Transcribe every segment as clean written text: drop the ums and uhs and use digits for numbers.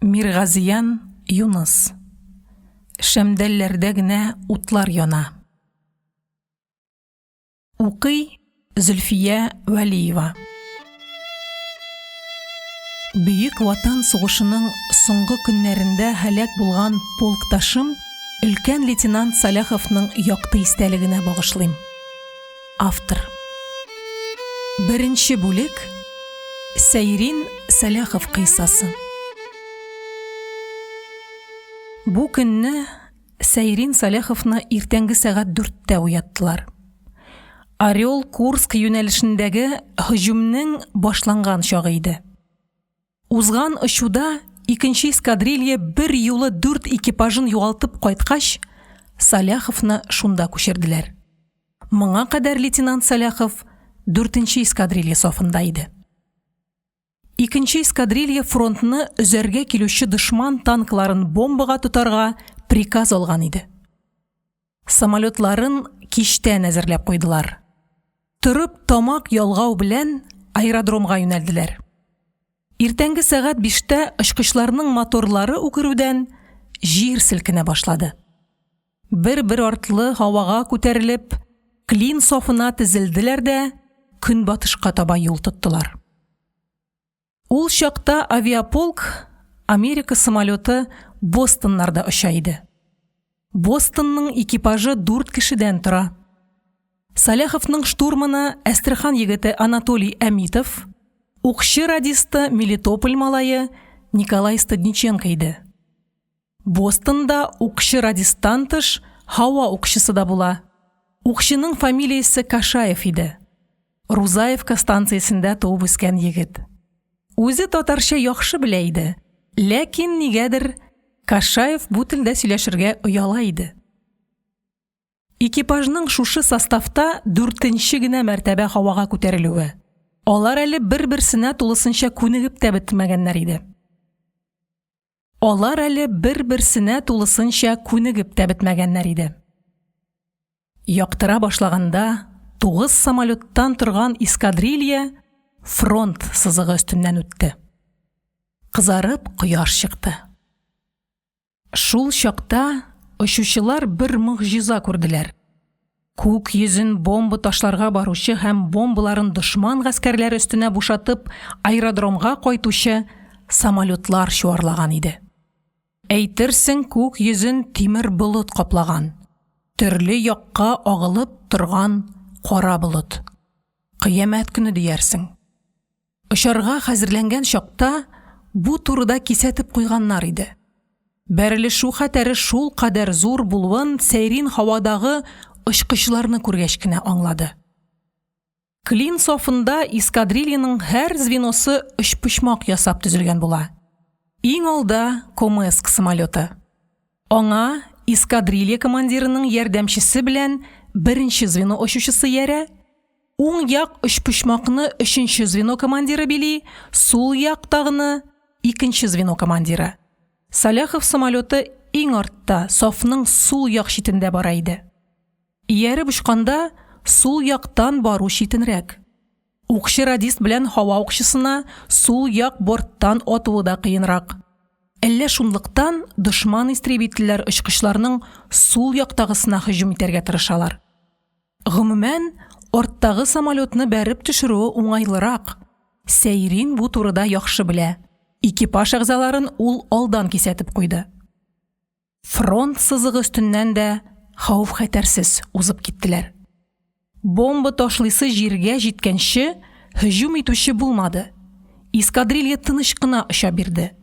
Миргазиян Юныс. Шәмдәлләрдә генә утлар яна. Укый Зөлфия Вәлиева. Бөек Ватан сугышының соңгы көннәрендә һәлак булган полкташым өлкән лейтенант Саляховның якты истәлегенә багышлыйм. Автор. Беренче бүлек. Сәйрин Саляхов кыйссасы. Бу көнне Сәйрин Саляховны иртәнге сәгать 4-тә уяттылар. Орел Курск юнәлешендәге һөҗүмнең башланган чагы иде. Узган очуда икенче эскадрилья бер юлы 4 экипажын югалтып кайткач, Саляховны шунда күчерделәр. Моңа кадәр лейтенант Саляхов 4-нче эскадрилья сафында иде. Икенче эскадрилья фронтны үзәргә килүче дошман танкларын бомбага тотарга приказ алган иде. Самолетларын кичтән әзерләп куйдылар. Тұрып тамак ялгау белән аэродромга юнәлделәр. Иртәнге сәгать 5-тә очкычларның моторлары үкерүдән җир селкенә башлады. Бер артлы һавага күтәрелеп, Клин софына тезелделәр дә көнбатышка таба юл тоттылар. Ул чакта авиаполк Америка самолеты Бостоннарда оча иде. Бостонның экипажы 4 кешедән тора. Саляховның штурманы Әстерхан егете Анатолий Әмитов, укчы радисты Мелитополь малайы Николай Стадниченко иде. Бостонда укчы радистан тыш һава укчысы да була. Укчының фамилиясе Кашаев иде. Рузаевка станциясендә туып үскән егет. Үзе татарча яхшы белә иде, ләкин нигәдер Кашаев бу телдә сөйләшергә ояла иде. Экипажның шушы составта 4-нче генә мәртәбә һавага күтәрелүе. Алар әле бер-берсенә тулысынча күнегеп тә бетмәгәннәр иде. Яктыра башлаганда 9 самолеттан торган эскадрилья фронт сызыгы өстеннән үтте. Кызарып кояш чыкты. Шул чакта очучылар бер мөгъҗиза күрделәр. Күк йөзен бомба ташларга баручы һәм бомбаларын дошман гаскәрләре өстенә бушатып аэродромга кайтучы самолетлар чуарлаган иде. Әйтерсең, күк йөзен тимер болыт каплаган. Төрле якка агылып торган кара болыт. Кыямәт көне диярсең. Очарга хәзерләнгән чакта бу турыда кисәтеп куйганнар иде. Бәрелешү хәтәре шул кадәр зур булуын Сәйрин һавадагы очкычларны күргәч кенә аңлады. Клин софында эскадрильяның һәр звеносы өчпочмак ясап төзелгән була. Иң алда Комск самолеты. Аңа эскадрилья командирының ярдәмчесе белән беренче звено очучысы ярә, уң як өчпочмакны 3нче звено командиры били, сул яктагыны 2нче звено командиры. Саляхов самолеты иң артта, софның сул як читендә бара иде. Ияреп учканда сул яктан бару читенрәк. Укчы радист белән һава укчысына сул як борттан атуы да кыенрак. Әллә шунлыктан дошман истребительләр очкычларның сул яктагысына һөҗүм итәргә тырышалар. Гомумән, арттагы самолетны бәреп төшерүе уңайлырак. Сәйрин бу турыда яхшы белә. Экипаж әгъзаларын ул алдан кисәтеп куйды. Фронт сызыгы өстеннән дә хәүф-хәтәрсез узып киттеләр. Бомба ташлыйсы җиргә җиткәнче һөҗүм итүче булмады. Эскадрилья тыныч кына оча бирде.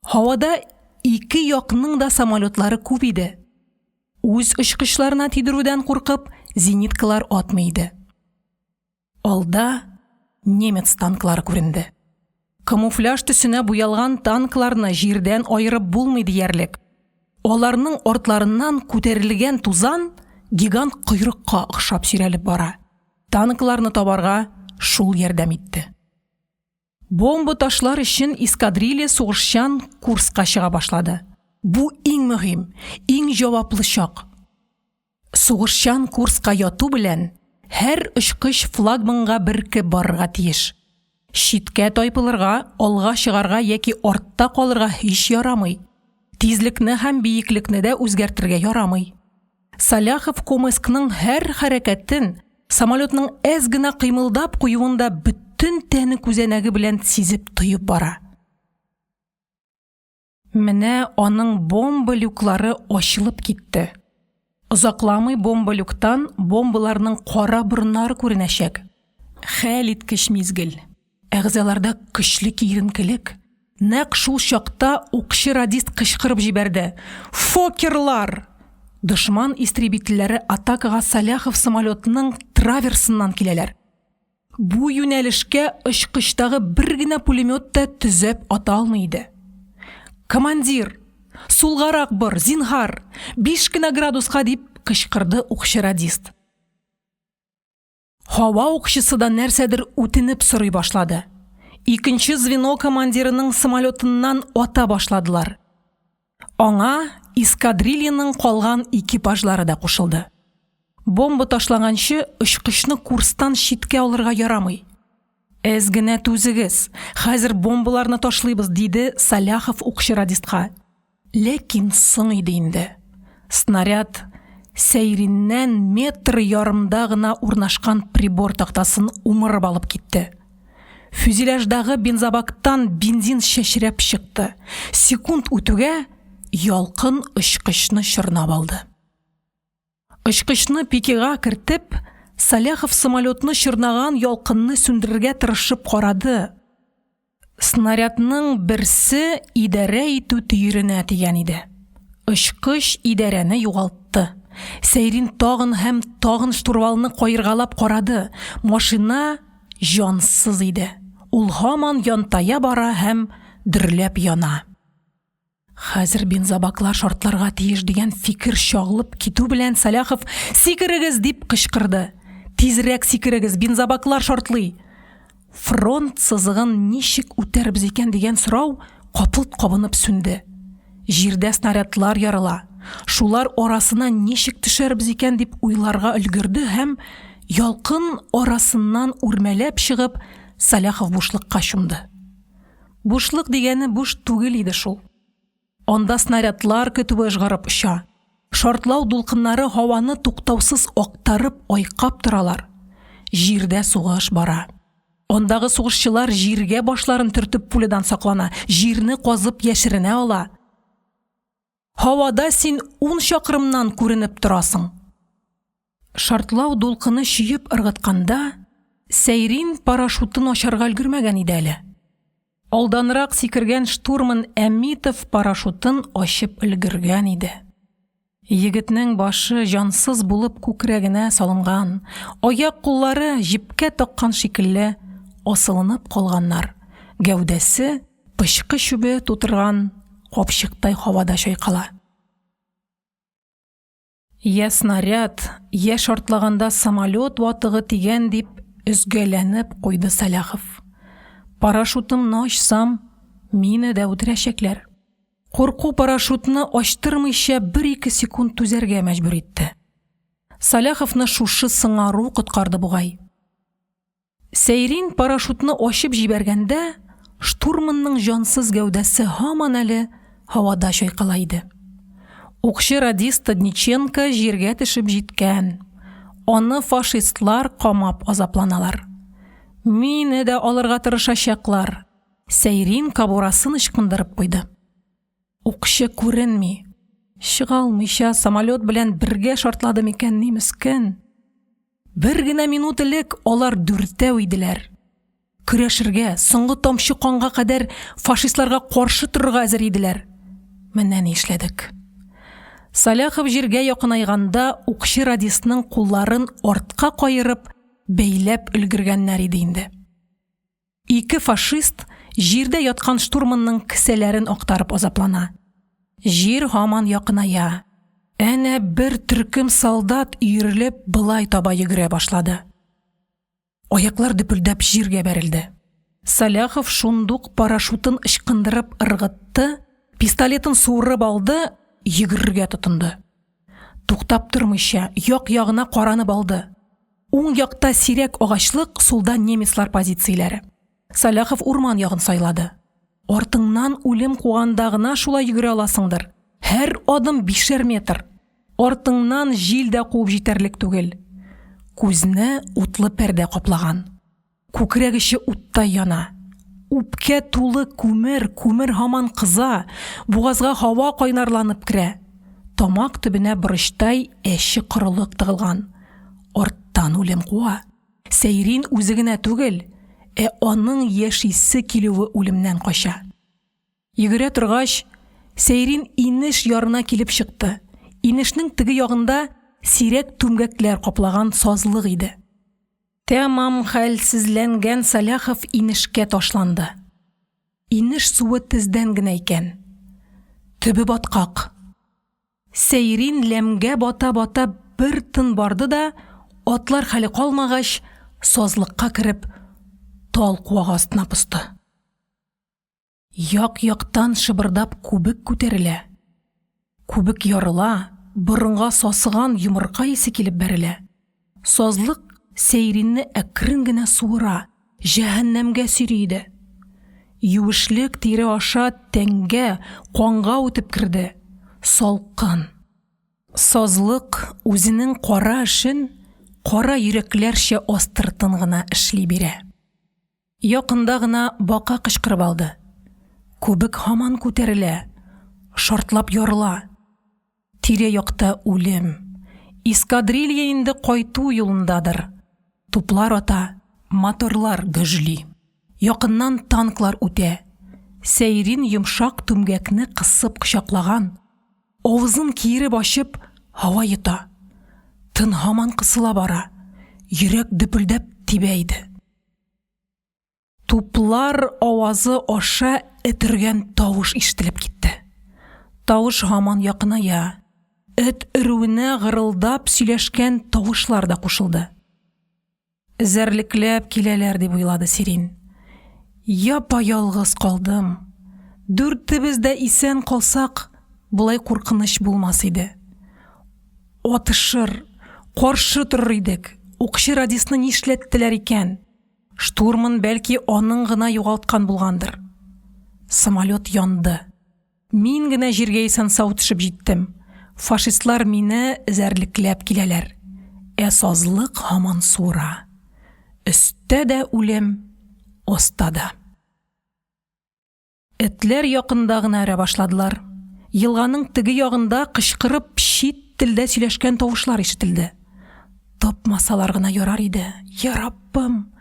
Һавада 2 якның да самолетлары күп иде. Үз очкычларына тидерүдән куркып, зениткалар атмый иде. Алда немец танклары күренде. Камуфляж төсенә буялган танкларны җирдән айырып булмый диярлек. Аларның артларыннан күтәрелгән тузан гигант койрыкка охшап сөйрәлеп бара. Танкларны табарга шул ярдәм итте. Бомба ташлар өчен эскадрилья сугышчан Курскка чыга башлады. Бу иң мөһим, иң җаваплы чак. Сугышчан Курскка яту белән һәр очкыч флагманга беркеп барырга тиеш. Шиткә тайпылырга, алга чыгарга яки артта калырга һич ярамый. Тизлекне һәм биеклекне дә үзгәртергә ярамый. Саляхов Комыскның һәр хәрәкәтен, самолетның әз генә кыймылдап куюында бөтен тәне күзәнәге белән сизеп тоеп бара. Менә аның бомба люклары ачылып китте. Озакламый бомба люктан бомбаларның кара борыннары күренәчәк. Хәл иткеч мизгел. Әгъзаларда көчле киеренкелек. Нәкъ шул чакта укчы радист кычкырып җибәрде. Фокерлар! Дошман истребительләре атакага Саляхов самолетының траверсыннан киләләр. Бу юнәлешкә очкычтагы бер генә пулемет та төзәп ата алмый иде. Командир, сулгарак бор, зинһар, 5 генә градуска дип кычкырды укчы радист. Һава укчысы да нәрсәдер үтенеп сорый башлады. Икенче звено командирының самолетыннан ата башладылар. Аңа эскадрильяның калган экипажлары да кушылды. Бомба ташлаганчы очкычны курстан читкә алырга ярамый. Әз генә түзегез, хәзер бомбаларны ташлыйбыз, диде Саляхов укчы радистка. Ләкин соң иде инде. Снаряд сәйриннән метр ярымда гына урнашкан прибор тактасын умырып алып китте. Фюзеляждагы бензобактан бензин шәшрәп чыкты. Секунд үтүгә ялкын очкычны чорнап алды. Очкычны пикега кертеп, Саляхов самолетны чорнаган ялкынны сүндерергә тырышып карады. Снарядның берсе идарә итү төйренә тигән иде. Очкыч идарәне югалтты. Сәйрин тагын һәм тагын штурвалны кайыргалап карады. Машина җансыз иде. Ул һаман янтая бара һәм дөрләп яна. Хәзер бензобаклар шартларга тиеш дигән фикер чагылып китү белән Саляхов «Сикерегез!» дип кычкырды. «Тизрәк сикерегез, бензобаклар шартлый!» Фронт сызыгын ничек үтәрбез икән дигән сорау капылт кабынып сүнде. Җирдә снарядлар ярыла. Шулар арасына ничек төшәрбез икән дип уйларга өлгерде һәм ялкын арасыннан үрмәләп чыгып Саляхов бушлыкка чумды. Бушлык дигәне буш түгел иде шул. Анда снарядлар көтүе җгырып оча. Шартлау дулкыннары һаваны туктаусыз актарып айкап торалар. Җирдә сугыш бара. Ондагы сугышчылар җиргә башларын төртеп пулядан саклана, җирне казып яшеренә ала. Һавада син 10 чакрымнан күренеп торасың. Шартлау дулкыны чөеп ыргытканда, Сәйрин парашютын ачарга өлгермәгән иде әле. Алданрак сикергән штурман Әмитов парашютын ачып өлгергән иде. Егетнең башы җансыз булып күкрәгенә салынган, аяк-куллары җипкә таккан шикелле асылынып калганнар. Гәүдәсе пычкы чүбе тутырган капчыктай һавада чайкала. Я снаряд, я шартлаганда самолет ватыгы тигән дип өзгәләнеп куйды Саляхов. Парашютымны ачсам, мине дә үтерәчәкләр. Курку парашютны ачтырмыйча 1-2 секунд түзәргә мәҗбүр итте. Саляховны шушы сыңару коткарды бугай. Сәйрин парашютны ачып җибәргәндә, штурманның җансыз гәүдәсе һаман әле һавада чайкала иде. Укчы радист Дниченко җиргә төшеп җиткән. Аны фашистлар камап азапланалар. Мине дә алырга тырышачаклар. Сәйрин кабурасын ычкындырып куйды. Укчы күренми. Чыга алмыйча самолет белән бергә шартлады микән ни мескен. Бер генә минут элек алар дүртәү иделәр. Көрәшергә, соңгы тамчы канга кадәр фашистларга каршы торырга әзер иделәр. Менә ни эшләдек. Саляхов җиргә якынайганда укчы радистның кулларын артка кайырып, бәйләп өлгергәннәр иде инде. Ике фашист җирдә яткан штурманның кесәләрен актарып азаплана. Җир һаман якыная. Әнә бер төркем солдат өйрелеп былай таба йөгерә башлады. Аяклар дөпелдәп җиргә бәрелде. Саляхов шундук парашютын ычкындырып ыргытты, пистолетын суырып алды, йөгерергә тотынды. Туктап тормыйча як-ягына каранып алды. Уң якта сирәк агачлык, сулда немецлар позицияләре. Саляхов урман ягын сайлады. Артыңнан үлем кугандагына шулай йөгерә аласыңдыр. Һәр адым 5 метр. Артыңнан җил дә куып җитәрлек түгел. Күзне утлы пәрдә каплаган. Күкрәк эче утта яна. Үпкә тулы күмер һаман кыза, бугазга һава кайнарланып керә. Тамак төбенә борычтай әче корылык тыгылган. Арттан үлем куа. Сәйрин үзе генә түгел, аның яшисе килүе үлемнән кача. Йөгерә торгач, Сәйрин инеш ярына килеп чыкты. Инешнең теге ягында сирәк түмгәкләр каплаган сазлык иде. Тәмам хәлсезләнгән Саляхов инешкә ташланды. Инеш суы тездән генә икән. Төбе баткак. Сәйрин ләмгә бата-бата бер тын барды да, атлар хәле калмагач, сазлыкка кереп, тал куагы астына посты. Як-яктан шыбырдап күбек күтәрелә. Күбек ярыла, борынга сасыган йомырка исе килеп бәрелә. Сазлык Сәйринне әкрен генә суыра, җәһәннәмгә сөрийде. Юешлек тире аша тәнгә, канга үтеп керде. Салкын. Сазлык үзенең кара эшен кара йөрәкләрчә астыртын гына эшли бирә. Якында гына бака кычкырып алды. Күбек һаман күтәрелә, шартлап ярыла. Тирә-якта үлем. Эскадрилья инде кайту юлындадыр. Туплар ата, моторлар гөжли. Якыннан танклар үтә. Сәйрин йомшак түмгәкне кысып кочаклаган. Авызын киереп ачып, һава йота. Тын һаман кысыла бара. Йөрәк дөпелдәп тибә иде. Туплар авазы аша этергән тавыш ишетелеп китте. Тавыш һаман якыная. Эт өрүенә гырылдап сөйләшкән тавышлар да кушылды. Зәрлекләп киләләр дип уйлады Сирин. Япа-ялгыз калдым. Дүртебез дә исән калсак, булай куркыныч булмас иде. Атышыр, каршы торыр идек. Укчы радисны нишләттеләр икән? Штурман бәлки аның гына югалткан булгандыр. Самолет янды. Мин генә җиргә исән-сау төшеп җиттем. Фашистлар мине зәрлекләп киләләр. Сазлык һаман суыра. Өстә дә үлем, аста да. Этләр якында гына әрә башладылар. Елганың теге ягында кычкырып чит телдә сөйләшкән тавышлар ишетелде. Тапмасалар гына ярар иде. Я Раббым!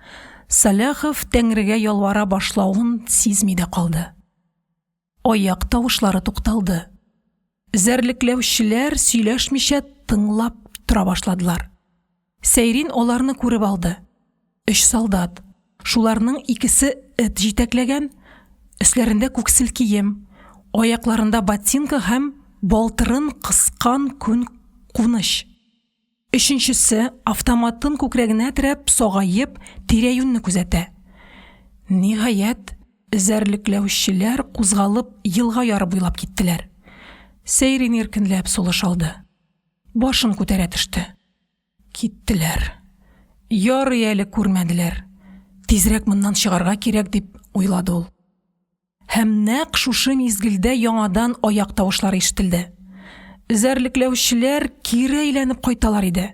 Саляхов Тәңрегә ялвара башлавын сизми дә калды. Аяк тавышлары тукталды. Зәрлекләүчеләр сөйләшмичә тыңлап тора башладылар. Сәйрин аларны күреп алды. 3 солдат. Шуларның икесе эт җитәкләгән, өсләрендә күксел кием, аякларында ботинка һәм балтырын кыскан күн куныч. Өченчесе автоматын күкрәгенә терәп, сагаеп, тирә-юньне күзәтә. Ниһаять, зәрлекләүчеләр кузгалып, елга яры буйлап киттеләр. Сәйрин иркенләп сулыш алды. Башын күтәрә төште. Киттеләр. Ярый әле күрмәделәр. Тизрәк моннан чыгарга кирәк дип уйлады ул. Һәм нәкъ шушы мизгелдә яңадан аяк тавышлары ишетелде. Зәрлекләүчеләр кире әйләнеп кайталар иде.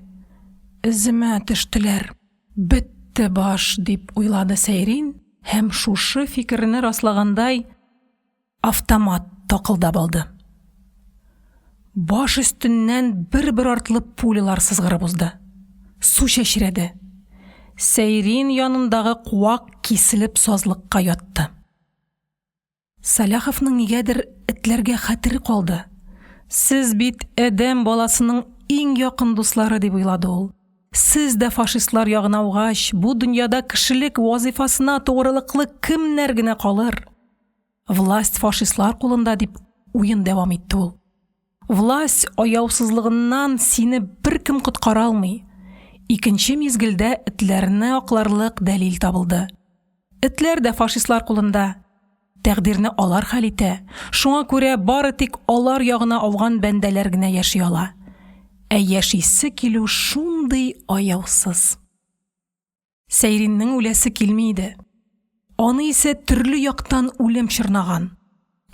Эземә төштеләр. Бетте баш дип уйлады Сәйрин, һәм шушы фикерне раслагандай автомат такылдап алды. Баш өстеннән бер-бер артлы пулялар сызгырып узды. Су чәчрәде. Сәйрин янындагы куак киселеп сазлыкка ятты. Саляховның нигәдер этләргә хәтере калды. Сез бит әдәм баласының иң якын дуслары дип уйлады ул. Сез дә фашистлар ягына угач, бу дөньяда кешелек вазифасына тугрылыклы кемнәр генә калыр? Власть фашистлар кулында дип уен дәвам итте ул. Власть аяусызлыгыннан сине беркем коткара алмый. Икенче мизгелдә этләрне акларлык дәлил табылды. Этләр дә фашистлар кулында. Тәкъдирне алар хәл итә. Шуңа күрә бары тик алар ягына ауган бәндәләр генә яши ала. Яшисе килү шундый аяусыз. Сәйриннең үләсе килми иде. Аны исә төрле яктан үлем чорнаган.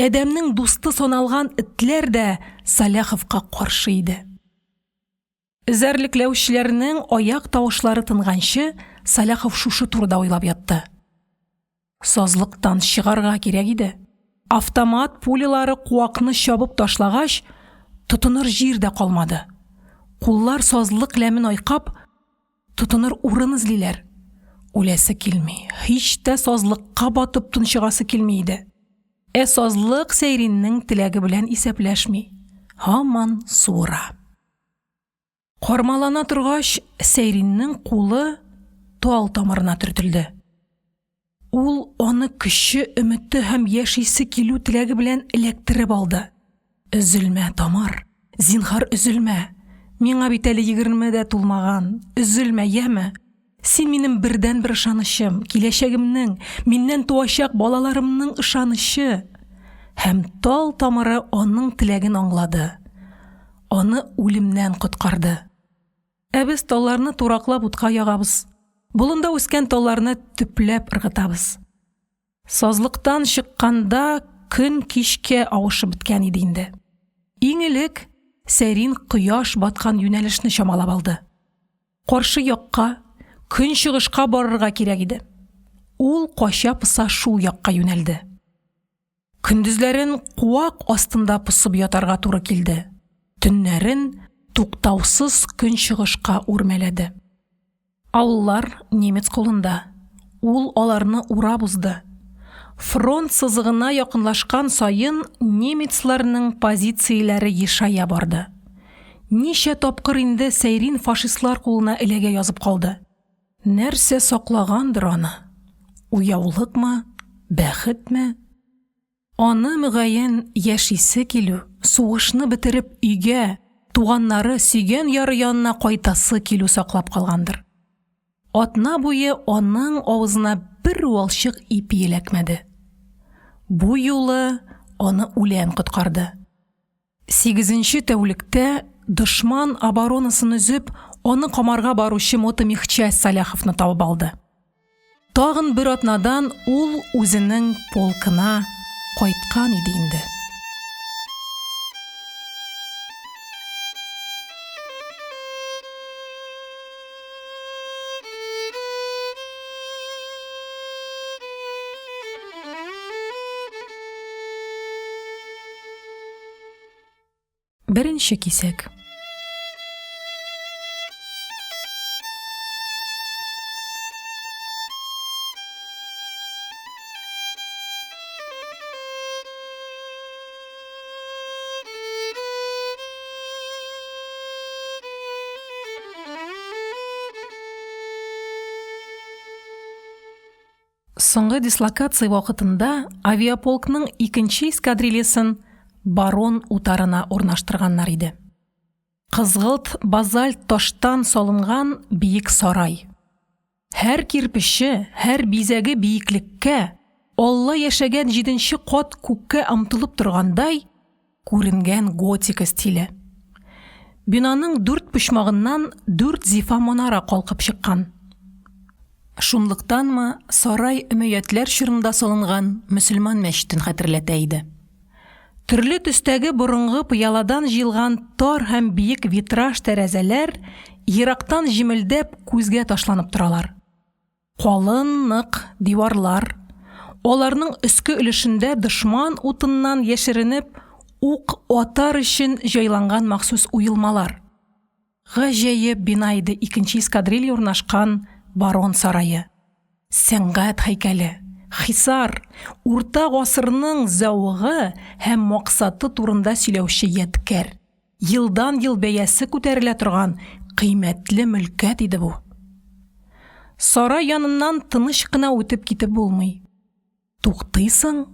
Әдәмнең дусты саналган этләр дә Саляховка каршы иде. Эзәрлекләүчеләрнең аяк тавышлары тынганчы, Саляхов шушы турыда уйлап ятты. Сазлыктан чыгарга кирәк иде. Автомат пулялары куакны чабып ташлагач, тотыныр җир дә калмады. Куллар сазлык ләмен айкап, тотыныр урын эзлиләр. Үләсе килми, һич тә сазлыкка батып тынчыгасы килми иде. Сазлык Сәйриннең теләге белән исәпләшми, һаман суыра. Кармалана торгач, Сәйриннең кулы тал тамырына төртелде. Ул аны кече өмете һәм яшисе килү теләге белән эләктереп алды. Üzülмә, тамыр, зинһар üzülмә. Миңа бит әле 20 дә тулмаган. Üzülмә, яме. Син минем бердән бер ышанычым, киләчәгемнең, миннән туачак балаларымның ышанышы. Һәм тал тамыры аның теләген аңлады. Аны үлемнән коткарды. Без талларны тураклап утка ягабыз. Болында үскән талларны төпләп ыргытабыз. Сазлыктан чыкканда көн кичкә авышып биткән иде инде. Иң элек Сәйрин кояш баткан юнәлешне чамалап алды. Каршы якка, көн чыгышка барырга кирәк иде. Ул кача-пыса шул якка юнәлде. Көндезләрен куак астында пысып ятарга туры килде. Төннәрен туктаусыз көн чыгышка үрмәләде. Ауллар немец кулында. Ул аларны урап узды. Фронт сызыгына якынлашкан сайын немецларның позицияләре ешая барды. Ничә тапкыр инде Сәйрин фашистлар кулына эләгә язып калды. Нәрсә саклагандыр аны? Уяулыкмы, бәхетме? Аны мөгаен яшисе килү, сугышны бетереп өйгә, туганнары сөйгән яры янына кайтасы килү саклап калгандыр. Атна буе аның авызына бер уалчык ипи эләкмәде. Бу юлы аны үлән коткарды. 8нче тәүлектә дошман оборонасын үзеп, аны камарга баручы мотомехчасть Саляховны табып алды. Тагын бер атнадан ул үзенең полкына кайткан иде инде. Беренче кисәк. Соңгы дислокация вакытында авиаполкның 2нче эскадрильясын Барон утарына урнаштырганнар иде. Кызгылт базальт таштан салынган биек сарай. Һәр кирпеше, һәр бизәге биеклеккә, Алла яшәгән 7нче кат күккә омтылып торгандай күренгән готика стиле. Бинаның 4 почмагыннан 4 зифа манара калкып чыккан. Шунлыктанмы сарай өмәятләр чорында салынган мөселман мәчетен хәтерләтә иде. Төрле төстәге борынгы пыяладан җыелган тар һәм биек витраж тәрәзәләр ерактан җимелдәп күзгә ташланып торалар. Калын нык диварлар, аларның өске өлешендә дошман утыннан яшеренеп ук атар өчен җайланган махсус уелмалар. Гаҗәеп бина иде 2нче эскадрилья урнашкан Барон сарае. Сәнгать һәйкәле. Хисар, урта гасырның зәвыгы һәм максаты турында сөйләүче ядкәр. Елдан-ел бәясе күтәрелә торган кыйммәтле мөлкәт иде бу. Сарай яныннан тыныч кына үтеп китеп булмый. Туктыйсың,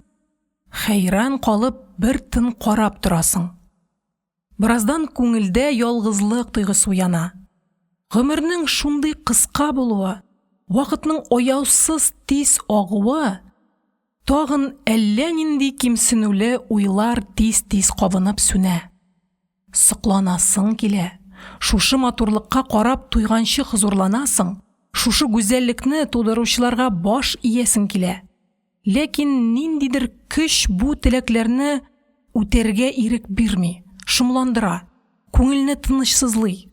хәйран калып бер тын карап торасың. Бираздан күңелдә ялгызлык тойгысы уяна. Гомернең шундый кыска булуы, вакытның аяусыз тиз агуы, тагын әллә нинди кимсенүле уйлар тиз-тиз кабынып сүнә. Сыкланасың килә. Шушы матурлыкка карап туйганчы хузурланасың. Шушы гүзәллекне тудыручыларга баш иясең килә. Ләкин ниндидер көч бу теләкләрне үтәргә ирек бирми, шомландыра, күңелне тынычсызлый.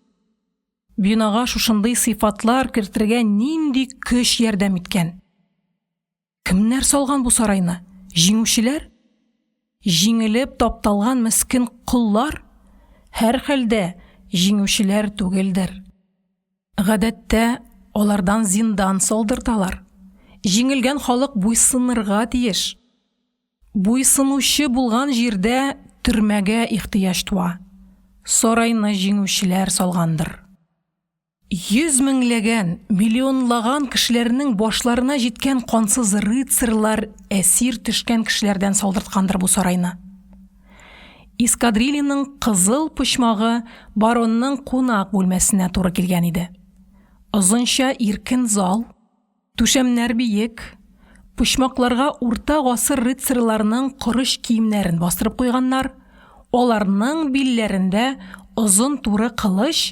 Бинага шушындый сыйфатлар кертергә нинди көч ярдәм иткән? Кемнәр салган бу сарайны? Җиңүчеләр? Җиңелеп тапталган мескен куллар? Һәр хәлдә җиңүчеләр түгелдер. Гадәттә алардан зиндан салдырталар. Җиңелгән халык буйсынырга тиеш. Буйсынучы булган җирдә төрмәгә ихтыяҗ туа. Сарайны җиңүчеләр салгандыр. 100 меңләгән, миллионлаган кешеләрнең башларына җиткән кансыз рыцарьлар әсир төшкән кешеләрдән салдырткандыр бу сарайны. Искадрильяның кызыл почмагы баронның кунак бүлмәсенә туры килгән иде. Озынча иркен зал, түшәмнәр биек, почмакларга урта гасыр рыцарьларының корыш киемнәрен бастырып куйганнар, аларның билләрендә озын туры кылыч,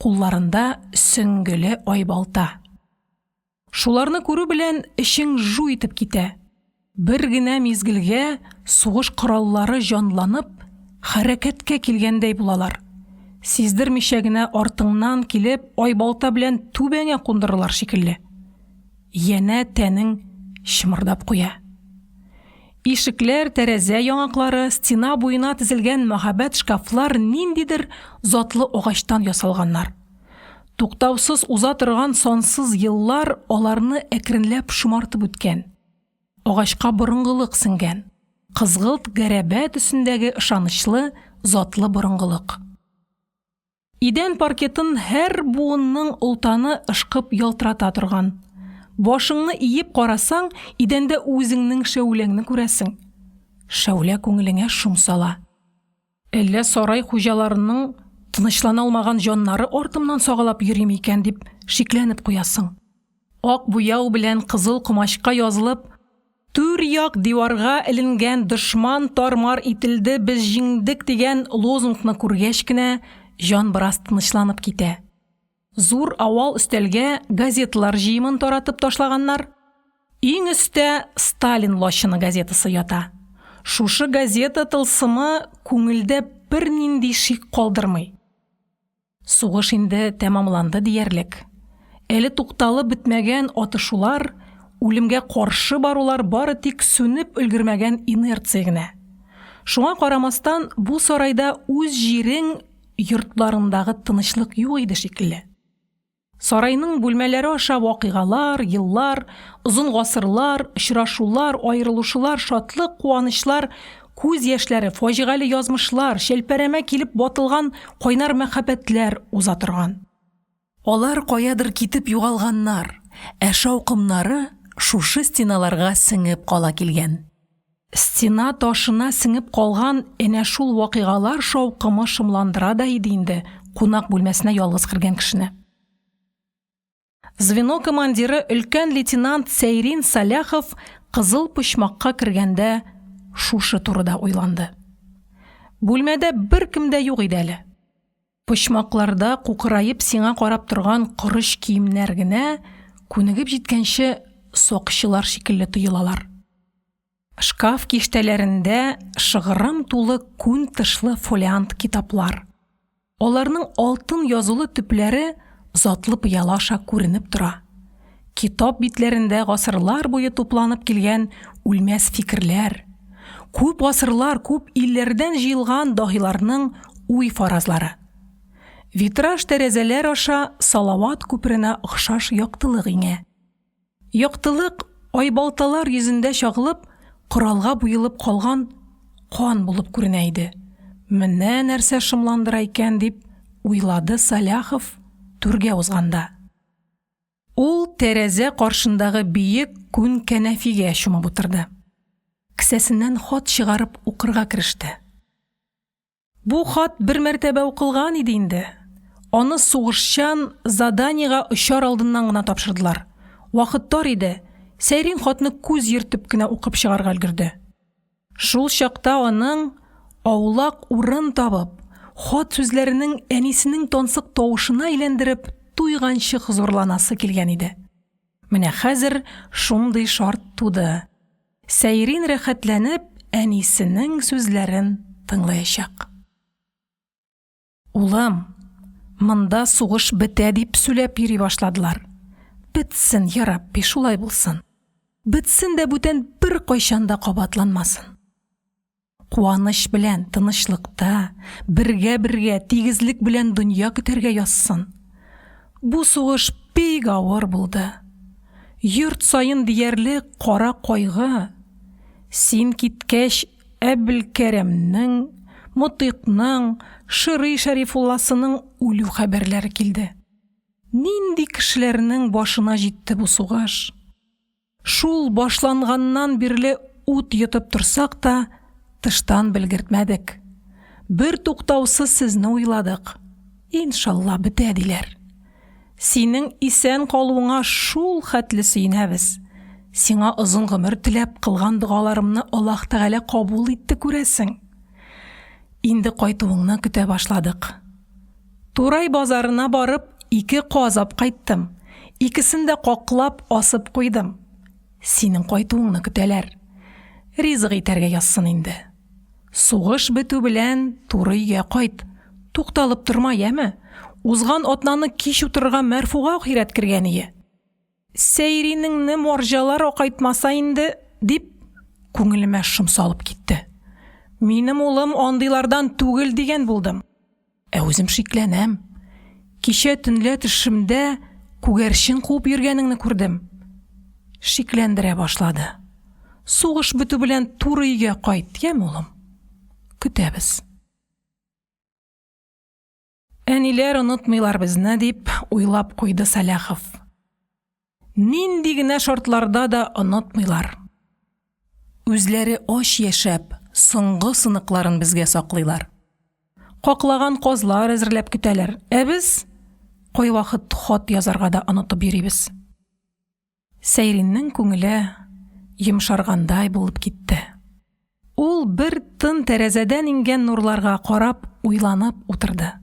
кулларында сөңгеле айбалта. Шуларны күрү белән эшең жу итеп китә. Бер генә мизгелгә сугыш кораллары җанланып, хәрәкәткә килгәндәй булалар. Сиздермичә генә артыңнан килеп, айбалта белән түбәңә кундырылар шикелле. Янә тәнең шымырдап куя. Ишекләр, тәрәзә яңаклары, стена буена тезелгән мәһабәт шкафлар ниндидер затлы агачтан ясалганнар. Туктаусыз уза торган сансыз еллар аларны әкренләп шомартып үткән. Агачка борынгылык сеңгән. Кызгылт гәрәбәт өсендәге ышанычлы, затлы борынгылык. Идән паркетін һәр буынның ултаны ышкып ялтырата торган. Башыңны иеп карасаң, идәндә үзеңнең шәүләңне күрәсең. Шәүлә күңелеңә шум сала. Әллә сарай хуҗаларының тынычлана алмаган җаннары артымнан сагалап йөрим икән дип шикләнеп куясың. Ак буяу белән кызыл кумачка язылып, түр як диварга эленгән дошман тармар ителде, без җиңдек дигән лозунгны күргәч кенә җан бераз тынычланып китә. Зур авал өстәлгә газеталар җыемын таратып ташлаганнар. Иң өстә Сталин лачыны газетасы ята. Шушы газета тылсымы күңелдә бер нинди шик калдырмый. Сугыш инде тәмамланды диярлек. Әле тукталы бетмәгән атышулар, үлемгә каршы барулар бары тик сүнеп өлгермәгән инерция генә. Шуңа карамастан бу сарайда үз җирең йортларындагы тынычлык юк иде шикелле. Сарайның бүлмәләре аша вакыйгалар, еллар, озын гасырлар, очрашулар, аерылышулар, шатлык, куанычлар, күз яшьләре, фаҗигале язмышлар, шәлпәрәмә килеп батылган кайнар мәхәббәтләр уза торган. Алар каядыр китеп югалганнар, ә шаукымнары шушы стеналарга сеңеп кала килгән. Стена ташына сеңеп калган әнә шул вакыйгалар шаукымы шымландыра да иде инде кунак бүлмәсенә ялгыз кергән кешене. Звено командиры өлкән лейтенант Сәйрин Саляхов кызыл почмакка кергәндә шушы турыда уйланды. Бүлмәдә бер кем дә юк иде әле. Почмакларда кукырайып сиңа карап торган корыш киемнәр генә күнегеп җиткәнче сакчылар шикелле тоелалар. Шкаф киштәләрендә шыгырым тулы күн тышлы фолиант китаплар. Аларның алтын язулы төпләре затлы пыялаша күренеп тора. Китап битләрендә гасырлар буе тупланып килгән үлмәс фикерләр, күп гасырлар, күп илләрдән җыелган дахиларның уй фаразлары. Витраж тәрәзәләр аша Салават күперенә охшаш яктылык иңә. Яктылык айбалталар йөзендә чагылып, коралга буелып калган кан булып күренә иде. Менә нәрсә шымландыра икән дип уйлады Саляхов түргә узганда. Ул тәрәзә каршындагы биек күн кәнәфигә чумып утырды. Кесәсеннән хат чыгарып укырга кереште. Бу хат бер мәртәбә укылган иде инде. Аны сугышчан заданиягә очар алдыннан гына тапшырдылар. Вакыт тар иде. Сәйрин хатны күз йөртеп кенә укып чыгарга өлгерде. Шул чакта аның аулак урын табып, хат сүзләренең әнисенең тансык тавышына әйләндереп туйганчы хузурланасы килгән иде. Менә хәзер шундый шарт туды. Сәйрин рәхәтләнеп әнисенең сүзләрен тыңлаячак. Улым, монда сугыш бетә дип сөйләп йөри башладылар. Бетсен, я Рабби, шулай булсын. Бетсен дә бүтән бер кайчанда кабатланмасын. Куаныч белән, тынычлыкта, бергә тигезлек белән дөнья көтәргә язсын. Бу сугыш бик авыр булды. Йорт саен диярлек кара кайгы. Син киткәч, Әбелкәремнең, Мутыйкның, Шырый Шәрифулласының үлү хәбәрләре килде. Нинди кешеләрнең башына җитте бу сугыш? Шул башланганнан бирле ут йотып торсак та, тыштан белгертмәдек. Бер туктаусыз сезне уйладык. Иншалла бетә диләр. Синең исән калуыңа шул хәтле сөенәбез. Сиңа озын гомер теләп кылган дугаларымны Аллаһ Тәгалә кабул итте күрәсең. Инде кайтуыңны көтә башладык. Турай базарына барып, 2 казап кайттым. Икесен дә каклап асып куйдым. Синең кайтуыңны көтәләр. Ризык итәргә язсын инде. Сугыш бетү белән туры өйгә кайт. Тукталып торма, яме? Узган атнаны кич утырырга Мәрфуга ахирәт кергән ие. Сәйринеңне марҗалар акайтмаса инде, дип күңелемә шом салып китте. Минем улым андыйлардан түгел дигән булдым. Үзем шикләнәм. Кичә төнлә төшемдә күгәрчен куып йөргәнеңне күрдем. Шикләндерә башлады. Сугыш бетү белән туры өйгә кайт, яме улым? Көтәбез. Әниләр онытмыйлар безне, дип уйлап куйды Сәләхов. Нинди генә шартларда да онытмыйлар. Үзләре аш яшәп, соңгы сыныкларын безгә саклыйлар. Каклаган казлар әзерләп көтәләр. Без кай вакыт хат язарга да онытып йөрибез. Сәйриннең күңеле йомшаргандай булып китте. Ул бер тын тәрәзәдән ингән нурларга карап уйланып утырды.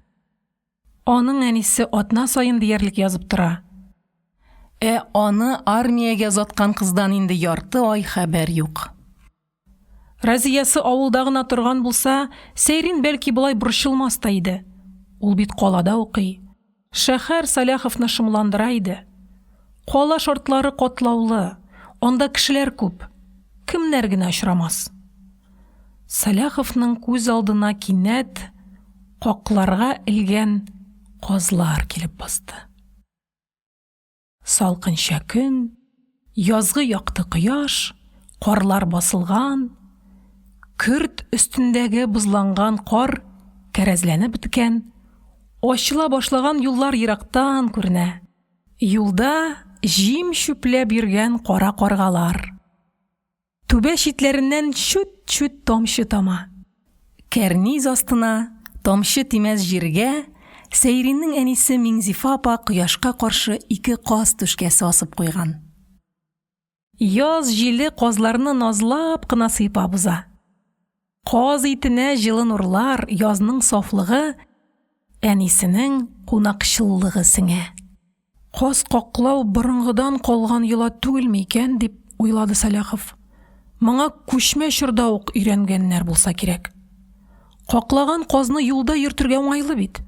Аның әнисе атна саен диярлек язып тора. Аны армиягә заткан кыздан инде ярты ай хәбәр юк. Разиясы авылда гына торган булса, Сәйрин бәлки булай борчылмас та иде. Ул бит калада укый. Шәһәр Сәләховны шомландыра иде. Кала шартлары катлаулы, анда кешеләр күп. Кемнәр генә очрамас. Сәләховның күз алдына кинәт какларга илгән казлар килеп басты. Салкынча көн, язгы якты кояш, карлар басылган, көрт өстендәге бузланган кар кәрәзләнеп беткән, ачыла башлаган юллар ерактан күренә. Юлда җим чүпләп йөргән кара каргалар. Түбә читләреннән чүт-чүт тамчы тама. Кәрниз астына, тамчы тимәс җиргә, Сәйриннең әнисе Миңзифа апа кояшка каршы 2 каз түшкәсе асып куйган. Яз җиле казларны назлап кына сыйпа буза. Каз итенә җылы нурлар, язның сафлыгы, әнисенең кунакчыллыгы сеңә. Каз каклау борынгыдан калган йола түгелме икән, дип уйлады Сәләхов. Моңа күчмә чорда ук өйрәнгәннәр булса кирәк. Каклаган казны юлда йөртергә уңайлы бит.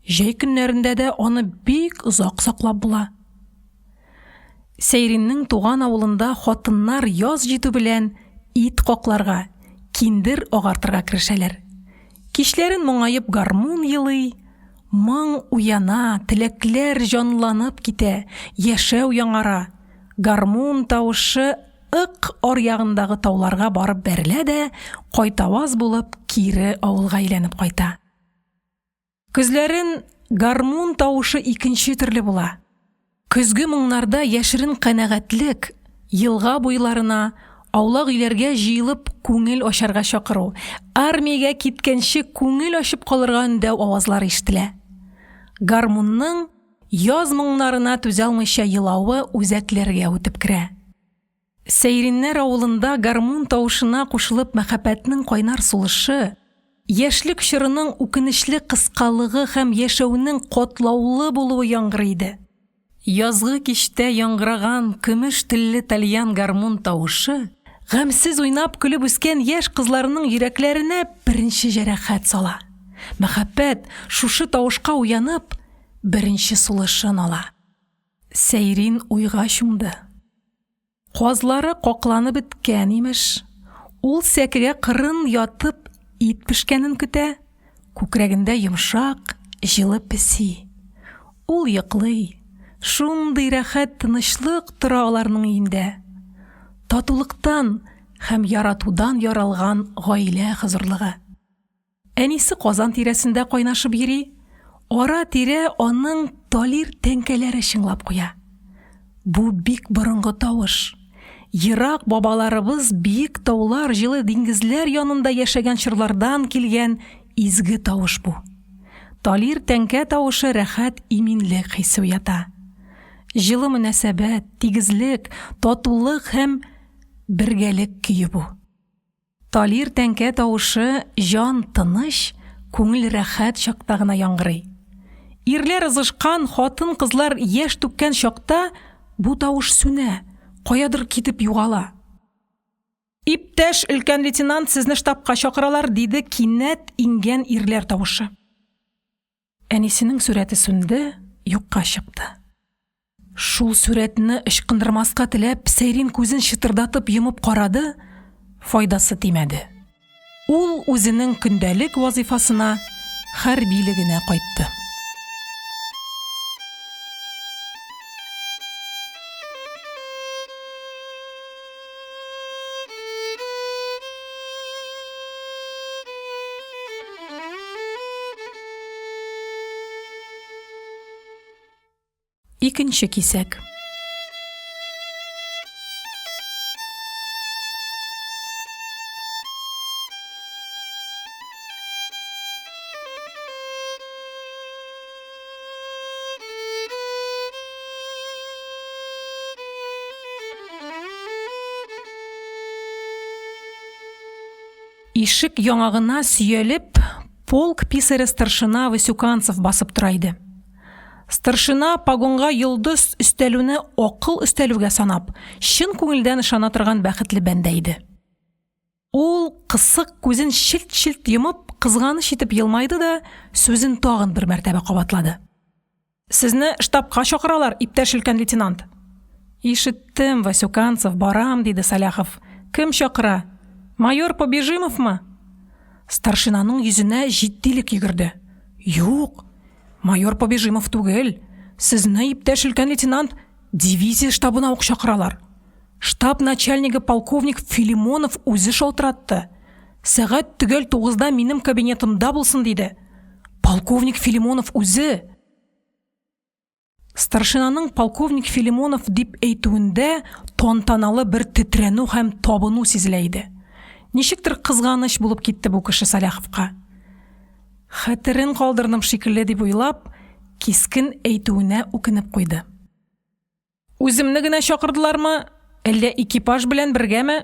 Җәй көннәрендә дә аны бик озак саклап була. Сәйриннең туган авылында хатыннар яз җитү белән ит какларга, киндер агартырга керешәләр. Кичләрен моңаеп гармун йылый, моң уяна, теләкләр җанланып китә, яшәү яңара. Гармун тавышы аръягындагы тауларга барып бәрелә дә, кайтаваз булып кире авылга әйләнеп кайта. Көзләрен гармун тавышы икенче төрле була. Көзге моңнарда яшерен канәгатьлек, елга буйларына, аулак өйләргә җыелып күңел ачарга чакыру, армиягә киткәнче күңел ачып калырга өндәү авазлар ишетелә. Гармунның яз моңнарына түзә алмыйча елавы үзәкләргә үтеп керә. Сәйриннәр авылында гармун тавышына кушылып мәхәббәтнең кайнар сулышы, яшьлек чорының үкенечле кыскалыгы һәм яшәүнең катлаулы булуы яңгырый иде. Язгы кичтә яңгыраган көмеш телле тальян гармун тавышы Гамсыз уйнап көлеп үскән яшь кызларының йөрәкләренә беренче җәрәхәт сала. Мәхәббәт шушы тавышка уянып, беренче сулышын ала. Сәйрин уйга чумды. Казлары какланып беткән имеш. Ул сәкегә кырын ятып ит пешкәнен көтә. Күкрәгендә йомшак, җылы песи. Ул йоклый. Шундый рәхәт тынычлык тора аларның өендә. Татулыктан һәм яратудан яралган гаилә хозурлыгы. Әнисе Казан тирәсендә кайнашып йөри, ара-тирә аның талир тәңкәләре шыңлап куя. Бу бик борынгы тавыш. Ерак бабаларыбыз биек таулар, җылы диңгезләр янында яшәгән чырлардан килгән изге тавыш бу. Талир тәңкә тавышы рәхәт иминлек хисе уята. Җылы мөнәсәбәт, тигезлек, татулык һәм бергәлек көе бу. Талир тәңкә тавышы җан тыныч, күңел рәхәт чакта гына яңгырый. Ирләр ызышкан, хатын-кызлар яшь түккән чакта бу тавыш сүнә, каядыр китеп югала. Иптәш өлкән лейтенант, сезне штабка чакыралар, диде кинәт ингән ирләр тавышы. Әнисенең сурәте сүнде, юкка чыкты. Шул сурәтне ычкындырмаска теләп, Сәйрин күзен чытырдатып йомып карады, файдасы тимәде. Ул үзенең көндәлек вазифасына хәрбилегенә кайтты. Икенче кисәк. Ишек яңагына сөялеп, полк писаре старшина Васюканцев басып тора иде. Старшина погонга йолдыз өстәлүне акыл өстәлүгә санап, чын күңелдән ышана торган бәхетле бәндә иде. Ул кысык күзен шилт-шилт йомып, кызганыч итеп елмайды да, сүзен тагын бер мәртәбә кабатлады. Сезне штабка чакыралар, иптәш өлкән лейтенант. Ишеттем, Васюканцев, барам, диде Саляхов. Кем чакыра? Майор Побежимовмы? Старшинаның йөзенә җитдилек йөгерде. Юк, майор Побежимов түгел. Сезне иптәш өлкән лейтенант дивизия штабына ук чакыралар. Штаб начальнигы полковник Филимонов үзе шалтыратты. Сәгать төгәл 9-да минем кабинетымда булсын диде. Полковник Филимонов үзе. Старшинаның полковник Филимонов дип әйтүендә тантаналы бер тетрәнү һәм табыну сизелә иде. Ничектер кызганыч булып китте бу кеше Саляховка. Хәтерен калдырдым шикелле дип уйлап, кискен әйтүенә үкенеп куйды. Үземне генә чакырдылармы, әллә экипаж белән бергәме?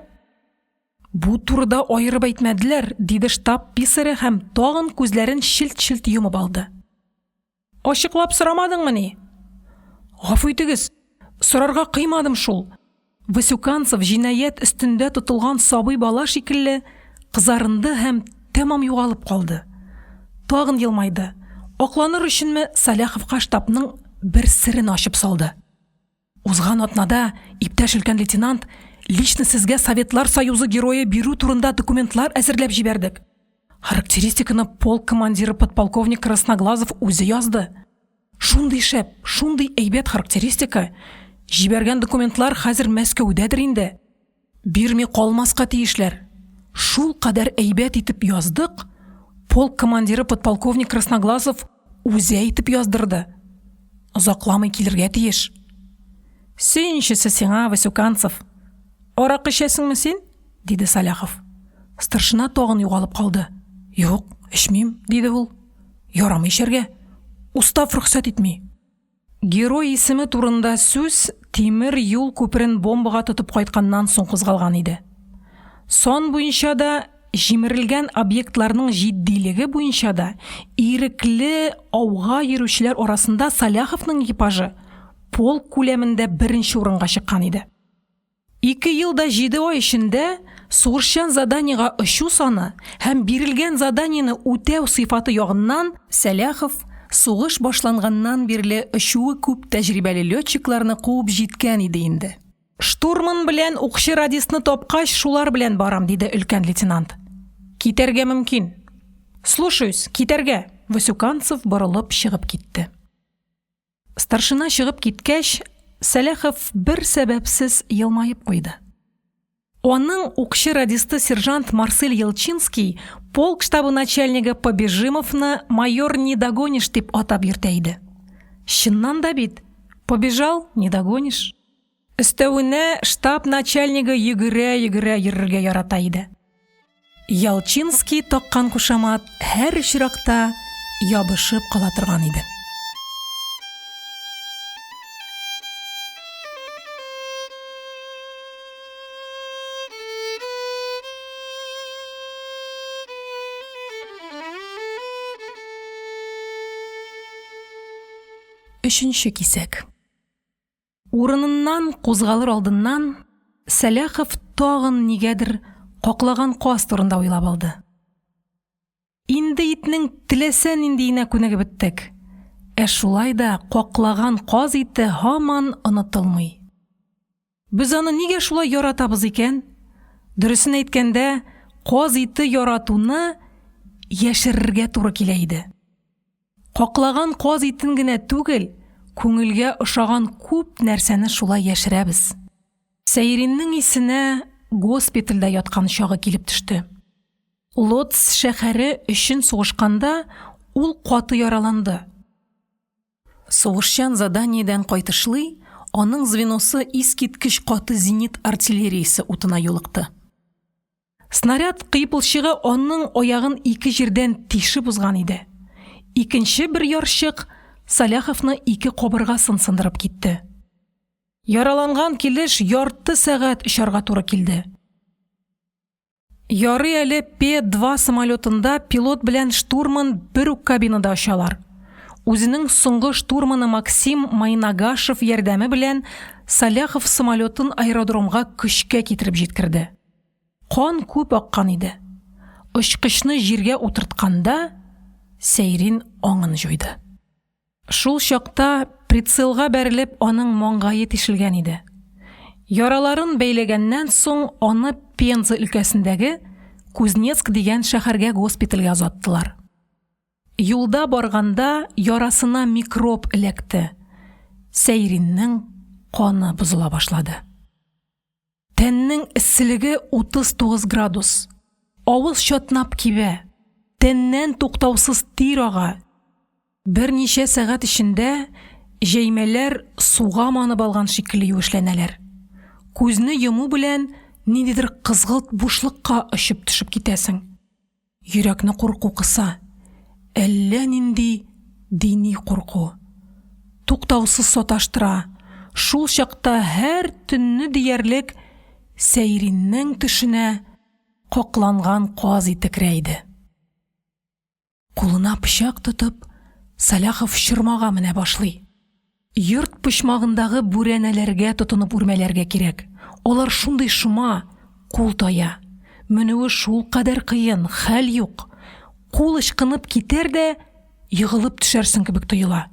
Бу турыда аерып әйтмәделәр, диде штаб писаре һәм тагын күзләрен шилт-шилт йомып алды. Ачыклап сорамадыңмы ни? Гафу итегез, сорарга кыймадым шул. Васюканцев җинаять өстендә тотылган сабый бала шикелле кызарынды һәм тәмам югалып калды. Тагын елмайды. Акланыр өченме Саляховка штабның бер сирен ачып салды. Узган атнада иптәш өлкән лейтенант лично сезгә Советлар Союзы герое бирү турында документлар әзерләп җибәрдек. Характеристиканы полк командиры подполковник Красноглазов үзе язды. Шундый шәп, шундый әйбәт характеристика. Җибәргән документлар хәзер Мәскәүдәдер инде. Бирми калмаска тиешләр. Шул кадәр әйбәт итеп яздык. Полк командиры подполковник Красноглазов үзе әйтеп яздырды. Озакламый килергә тиеш. Сөенчесе сиңа, Васюканцев. Арак эчәсеңме син? Диде Саляхов. Старшина тагын югалып калды. Юк, эчмим, диде ул. Ярамый эчәргә. Устав рөхсәт итми. Герой исеме турында сүз тимер юл күперен бомбага тотып кайтканнан соң кузгалган иде. Сон буенча да, җимерелгән объектларның җитдилеге буенча да, ирекле ауга йөрүчеләр арасында Саляховның экипажы полк күләмендә беренче урынга чыккан иде. 2 елда 7 ай эчендә сугышчан заданиега очу саны һәм бирелгән заданиены үтәү сыйфаты ягыннан Сәләхов сугыш башланганнан бирле очуы күп тәҗрибәле летчикларны куып җиткән иде инде. Штурман белән укчы радистны тапкач, шулар белән барам, диде өлкән лейтенант. Китәргә мөмкин. Слушаюсь, китәргә. Васюканцев борылып чыгып китте. Старшина чыгып киткәч, Сәләхов бер сәбәпсез елмаеп куйды. Оның укчы радисты сержант Марсель Елчинский полк штабы начальнигы Побежимовны майор не догонишь дип атап йөртә иде. Чыннан да бит, побежал, не догонишь. Өстәвенә штаб начальнигы йөгерә йөрергә ярата иде. Елчинский таккан кушамат һәр очракта ябышып кала торган иде. Өченче кисәк. Урыныннан кузгалыр алдыннан Сәләхов тагын нигәдер каклаган каз турында уйлап алды. Инде итнең теләсә ниндиенә күнегеп беттек. Шулай да каклаган каз ите һаман онытылмый. Без аны нигә шулай яратабыз икән? Дөресен әйткәндә, каз ите яратуны яшерергә туры килә иде. Каклаган каз итен генә түгел, күңелгә ошаган күп нәрсәне шулай яшерәбез. Сәйриннең исенә госпитальдә яткан чагы килеп төште. Лодз шәһәре өчен сугышканда ул каты яраланды. Сугышчан заданиедән кайтышлый, аның звеносы искиткеч каты зенит артиллериясе утына юлыкты. Снаряд кыйпылчыгы аның аягын 2 җирдән тишеп узган иде. Икенче бер ярчык Сәләховны 2 кабыргасын сындырып китте. Яраланган килеш ярты сәгать очарга туры килде. Ярый әле П-2 самолетында пилот белән штурман бер үк кабинада очалар. Үзенең соңгы штурманы Максим Майнагашев ярдәме белән Сәләхов самолетын аэродромга көчкә китереп җиткерде. Кан күп аккан иде. Очкычны җиргә утыртканда Сәйрин аңын җуйды. Шул чакта прицелга бәрелеп аның маңгае тишелгән иде. Яраларын бәйләгәннән соң аны Пенза өлкәсендәге Кузнецк дигән шәһәргә госпитальгә озаттылар. Юлда барганда ярасына микроб эләкте. Сәйриннең каны бозыла башлады. Тәннең эсселеге 39 градус. Авыз чатнап кибә. Тәннән туктаусыз тир ага. Берничә сәгать эчендә җәймәләр суга манып алган шикелле юешләнәләр. Күзне йому белән ниндидер кызгылт бушлыкка очып төшеп китәсең. Йөрәкне курку кыса. Әллә нинди дини курку. Туктаусыз саташтыра. Шул чакта һәр төнне диярлек Сәйриннең төшенә какланган каз ите керә иде. Кулына пычак тотып, Сәләхов чырмага менә башлый. Йорт пычмагындагы бүрәнәләргә тотынып үрмәләргә кирәк. Алар шундый шума, кул тая. Менүе шул кадәр кыен, хәл юк. Кул ычкынып китер дә йыгылып төшәрсең кебек тоела.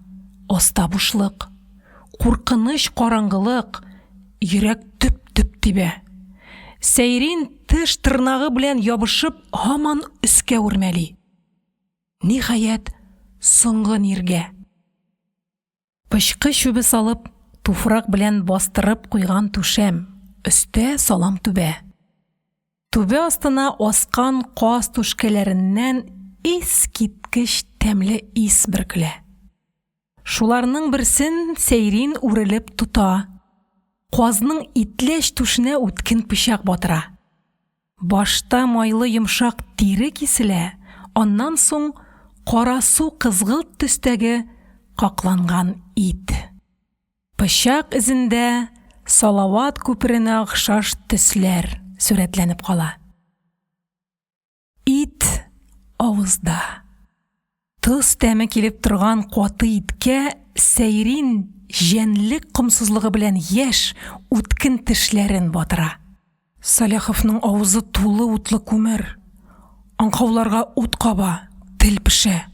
Аста бушлык, куркыныч караңгылык, йөрәк төп-төп тибә. Сәйрин теш тырнагы белән ябышып һаман өскә үрмәли. Ниһаять, соңгы ниргә. Пычкы чүбе салып, туфрак белән бастырып куйган түшәм, өстә салам түбә. Түбә астына аскан каз түшкәләреннән искиткеч тәмле ис бөркелә. Шуларның берсен Сәйрин үрелеп тута. Казның итләш түшенә үткен пычак батыра. Башта майлы йомшак тире киселә, аннан соң кара су кызгылт төстәге какланган ит. Пычак изендә Салават күперенә охшаш төсләр сурәтләнеп кала. Ит авызда. Тыз тәме килеп торган каты иткә Сәйрин жәнлек комсызлыгы белән яшь, үткен тешләрен батыра. Саляховның авызы тулы утлы күмер. Аңкауларга ут каба, тел пешә.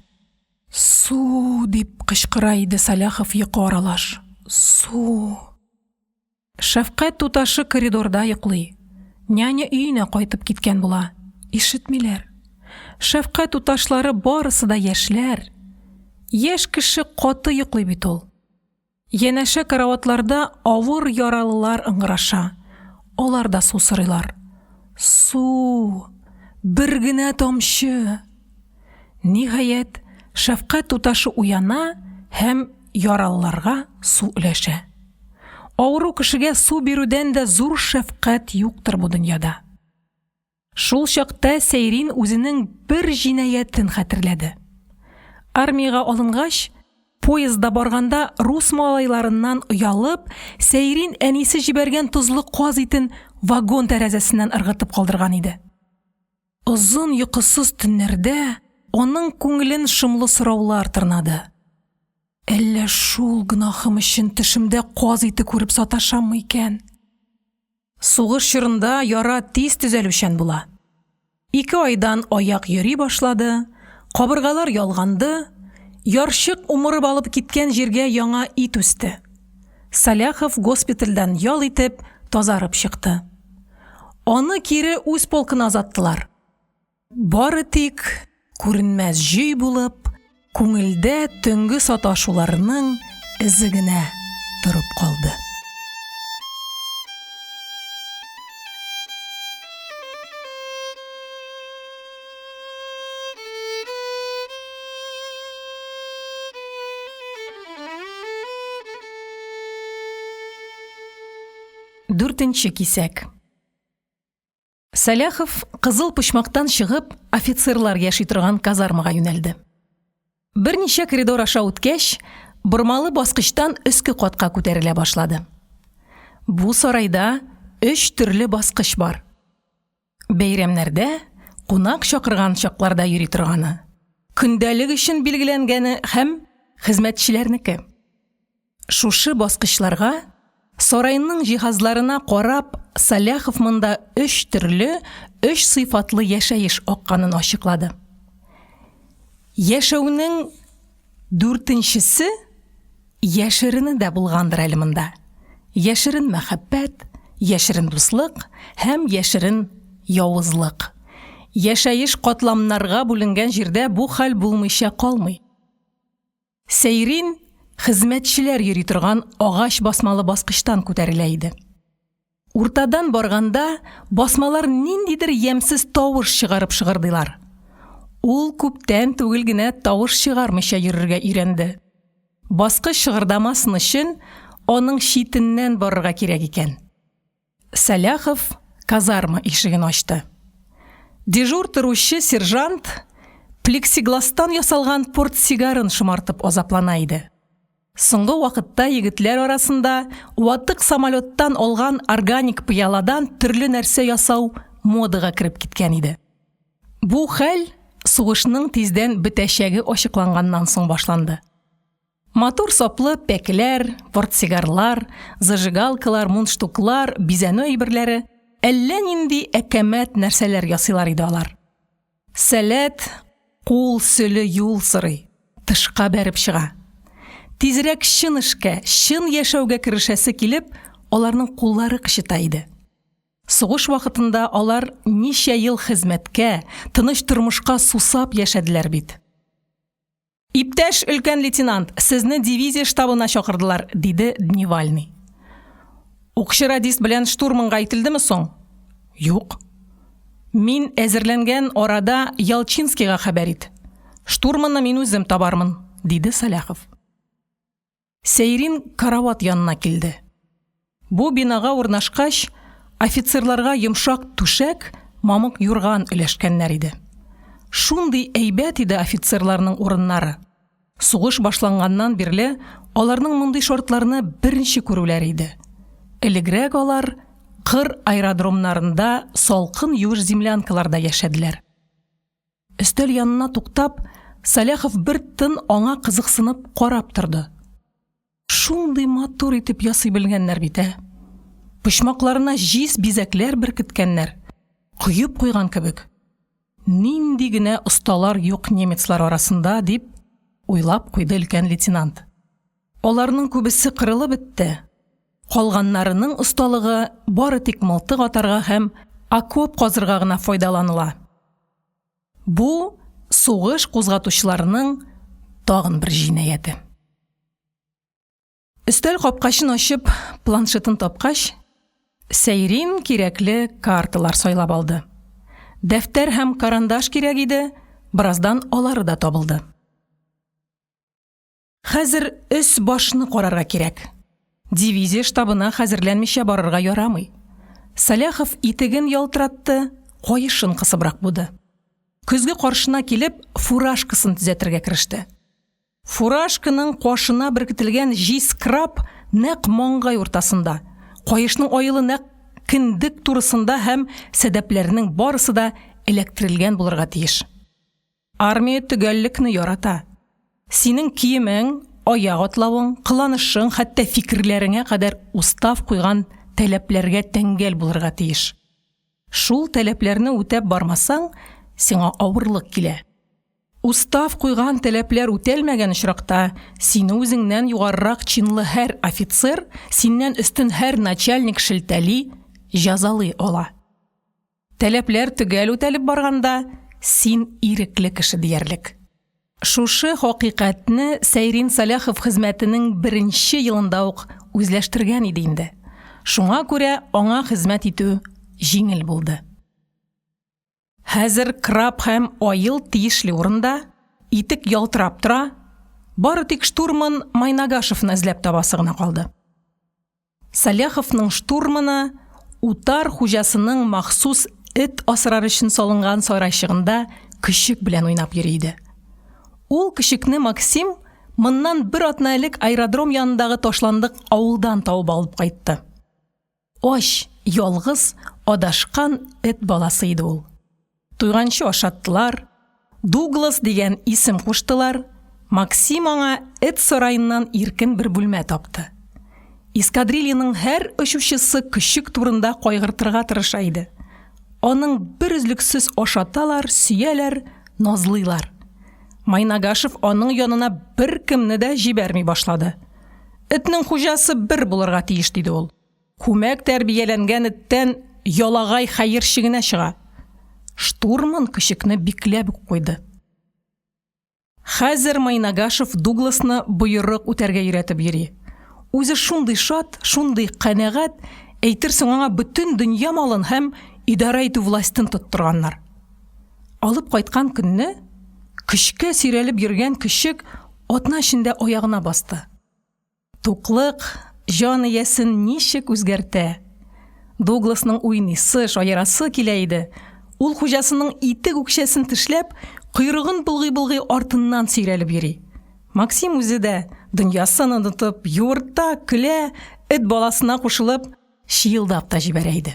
Су дип кычкыра иде Саляхов йокы аралаш. Су. Шәфкать туташы коридорда йоклый. Няня өенә кайтып киткән була. Ишетмиләр. Шәфкать туташлары барысы да яшьләр. Яшь кеше каты йоклый бит ул. Янәшә караватларда авыр яралылар ыңгыраша. Алар да су сорыйлар. Су. Бер генә тамчы. Ниһаять, шәфкать туташы уяна һәм яралыларга су өләшә. Авыру кешегә су бирүдән дә зур шәфкать юктыр бу дөньяда. Шул чакта Сәйрин үзенең бер җинаятен хәтерләде. Армиягә алынгач, поездда барганда рус малайларыннан оялып, Сәйрин әнисе җибәргән тузлы каз итен вагон тәрәзәсеннән ыргытып калдырган иде. Озын йокысыз төннәрдә аның күңелен шомлы сораулар тырнады. Әллә шул гынахым өчен тишемдә каз ите күреп саташаммы икән? Сугыш чорында яра тиз төзәлүчән була. 2 айдан аяк йөри башлады, кабыргалар ялганды, ярчык умырып алып киткән җиргә яңа ит үсте. Саляхов госпитальдән ял итеп тазарып чыкты. Аны кире үз полкына озаттылар. Бары тик күренмәс җөй булып, күңелдә төнге саташуларының изе генә торып калды. 4-нче кисәк. Саляхов кызыл почмактан чыгып, офицерлар яши торган казармага юнәлде. Берничә коридор аша үткәч, бормалы баскычтан өске катка күтәрелә башлады. Бу сарайда 3 төрле баскыч бар. Бәйрәмнәрдә, кунак чакырган чакларда йөри торганы, көндәлек өчен билгеләнгәне һәм хезмәтчеләрнеке. Шушы баскычларга сарайның җиһазларына карап, Саляхов монда 3 төрле, 3 сыйфатлы яшәеш акканын ачыклады. Яшәүнең 4-нчесе яшерене дә булгандыр әле монда. Яшерен мәхәббәт, яшерен дуслык һәм яшерен явызлык. Яшәеш катламнарга бүленгән җирдә бу хәл булмыйча калмый. Сәйрин хезмәтчеләр йөри торган агач басмалы баскычтан күтәрелә иде. Уртадан барганда басмалар ниндидер ямсыз тавыш чыгарып шыгырдылар. Ул күптән түгел генә тавыш чыгармыйча йөрергә өйрәнде. Баскыч шыгырдамасын өчен аның читеннән барырга кирәк икән. Саляхов казарма ишеген ачты. Дежур торучы сержант плексигластан ясалган портсигарын шомартып азаплана иде. Соңгы вакытта егетләр арасында ватык самолеттан алган органик пыяладан төрле нәрсә ясау модага кирип киткән иде. Бу хәл сугышның тиздән бетәчәге ачыкланганнан соң башланды. Мотор саплы пәкеләр, портсигарлар, зажигалкалар, мундштуклар, бизәнү әйберләре, әллә нинди әкәмәт нәрсәләр ясыйлар иде алар. Сәләт, кул сөле юл сырый, тышка бәреп чыга. Тизрәк чын эшкә, чын яшәүгә керешәсе килеп, аларның куллары кычыта иде. Сугыш вакытында алар ничә ел хезмәткә, тыныч тормышка сусап яшәделәр бит. Иптәш өлкән лейтенант, сезне дивизия штабына чакырдылар, диде Дневальный. Укчы радист белән штурманга әйтелдеме соң? Юк. Мин әзерләнгән арада Ялчинскийга хәбәр ит. Штурманны мин үзем табармын, диде Саляхов. Сәйрин карават янына килде. Бу бинага урнашкач, офицерларга йомшак түшәк, мамык юрган өләшкәннәр иде. Шундый әйбәт иде офицерларның урыннары. Сугыш башланганнан бирле аларның мондый шартларны беренче күрүләр иде. Элегрәк алар кыр аэродромнарында салкын юж землянкаларда яшәделәр. Өстәл янына туктап, Саляхов бер тын аңа кызыксынып карап торды. шундый матур итеп ясый белгәннәр бит, Почмакларына җиз бизәкләр беркеткәннәр, куеп куйган кебек. Нинди генә осталар юк немецлар арасында, дип уйлап куйды өлкән лейтенант. Аларның күбесе кырылып бетте. Калганнарының осталыгы бары тик мылтык атарга һәм окоп казырга гына файдаланыла. Бу сугыш кузгатучыларының тагын бер җинаяте. Өстәл капкачын ачып, планшетын тапкач, Сәйрин кирәкле карталар сайлап алды. Дәфтәр һәм карандаш кирәк иде, бираздан алары да табылды. Хәзер өс башны карарга кирәк. Дивизия штабына хәзерләнмичә барырга ярамый. Саляхов итеген ялтыратты, кайышын кысыбрак буды. Көзге каршына килеп, фуражкасын төзәтергә кереште. Фуражканың кашына беркетелгән җиз крап нәкъ маңгай уртасында, кайышның айылы нәкъ киндек турысында һәм сәдәпләренең барысы да электрилгән булырга тиеш. Армия төгәллекне ярата. Синең киемең, аяк атлавың, кыланышың, хәтта фикерләреңә кадәр устав куйган таләпләргә тәңгәл булырга тиеш. Шул таләпләрне үтәп бармасаң, сиңа авырлык килә. Устав куйган таләпләр үтәлмәгән очракта, сине үзеңнән югарырак чинлы һәр офицер, синнән өстен һәр начальник шелтәли, җәзалый ала. Таләпләр төгәл үтәлеп барганда, син ирекле кеше диярлек. Шушы хакыйкатьне Сәйрин Саляхов хезмәтенең беренче елында ук үзләштергән иде инде. Шуңа күрә аңа хезмәт итү җиңел булды. Хәзер крап һәм айыл тиешле урында, итек ялтырап тора, бары тик штурман Майнагашевны эзләп табасы гына калды. Саляховның штурманы утар хуҗасының махсус эт асрар өчен салынган сарайчыгында кишек белән уйнап йөри иде. Ул кишекне Максим моннан бер атна элек аэродром янындагы ташландык авылдан табып алып кайтты. Аш, ялгыз, адашкан эт баласы иде ул. Туйганчы ашаттылар, Дуглас дигән исем куштылар, Максим аңа эт сарайыннан иркен бер бүлмә тапты. Эскадрильяның һәр очучысы кишек турында кайгыртырга тырыша иде. Аның бер үзлексез ашаталар, сөяләр, назлыйлар. Майнагашев аның янына бер кемне дә җибәрми башлады. Этнең хуҗасы бер булырга тиеш диде ул. Күмәк тәрбияләнгән эттән ялагай хәерче генә чыга. Штурман кишекне бикләп куйды. Хәзер Майнагашев Дугласны буйрык үтәргә өйрәтеп йөри. Үзе шундый шат, шундый канәгать, әйтерсең аңа бөтен дөнья малын һәм идара итү властен тоттырганнар. Алып кайткан көнне кишкә сирәлеп йөргән кишек атна эчендә аягына басты. Туклык җан иясен ничек үзгәртә. Дугласның уйныйсы, шаярасы килә иде. Ул хуҗасының итек үкчәсен тешләп, койрыгын булгый-булгый артыннан сирәлеп йөри. Максим үзе дә дөньясын онытып, юрта, көлә, эт баласына кушылып, шиылдап та җибәрә иде.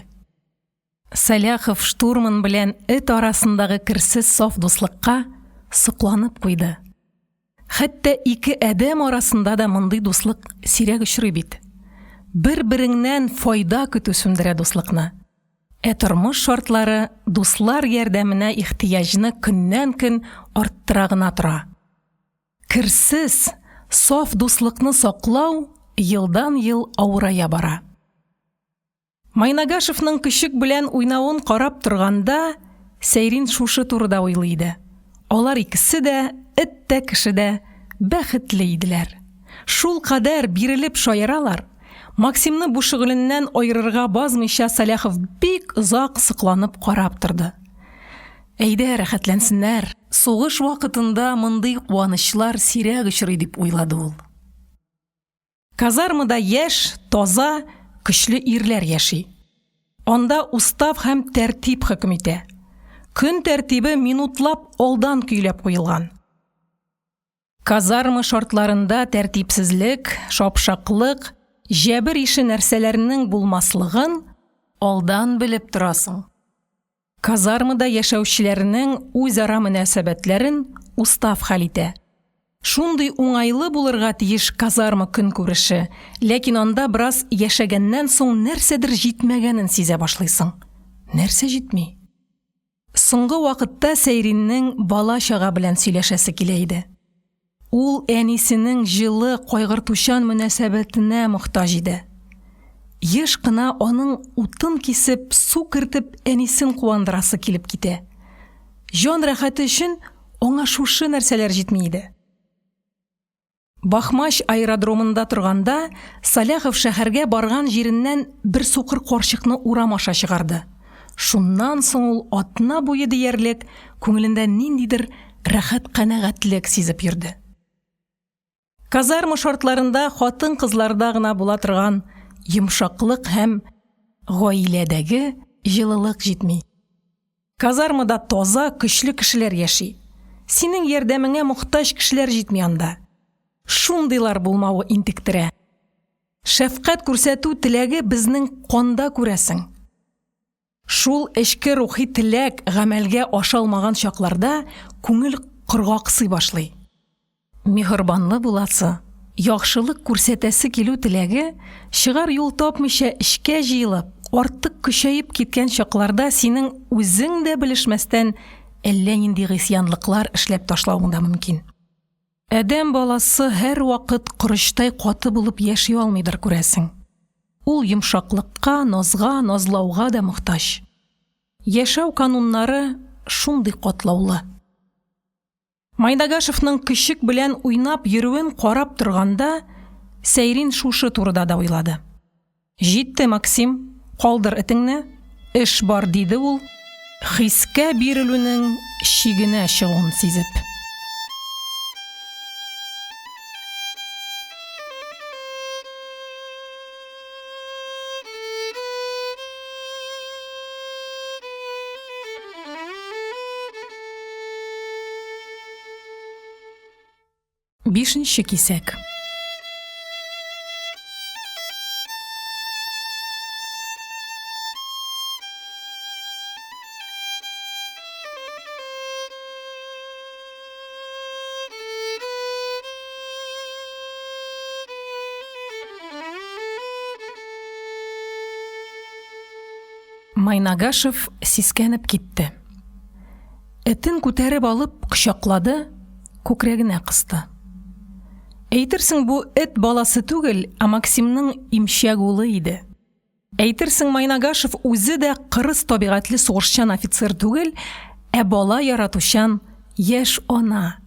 Саляхов штурман белән эт арасындагы керсез саф дуслыкка сокланып куйды. Хәтта ике адәм арасында да мондый дуслык сирәк очрый бит. Бер-береңнән файда көтү сүндерә дуслыкны. Тормыш шартлары дуслар ярдәменә ихтияҗны көннән-көн арттыра гына тора. Керсез, саф дуслыкны саклау елдан-ел авырая бара. Майнагашевның кишек белән уйнавын карап торганда, Сәйрин шушы турыда уйлый иде. Алар икесе дә, эт тә кеше дә бәхетле иделәр. Шул кадәр бирелеп шаяралар. Максимны бу шөгыленнән айырырга базмыйча Саляхов бик озак сыкланып карап торды. Әйдә, рәхәтләнсеннәр, сугыш вакытында мондый куанычлар сирәк очрый дип уйлады ул. Казармада яшь, таза, көчле ирләр яши. Анда устав һәм тәртип хөкем итә. Көн тәртибе минутлап алдан көйләп куелган. Казарма шартларында тәртипсезлек, шапшаклык, җәбер ише нәрсәләрнең булмаслыгын алдан белеп торасың. Казармада яшәүчеләрнең үзара мөнәсәбәтләрен устав хәл итә. Шундый уңайлы булырга тиеш казарма көн күреше, ләкин анда бераз яшәгәннән соң нәрсәдер җитмәгәнен сизә башлыйсың. Нәрсә җитми? Соңгы вакытта Сәйриннең бала-чага белән сөйләшәсе килә иде. Ул әнисенең җылы, кайгыртучан мөнәсәбәтенә мохтаҗ иде. Еш кына аның утын кисеп, су кертеп, әнисен куандырасы килеп китә. Җан рәхәте өчен аңа шушы нәрсәләр җитми иде. Бахмач аэродромында торганда, Саляхов шәһәргә барган җиреннән бер сукыр карчыкны урам аша чыгарды. Шуннан соң ул атна буе диярлек күңелендә ниндидер рәхәт канәгатьлек сизеп йөрде. Казарма шартларында хатын-кызларда гына була торган йомшаклык һәм гаиләдәге җылылык җитми. Казармада таза, көчле кешеләр яши. Синең ярдәмеңә мохтаҗ кешеләр җитми анда. Шундыйлар булмавы интектерә. Шәфкать күрсәтү теләге безнең канда күрәсең. Шул эчке рухи теләк гамәлгә ашалмаган чакларда күңел кыргаксый башлый. Мехрибанлы буласы, яхшылык күрсәтәсе килү теләге чыгар юл тапмыйча эшкә җыелып, артык көчәеп киткән чакларда синең үзең дә белешмәстән әллә нинди гысьянлыклар эшләп ташлавың да мөмкин. Әдәм баласы һәр вакыт корычтай каты булып яши алмыйдыр күрәсең. Ул йомшаклыкка, назга, назлауга да мохтаҗ. Яшәү кануннары шундый катлаулы. Майнагашевның көчек белән уйнап йөрүен карап торганда, Сәйрин шушы турыда да уйлады. Җитте, Максим, калдыр этеңне, эш бар, диде ул, хискә бирелүнең чигенә чыгуын сизеп. Бишенче кисәк. Майнагашев сискәнеп китте. Этен күтәреп алып кочаклады, күкрәгенә кысты. Әйтерсең, бу эт баласы түгел, а Максимның имчәк улы иде. Әйтерсең, Майнагашев үзе дә кырыс табигатлы сугышчан офицер түгел, ә бала яратучан яшь ана.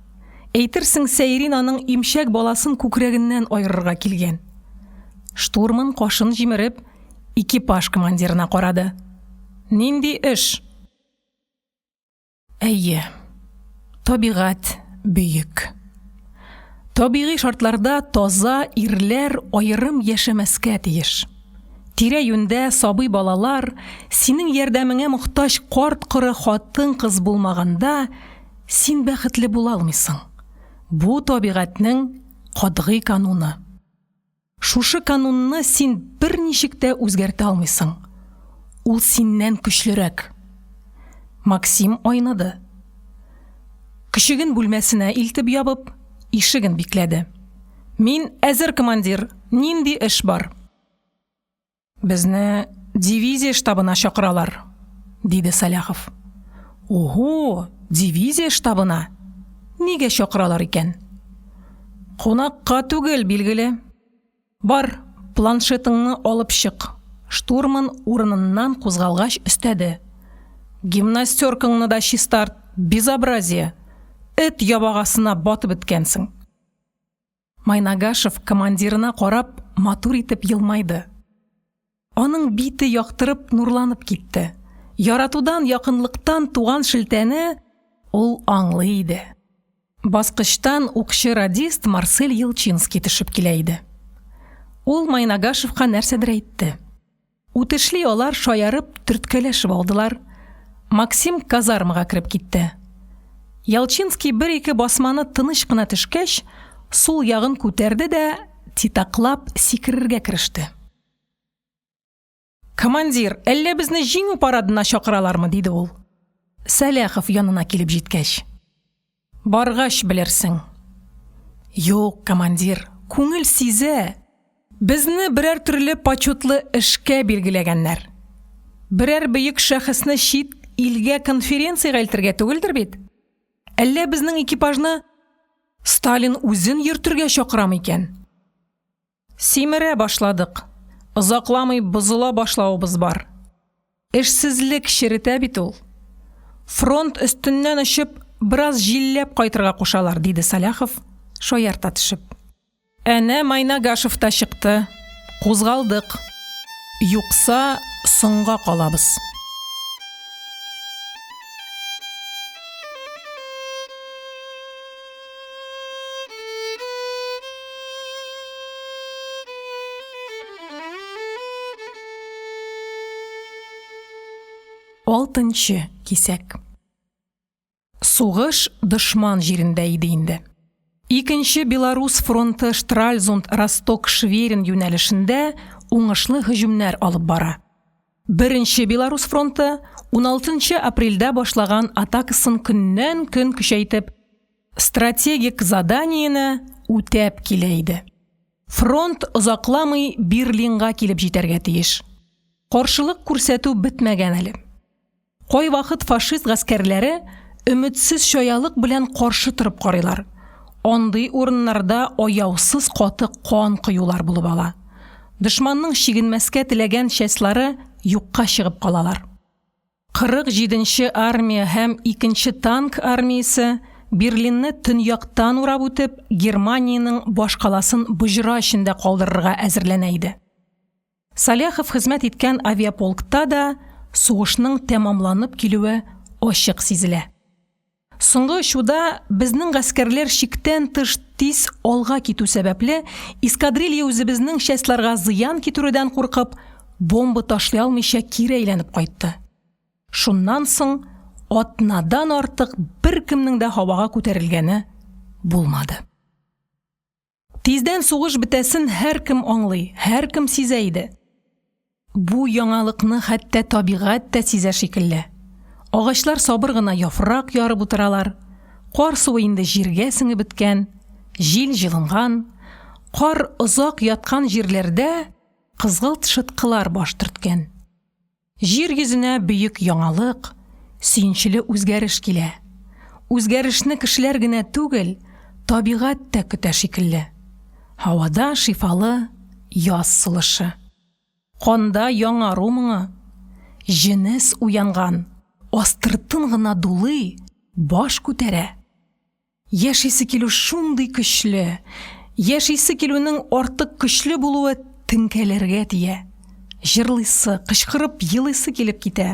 Әйтерсең, Сәйрин аның имчәк баласын күкрәгеннән айырырга килгән. Штурман кашын җимереп, экипаж командирына карады. Нинди эш? Әйе, табигать бөек. Табигый шартларда таза ирләр аерым яшәмәскә тиеш. Тирә-юньдә сабый балалар, синең ярдәмеңә мохтаҗ карт-коры хатын-кыз булмаганда, син бәхетле була алмыйсың. Бу табигатьнең катгый кануны. Шушы канунны син берничек тә үзгәртә алмыйсың. Ул синнән көчлерәк. Максим айнады. Кешеген бүлмәсенә илтеп ябып, ишеген бикләде. Мин әзер, командир, нинди эш бар? Безне дивизия штабына чакыралар, диде Саляхов. Ого, дивизия штабына? Нигә чакыралар икән? Кунакка түгел, билгеле. Бар, планшетыңны алып чык. Штурман урыныннан кузгалгач өстәде. Гимнастеркаңны да чистарт, безобразие. Эт ябагасына батып беткәнсең. Майнагашев командирына карап матур итеп елмайды. Аның бите яктырып нурланып китте. Яратудан, якынлыктан туган шелтәне ул аңлый иде. Баскычтан укчы радист Марсель Елчинский төшеп килә иде. Ул Майнагашевка нәрсәдер әйтте. Үтешли алар шаярып төрткәләшеп алдылар. Максим казармага кирип китте. Ялчинский бер-ике басманы тыныч кына төшкәч, сул ягын күтәрде дә титаклап сикерергә кереште. Командир, әллә безне җиңү парадына чакыралармы, диде ул. Саляхов янына килеп җиткәч. Баргач белерсең. Юк, командир, күңел сизә. Безне берәр төрле почетлы эшкә билгеләгәннәр. Берәр бөек шәхесне чит илгә конференцияга илтергә түгелдер бит? Әллә безнең экипажны Сталин үзен йөртергә чакырамы икән? Симерә башладык. Озакламый бозыла башлавыбыз бар. Эшсезлек черетә бит ул. Фронт өстеннән очып, бераз җилләп кайтырга кушалар, диде Саляхов, шаярта төшеп. Әнә Майнагашев та чыкты. Кузгалдык. Юкса, соңга калабыз. Алтынчы кисәк. Сугыш дошман җирендә иде инде. Икенче Беларус фронты Штральзунд-Росток-Шверин юнәлешендә уңышлы һөҗүмнәр алып бара. Беренче Беларус фронты 16 апрельдә башлаган атакасын көннән-көн көчәйтеп, стратегик заданиене үтәп килә иде. Фронт озакламый Берлинга килеп җитәргә тиеш. Каршылык күрсәтү бетмәгән әле. Кай вакыт фашист гаскәрләре өметсез шаялык белән каршы торып карыйлар. Андый урыннарда аяусыз каты кан кыюлар булып ала. Дошманның чигенмәскә теләгән частьлары юкка чыгып калалар. 47-нче армия һәм 2-нче танк армиясе Берлинне төньяктан урап үтеп, Германияның башкаласын буҗра эчендә калдырырга әзерләнә иде. Саляхов хезмәт иткән авиаполкта да сугышның тәмамланып килүе ачык сизелә. Соңгы очуда безнең гаскәрләр чиктән тыш тиз алга китү сәбәпле эскадрилья үзебезнең частьларга зыян китерүдән куркып, бомба ташлый алмыйча кире әйләнеп кайтты. Шуннан соң атнадан артык беркемнең дә һавага күтәрелгәне булмады. Тиздән сугыш бетәсен һәркем аңлый, һәркем сизә иде. Бу яңалыкны хәтта табигать та сизә шикелле. Агачлар сабыр гына яфрак ярып утыралар. Кар суы инде җиргә сеңеп беткән, җил җылынган, кар озак яткан җирләрдә кызгылт шыткылар баш төрткән. Җир йөзенә бөек яңалык, сөенчле үзгәреш килә. Үзгәрешне кешеләр генә түгел, табигать та көтә шикелле. Һавада шифалы яз сулышы. Канда яңару моңы. Җенес уянган. Астыртын гына дулый, баш күтәрә. Яшисе килү шундый көчле, яшисе килүнең артык көчле булуы теңкәләргә тия. Җырлыйсы, кычкырып елыйсы килеп китә.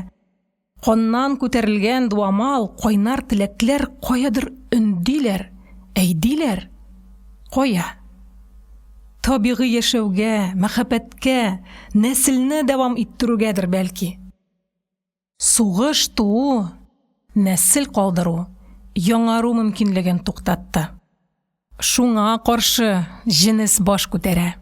Каннан күтәрелгән дуамал, кайнар теләкләр каядыр өндиләр, әйдиләр. Кая? Табигый яшәүгә, мәхәббәткә, нәселне дәвам иттерүгәдер бәлки. Сугыш туу, нәсел калдыру, яңару мөмкинлеген туктатты. Шуңа каршы җенес баш күтәрә.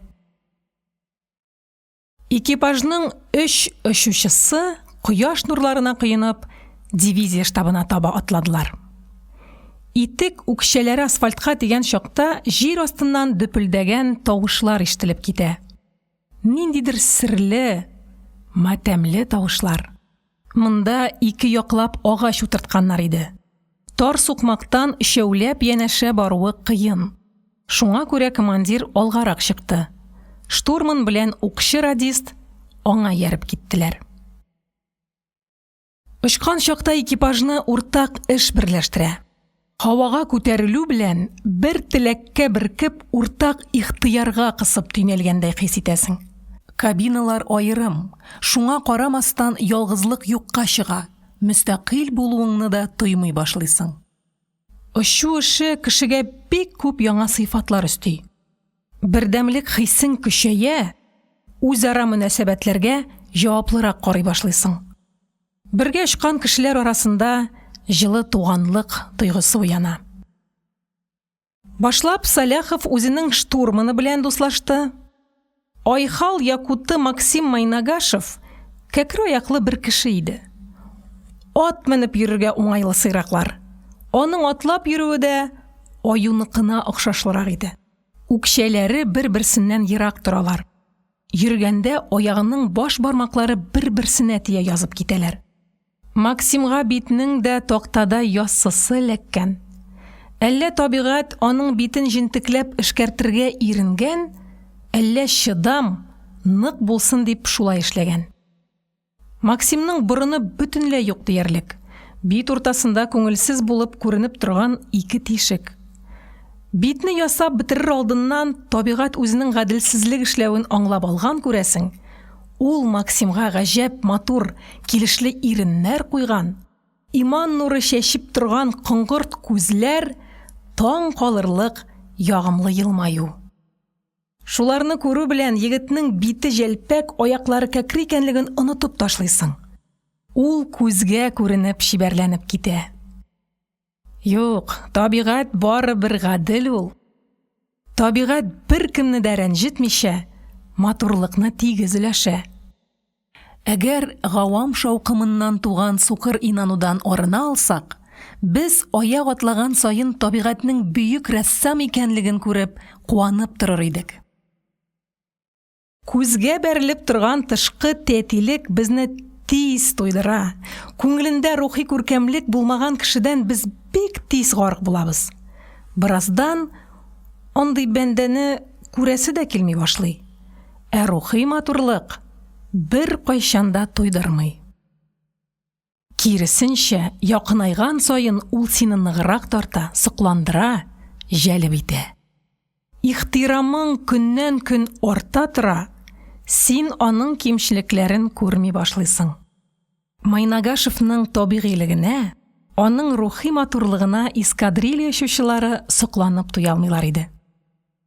Экипажның 3 очучысы кояш нурларына кыйнап дивизия штабына таба атладылар. Итек үкчәләре асфальтка тигән чакта җир астыннан дөпелдәгән тавышлар ишетелеп китә. Ниндидер серле, матәмле тавышлар. Монда 2 яклап агач утыртканнар иде. Тар сукмактан өчәүләп янәшә баруы кыен. Шуңа күрә командир алгарак чыкты. Штурман белән укчы радист аңа ярып киттеләр. Очкан чакта экипажны уртак эш берләштерә. Һавага күтәрелү белән бер теләккә беркеп уртак ихтыярга кысып төнәлгәндәй хис итәсең. Кабиналар айырым, шуңа карамастан ялгызлык юкка чыга, мөстәкыйль булуыңны да тоймый башлыйсың. Очу эше кешегә бик күп яңа сыйфатлар өсти. Бердәмлек хисең көчәя, үзара мөнәсәбәтләргә җаваплырак карый башлыйсың. Бергә очкан кешеләр арасында җылы туганлык тойгысы уяна. Башлап Саляхов үзенең штурманы белән дуслашты. Айхал якуты Максим Майнагашев кәкре аяклы бер кеше иде. Ат менеп йөрергә уңайлы сыйраклар. Аның атлап йөрүе дә, аюныкына охшашлырак иде. Үкшәләре бер-берсеннән ерак торалар. Йөргәндә аягының баш бармаклары бер-берсенә тия язып китәләр. Максимга битнең дә тактада яссысы ләккән. Әллә табигать аның битен җентекләп эшкәртергә иренгән, әллә чыдам, нык булсын дип шулай эшләгән. Максимның борыны бөтенләй юк диярлек. Бит уртасында күңелсез булып күренеп торган ике тишек. Битне ясап бетерер алдыннан табигать үзенең гаделсезлек эшләвен аңлап алган күрәсең. Ул Максимга гаҗәп матур, килешле иреннәр куйган, иман нуры чәчеп торган коңгырт күзләр, таң калырлык ягымлы елмаю. Шуларны күрү белән егетнең бите җәлпәк, аяклары кәкре икәнлеген онытып ташлыйсың. Ул күзгә күренеп шибәрләнеп китә. Юк, табигать бары бер гадел ул. Табигать бер кемне дә рәнҗетмичә, матурлыкны тигез өләшә. Әгәр гавам шаукымыннан туган сукыр инанудан арына алсак, без аяк атлаган сайын табигатьнең бөек рәссам икәнлеген күреп куанып торыр идек. Күзгә бәрелеп торган тышкы тәтилек безне тиз туйдыра. Күңелендә рухи күркәмлек булмаган кешедән без бик тиз гарык булабыз. Бираздан андый бәндәне күрәсе дә килми башлый. Ә рухи матурлык бер кайчанда туйдырмый. Киресенчә, якынайган сайын ул сине ныграк тарта, сокландыра, җәлеп итә. Ихтирамың көннән-көн арта тора, син аның кимчелекләрен күрми башлыйсың. Майнагашевның табигыйлыгына, аның рухи матурлыгына эскадрилья шушылары сокланып туя алмыйлар иде.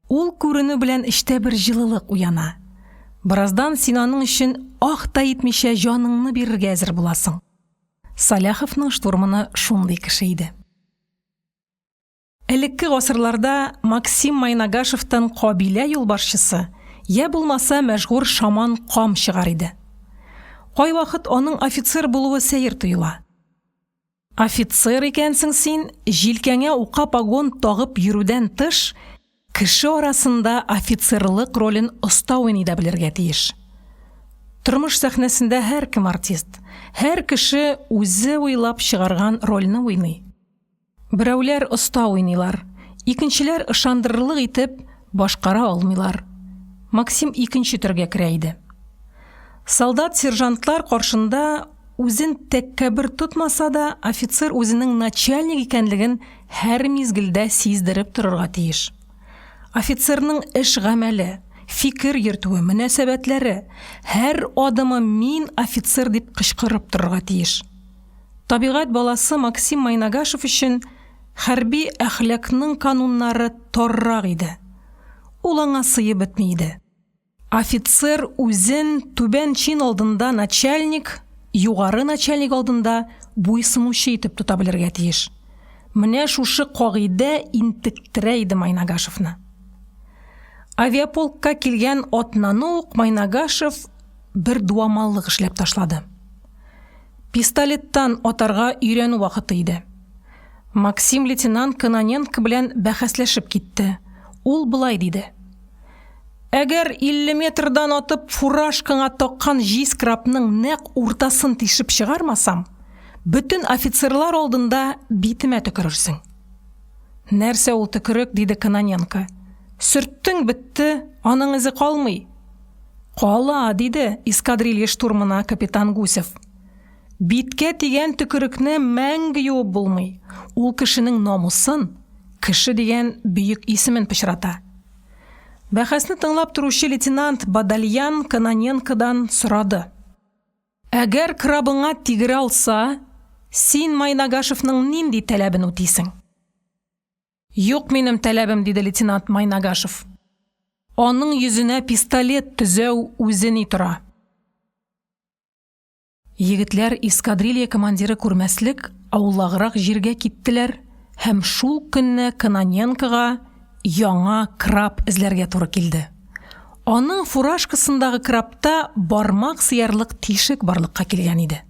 Ул күренү белән эштә бер җылылык уяна. Бираздан син аның өчен ах та итмичә җаныңны бирергә әзер буласың. Саляховның штурманы шундый кеше иде. Элекке гасырларда Максим Майнагашевтан кабилә юлбашчысы, я булмаса мәшгур шаман кам чыгар иде. Кай вакыт аның офицер булуы сәер тоела. Офицер икәнсең син, җилкәңә ука погон тагып йөрүдән тыш, кеше арасында офицерлык ролен оста уйный да белергә тиеш. Тормыш сәхнәсендә һәр кем артист, һәр кеше үзе уйлап чыгарган рольне уйный. Берәүләр оста уйныйлар, икенчеләр ышандырырлык итеп башкара алмыйлар. Максим икенче төргә керә иде. Солдат-сержантлар каршында үзен тәккәбер тотмаса да, офицер үзенең начальник икәнлеген һәр мизгелдә сиздереп торырга тиеш. Офицерның эш гамәле, фикер йөртүе, мөнәсәбәтләре, һәр адымы мин офицер дип кычкырып торырга тиеш. Табигать баласы Максим Майнагашев өчен хәрби әхлакның кануннары торрак иде. Ул аңа сыйып бетми иде. Офицер үзен түбән чин алдында начальник, югары начальник алдында буйсынучы итеп тота белергә тиеш. Менә шушы кагыйдә интектерә иде Майнагашевны. Авиаполкка килгән атнаны ук Майнагашев бер дуамаллык эшләп ташлады. Пистолеттан атарга өйрәнү вакыты иде. Максим лейтенант Кононенко белән бәхәсләшеп китте. Ул былай диде: Әгәр 50 метрдан атып фуражкаңа таккан җиз крапның нәкъ уртасын тишеп чыгармасам, бөтен офицерлар алдында битемә төкерерсең. Нәрсә ул төкерек, диде Кононенко. Сөрттең бетте, аның изе калмый. Кала, диде эскадрилья штурмына капитан Гусев. Биткә тигән төкерекне мәңге юып булмый. Ул кешенең намусын, кеше дигән бөек исемен пычрата. Бәхәсне тыңлап торучы лейтенант Бадальян Кононенкодан сорады: Әгәр крабыңа тигерә алса, син Майнагашевның нинди талабын үтисең? Юк минем талабым, диде лейтенант Майнагашев. Аның йөзенә пистолет төзәү үзен тора. Егетләр эскадрилья командиры күрмәслек аулаграк җиргә киттеләр һәм шул көнне Кононенкога яңа краб эзләргә туры килде. Аның фуражкасындагы крабта бармак сыярлык тишек барлыкка килгән иде.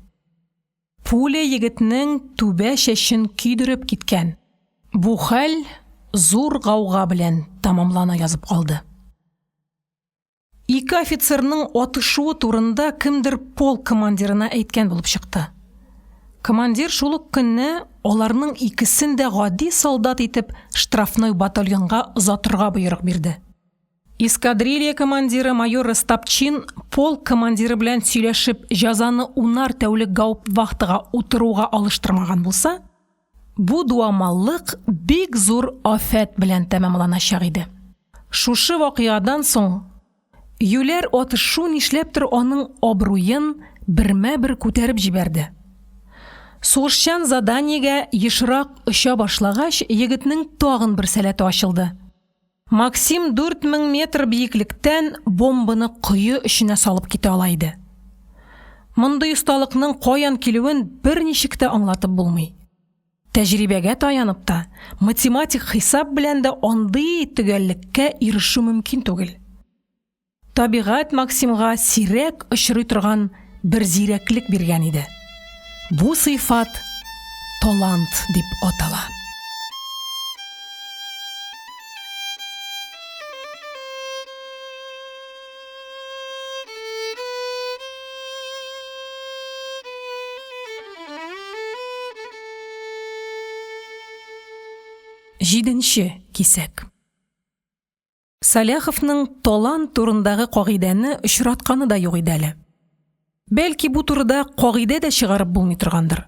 Пуля егетнең түбә чәчен көйдереп киткән. Бу хәл зур гауга белән тамамлана язып калды. Ике офицерның атышуы турында кемдер полк командирына әйткән булып чыкты. Командир шул ук көнне аларның икесен дә гади солдат итеп штрафной батальонга озатырга боерык бирде. Эскадрилья командиры майор Растапчин полк командиры белән сөйләшеп җазаны 10 тәүлек гауптвахтага утыруга алыштырмаган булса, бу дуамаллык бик зур афәт белән тәмамланачак иде. Шушы вакыядан соң юләр атышу нишләптер аның абруен бермә-бер күтәреп җибәрде. Сугышчан заданиягә ешрак оча башлагач, егетнең тагын бер сәләте ачылды. Максим 4000 метр бийеклектән бомбаны кое эченә салып китә ала иде. Мондый осталыкның каян килүен берничек тә аңлатып булмый. Тәҗрибәгә таянып та, математик хисап белән дә андый төгәллеккә ирешү мөмкин түгел. Табигать Максимга сирәк очрый торган бер зирәклек биргән иде. Бу сыйфат талант дип атала. Җиденче кисәк. Саляховның талант турындагы кагыйдәне очратканы да юк иде әле. Бәлки бу турыда кагыйдә дә чыгарып булмый торгандыр.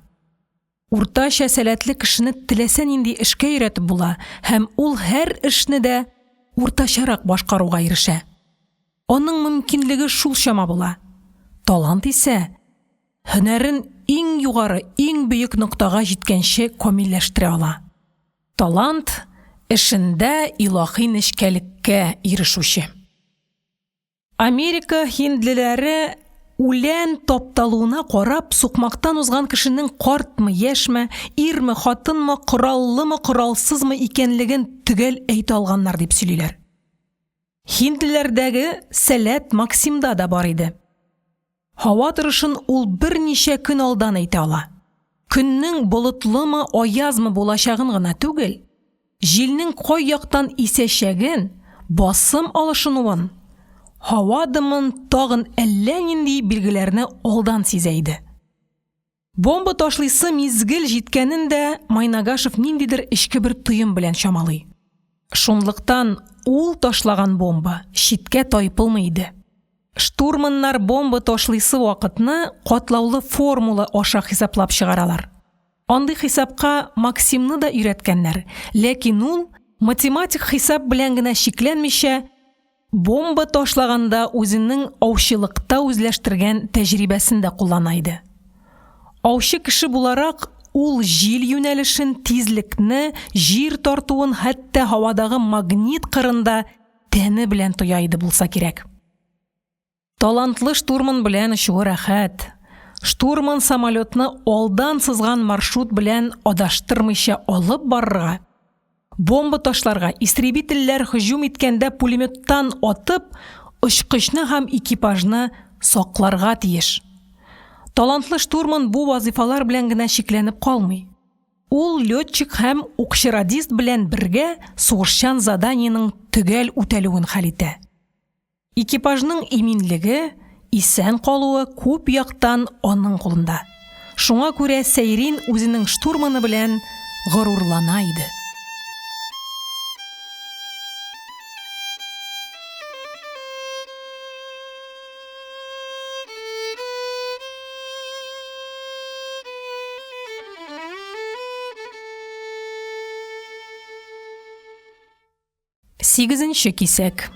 Уртача сәләтле кешене теләсә нинди эшкә өйрәтеп була, һәм ул һәр эшне дә уртачарак башкаруга ирешә. Аның мөмкинлеге шул чама була. Талант исә һөнәрен иң югары, иң бөек ноктага җиткәнче камилләштерә ала. Талант эшендә илаһи нечкәлеккә ирешүче. Америка хиндлеләре үлән тапталуына карап сукмактан узган кешенең картмы, яшьме, ирме, хатынмы, кораллымы, коралсызмы икәнлеген төгәл әйтә алганнар дип сөйлиләр. Хиндлеләрдәге сәләт Максимда да бар иде. Һава торышын ул берничә көн алдан әйтә ала. Көннең болытлымы, аязмы булачагын гына түгел, җилнең кай яктан исәчәген, басым алышынуын, һава дымын тагын әллә нинди билгеләрне алдан сизә иде. Бомба ташлыйсы мизгел җиткәнен дә Майнагашев ниндидер эчке бер тоем белән чамалый. Шунлыктан ул ташлаган бомба читкә тайпылмый иде. Штурманнар бомба ташлыйсы вакытны катлаулы формула аша хисаплап чыгаралар. Андый хисапка Максимны да өйрәткәннәр, ләкин ул математик хисап белән генә шикләнмичә, бомба ташлаганда үзенең аучылыкта үзләштергән тәҗрибәсен дә куллана иде. Аучы кеше буларак ул җил юнәлешен, тизлекне, җир тартуын, хәтта һавадагы магнит кырында тәне белән тоя иде булса кирәк. Талантлы штурман белән очуы рәхәт. Штурман самолетны алдан сызган маршрут белән адаштырмыйча алып барырга, бомба ташларга, истребительләр һөҗүм иткәндә пулеметтан атып, очкычны һәм экипажны сакларга тиеш. Талантлы штурман бу вазифалар белән генә шикләнеп калмый. Ул летчик һәм укчы-радист белән бергә сугышчан заданиеның төгәл үтәлүен хәл итә. Экипажның иминлеге, исән калуы күп яктан аның кулында. Шуңа күрә Сәйрин үзенең штурманы белән горурлана иде. Сигезенче кисәк.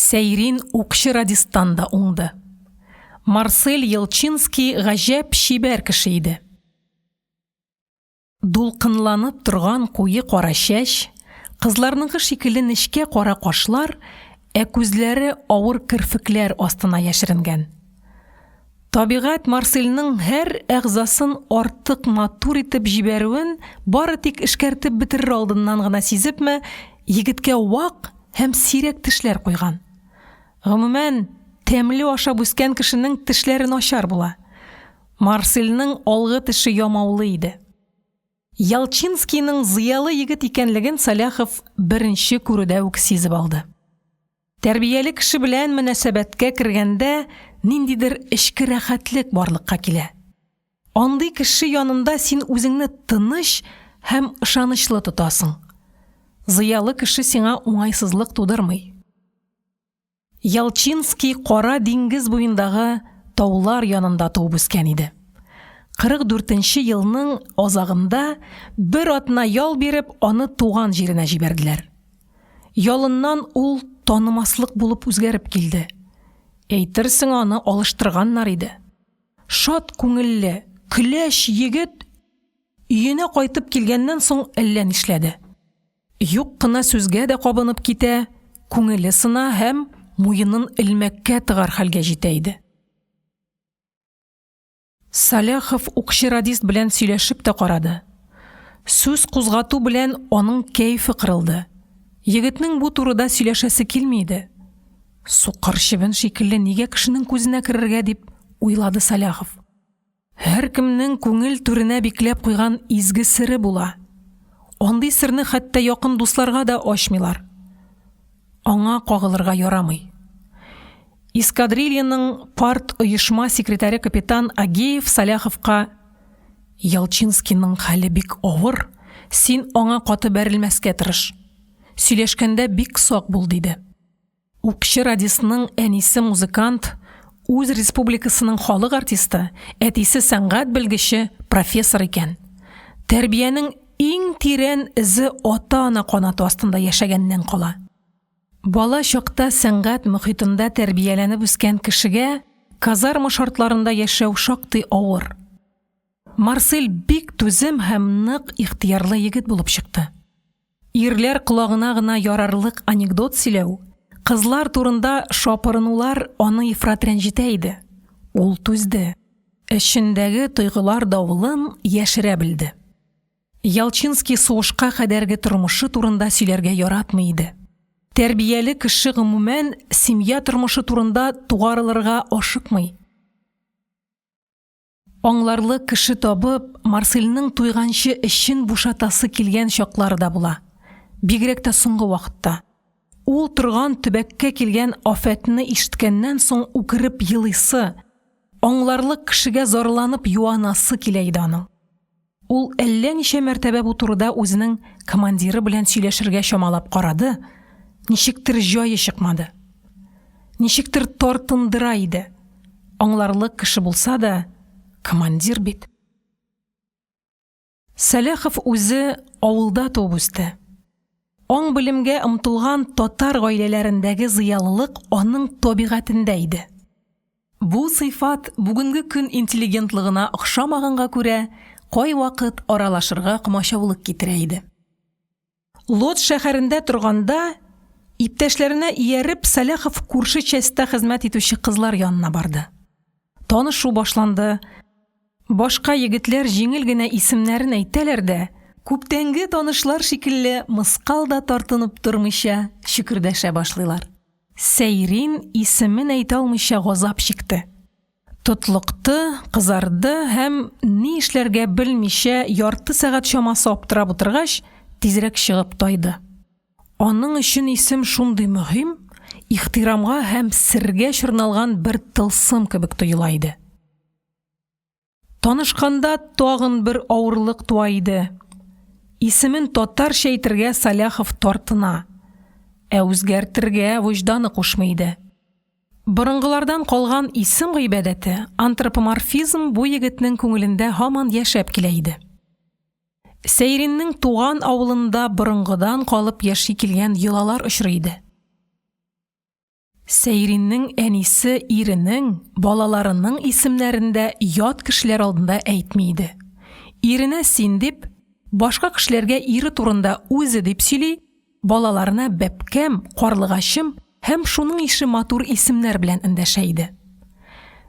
Сәйрин укчы радистанда уңды. Марсель Елчинский гаҗәп шибәр кеше иде. Дулкынланып торган куе кара чәч, кызларныңкы шикелле нечкә кара кашлар, күзләре авыр кирфекләр астына яшеренгән. Табигать Марселнең һәр әгъзасын артык матур итеп җибәрүен бары тик эшкәртеп бетерер алдыннан гына сизепме, егеткә вак һәм сирәк тешләр куйган. Гомумән, тәмле ашап үскән кешенең тешләре начар була. Марселнең алгы теше ямаулы иде. Ялчинскийның зыялы егет икәнлеген Саляхов беренче күрүдә үк сизеп алды. Тәрбияле кеше белән мөнәсәбәткә кергәндә ниндидер эчке рәхәтлек барлыкка килә. Андый кеше янында син үзеңне тыныч һәм ышанычлы тотасың. Зыялы кеше сиңа уңайсызлык тудырмый. Ялчинский Кара диңгез буендагы таулар янында туып үскән иде. 44-нче елның азагында бер атна ял биреп, аны туган җиренә җибәрделәр. Ялыннан ул танымаслык булып үзгәреп килде. Әйтерсең, аны алыштырганнар иде. Шат күңелле, көләч егет өенә кайтып килгәннән соң әллә нишләде. Юк кына сүзгә дә кабынып китә, күңеле сына һәм муенын илмәккә тыгар хәлгә җитә иде. Саляхов укчы радист белән сөйләшеп тә карады. Сүз кузгату белән аның кәйфе кырылды. Егетнең бу турыда сөйләшәсе килмиде. Сукыр чебен шикелле нигә кешенең күзенә керергә дип уйлады Саляхов. Һәр кемнең күңел түренә бикләп куйган изге сире була. Андый сирне хәтта якын дусларга да ачмыйлар. Аңа кагылырга ярамый. Эскадрильяның парт оешма секретаре капитан Агеев Саляховка: Ялчинскийның хәле бик авыр, син аңа каты бәрелмәскә тырыш. Сөйләшкәндә бик сак бул диде. Укчы радистның әнисе музыкант, үз республикасының халык артисты, әтисе сәнгать белгече профессор икән. Тәрбиянең иң тирән изе ата-ана канаты астында яшәгәннән кала. Бала чакта сәнгать мөхитендә тәрбияләнеп үскән кешегә казарма шартларында яшәү шактый авыр. Марсель бик түзем һәм нык ихтиярлы егет булып чыкты. Ирләр колагына гына ярарлык анекдот сөйләү, кызлар турында шапырынулар аны ифрат рәнҗитә иде. Ул түзде. Эчендәге тойгылар давылын яшерә белде. Ялчинский сугышка кадәрге тормышы турында сөйләргә яратмый иде. Тәрбияле кеше гомумән семья тормышы турында тугарылырга ашыкмый. Аңларлы кеше табып, Марсельнең туйганчы эшен бушатасы килгән чаклары да була. Бигрәк тә соңгы вакытта. Ул торган төбәккә килгән афәтне ишеткәннән соң үкереп елыйсы, аңларлы кешегә зарланып юанасы килә иде аның. Ул әллә ничә мәртәбә бу турыда үзенең командиры белән сөйләшергә чамалап карады. Ничектер җае чыкмады. Ничектер тартындыра иде. Аңларлык кеше булса да, командир бит. Саляхов үзе авылда туып үсте. Аң белемгә омтылган татар гаиләләрендәге зыялылык аның табигатендә иде. Бу сыйфат бүгенге көн интеллигентлыгына охшамаганга күрә, кай вакыт аралашырга комачаулык китерә иде. Лод шәһәрендә торганда, иптәшләренә ияреп, Саляхов күрше частьта хезмәт итүче кызлар янына барды. Танышу башланды. Башка егетләр җиңел генә исемнәрен әйтәләр дә, күптәнге танышлар шикелле мыскал да тартынып тормыйча шикердәшә башлыйлар. Сәйрин исемен әйтә алмыйча газап чикте. Тотлыкты, кызарды һәм ни эшләргә белмичә ярты сәгать чамасы аптырап утыргач, тизрәк чыгып тайды. Аның өчен исем шундый мөһим, ихтирамга һәм сиргә чорналган бер тылсым кебек тоела иде. Танышканда тагын бер авырлык туа иде. Исемен татарча әйтергә Саляхов тартына, үзгәртергә вөҗданы кушмый иде. Борынгылардан калган исем гыйбадәте, антропоморфизм бу егетнең күңелендә һаман яшәп килә иде. Сәйриннең туган авылында борынгыдан калып яши килгән йолалар очрый иде. Сәйриннең әнисе иренең, балаларының исемнәрендә ят кешеләр алдында әйтми иде. Иренә син дип, башка кешеләргә ире турында үзе дип сөйли, балаларына бәпкәм, карлыгачым һәм шуның ише матур исемнәр белән эндәшә иде.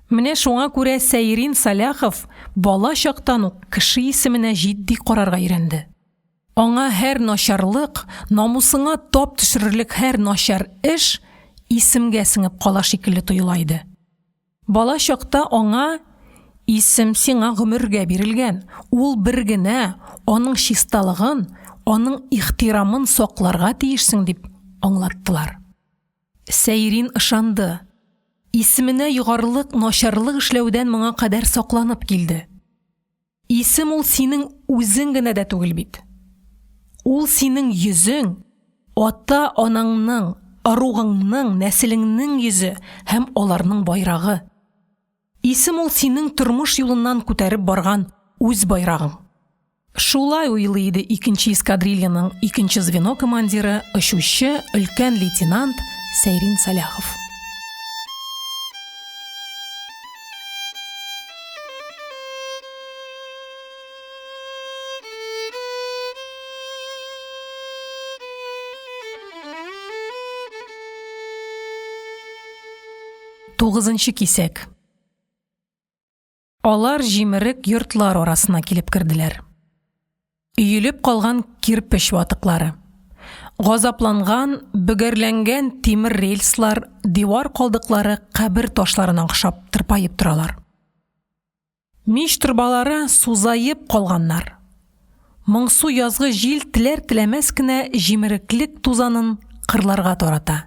Менә шуңа күрә Сәйрин Саляхов бала чактан ук кеше исеменә җитди карарга өйрәнде. Аңа һәр начарлык, намусыңа тап төшерерлек һәр начар эш исемгә сеңеп кала шикелле тоела иде. Бала чакта аңа исем сиңа гомергә бирелгән, ул бер генә аның чисталыгын, аның ихтирамын сакларга тиешсең дип аңлаттылар. Сәйрин ышанды. Исеменә югарылык, начарлык эшләүдән моңа кадәр сакланып килде. Исем ул синең үзең генә дә түгел бит. Ул синең йөзең, ата-анаңның, аругыңның, нәселеңнең йөзе һәм аларның байрагы. Исем ул синең тормыш юлыннан күтәреп барган үз байрагың. Шулай уйлый иде 2-нче эскадрильяның 2-нче звено командиры, очучы өлкән лейтенант Сәйрин Саляхов. Тугызынчы кисәк. Алар җимерек йортлар арасына килеп керделәр. Өелеп калган кирпеч ватыклары. Газапланган, бөгәрләнгән тимер рельслар, дивар калдыклары кабер ташларына охшап тырпаеп торалар. Мич торбалары сузаеп калганнар. Моңсу язгы җил теләр-теләмәс кенә җимереклек тузанын кырларга тарата.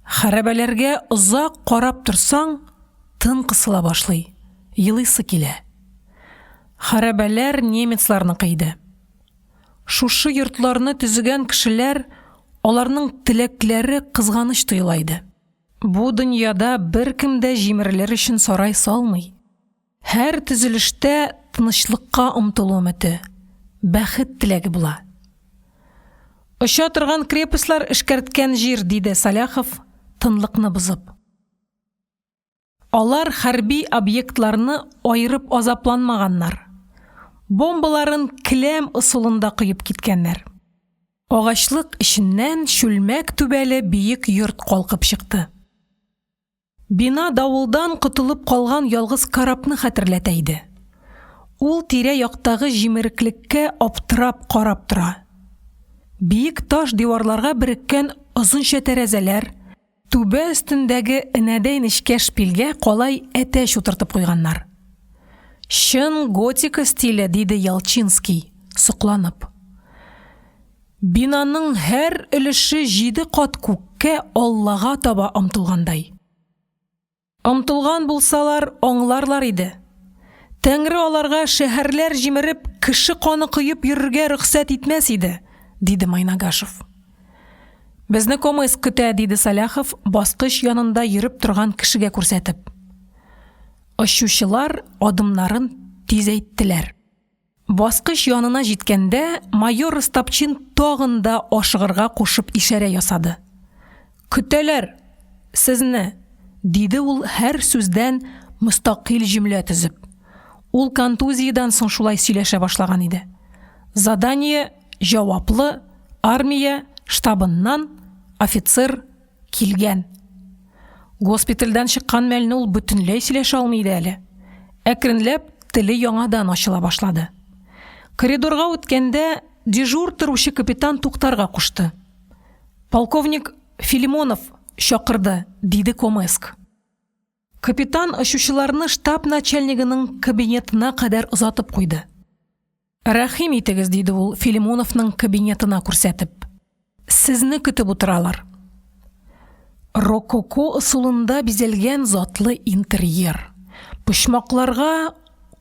Хәрабәләргә озак карап торсаң, тын кысыла башлый, елыйсы килә. Хәрабәләр немецларныкы иде. Шушы йортларны төзегән кешеләр, аларның теләкләре кызганыч тоела иде. Бу дөньяда беркем дә җимерелер өчен сарай салмый. Һәр төзелештә тынычлыкка омтылу өмете, бәхет теләге була. Оча торган крепослар эшкәрткән җир, диде Саляхов, тынлыкны бозып. Алар хәрби объектларны айырып азапланмаганнар. Бомбаларын келәм ысулында кыйып киткәннәр. Агачлык эченнән шүлмәк түбәле биек йорт калкып чыкты. Бина давылдан кутылып калган ялгыз карапны хәтерләтә иде. Ул тирә-яктагы җимереклеккә аптырап карап тора. Биек таш диварларга береккән озынча тәрәзәләр, түбә өстендәге энәдәй нечкә шпилгә калай әтәч утыртып куйганнар. Чын готика стиле, диде Ялчинский, сокланып. Бинаның һәр өлеше 7 кат күккә Аллага таба омтылгандай. Омтылган булсалар, аңларлар иде. Тәңре аларга шәһәрләр җимереп, кеше каны кыйып йөрергә рөхсәт итмәс иде, диде Майнагашев. Безне Комыс көтә, диде Саляхов, баскыч янында йөреп торган кешегә күрсәтеп. Очучылар адымнарын тизәйттеләр. Баскыч янына җиткәндә, майор Ростопчин тагын да ашыгырга кушып ишарә ясады. Көтәләр, сезне, диде ул һәр сүздән мустақил җөмлә төзеп. Ул контузиядан соң шулай сөйләшә башлаган иде. Задание җаваплы, армия штабыннан офицер килгән. Госпитальдан чыккан мәлне ул бөтенләй сөйләшә алмый иде әле. Әкренләп теле яңадан ачыла башлады. Коридорга үткәндә дежур торучы капитан туктарга кушты. Полковник Филимонов чакырды, диде Комыск. Капитан очучыларны штаб начальнигының кабинетына кадәр озатып куйды. Рәхим итегез, диде ул Филимоновның кабинетына күрсәтеп. Сезне көтеп утыралар. Рококо ысулында бизәлгән затлы интерьер. Почмакларга,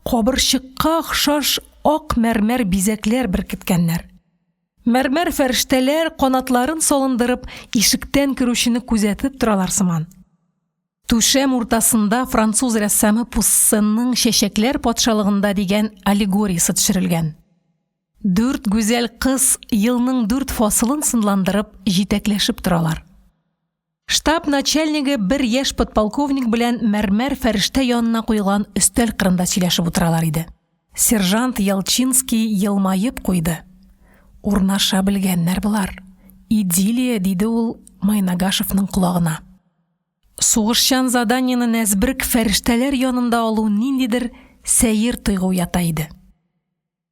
кабырчыкка охшаш ак мәрмәр бизәкләр беркеткәннәр. Мәрмәр фәрештәләр канатларын салындырып, ишектән керүчене күзәтеп торалар сыман. Түшәм уртасында француз рәссамы Пуссенның «Чәчәкләр патшалыгында» дигән аллегориясы төшерелгән. 4 гүзәл кыз елның 4 фасылын сынландырып җитәкләшеп торалар. Штаб начальнигы бер яшь подполковник белән мәрмәр фәрештә янына куйган өстәл кырында сөйләшеп утыралар иде. Сержант Ялчинский елмаеп куйды. Урнаша белгәннәр булар. Идиллия, диде ул Майнагашевның колагына. сугышчан заданиены нәзбірік фәрештәләр янында алу ниндидер сәйір тойгы ята иде.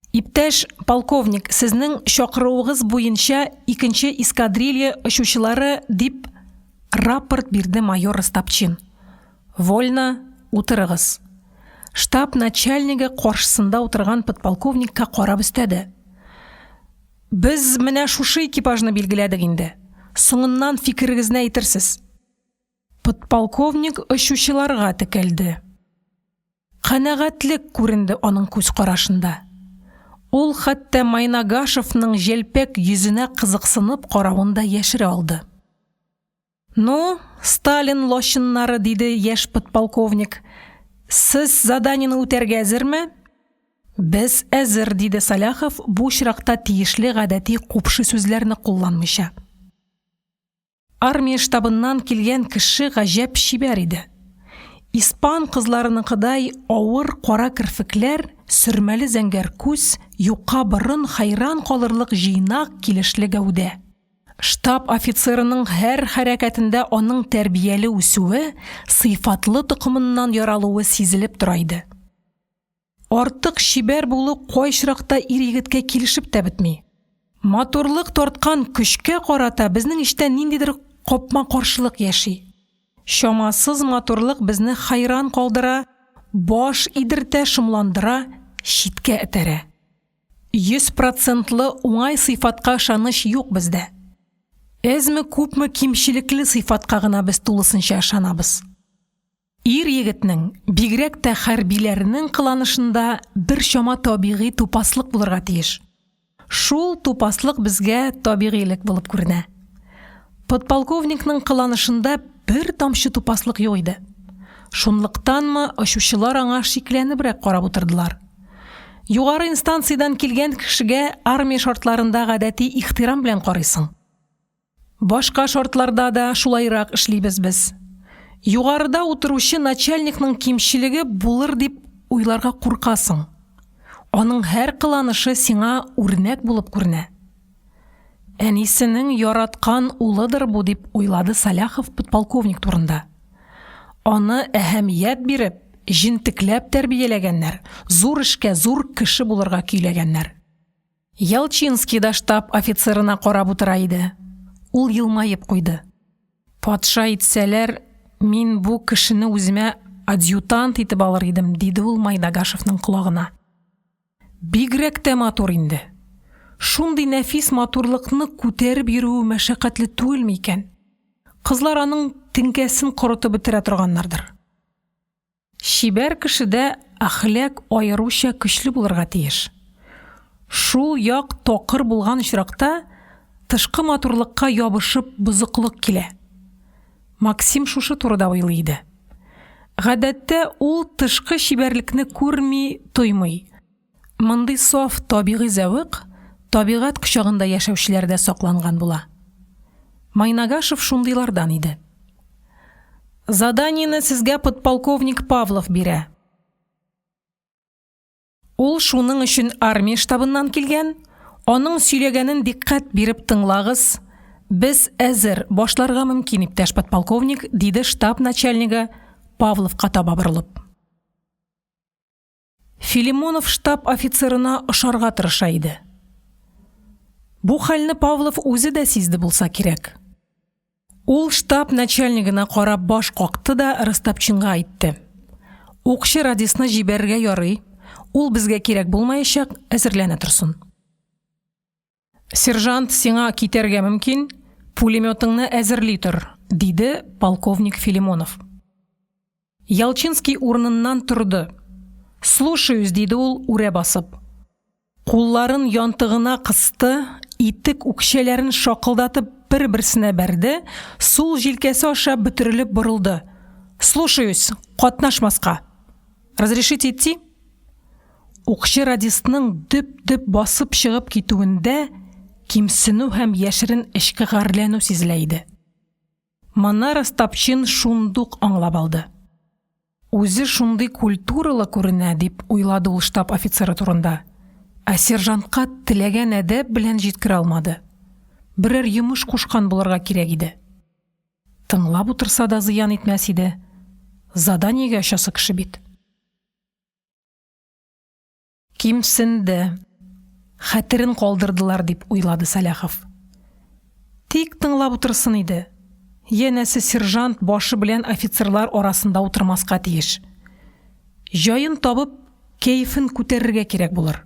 Иптәш полковник, сезнең чакыруыгыз буенча 2-нче эскадрилья очучылары дип рапорт бирде майор Растапчин. Вольно, утырыгыз. Штаб начальнигы каршысында утырган подполковникка карап өстәде. Без менә шушы экипажны билгеләдек инде. Соңыннан фикерегезне әйтерсез. Подполковник очучыларга текәлде. Канәгатьлек күренде аның күз карашында. Ул хәтта Майнагашевның җелпәк йөзенә кызыксынып каравында яшерә алды. Ну, Сталин лошыннары, диде яшь подполковник. Сез заданиены үтәргә әзерме? Без әзер, диде Саляхов, бу очракта тиешле гадәти купшы сүзләрне кулланмыйча. Армия штабыннан килгән кеше гаҗәп чибәр иде. Испан кызларыныкыдай авыр кара кирфекләр, сөрмәле зәңгәр күз, юка борын, хайран калырлык җыйнак килешле гәүдә. Штаб офицерының һәр хәрәкәтендә аның тәрбияле үсүе, сыйфатлы тукымыннан яралуы сизелеп тора иде. Артык чибәр булу кай очракта ир-егеткә килешеп тә бетми. Матурлык тарткан көчкә карата безнең эштә ниндидер капма каршылык яши. Шамасыз матурлык безне хайран калдыра, баш идертә, шомландыра, читкә этәрә. 100% уңай сыйфатка ышаныч юк бездә. Әзме күпме кимчилекле сыйфатка гына без тулысынча ышанабыз. Ир-егетнең, бигрәк тә хәрбиләренең кыланышында бер чама табигый тупаслык булырга тиеш. Шул тупаслык безгә табигыйлык булып күренә. Подполковникның кыланышында бер тамчы тупаслык юк иде. Шунлыктанмы очучылар аңа шикләнебрәк карап утырдылар. Югары инстанциядән килгән кешегә армия шартларында гадәти ихтирам белән карыйсың. Башка шартларда да шулайрак эшлибез без. Югарыда утыручы начальникның кимчилеге булыр дип уйларга куркасың. Аның һәр кыланышы сиңа үрнәк булып күренә. Әнисенең яраткан улыдыр бу дип уйлады Саляхов подполковник турында. Аны әһәмият биреп, җинтекләп тәрбияләгәннәр, зур эшкә зур кеше булырга көйләгәннәр. Ялчинский да штаб офицерына карап утыра иде. Ул елмаеп куйды. Патша итсәләр, мин бу кешене үземә адъютант итеп алыр идем, диде ул Майнагашевның колагына. Бигрәк тә матур инде. Шундый нәфис матурлыкны күтәреп йөрү мәшәкатьле түгелме икән? Кызлар аның тиңкәсен корытып бетерә торганнардыр. Шибәр кешедә әхлак аеруча көчле булырга тиеш. Шул як токыр булган очракта тышкы матурлыкка ябышып бузыклык килә. Максим шушы турыда уйлый иде. Гадәттә ул тышкы шибәрлекне күрми, тоймый. Мондый саф табигый зәвык табигать кочагында яшәүчеләрдә сакланган була. Майнагашев шундыйлардан иде. Заданиены сезгә подполковник Павлов бирә. Ул шуның өчен армия штабыннан килгән, аның сөйләгәнен диккать биреп тыңлагыз. Без әзер, башларга мөмкин, иптәш подполковник, диде штаб начальнигы Павловка таба борылып. Филимонов штаб офицерына ышарга тырыша иде. Бу хәлне Павлов үзе дә сизде булса кирәк. Ул штаб начальнигына карап баш какты да Растапчинга әйтте. Укчы радисны җибәрергә ярый, ул безгә кирәк булмаячак, әзерләнә торсын. Сержант, сиңа китәргә мөмкин, пулеметыңны әзерли тор, диде полковник Филимонов. Ялчинский урыныннан турды. Слушаюсь, диде ул үрә басып. Кулларын янтыгына кысты, итек үкчәләрен шакылдатып бер-берсенә бәрде, сул җилкәсе аша бөтерелеп борылды. Слушаюсь, катнашмаска. Разрешите идти? Укчы радистның дөп-дөп басып чыгып китүендә кимсенү һәм яшерен эчке гарләнү сизелә иде. Моны Растапчин шундук аңлап алды. Үзе шундый культуралы күренә дип уйлады ул штаб офицеры турында. Ә сержантка теләгән әдәп белән җиткерә алмады. Берәр йомыш кушкан булырга кирәк иде. Тыңлап утырса да зыян итмәс иде. Заданиегә ашасы кеше бит. Кимсенде. Хәтерен калдырдылар дип уйлады Сәләхов. Тик тыңлап утырсын иде. Янәсе сержант башы белән офицерлар арасында утырмаска тиеш. Җаен табып, кәефен күтәрергә кирәк булыр.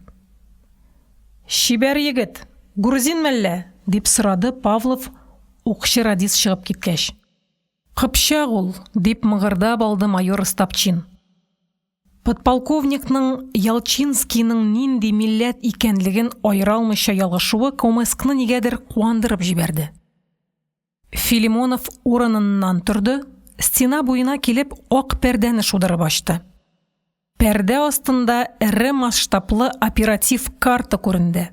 Шибәр егет, грузин мәллә? Дип сорады Павлов, укчы радист чыгып киткәч. Кыпчак ул, дип мыгырдап алды майор Остапчин. Подполковникның Ялчинскийның нинди милләт икәнлеген аера алмыйча ялгышуы Комескны нигәдер куандырып җибәрде. Филимонов урыныннан торды, стена буена килеп ак пәрдәне шудырып ачты. Пәрдә астында эре масштаблы оператив карта күренде.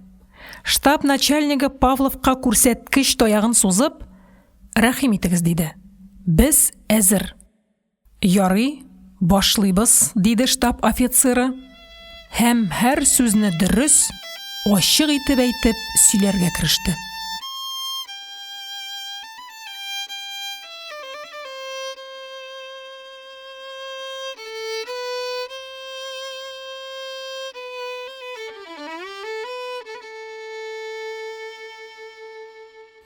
Штаб начальнигы Павловка күрсәткеч таягын сузып, «Рәхим итегез» диде. «Без әзер». «Ярый, башлыйбыз», диде штаб офицеры. Һәм һәр сүзне дөрес, ачык итеп әйтеп сөйләргә кереште.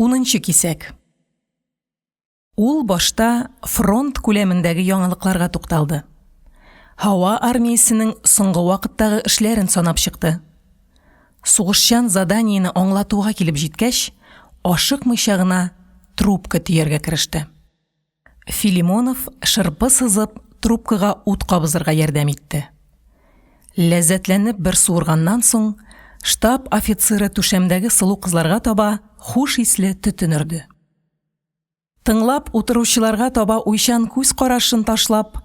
Унынчы кисәк. Ул башта фронт күләмендәге яңалыкларга тукталды. Һава армиясенең соңгы вакыттагы эшләрен санап чыкты. Сугышчан заданиене аңлатуга килеп җиткәч, ашыкмыйча гына трубка төяргә кереште. Филимонов шырпы сызып трубкага ут кабызырга ярдәм итте. Ләззәтләнеп бер суырганнан соң, штаб офицеры түшәмдәге сылу кызларга таба хуш исле төтенерде. Тыңлап утыручыларга таба уйчан күз карашын ташлап,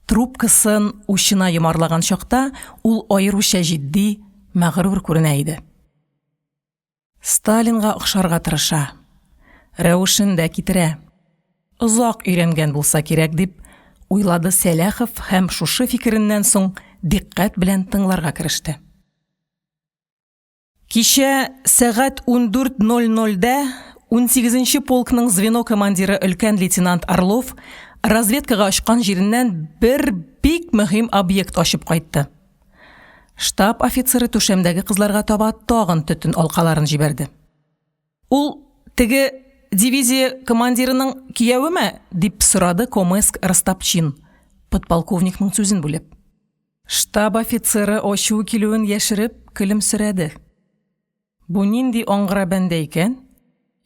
трубкасын учына йомарлаган чакта ул аеруча җитди, мәгърур күренә иде. Сталинга охшарга тырыша. Рәвешен дә китерә. Озак өйрәнгән булса кирәк дип уйлады Сәләхов һәм шушы фикереннән соң диккать белән тыңларга кереште. Кичә сәгать 14:00-дә 18-нче полкның звено командиры өлкән лейтенант Орлов разведкага ачкан җиреннән бер бик мөһим объект ачып кайтты. Штаб офицеры түшәмдәге кызларга таба тагын төтен алкаларын җибәрде. Ул теге дивизия командирының кияүеме? Дип сорады Комеск Остапчин, подполковникның сүзен бүлеп. Штаб офицеры ачуы килүен яшереп көлемсерәде. Бу нинди аңгыра бәндә икән?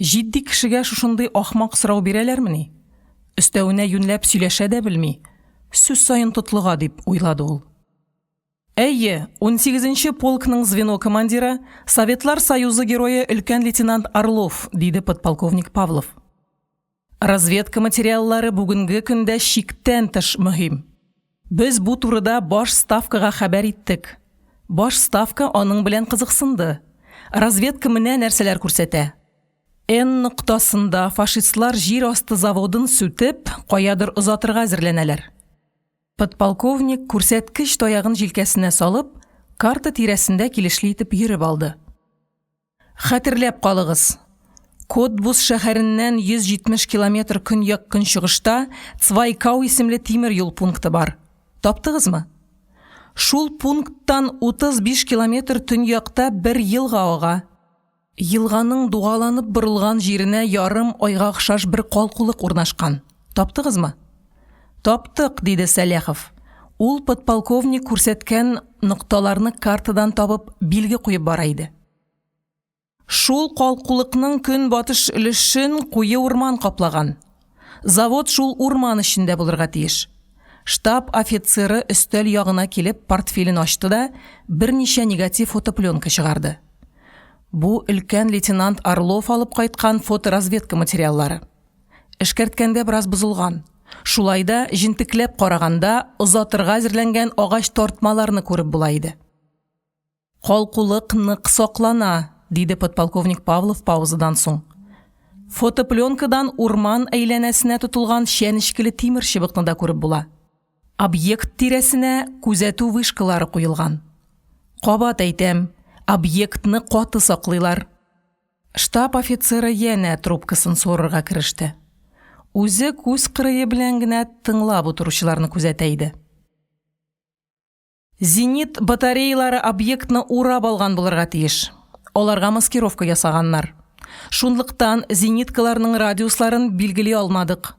Җитди кешегә шушындый ахмак сорау бирәләрмени? Өстәвенә юньләп сөйләшә дә белми. Сүз сайын тотлыга дип уйлады ул. Әйе, 18-нче полкның звено командиры, Советлар Союзы герое өлкән лейтенант Орлов, диде подполковник Павлов. Разведка материаллары бүгенге көндә шиктән тыш мөһим. Без бу турыда баш ставкага хәбәр иттек. Баш ставка аның белән кызыксынды. Разведка менә нәрсәләр күрсәтә. Н ноктасында фашистлар җир асты заводын сүтеп, каядыр озатырга әзерләнәләр. Подполковник күрсәткеч таягын җилкәсенә салып, карта тирәсендә килешле итеп йөреп алды. Хәтерләп калыгыз. Котбус шәһәреннән 170 километр көньяк-көнчыгышта Цвайкау исемле тимер юл пункты бар. Таптыгызмы? Шул пункттан 35 километр төньякта бер елга ага. Елганың дуаланып борылган җиренә ярым айга охшаш бер калкулык урнашкан. Таптыгызмы? Таптык, диде Сәләхов. Ул подполковник күрсәткән нокталарны картадан табып билге куеп бара иде. Шул калкулыкның көнбатыш өлешен куе урман каплаган. Завод шул урман эчендә булырга тиеш. Штаб офицеры өстәл ягына килеп портфелен ачты да берничә негатив фотопленка чыгарды. Бу өлкән лейтенант Орлов алып кайткан фоторазведка материаллары. Эшкәрткәндә бераз бузылган. Шулайда җентекләп караганда озатырга әзерләнгән агач тартмаларны күреп була иде. Калкулык нык саклана, диде подполковник Павлов паузадан соң. Фотопленкадан урман әйләнәсенә тотылган шәнечкеле тимер чыбыкны да күреп була. Объект тирәсенә күзәтү вышкалары куелган. Кабат әйтәм, объектны каты саклыйлар. Штаб офицеры янә трубкасын сорырга кереште. Үзе күз кырые белән генә тыңлап утыручыларны күзәтә иде. Зенит батареялары объектны урап алган булырга тиеш. Аларга маскировка ясаганнар. Шунлыктан зениткаларның радиусларын билгели алмадык.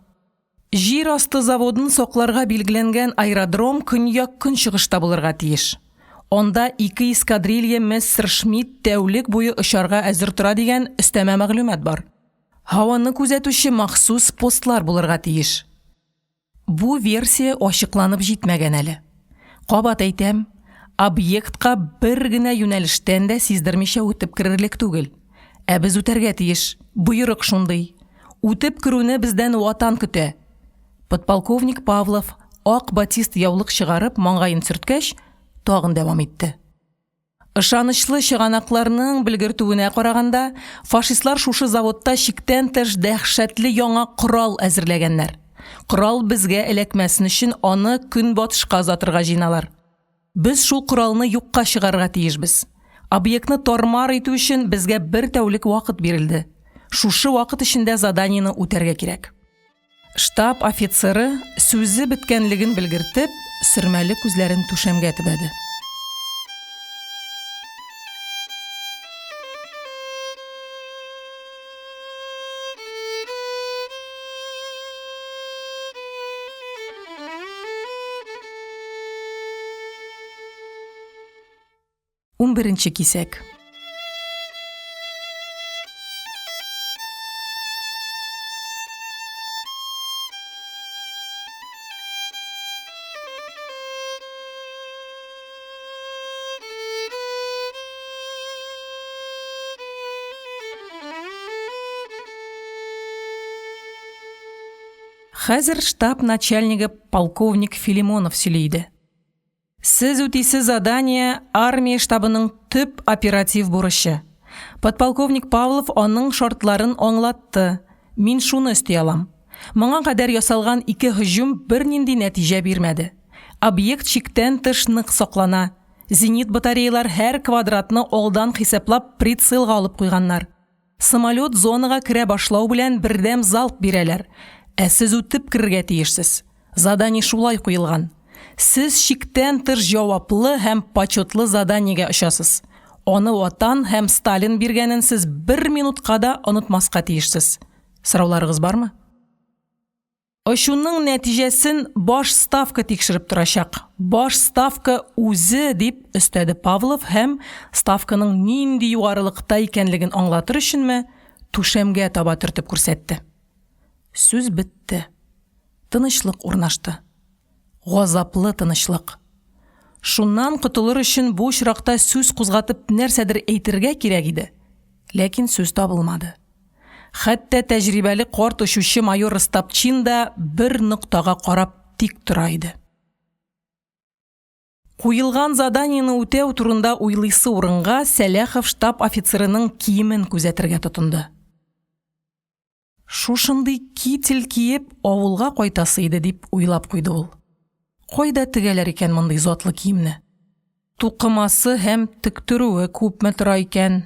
Җир асты заводын сокларга билгеләнгән аэродром көньяк-көнчыгышта булырга тиеш. Онда 2 эскадрилья Мессершмитт тәүлек буе очарга әзер тора дигән өстәмә мәгълүмат бар. Һаваны күзәтүче махсус постлар булырга тиеш. Бу версия ачыкланып җитмәгән әле. Кабат әйтәм, объектка бер генә юнәлештән дә сиздермичә үтеп керерлек түгел. Ә без үтәргә тиеш. Буйрык шундый. Үтеп керүне бездән ватан көтә. Подполковник Павлов ак батист яулык чыгарып маңгаен сөрткәч, тагын дәвам итте. Ышанычлы чыганакларның белгертүенә караганда, фашистлар шушы заводта чиктән тыш дәһшәтле яңа корал әзерләгәннәр. Корал безгә эләкмәсен өчен аны көнбатышка озатырга җыйналар. Без шул коралны юкка чыгарга тиешбез. Объектны тормар итү өчен безгә 1 тәүлек вакыт бирелде. Шушы вакыт эчендә заданиены үтәргә кирәк. Штаб офицеры сүзе биткәнлеген белгертеп, сөрмәле күзләрен түшәмгә тибәде. Беренче кисәк. Хәзер штаб начальнигы полковник Филимонов сөйләйде. Сез үтисез задание армия штабының төп оператив бурычы. Подполковник Павлов аның шартларын аңлатты. Мин шуны өсти алам. Моңа кадәр ясалган 2 һөҗүм бернинди нәтиҗә бирмәде. Объект чиктән тыш нык саклана. Зенит батареялар һәр квадратны алдан хисаплап прицелга алып куйганнар. Самолет зонага керә башлау белән бердәм залп бирәләр. Ә сез үтеп керергә тиешсез. Задание шулай куелган. Сез чиктән тыш җаваплы һәм почетлы заданиегә очасыз. Аны ватан һәм Сталин биргәнен сез 1 минутка да онытмаска тиешсез. Сорауларыгыз бармы? Ошуның нәтиҗәсен баш ставка тикшереп торачак. Баш ставка үзе дип өстәде Павлов һәм ставканың нинди югарылыкта икәнлеген аңлатыр өченме түшәмгә таба төртеп күрсәтте. Сүз бетте. Тынычлык урнашты. Газаплы тынычлык. Шуннан котылыр өчен бу очракта сүз кузгатып нәрсәдер әйтергә кирәк иде. Ләкин сүз табылмады. Хәтта тәҗрибәле карт очучы майор Стапчин да бер ноктага карап тик тора иде. Куелган заданиены үтәү турында уйлыйсы урынга Сәләхов штаб офицерының киемен күзәтергә тотынды. Шушындый китель киеп авылга кайтасы иде дип уйлап куйды ул. Кайда тегәләр икән мондый затлы киемне? Тукымасы һәм тектөрүе күпме тора икән?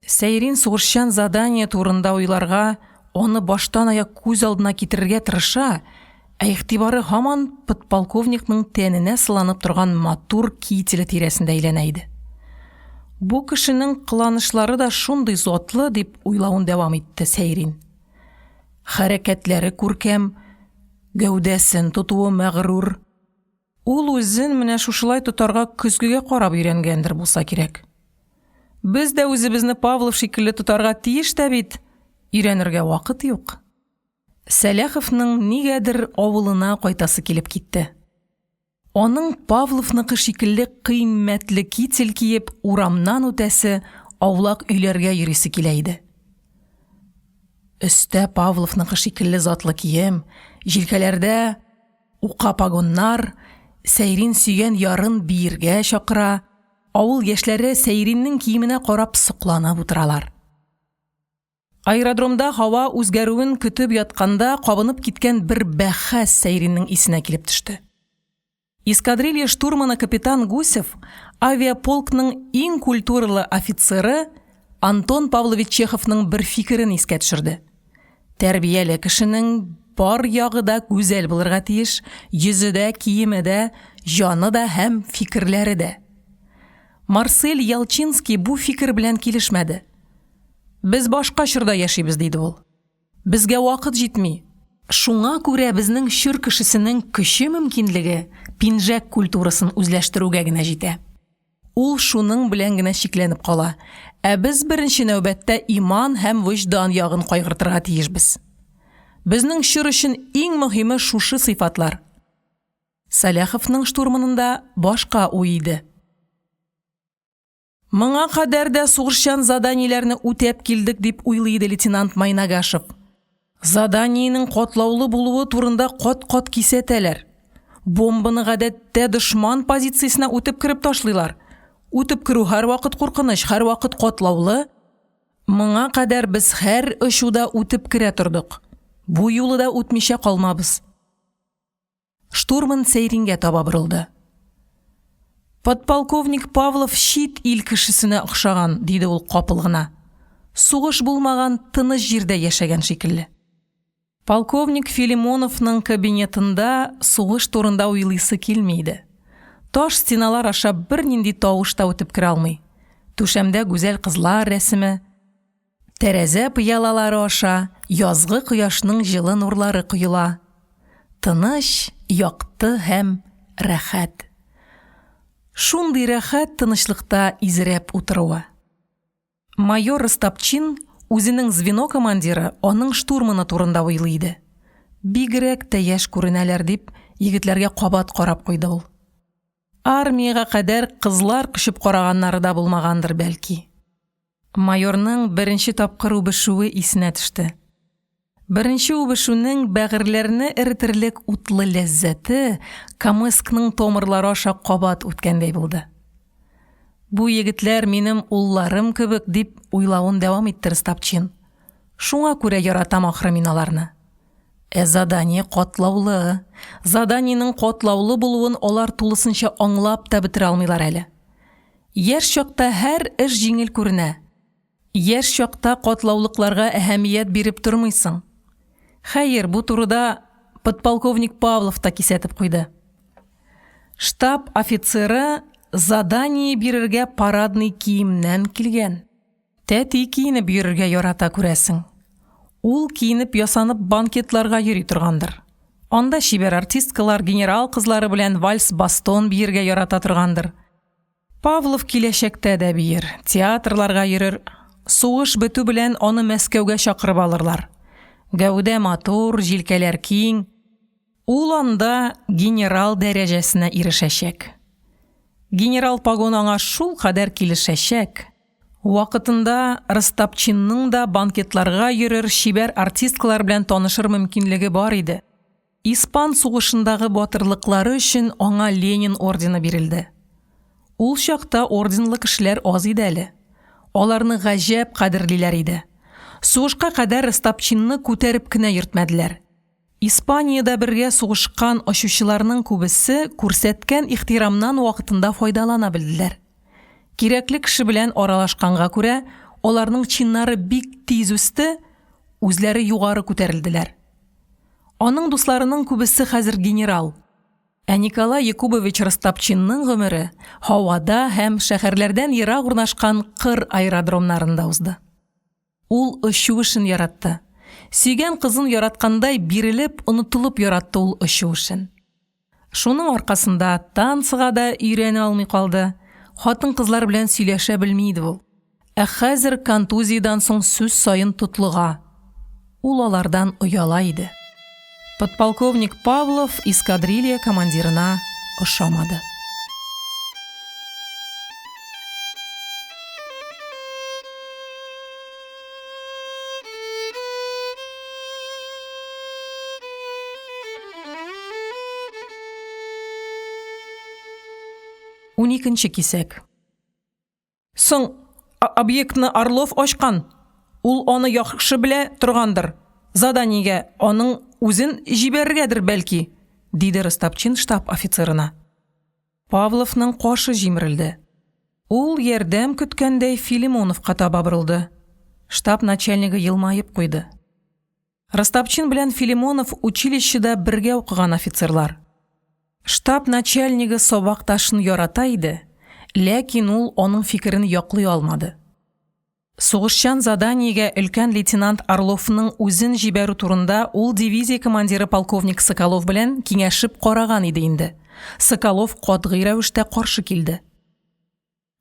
Сәйрин сугышчан задание турында уйларга, аны баштан аяк күз алдына китерергә тырыша, ә игътибары һаман подполковникның тәненә сыланып торган матур кителе тирәсендә әйләнә иде. Бу кешенең кыланышлары да шундый затлы дип уйлавын дәвам итте Сәйрин. Хәрәкәтләре күркәм, гәүдәсен тотуы мәгърур. Ул үзен менә шушылай тотарга көзгегә карап өйрәнгәндер булса кирәк. Без дә үзебезне Павлов шикелле тотарга тиеш тә бит, өйрәнергә вакыт юк. Сәләховның нигәдер авылына кайтасы килеп китте. Аның Павловныкы шикелле кыйммәтле китель киеп урамнан үтәсе, аулак өйләргә йөрисе килә иде. Өстә Павловныкы шикелле затлы кием, җилкәләрдә ука погоннар, Сәйрин сөйгән ярын биергә чакыра, авыл яшьләре Сәйриннең киеменә карап сокланып утыралар. Аэродромда һава үзгәрүен көтеп ятканда кабынып киткән бер бәхәс Сәйриннең исенә килеп төште. Эскадрилья штурманы капитан Гусев авиаполкның иң культуралы офицеры Антон Павлович Чеховның бер фикерен искә төшерде. Тәрбияле кешенең бар ягы да гүзәл булырга тиеш, йөзе дә, киеме дә, җаны да һәм фикерләре дә. Марсель Ялчинский бу фикер белән килешмәде. Без башка чорда яшибез, диде ул. Безгә вакыт җитми. Шуңа күрә безнең чор кешесенең көче мөмкинлеге пинжәк культурасын үзләштерүгә генә җитә. Ул шуның белән генә чикләнеп кала. Ә без беренче нәүбәттә иман һәм вөҗдан ягын кайгыртырга тиешбез. Безнең чор өчен иң мөһиме шушы сыйфатлар. Саляховның штурманында башка уй иде. Моңа кадәр дә сугышчан заданиеләрне үтәп килдек, дип уйлый иде лейтенант Майнагашев. Заданиенең катлаулы булуы турында кат-кат кисәтәләр. Бомбаны гадәттә дошман позициясенә үтеп кирип ташлыйлар. Үтеп кирү һәр вакыт куркыныч, һәр вакыт катлаулы. Моңа кадәр без һәр очуда үтеп кирә тордык. Бу юлы да үтмичә калмабыз. Штурман Сейрингә таба борылды. Подполковник Павлов чит ил кешесенә охшаган, диде ул капыл гына. Сугыш булмаган тыныч җирдә яшәгән шикелле. Полковник Филимоновның кабинетында сугыш турында уйлыйсы килмейде. Таш стеналар аша бернинди тавыш та үтеп кирә алмый. Түшәмдә гүзәл кызлар рәсеме, тәрәзә пыялалары аша язгы кояшның җылы нурлары коела. Тыныч, якты һәм рәхәт. Шундый рәхәт тынычлыкта изрәп утыруы. Майор Ростопчин үзенең звено командиры аның штурманы турында уйлый. Бигрәк тә яшь күренәләр, дип егетләргә кабат карап куйды ул. Армиягә кадәр кызлар көчеп караганнары да булмагандыр бәлки. Майорның беренче тапкыр үбешүе исенә төште. Беренче үбешүнең бәгырьләрне эритерлек утлы ләззәте Камыскның томырлары аша кабат үткәндәй булды. Бу егетләр минем улларым кебек, дип уйлавын дәвам итте Ростопчин. Шуңа күрә яратам ахры мин аларны. Задание катлаулы. Заданиенең катлаулы булуын алар тулысынча аңлап та бетерә алмыйлар әле. Яшь чакта һәр эш җиңел күренә. Яшь чакта катлаулыкларга әһәмият биреп тормыйсың. Хәер, бу турыда подполковник Павлов та кисәтеп куйды. Штаб офицеры задание бирергә парадный киемнән килгән. Тәти киенеп йөрергә ярата күрәсең. Ул киенеп ясанып банкетларга йөри торгандыр. Анда шибәр артисткалар генерал кызлары белән вальс-бастон биергә ярата торгандыр. Павлов киләчәктә дә бир, театрларга йөрер. Сугыш бетү белән аны Мәскәүгә чакырып алырлар. Гәүдә матур, җилкәләр киң. Ул анда генерал дәрәҗәсенә ирешәчәк. Генерал погон аңа шул кадәр килешәчәк. Вакытында Ростопчинның да банкетларга йөрер, шибәр артисткалар белән танышыр мөмкинлеге бар иде. Испан сугышындагы батырлыклары өчен аңа Ленин ордены бирелде. Ул чакта орденлы кешеләр аз иде әле. Аларны гаҗәп кадерлиләр иде. Сугышка кадәр Ростопчинны күтәреп кенә йөртмәделәр. Испаниядә бергә сугышкан ачучыларның күбесе күрсәткән ихтирамнан вакытында файдалана белделәр. Кирәкле кеше белән аралашканга күрә, аларның чиннары бик тиз үсте, үзләре югары күтәрелделәр. Аның дусларының күбесе хәзер генерал. Ә Николай Якубович Ростопчинның гомере һавада һәм шәһәрләрдән ерак урнашкан кыр аэродромнарында узды. Ул очу эшен яратты. Сөйгән кызын яраткандай бирелеп, онытылып яратты ул очу эшен. Шуның аркасында танцыга да өйрәнә алмый калды. Хатын-кызлар белән сөйләшә белми иде ул. Ә хәзер контузиядан соң сүз сайын тотлыга. Ул алардан ояла иде. Подполковник Павлов эскадрилья командирына ошамады. Уникенче кисәк. Соң объектны Орлов ачкан. Ул аны яхшы белә торгандыр. Заданиегә аның үзен җибәрергәдер бәлки, диде Ростопчин штаб офицерына. Павловның кашы җимерелде. Ул ярдәм көткәндәй Филимоновка таба борылды. Штаб начальнигы елмаеп куйды. Ростопчин белән Филимонов училищеда бергә укыган офицерлар. Штаб начальнигы сабакташын ярата иде, ләкин ул аның фикерен яклый алмады. Сугышчан заданиегә өлкән лейтенант Орловның үзен җибәрү турында ул дивизия командиры полковник Соколов белән киңәшеп караган иде инде. Соколов катгый рәвештә каршы килде.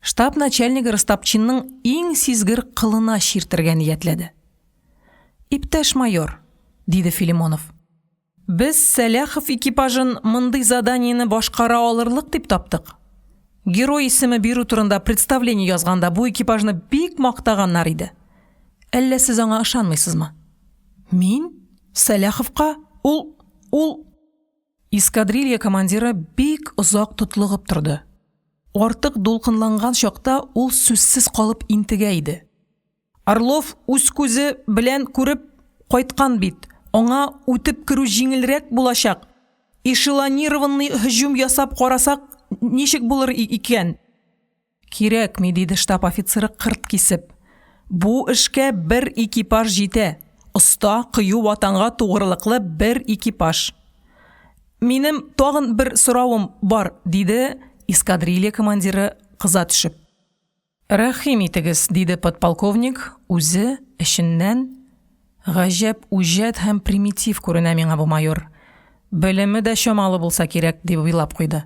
Штаб начальнигы Ростопчинның иң сизгер кылына чиртергә ниятләде. «Иптәш майор», – диде Филимонов. «Без Сәләхов экипажын мондый заданиене башкара алырлык дип таптык. Герой исеме бирү турында представление язганда бу экипажны бик мактаганнар иде. Әллә сез аңа ышанмыйсызмы?» «Мин? Сәләховка? Ул...» Эскадрилья командиры бик озак тотлыгып торды. Артык дулкынланган чакта ул сүзсез калып интегә иде. Орлов үз күзе белән күреп кайткан бит. Аңа үтеп керү җиңелрәк булачак. Эшелонированный һөҗүм ясап карасак, ничек булыр икән? Кирәкми, диде штаб офицеры кырт кисеп. Бу эшкә бер экипаж җитә. Оста, кыю ватанга тугрылыклы бер экипаж. Минем тагын бер соравым бар, диде эскадрилья командиры кыза төшеп. Рәхим итегез, диде подполковник, үзе эшеннән. Гаҗәп үҗәт һәм примитив күренә миңа бу майор. Белеме дә чамалы булса кирәк, дип уйлап куйды.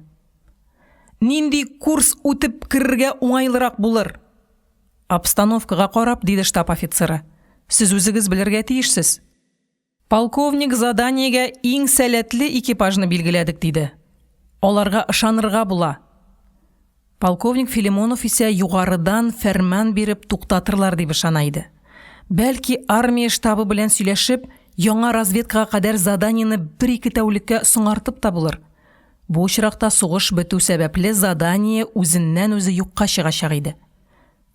Нинди курс үтеп керергә уңайлырак булыр? Обстановкага карап, диде штаб офицеры. Сез үзегез белергә тиешсез. Полковник заданиегә иң сәләтле экипажны билгеләдек, диде. Аларга ышанырга була. Полковник Филимонов исә югарыдан фәрман биреп туктатырлар дип ышана иде. Бәлки армия штабы белән сөйләшеп, яңа разведкага кадәр заданиене 1-2 тәүлеккә соңартып та булыр. Бу очракта сугыш бетү сәбәпле задание үзеннән-үзе юкка чыгачак иде.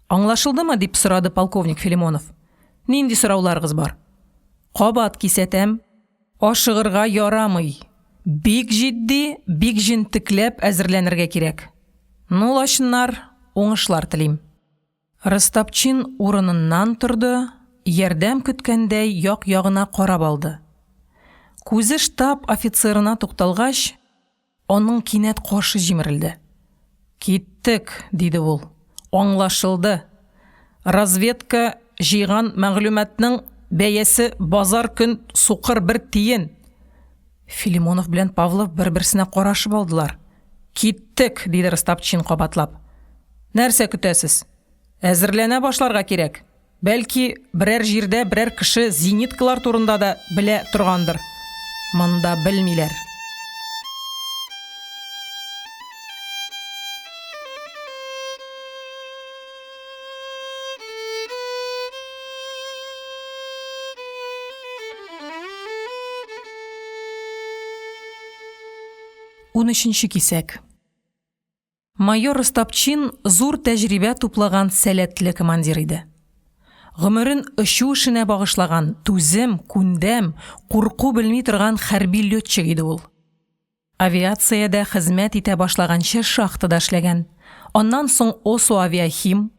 Аңлашылдымы, дип сорады полковник Филимонов. Нинди сорауларыгыз бар? Кабат кисәтәм. Ашыгырга ярамый. Бик җитди, бик җентекләп әзерләнергә кирәк. Ну, лачыннар, уңышлар телим. Ростопчин урыныннан торды, ярдәм көткәндәй як-ягына карап алды. Күзе штаб офицерына тукталгач, аның кинәт кашы җимерелде. «Киттек», – диде ул. «Аңлашылды. Разведка җыйган мәгълүматның бәясе базар көн сукыр 1 тиен». Филимонов белән Павлов бер-берсенә карашып алдылар. «Киттек», – диде Ростопчин кабатлап. «Нәрсә көтәсез? Әзерләнә башларга кирәк. Бәлки, берәр җирдә берәр кеше зениткалар турында да белә торгандыр. Монда белмиләр». Унөченче кисәк. Майор Ростопчин зур тәҗрибә туплаган сәләтле командир иде. Гомерен очу эшенә багышлаган, түзем, күндәм, курку белми торган хәрби летчик иде ул. Авиациядә хезмәт итә башлаганчы шахтада эшләгән. Аннан соң Осо авиахим,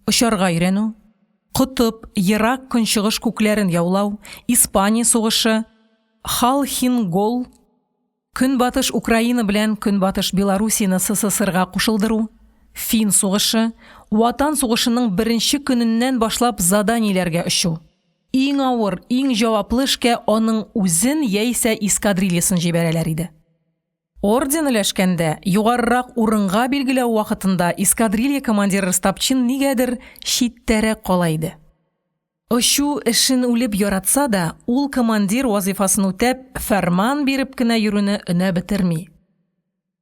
очарга өйрәнү, Кутып, Ерак көнчыгыш күкләрен яулау, Испания сугышы, Халхин-Гол, Көнбатыш Украина белән Көнбатыш Белоруссияны СССРга кушылдыру, Фин сугышы, Ватан сугышының 1-нче көненнән башлап заданиеләргә очу. Иң авыр, иң җаваплы эшкә аның үзен яисә эскадрильясын җибәрәләр иде. Орден өләшкәндә, югарырак урынга билгеләү вакытында эскадрилья командиры Ростопчин нигәдер читтәрәк кала иде. Очу эшен үлеп яратса да, ул командир вазифасын үтәп, фәрман биреп кенә йөрүне өнә бетерми.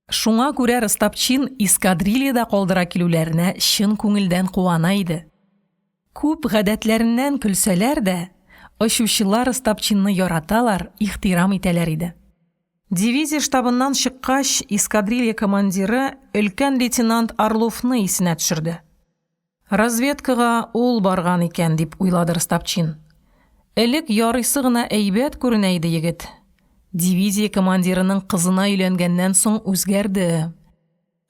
Шуңа күрә Ростопчин эскадрильяда калдыра килүләренә чын күңелдән куана иде. Күп гадәтләреннән көлсәләр дә, очучылар Ростопчинны яраталар, ихтирам итәләр иде. Дивизия штабыннан чыккач, эскадрилья командиры өлкән лейтенант Орловны исенә төшерде. Разведкага ул барган икән, дип уйлады Ростопчин. Элек ярыйсы гына әйбәт күренә иде егет. Дивизия командирының кызына өйләнгәннән соң үзгәрде.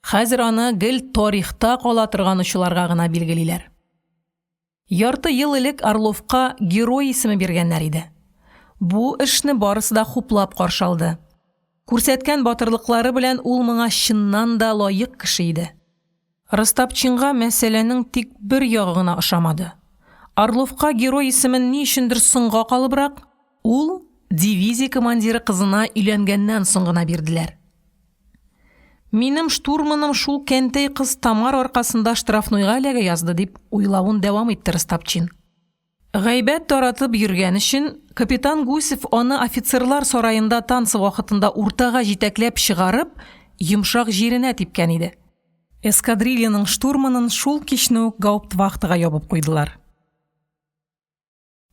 Хәзер аны гел тарихта кала торган учуларга гына билгелиләр. Ярты ел элек Орловка герой исеме биргәннәр иде. Бу эшне барысы да хуплап каршы алды. Күрсәткән батырлыклары белән ул моңа чыннан да лаек кеше иде. Ростопчинга мәсьәләнең тик бер ягы гына ошамады. Орловка герой исемен ни өчендер соңга калыбрак, ул дивизия командиры кызына өйләнгәннән соң гына бирделәр. Минем штурманым шул кәнтәй кыз Тамар аркасында штрафнойга эләгә язды дип уйлавын дәвам итте Ростопчин. Гайбәт таратып йөргән өчен капитан Гусев аны офицерлар сарайында танцы вакытында уртага җитәкләп чыгарып, йомшак җиренә типкән иде. Эскадрильяның штурманын шул кичне үк гауптвахтага ябып куйдылар.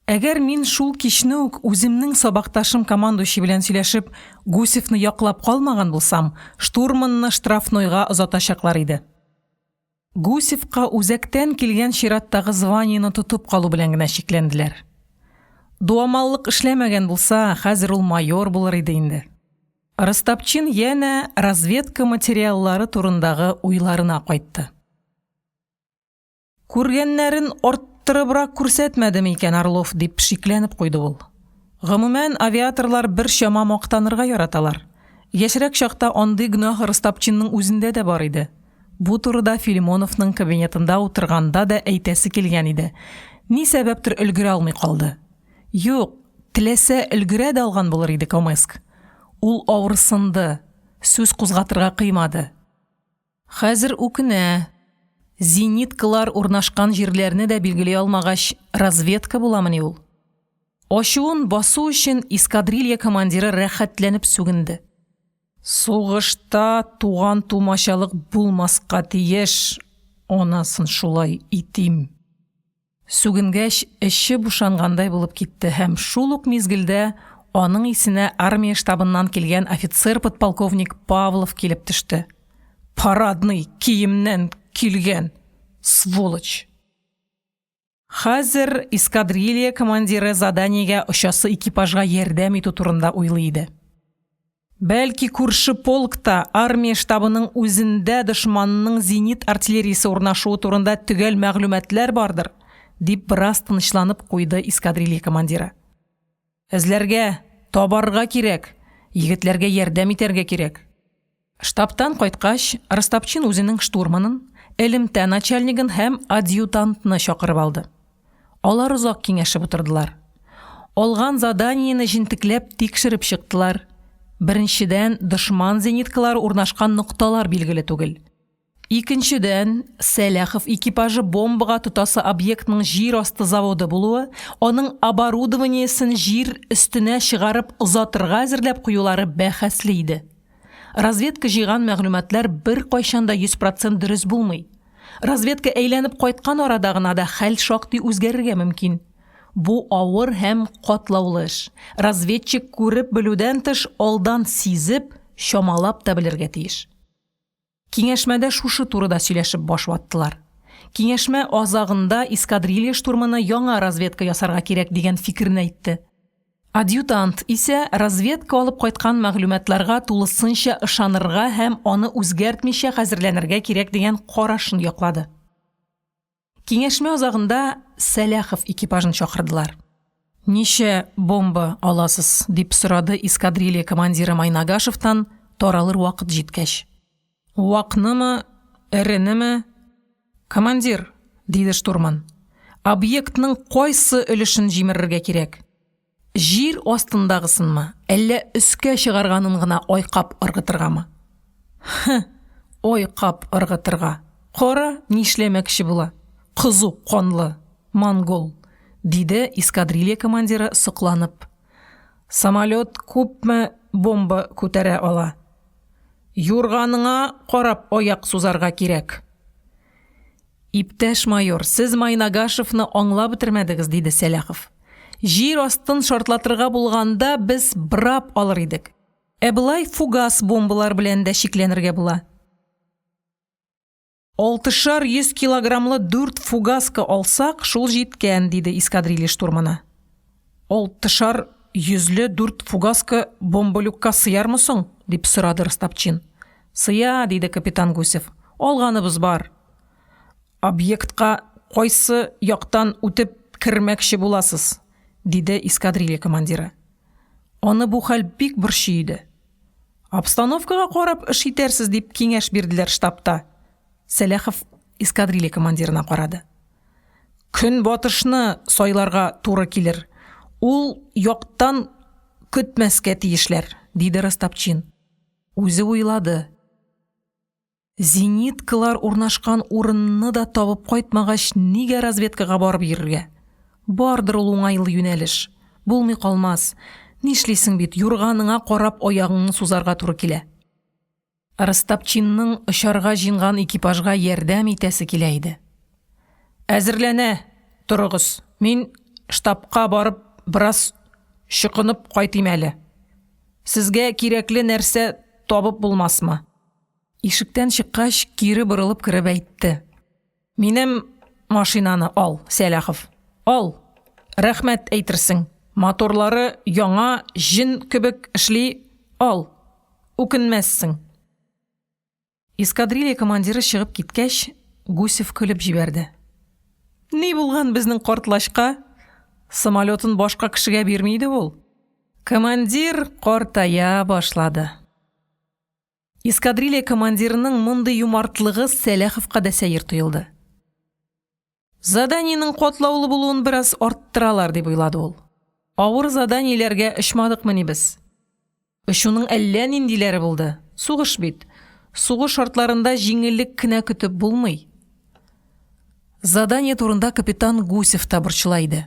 Әгәр мин шул кичне үк үземнең сабакташым командующий белән сөйләшеп, Гусевны яклап калмаган булсам, штурманны штрафнойга озатачаклар иде. Гусевка үзәктән килгән чираттагы званиены тотып калу белән генә шикләнделәр. Дуамаллык эшләмәгән булса, хәзер ул майор булыр иде инде. Ростопчин яна разведка материаллары турындагы уйларына кайтты. Күргәннәрен арттырыбрак күрсәтмәдеме икән Орлов дип шикләнеп куйды ул. Гомумән авиаторлар бер чама мактанырга яраталар. Яшьрәк чакта андый гөнаһ Ростопчинның үзендә дә бар иде. Бу турыда Филимоновның кабинетында утырганда да әйтәсе килгән иде. Ни сәбәптер өлгерә алмый калды. Юк, теләсә өлгерә дә алган булыр иде Комеск. Ул авырсынды, сүз кузгатырга кыймады. Хәзер үкенә. Зениткалар урнашкан җирләрне дә билгели алмагач, разведка буламыни ул. Ачуын басу өчен эскадрилья командиры рәхәтләнеп сүгенде. Сугышта туган тумачалык булмаска тиеш, анасын шулай итим. Сүгенгәч, эше бушангандай булып китте һәм шул ук мизгелдә аның исенә армия штабыннан килгән офицер-подполковник Павлов килеп төште. Парадный киемнән килгән, сволочь. Хәзер эскадрилья командиры заданиягә очасы экипажга ярдәм итү турында уйлый иде. Бәлки күрше полкта армия штабының үзендә дошманның зенит артиллериясе урнашуы турында төгәл мәгълүматлар бардыр, дип бераз тынычланып куйды эскадрилья командиры. Эзләргә, табарга кирәк, егетләргә ярдәм итәргә кирәк. Штабтан кайткач, Ростопчин үзенең штурманын, элемтә начальнигын һәм адъютантны чакырып алды. Алар озак киңәшеп утырдылар. Алган заданиене җентекләп тикшереп чыктылар. Беренчедән, дошман зениткалары урнашкан нокталар билгеле түгел. Икенчедән, Сәләхов экипажы бомбага тотасы объектның җир асты заводы булуы, аның оборудованиесен җир өстенә чыгарып озатырга әзерләп куюлары бәхәсле иде. Разведка җыйган мәгълүматлар бер кайчан да 100% дөрес булмый. Разведка әйләнеп кайткан арада гына да хәл шактый үзгәрергә мөмкин. Бу авыр һәм катлаулы эш. Разведчик күреп белүдән тыш алдан сизеп, чамалап та белергә тиеш. Киңәшмәдә шушы турыда сөйләшеп баш ваттылар. Киңәшмә азагында эскадрилья штурманы яңа разведка ясарга кирәк дигән фикерне әйтте. Адъютант исә разведка алып кайткан мәгълүматларга тулысынча ышанырга һәм аны үзгәртмичә хәзерләнергә кирәк дигән карашын яклады. Киңәшмә азагында Сәләхов экипажын чакырдылар. Ничә бомба аласыз, дип сорады эскадрилья командиры Майнагашевтан таралыр вакыт җиткәч. Вакнымы, эренеме? Командир, диде штурман. Объектның кайсы өлешен җимерергә кирәк? Җир астындагысынмы, әллә өскә чыгарганын гына айкап ыргытыргамы? Айкап ыргытырга. Кара, нишләмәкче була? Кызу канлы, монгол, диде эскадрилья командиры сокланып. Самолет күпме бомба күтәрә ала? Юрганыңа карап аяк сузарга кирәк. Иптәш майор, сез Майнагашевны аңлап бетермәдегез, диде Сәләхов. Җир астын шартлатырга булганда без брап алыр идек. Былай фугас бомбалар белән дә шикләнергә була. 600 килограммлы 4 фугаска алсак, шул җиткән, диде эскадрилья штурманы. 600 4 фугаска бомболюкка сыярмы соң? Дип сорады Ростопчин. Сыя, диде капитан Гусев. Алганыбыз бар. Объектка кайсы яктан үтеп кирмәкче буласыз? Диде эскадрилья командиры. Аны бу хәл бик борчый иде. Обстановкага карап эш итәрсез дип киңәш бирделәр штабта. Сәләхов эскадрилья командирына карады. Көн батышны сайларга туры килер. Ул яктан көтмәскә тиешләр, диде Ростопчин. Үзе уйлады. Зениткалар урнашкан урынны да табып кайтмагач, нигә разведкага барып йөрергә? Бардыр ул уңайлы юнәлеш. Булмый калмас. Нишлисең бит, юрганыңа карап аягыңны сузарга туры килә. Ростопчинның очарга җинган экипажга ярдәм итәсе килә иде. Әзерләнә, торыгыз. Мин штабка барып, бераз чыкынып кайтыйм әле. Сезгә кирәкле нәрсә табып булмасмы? Ишектән чыккач, кире борылып киреп әйтте. Минем машинаны ал, Сәләхов. Ал. Рәхмәт әйтерсең. Моторлары яңа, җен кебек эшли. Ал. Үкенмәссең. Эскадрилья командиры чыгып киткәч, Гусев көлеп җибәрде. Ни булган безнең картлашка? Самолетын башка кешегә бирмейде ул. Командир картая башлады. Эскадрилья командирының мондый юмартлыгы Сәләховка да сәер тоелды. Заданиянең катлаулы булуын бераз арттыралар дип уйлады ул. Авыр заданияләргә очмадыкмыни без? Ошуның әллә ниндиләре булды. Сугыш бит. Сугыш шартларында җиңеллек кенә көтеп булмый. Задание турында капитан Гусев та борчылайды.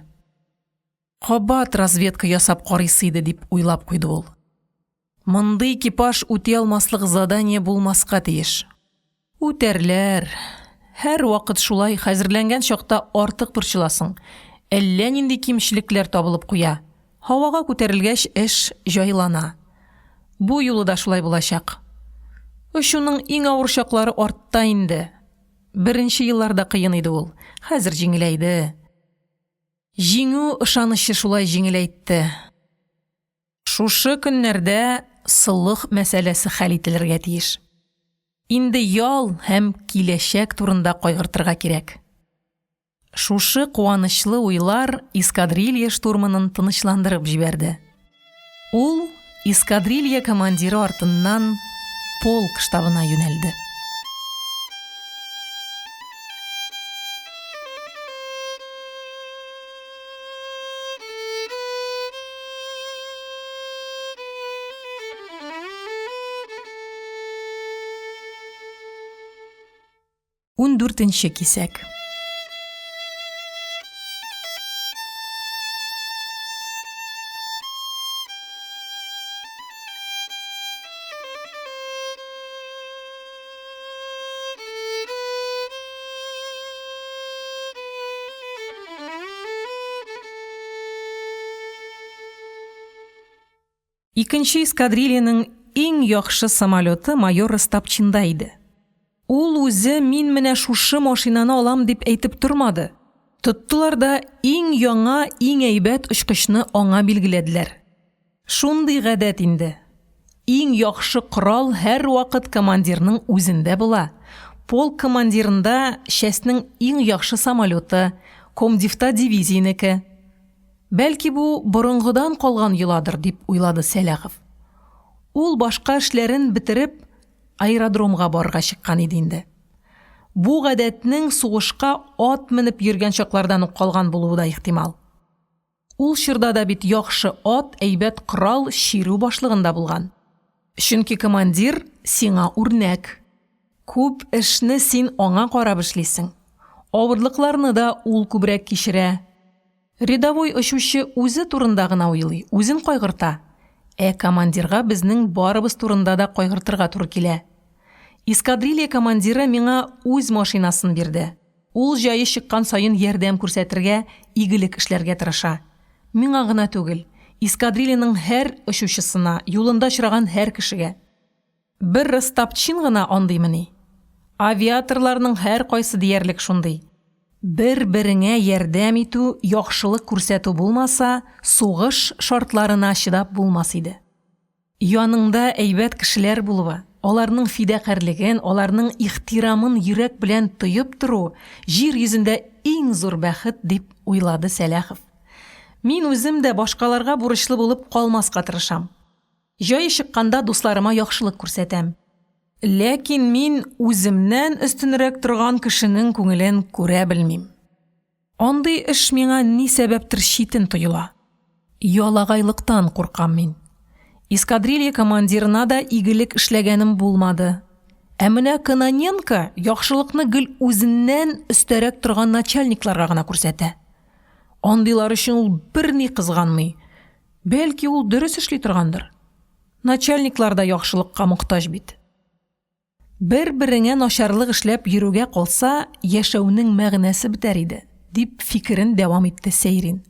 Кабат разведка ясап карыйсы иде дип уйлап куйды ул. Мондый экипаж үти алмаслык задание булмаска тиеш. Үтәрләр. Һәр вакыт шулай хәзерләнгән чакта артык борчыласың. Әллә нинди кимчелекләр табылып куя. Һавага күтәрелгәч эш җайлана. Бу юлы да шулай булачак. Ошуның иң авыр чаклары артта инде. Беренче елларда кыен иде ул. Хәзер җиңеләйде. Җиңү ышанышы шулай җиңеләйтте. Шушы көннәрдә сылык мәсьәләсе хәл ителергә тиеш. Инде ял һәм киләчәк турында кайгыртырга кирәк. Шушы куанычлы уйлар эскадрилья штурманын тынычландырып җибәрде. Ул эскадрилья командиры артыннан полк штабына юнәлде. Ундүртенче кисәк. Икенче эскадрильяның иң яхшы самолеты майор Ростопчинда иде. Ул үзе мин менә шушы машинаны алам дип әйтеп тормады. Тоттылар да иң яңа, иң әйбәт очкычны аңа билгеләделәр. Шундый гадәт инде. Иң яхшы корал һәр вакыт командирның үзендә була. Полк командирында частьнең иң яхшы самолеты, комдивта дивизийнеке. Бәлки бу борынгыдан калган йоладыр дип уйлады Сәләхов. Ул башка эшләрен бетереп аэродромга барырга чыккан иде инде. Бу гадәтнең сугышка ат менеп йөргән чаклардан ук калган булуы да ихтимал. Ул чорда да бит яхшы ат, әйбәт корал ширү башлыгында булган. Чөнки командир сиңа үрнәк. Күп эшне син аңа карап эшлисең. Авырлыкларны да ул күбрәк кичерә. Рядовой очучы үзе турында гына уйлый, үзен кайгырта. Командирга безнең барыбыз турында да кайгыртырга туры килә. Эскадрилья командиры миңа үз машинасын бирде. Ул җае чыккан сайын ярдәм күрсәтергә, игелек эшләргә тырыша. Миңа гына түгел, эскадрильяның һәр очучысына, юлында очраган һәр кешегә. Бер Ростопчин гына андыймыни. Авиаторларның һәр кайсы диярлек шундый. Бер-береңә ярдәм итү, яхшылык күрсәтү булмаса, сугыш шартларына чыдап булмас иде. Яныңда әйбәт кешеләр булуы, аларның фидакарлыгын, аларның ихтирамын йөрәк белән тоеп тору җир йөзендә иң зур бәхет дип уйлады Сәләхов. Мин үзем дә башкаларга бурычлы булып калмаска тырышам. Җай чыкканда дусларыма яхшылык күрсәтәм. Ләкин мин үземнән өстенрәк торган кешенең күңелен күрә белмим. Андый эш миңа ни сәбәптер читен тоела. Ялагайлыктан куркам мин. Эскадрилья командирына да игелек эшләгәнем булмады. Ә менә Кононенко яхшылыкны гел үзеннән өстәрәк торган начальникларга гына күрсәтә. Андыйлар өчен ул берни кызганмый. Бәлки ул дөрес эшли торгандыр. Начальниклар да яхшылыкка мохтаҗ бит. Бер-береңә начарлык эшләп йөрүгә калса, яшәүнең мәгънәсе бетәр иде, дип фикерен дәвам итте Сейрин.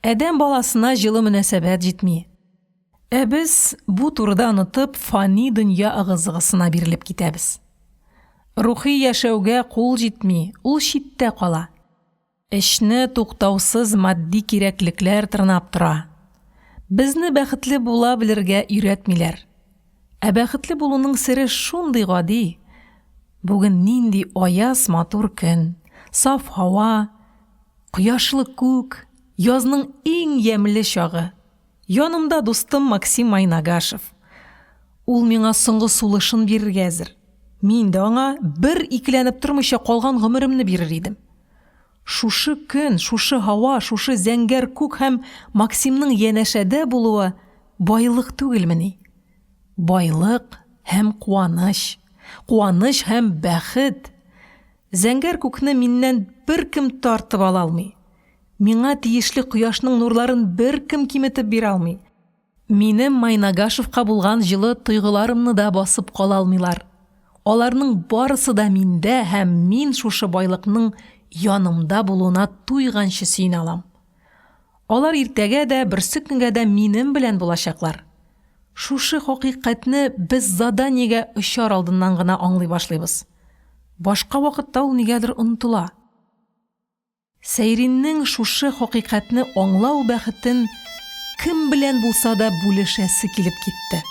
Әдәм баласына җылы мөнәсәбәт җитми. Ә без бу турыда онытып фани дөнья ыгы-зыгысына бирелеп китәбез. Рухи яшәүгә кул җитми, ул читтә кала. Эшне туктаусыз матди кирәклекләр тырнап тора. Безне бәхетле була белергә өйрәтмиләр. Ә бәхетле булуның сере шундый гади. Бүген нинди аяз матур көн, саф һава, кояшлы күк, язның иң ямьле чагы. Янымда дустым Максим Майнагашев. Ул миңа соңгы сулышын бирергә әзер. Мин дә аңа бер икеләнеп тормыйча калган гомеремне бирер идем. Шушы көн, шушы һава, шушы зәңгәр күк һәм Максимның янәшәдә булуы байлык түгелмени? Байлык һәм куаныч, куаныч һәм бәхет. Зәңгәр күкне миннән беркем тартып ала алмый. Миңа тиешле кояшның нурларын беркем киметеп бирә алмый. Минем Майнагашевка булган җылы тойгыларымны да басып кала алмыйлар. Аларның барысы да миндә һәм мин шушы байлыкның янымда булуына туйганчы сөйнә алам. Алар иртәгә дә, берсе көнгә дә минем белән булачаклар. Шушы хакыйкатьне без заданиягә очар алдыннан гына аңлый башлыйбыз. Башка вакытта ул нигәдер онытыла. Сейриннең шушы хакыйкатьне аңлау бәхетен кем белән булса да бүлешәсе килеп китте.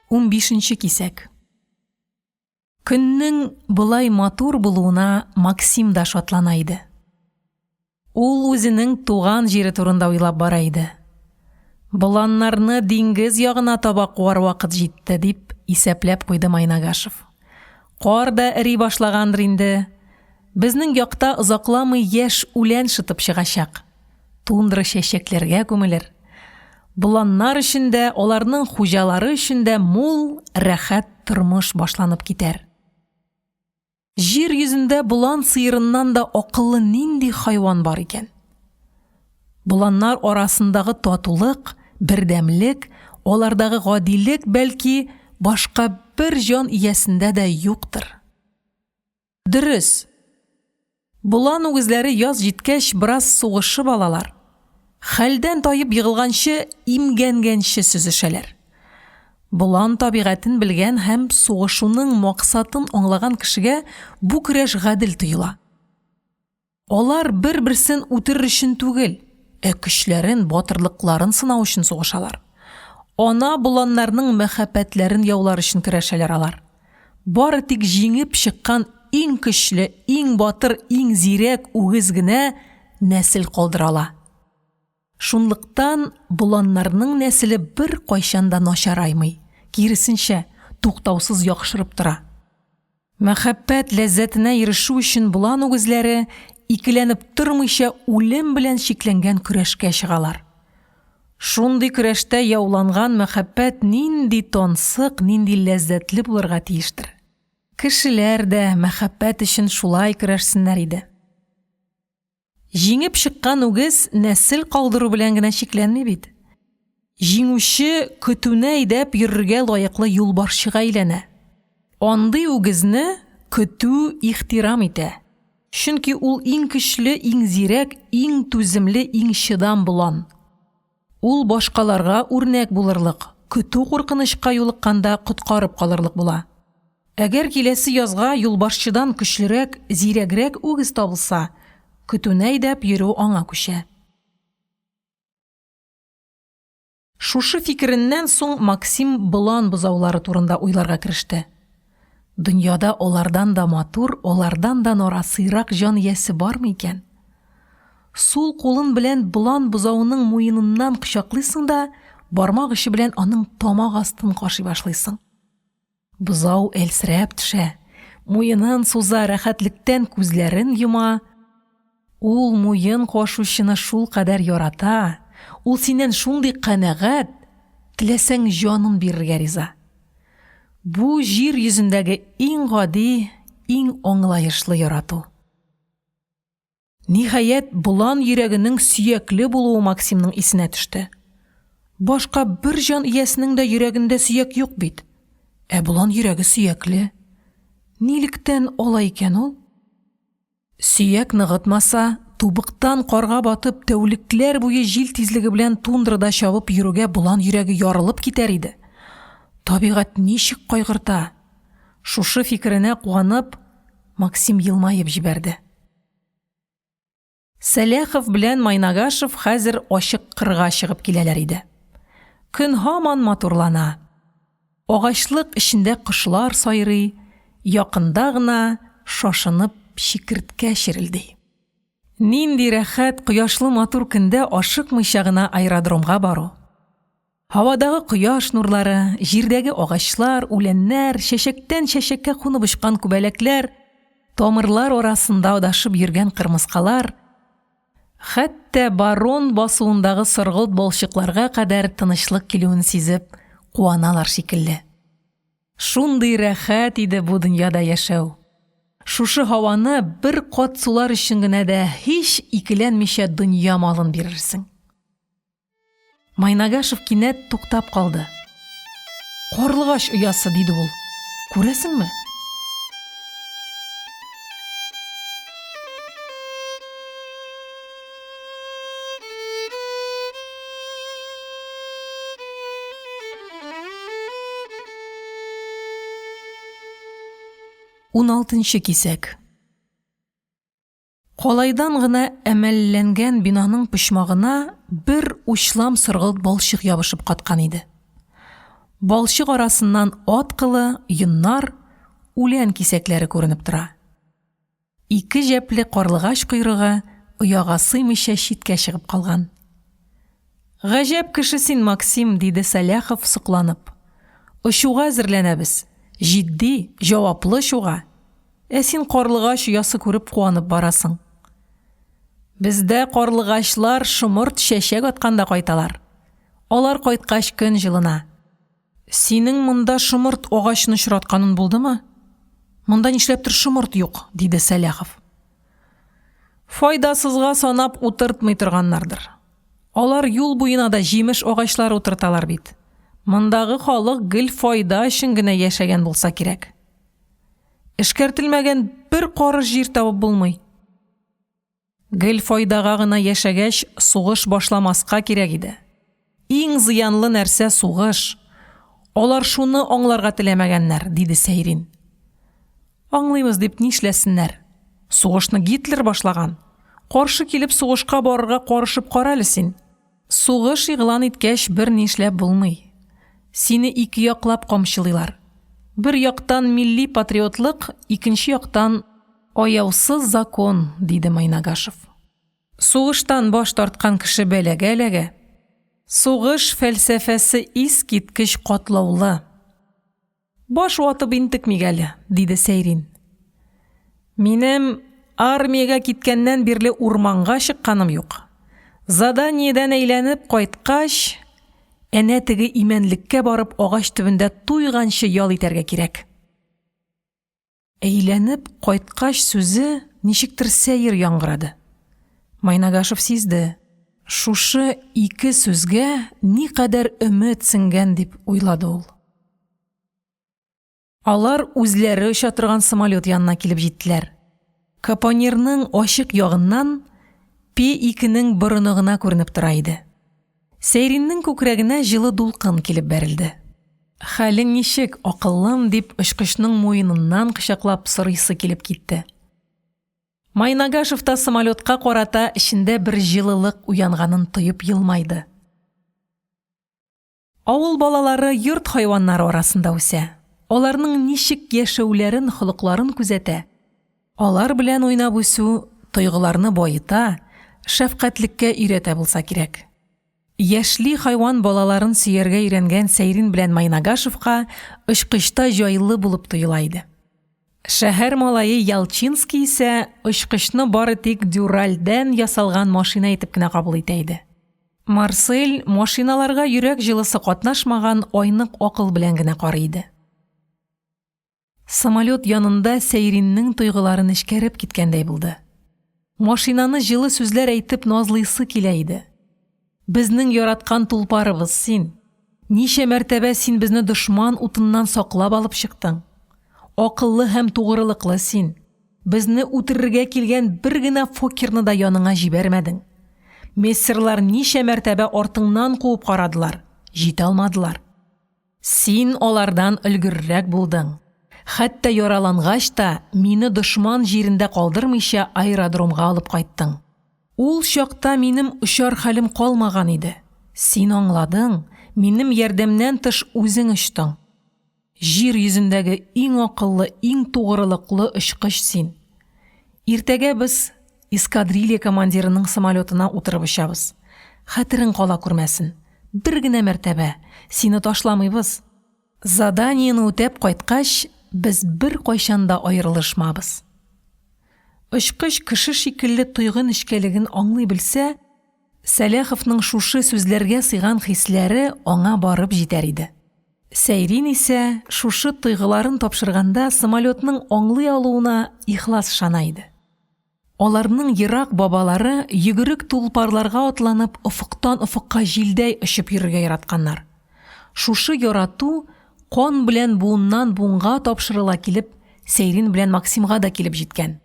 Ун бишенче кисәк. Көннең былай матур булуына Максим да шатлана иде. Ул үзенең туган җире турында уйлап бара иде. Боланнарны диңгез ягына таба куар вакыт җитте, дип исәпләп куйды Майнагашев. Кар да эри башлагандыр инде. Безнең якта озакламый яшь үлән шытып чыгачак. Тундра чәчәкләргә күмелер. Боланнар өчен дә, аларның хуҗалары өчен дә мул, рәхәт тормыш башланып китәр. Җир йөзендә болан сыерыннан да акыллы нинди хайван бар икән. Боланнар арасындагы татулык, бердәмлек, алардагы гадилек бәлки башка бер җан иясендә дә юктыр. Дөрес. Болан үгезләре яз җиткәч бераз сугышып алалар. Хәлдән таеп егылганчы имгәнгәнче сүзешәләр. Болан табигатен белгән һәм сугышуның максатын аңлаган кешегә бу көрәш гадел тоела. Алар бер-берсен үтерер өчен түгел, көчләрен, батырлыкларын сынау өчен сугышалар. Ана боланнарның мәхәббәтләрен яулар өчен көрәшәләр алар. Бары тик җиңеп чыккан иң көчле, иң батыр, иң зирәк үгез генә нәсел калдырала. Шунлыктан боланнарның нәселе бер кайчанда начараймый, киресенчә, туктаусыз яхшырып тора. Мәхәббәт ләззәтенә ирешү өчен болан үгезләре икеләнеп тормыйча үлем белән чикләнгән көрәшкә чыгалар. Шундый көрәштә яуланган мәхәббәт нинди тансык, нинди ләззәтле булырга тиештер. Кешеләр дә мәхәббәт өчен шулай көрәшсеннәр иде. Җиңеп чыккан үгез нәсел калдыру белән генә чикләнми бит. Җиңүче көтүне әйдәп йөрергә лаеклы юлбарчыга әйләнә. Андый үгезне көтү ихтирам итә. Чөнки ул иң көчле, иң зирәк, иң түземле, иң чыдам болан. Ул башкаларга үрнәк булырлык, көтү куркынычка юлыкканда коткарып калырлык була. Әгәр киләсе язга юлбарчыдан көчлерәк, зирәгрәк үгез табылса, көтүне әйдәп йөрү аңа күчә. Шушы фикереннән соң Максим болан бозаулары турында уйларга кереште. Дөньяда олардан да матур, олардан да норасыйрак җан иясе бармы икән? Сул кулын белән болан бозауының муеныннан кочаклыйсың да, бармак очы белән аның тамак астын кашый башлыйсың. Бозау әлсерәп төшә, муенын суза, рәхәтлектән күзләрен йома. Ул муен кашучыны шул кадәр ярата, ул синнән шундый канәгать, теләсәң җанын бирергә риза. Бу җир йөзендәге иң гади, иң аңлаешлы ярату. Ниһаять, болан йөрәгенең сөякле булуы Максимның исенә төште. Башка бер җан иясенең дә йөрәгендә сөяк юк бит. Болан йөрәге сөякле. Нилектән алай икән ул? Сөяк ныгытмаса, тубыктан карга батып, тәүлекләр буе җил тизлеге белән тундрада чабып йөрүгә болан йөрәге ярылып китәр иде. Табигать ничек кайгырта? Шушы фикеренә куанып, Максим елмаеп җибәрде. Сәләхов белән Майнагашев хәзер ачык кырга чыгып киләләр иде. Көн һаман матурлана. Агачлык эчендә кошлар сайрый, якында гына шашынып шикерткә чирелде. Нинди рәхәт кояшлы матур көндә ашыкмыйча гына аэродромга бару. Һавадагы кояш нурлары, җирдәге агачлар, үләннәр, чәчәктән чәчәккә кунып очкан күбәләкләр, тамырлар арасында адашып йөргән кырмыскалар, хәтта барон басуындагы сыргылт балчыкларга кадәр тынычлык килүен сизеп куаналар шикелле. Шундый рәхәт иде бу дөньяда яшәү. Шушы һаваны бер кат сулар өчен генә дә һич икеләнмичә дөнья малын бирерсең. Майнагашев кинәт туктап калды. Карлыгач оясы, диде ул. Күрәсеңме? 16-нчы кисәк. Калайдан гына әмәлләнгән бинаның почмагына бер учлам сыргылт балчык ябышып каткан иде. Балчык арасыннан ат кылы, йоннар, үлән кисәкләре күренеп тора. Ике җәпле карлыгач койрыгы ояга сыймыйча читкә чыгып калган. Гаҗәп кеше син, Максим, диде Сәләхов сокланып. Очуга әзерләнәбез. Җитди, җаваплы шуга. Син карлыгач оясы күреп куанып барасың. Бездә карлыгачлар шомырт чәчәк атканда кайталар. Алар кайткач көн җылына. Синең монда шомырт агачны чиратканын булдымы? Монда нишләптер шомырт юк, диде Сәләхов. Файдасызга санап утыртмый торганнардыр. Алар юл буена да җимеш агачлар утырталар бит. Мондагы халык гел файда өчен генә яшәгән булса кирәк. Эшкәртелмәгән бер карыш җир табып булмый. Гел файдага гына яшәгәч, сугыш башламаска кирәк иде. Иң зыянлы нәрсә сугыш. Алар шуны аңларга теләмәгәннәр, диде Сәйрин. Аңлыйбыз дип нишләсеннәр? Сугышны Гитлер башлаган. Каршы килеп сугышка барырга карышып кара әле син. Сугыш игълан иткәч бер нишләп булмый. Сине ике яклап камчылыйлар. Бер яктан милли патриотлык, икенче яктан аяусыз закон, диде Майнагашев. Сугыштан баш тарткан кеше бәләгә эләгә. Сугыш фәлсәфәсе искиткеч катлаулы. Баш ватып интекмик әле, диде Сәйрин. Минем армиягә киткәннән бирле урманга чыкканым юк. Заданиедән әйләнеп кайткач, әнә теге имәнлеккә барып агач төбендә туйганчы ял итәргә кирәк. Әйләнеп кайткач сүзе ничектер сәер яңгырады. Майнагашев сизде. Шушы ике сүзгә никадәр өмет сеңгән дип уйлады ул. Алар үзләре оча торган самолет янына килеп җиттеләр. Капонирның ачык ягыннан П-2-нең борыны гына күренеп тора иде. Сәйриннең күкрәгенә җылы дулкын килеп бәрелде. Хәлең ничек, акыллым, дип очкычның муеныннан кочаклап сорыйсы килеп китте. Майнагашев та самолетка карата эчендә бер җылылык уянганын тоеп елмайды. Авыл балалары йорт хайваннары арасында үсә. Аларның ничек яшәүләрен, холыкларын күзәтә. Алар белән уйнап үсү тойгыларны байыта, шәфкатьлеккә өйрәтә булса кирәк. Яшьли хайван балаларын сөяргә өйрәнгән Сәйрин белән Майнагашевка очкычта җайлы булып тоела иде. Шәһәр малае Ялчинский исә очкычны бары тик дюральдән ясалган машина итеп кенә кабул итә иде. Марсель машиналарга йөрәк җылысы катнашмаган айнык акыл белән генә карый иде. Самолет янында Сәйриннең тойгыларын эшкәреп киткәндәй булды. Машинаны җылы сүзләр әйтеп назлыйсы килә иде. Безнең яраткан тулпарыбыз син. Ничә мәртәбә син безне дошман утыннан саклап алып чыктың. Акыллы һәм тугрылыклы син. Безне үтерергә килгән бер генә фокерны да яныңа җибәрмәдең. Мессерлар ничә мәртәбә артыңнан куып карадылар, җитә алмадылар. Син алардан өлгеррәк булдың. Хәтта яралангач та мине дошман җирендә калдырмыйча аэродромга алып кайттың. Ул чакта минем учар хәлем калмаган иде. Син аңладың, минем ярдәмнән тыш үзең очтың. Җир йөзендәге иң акыллы, иң тугрылыклы очкыч син. Иртәгә без эскадрилья командирының самолетына утырып очабыз. Хәтерең кала күрмәсен. Бер генә мәртәбә сине ташламыйбыз. Заданиены үтәп кайткач, без бер кайчанда аерылышмабыз. Очкыч кеше шикелле тойгы нечкәлеген аңлый белсә, Сәләховның шушы сүзләргә сыйган хисләре аңа барып җитәр иде. Сәйрин исә шушы тойгыларын тапшырганда самолетның аңлый алуына ихлас ышана иде. Аларның ерак бабалары йөгерек тулпарларга атланып офыктан офыкка җилдәй очып йөрергә яратканнар. Шушы ярату кан белән буыннан буынга тапшырыла килеп, Сәйрин белән Максимга да килеп җиткән.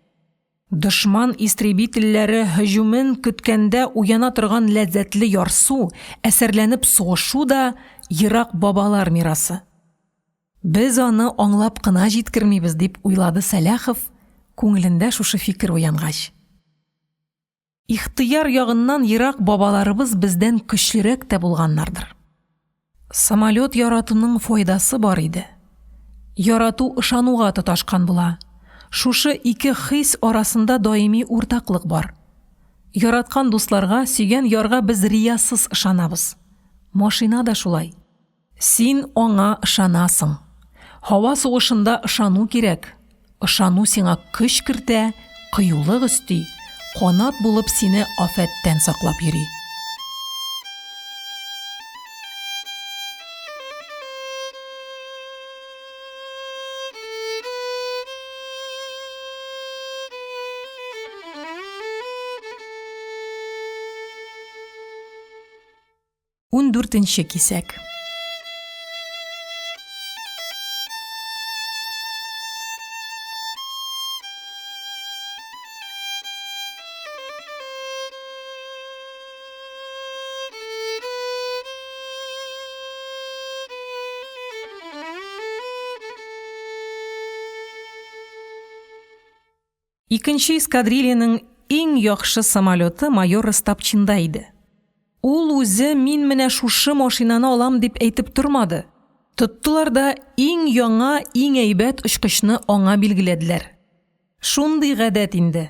Дошман истребительләре һөҗүмен көткәндә уяна торган ләззәтле ярсу, әсәрләнеп сугышу да ерак бабалар мирасы. Без аны аңлап кына җиткермибез дип уйлады Сәләхов, күңелендә шушы фикер уянгач. Ихтыяр ягыннан ерак бабаларыбыз бездән көчлерәк тә булганнардыр. Самолет яратуның файдасы бар иде. Ярату ышануга тоташкан була. Шушы ике хис арасында даими уртаклык бар. Яраткан дусларга, сөйгән ярга без риясыз ышанабыз. Машина да шулай. Син аңа ышанасың. Һава сугышында ышану кирәк. Ышану сиңа көч кертә, кыюлык өсти, канат булып сине афәттән саклап йөри. Дүртенче кисәк. Икенче эскадрильяның иң яхшы самолеты майор Ростопчинда иде. Ул үзе мин менә шушы машинаны алам дип әйтеп тормады. Тоттылар да иң яңа, иң әйбәт очкычны аңа билгеләделәр. Шундый гадәт инде.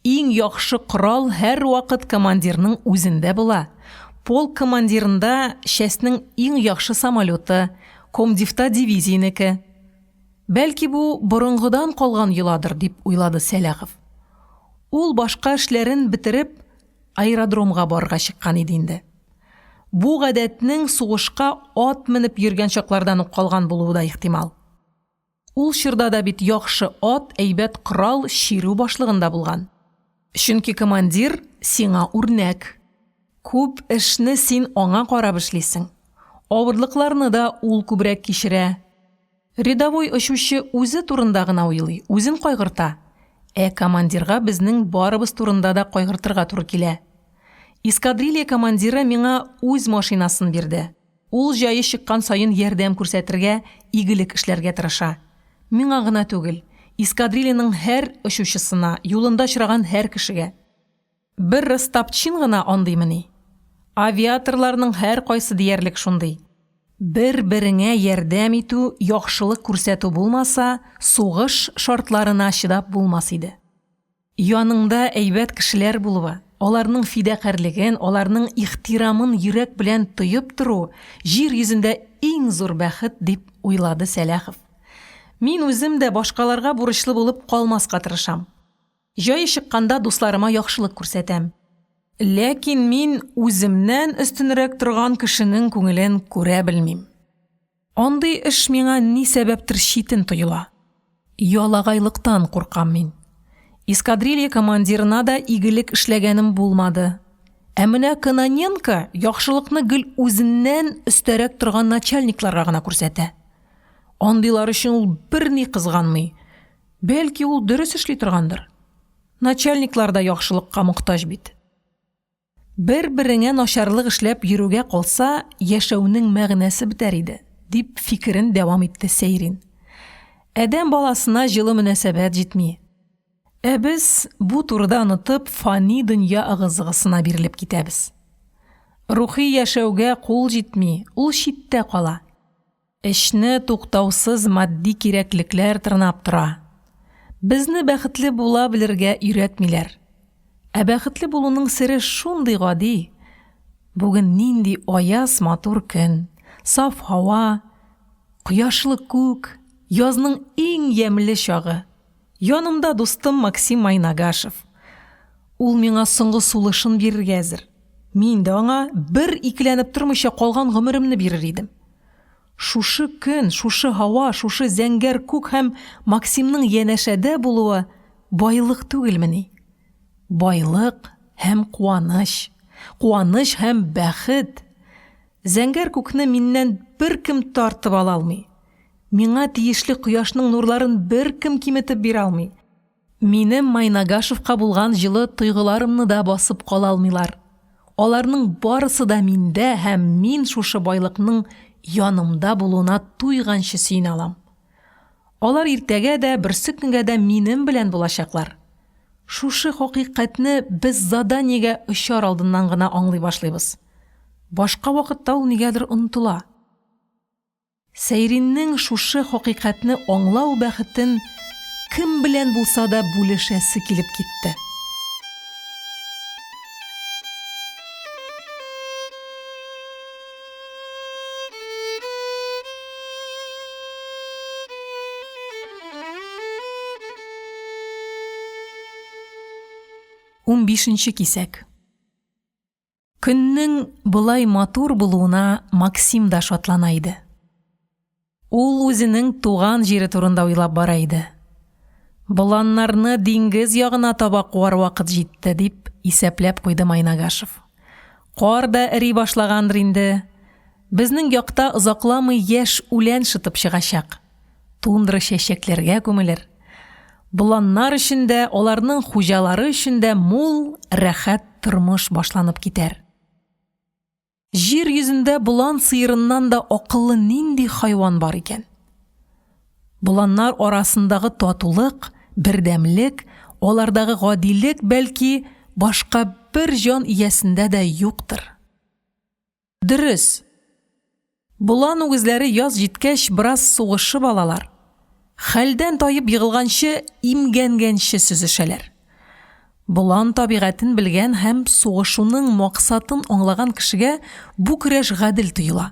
Иң яхшы корал һәр вакыт командирның үзендә була. Полк командирында частьнең иң яхшы самолеты, комдивта дивизийнеке. Бәлки бу борынгыдан калган йоладыр дип уйлады Сәләхов. Ул башка эшләрен бетереп аэродромга барырга чыккан иде инде. Бу гадәтнең сугышка ат менеп йөргән чаклардан ук калган булуы да ихтимал. Ул чорда да бит яхшы ат, әйбәт корал ширү башлыгында булган. Чөнки командир сиңа үрнәк. Күп эшне син аңа карап эшлисең. Авырлыкларны да ул күбрәк кичерә. Рядовой очучы үзе турында гына уйлый, үзен кайгырта. Командирга безнең барыбыз турында да кайгыртырга туры килә. Эскадрилья командиры миңа үз машинасын бирде. Ул җае чыккан сайын ярдәм күрсәтергә, игелек эшләргә тырыша. Миңа гына түгел, эскадрильяның һәр очучысына, юлында очраган һәр кешегә. Бер Ростопчин гына андыймыни. Авиаторларның һәр кайсы диярлек шундый. Бер-береңә ярдәм итү, яхшылык күрсәтү булмаса, сугыш шартларына чыдап булмас иде. Яныңда әйбәт кешеләр булуы, аларның фидакарлыгын, аларның ихтирамын йөрәк белән тоеп тору җир йөзендә иң зур бәхет дип уйлады Сәләхов. Мин үзем дә башкаларга бурычлы булып калмаска тырышам. Җай чыкканда дусларыма яхшылык күрсәтәм. Ләкин мин үземнән өстенрәк торган кешенең күңелен күрә белмим. Андый эш миңа ни сәбәптер читен тоела. Ялагайлыктан куркам мин. Эскадрилья командирына да игелек эшләгәнем булмады. Ә менә Кононенко яхшылыкны гел үзеннән өстәрәк торган начальникларга гына күрсәтә. Андыйлар өчен ул берни кызганмый. Бәлки ул дөрес эшли торгандыр. Начальниклар да яхшылыкка мохтаҗ бит. Бер-береңә начарлык эшләп йөрүгә калса, яшәүнең мәгънәсе бетәр иде, дип фикерен дәвам итте Сейрин. Әдәм баласына җылы мөнәсәбәт җитми. Ә без бу турыда онытып фани дөнья ыгы-зыгысына бирелеп китәбез. Рухи яшәүгә кул җитми, ул читтә кала. Эшне туктаусыз матди кирәклекләр тырнап тора. Безне бәхетле була белергә өйрәтмиләр. Ә бәхетле булуның сире шундый гади. Бүген нинди аяз матур көн, саф һава, кояшлы күк, язның иң ямьле чагы. Янымда дустым Максим Майнагашев. Ул миңа соңгы сулышын бирергә әзер. Мин дә аңа бер икеләнеп тормыйча калган гомеремне бирер идем. Шушы көн, шушы һава, шушы зәңгәр күк һәм Максимның янәшәдә булуы байлык түгелмени? Байлык һәм куаныч, куаныч һәм бәхет. Зәңгәр күкне миннән беркем тартып ала алмый. Миңа тиешле кояшның нурларын беркем киметеп бирә алмый. Минем Майнагашевка булган җылы тойгыларымны да басып кала алмыйлар. Аларның барысы да миндә һәм мин шушы байлыкның янымда булуына туйганчы сөйнә алам. Алар иртәгә дә, берсе көнгә дә минем белән булачаклар. Шушы хакыйкатьне без заданиягә очар алдыннан гына аңлый башлыйбыз. Башка вакытта ул нигәдер онытыла. Сейриннең шушы хакыйкатьне аңлау бәхетен кем белән булса да бүлешәсе килеп китте. Ун бишенче кисәк. Көннең булай матур булуына Максим да шатлана иде. Ул үзенең туган җире турында уйлап бара иде. Боланнарны диңгез ягына таба куар вакыт җитте дип исәпләп куйды Майнагашев. Кар да эри башлагандыр инде. Безнең якта озакламый яшь үлән шытып чыгачак. Тундра чәчәкләргә күмелер. Боланнар өчен дә, аларның хуҗалары өчен дә мул, рәхәт тормыш башланып китәр. Җир йөзендә болан сыерыннан да акыллы нинди хайван бар икән. Боланнар арасындагы татулык, бердәмлек, алардагы гадилек бәлки башка бер җан иясендә дә юктыр. Дөрес. Болан үгезләре яз җиткәч бераз сугышып алалар. Хәлдән таеп егылганчы имгәнгәнче сүзешәләр. Болан табигатен белгән һәм сугышуның максатын аңлаган кешегә бу көрәш гадел тоела.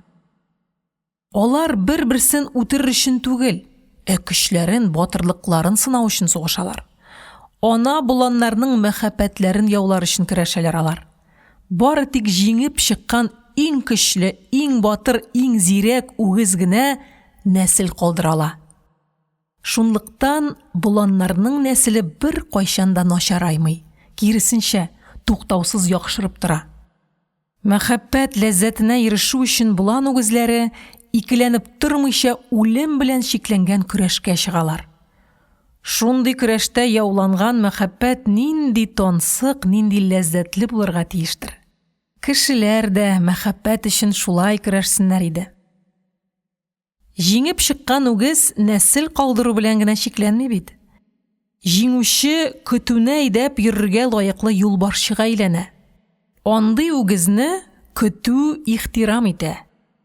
Алар бер-берсен үтерер өчен түгел, көчләрен, батырлыкларын сынау өчен сугышалар. Ана боланнарның мәхәббәтләрен яулар өчен көрәшәләр алар. Бары тик җиңеп чыккан иң көчле, иң батыр, иң зирәк үгез генә нәсел калдырала. Шунлыктан боланнарның нәселе бер кайчанда начараймый, киресенчә, туктаусыз яхшырып тора. Мәхәббәт ләззәтенә ирешү өчен болан үгезләре икеләнеп тормыйча үлем белән чикләнгән көрәшкә чыгалар. Шундый көрәштә яуланган мәхәббәт нинди тансык, нинди ләззәтле булырга тиештер. Кешеләр дә мәхәббәт өчен шулай көрәшсеннәр иде. Җиңеп чыккан үгез нәсел калдыру белән генә чикләнми бит. Җиңүче көтүне әйдәп йөрергә лаеклы юлбарчыга әйләнә. Андый үгезне көтү ихтирам итә.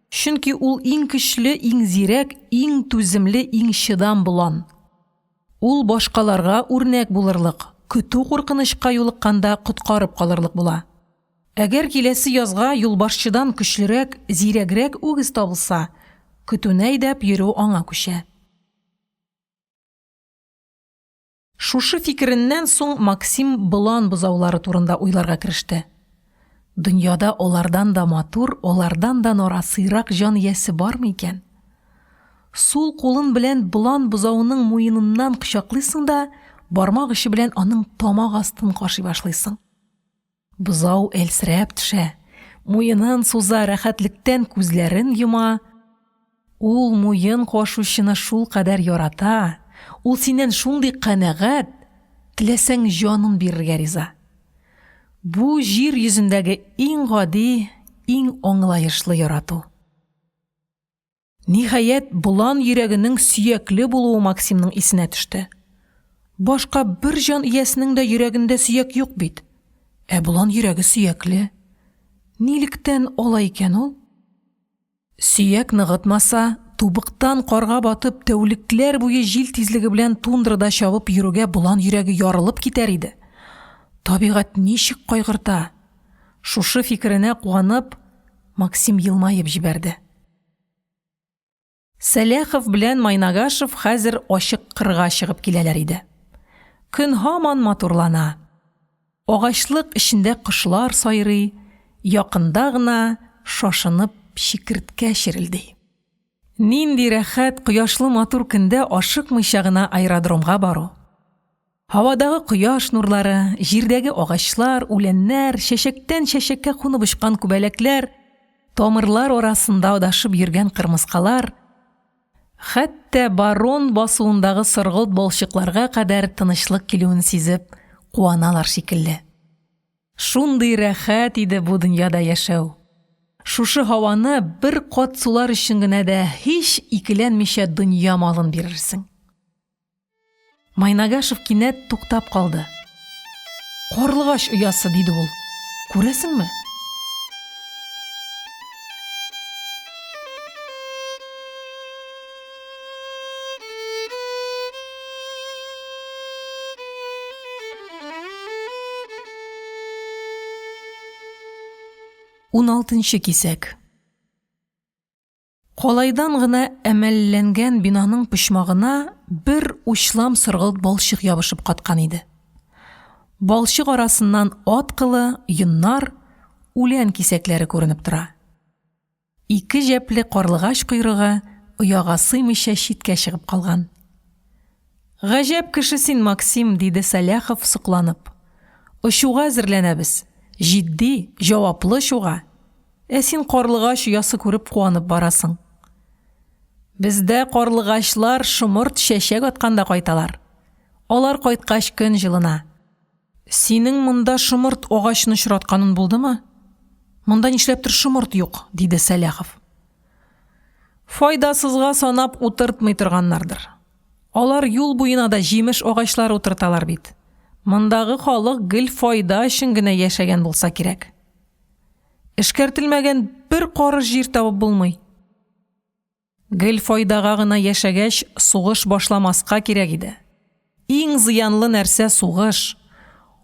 Чөнки ул иң көчле, иң зирәк, иң түземле, иң чыдам болан. Ул башкаларга үрнәк булырлык, көтү куркынычка юлыкканда коткарып калырлык була. Әгәр киләсе язга юлбашчыдан көчлерәк, зирәгрәк үгез табылса, көтүне әйдәп йөрү аңа күчә. Шушы фикереннән соң Максим болан бозаулары турында уйларга кереште. Дөньяда алардан да матур, алардан да нарасыйрак җан иясе бармы икән? Сул кулын белән болан бозауының муеныннан кочаклыйсың да, бармак очы белән аның тамак астын кашый башлыйсың. Бозау әлсерәп төшә, муенын суза, рәхәтлектән күзләрен йома. Ул муен кашучыны шул кадәр ярата, ул синнән шундый канәгать, теләсәң җанын бирергә риза. Бу җир йөзендәге иң гади, иң аңлаешлы ярату. Ниһаять, болан йөрәгенең сөякле булуы Максимның исенә төште. Башка бер җан иясенең дә йөрәгендә сөяк юк бит. Ә болан йөрәге сөякле. Нилектән алай икән ул? Сөяк ныгытмаса, тубыктан карга батып, тәүлекләр буе җил тизлеге белән тундрада чабып йөрүгә болан йөрәге ярылып китәр иде. Табигать ничек кайгырта? Шушы фикеренә куанып, Максим елмаеп җибәрде. Сәләхов белән Майнагашев хәзер ачык кырга чыгып киләләр иде. Көн һаман матурлана. Агачлык эчендә кошлар сайрый, якында гына шашынып шикерткә чирелди. Нинди рәхәт кояшлы матур көндә ашыкмыйча гына аэродромга бару. Һавадагы кояш нурлары, җирдәге агачлар, үләннәр, чәчәктән чәчәккә кунып очкан күбәләкләр, тамырлар арасында адашып йөргән кырмыскалар, хәтта барон басуындагы сыргылт балчыкларга кадәр тынычлык килүен сизеп, куаналар шикелле. Шундый рәхәт иде бу дөньяда яшәү. Шушы һаваны бер кат сулар өчен генә дә һич икеләнмичә дөнья малын бирерсең. Майнагашев кинәт туктап калды. Карлыгач оясы, диде ул. Күрәсеңме? Уналтынчы кисәк. Калайдан гына әмәлләнгән бинаның почмагына бер учлам сыргылт балчык ябышып каткан иде. Балчык арасыннан ат кылы, йоннар, үлән кисәкләре күренеп тора. Ике җәпле карлыгач койрыгы ояга сыймыйча читкә чыгып калган. Гаҗәп кеше син, Максим, диде Сәләхов сокланып. Очуга әзерләнәбез. Җитди, җаваплы шуга. Ә син карлыгач оясы күреп куанып барасың. Бездә карлыгачлар шомырт чәчәк атканда кайталар. Алар кайткач көн җылына. Синең монда шомырт агачны очратканың булдымы? Монда нишләптер шомырт юк, диде Сәләхов. Файдасызга санап утыртмый торганнардыр. Алар юл буена да җимеш агачлар утырталар бит. Мондагы халык гел файда өчен генә яшәгән булса кирәк. Эшкәртелмәгән бер карыш җир табып булмый. Гел файдага гына яшәгәч, сугыш башламаска кирәк иде. Иң зыянлы нәрсә сугыш.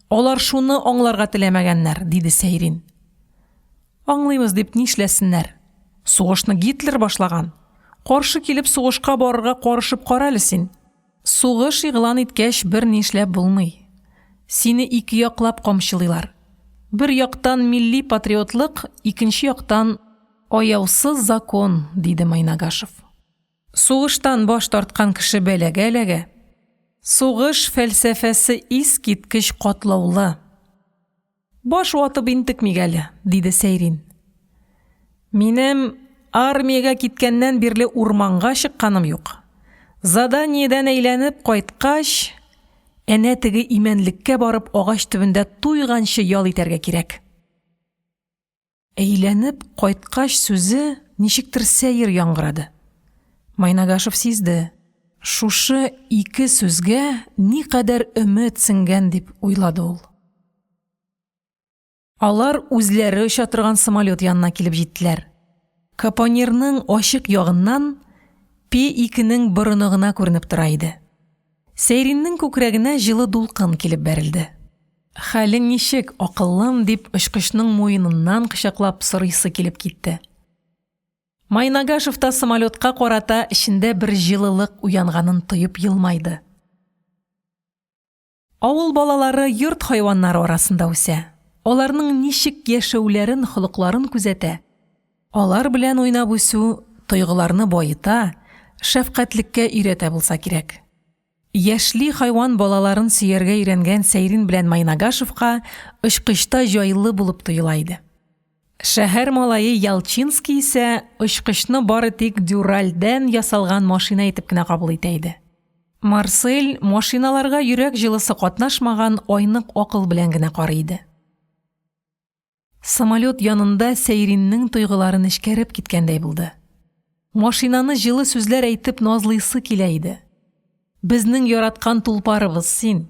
Алар шуны аңларга теләмәгәннәр, диде Сәйрин. Аңлыймыз дип нишләсеннәр? Сугышны Гитлер башлаган. Каршы килеп сугышка барырга карышып кара әле син. Сугыш игълан иткәч бер нишләп булмый. Сине ике яклап камчылыйлар. Бер яктан милли патриотлык, икенче яктан аяусыз закон, диде Майнагашев. Сугыштан баш тарткан кеше бәләгә эләгә. Сугыш фәлсәфәсе искиткеч катлаулы. Баш ватып интекмик әле, диде Сәйрин. Минем армиягә киткәннән бирле урманга чыкканым юк. Заданиедән әйләнеп кайткач, әнә теге имәнлеккә барып агач төбендә туйганчы ял итәргә кирәк. Әйләнеп кайткач сүзе ничектер сәер яңгырады. Майнагашев сизде. Шушы ике сүзгә никадәр өмет сеңгән дип уйлады ул. Алар үзләре оча торган самолет янына килеп җиттеләр. Капонирның ашык ягыннан P2-нең борыны гына күренеп тора иде. Сәйриннең күкрәгенә җылы дулкын килеп бәрелде. Хәлең ничек, акыллым, дип очкычның муеныннан кычаклап сорыйсы килеп китте. Майнагашев та самолетка карата эчендә бер җылылык уянганын тоеп елмайды. Авыл балалары йорт хайваннары арасында үсә. Аларның ничек яшәүләрен, холыкларын күзәтә. Алар белән уйнап үсү тойгыларны байыта, шәфкатьлеккә өйрәтә булса кирәк. Яшьли хайван балаларын сөяргә өйрәнгән Сәйрин белән Майнагашевка очкычта җайлы булып тоела иде. Шәһәр малае Ялчинский исә очкычны бары тик дюральдән ясалган машина итеп кенә кабул итә иде. Марсель машиналарга йөрәк җылысы катнашмаган айнык акыл белән генә карый иде. Самолет янында Сәйриннең тойгыларын эшкәреп киткәндәй булды. Машинаны җылы сүзләр әйтеп назлыйсы килә иде. Безнең яраткан тулпарыбыз син.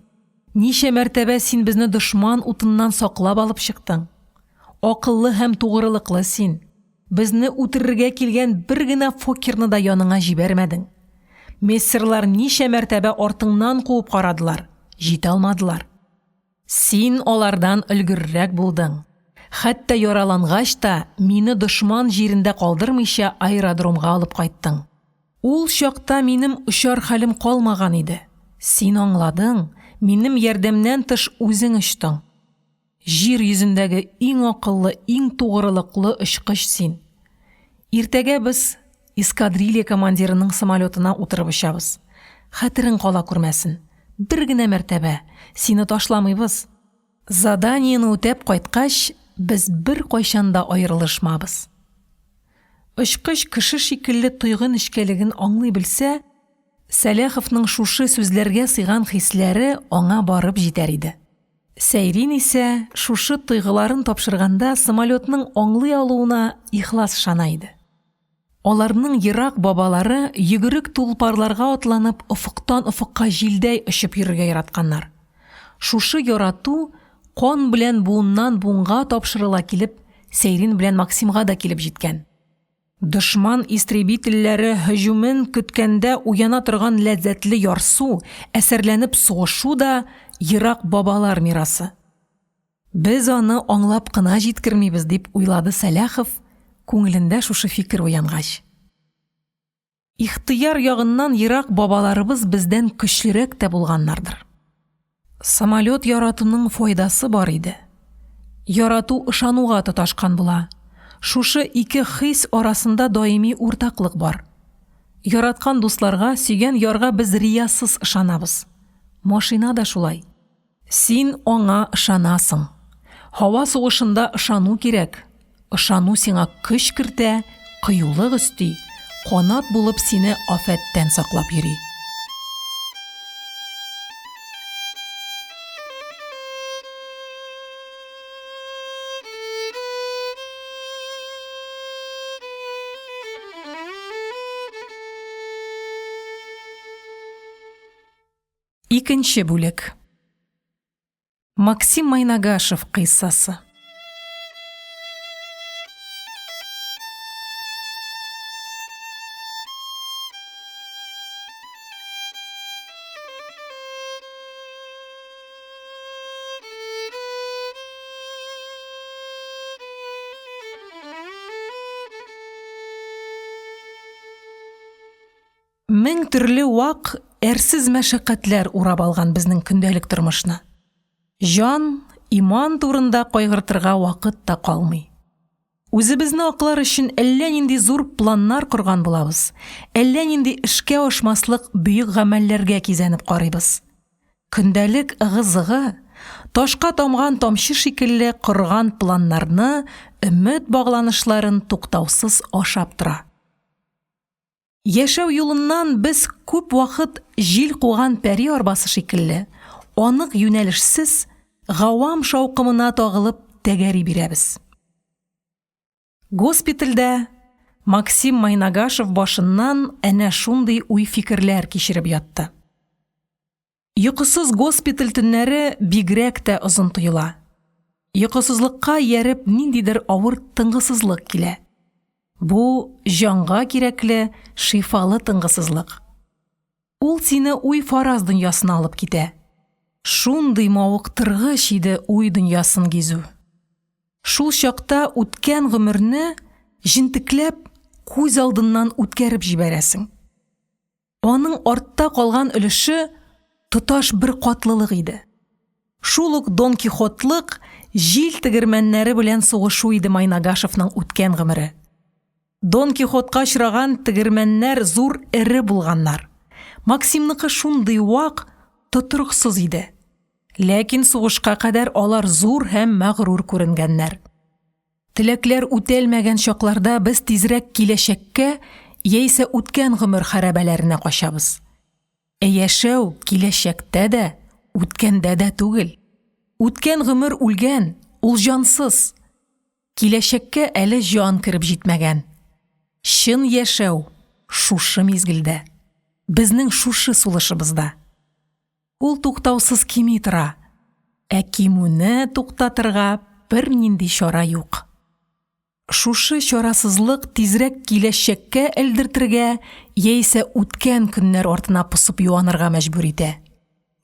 Ничә мәртәбә син безне дошман утыннан саклап алып чыктың. Акыллы һәм тугрылыклы син. Безне үтерергә килгән бер генә фокерны да яныңа җибәрмәдең. Мессерлар ничә мәртәбә артыңнан куып карадылар, җитә алмадылар. Син алардан өлгеррәк булдың. Хәтта яралангач та мине дошман җирендә калдырмыйча аэродромга алып кайттың. Ул чакта минем учар хәлем калмаган иде. Син аңладың, минем ярдәмнән тыш үзең очтың. Җир йөзендәге иң акыллы, иң тугрылыклы очкыч син. Иртәгә без эскадрилья командирының самолетына утырып очабыз. Хәтерең кала күрмәсен. Бер генә мәртәбә сине ташламыйбыз. Заданиены үтәп кайткач, без бер кайчанда аерылышмабыз. Очкыч кеше шикелле тойгын эшкәлеген аңлый белсә, Сәләховның шушы сүзләргә сыйган хисләре аңа барып җитәр иде. Сәйрин исә шушы тойгыларын тапшырганда самолетның аңлый алуына ихлас ышана иде. Аларның ерак бабалары йөгерек тулпарларга атланып офыктан офыкка җилдәй очып йөрергә яратканнар. Шушы ярату кан белән буыннан буынга тапшырыла килеп, Сәйрин белән Максимга да килеп җиткән. Дошман истребительләре һөҗүмен көткәндә уяна торган ләззәтле ярсу, әсәрләнеп сугышу да ерак бабалар мирасы. Без аны аңлап кына җиткермибез дип уйлады Сәләхов, күңелендә шушы фикер уянгач. Ихтыяр ягыннан ерак бабаларыбыз бездән көчлерәк тә булганнардыр. Самолет яратуның файдасы бар иде. Ярату ышануга тоташкан була. Шушы ике хис арасында даими уртаклык бар. Яраткан дусларга, сөйгән ярга без риясыз ышанабыз. Машина да шулай. Син аңа ышанасың. Һава сугышында ышану кирәк. Ышану сиңа көч кертә, кыюлык өсти, канат булып сине афәттән саклап йөри. Икенче бүлек. Максим Майнагашев кыйссасы. Мең төрле вак, әрсез мәшәкатьләр урап алган безнең көндәлек тормышны. Жан, иман турында кайгыртырга вакыт та калмый. Үзебезне аклар өчен әллә нинди зур планнар корган булабыз. Әллә нинди эшкә ашмаслык бөек гамәлләргә кизәнеп карыйбыз. Көндәлек ыгы-зыгы, ташка тамган тамчы шикелле корган планнарны, өмет багланышларын туктаусыз ашап тора. Яшәү юлыннан без күп вакыт җил куган пәри арбасы шикелле, анык юнәлешсез, гавам шаукымына тагылып тәгәри бирәбез. Госпитальдә Максим Майнагашев башыннан әнә шундый уй-фикерләр кичереп ятты. Йокысыз госпиталь төннәре бигрәк тә озын тоела. Йокысызлыкка ярып ниндидер авыр тынгысызлык килә. Бу жанга кирәкле шифалы тынгысызлык. Ул сине уй фараз дөньясына алып китә. Шундый мавыктыргыч иде уй дөньясын гизү. Шул чакта үткән гомерне җентекләп күз алдыннан үткәреп җибәрәсең. Аның артта калган өлеше тоташ бер катлылык иде. Шул ук Дон Кихотлык җил тегермәннәре белән сугышу иде Майнагашевның үткән гомере. Дон Кихотка очраган тегермәннәр зур эре булганнар. Максимныкы шундый вак, тотрыксыз иде. Ләкин сугышка кадәр алар зур һәм мәгърур күренгәннәр. Теләкләр үтәлмәгән чакларда без тизрәк киләчәккә яисә үткән гомер хәрабәләренә качабыз. Яшәү киләчәктә дә, үткәндә дә түгел. Үткән гомер үлгән, ул җансыз. Киләчәккә әле җан киреп җитмәгән. Шын яшәү шушы мизгелдә. Безнең шушы сулышыбызда. Ул туктаусыз кими тора. Кимүне туктатырга бер нинди чара юк. Шушы чарасызлык тизрәк киләчәккә элдертергә яисә үткән көннәр артына посып юанырга мәҗбүр итә.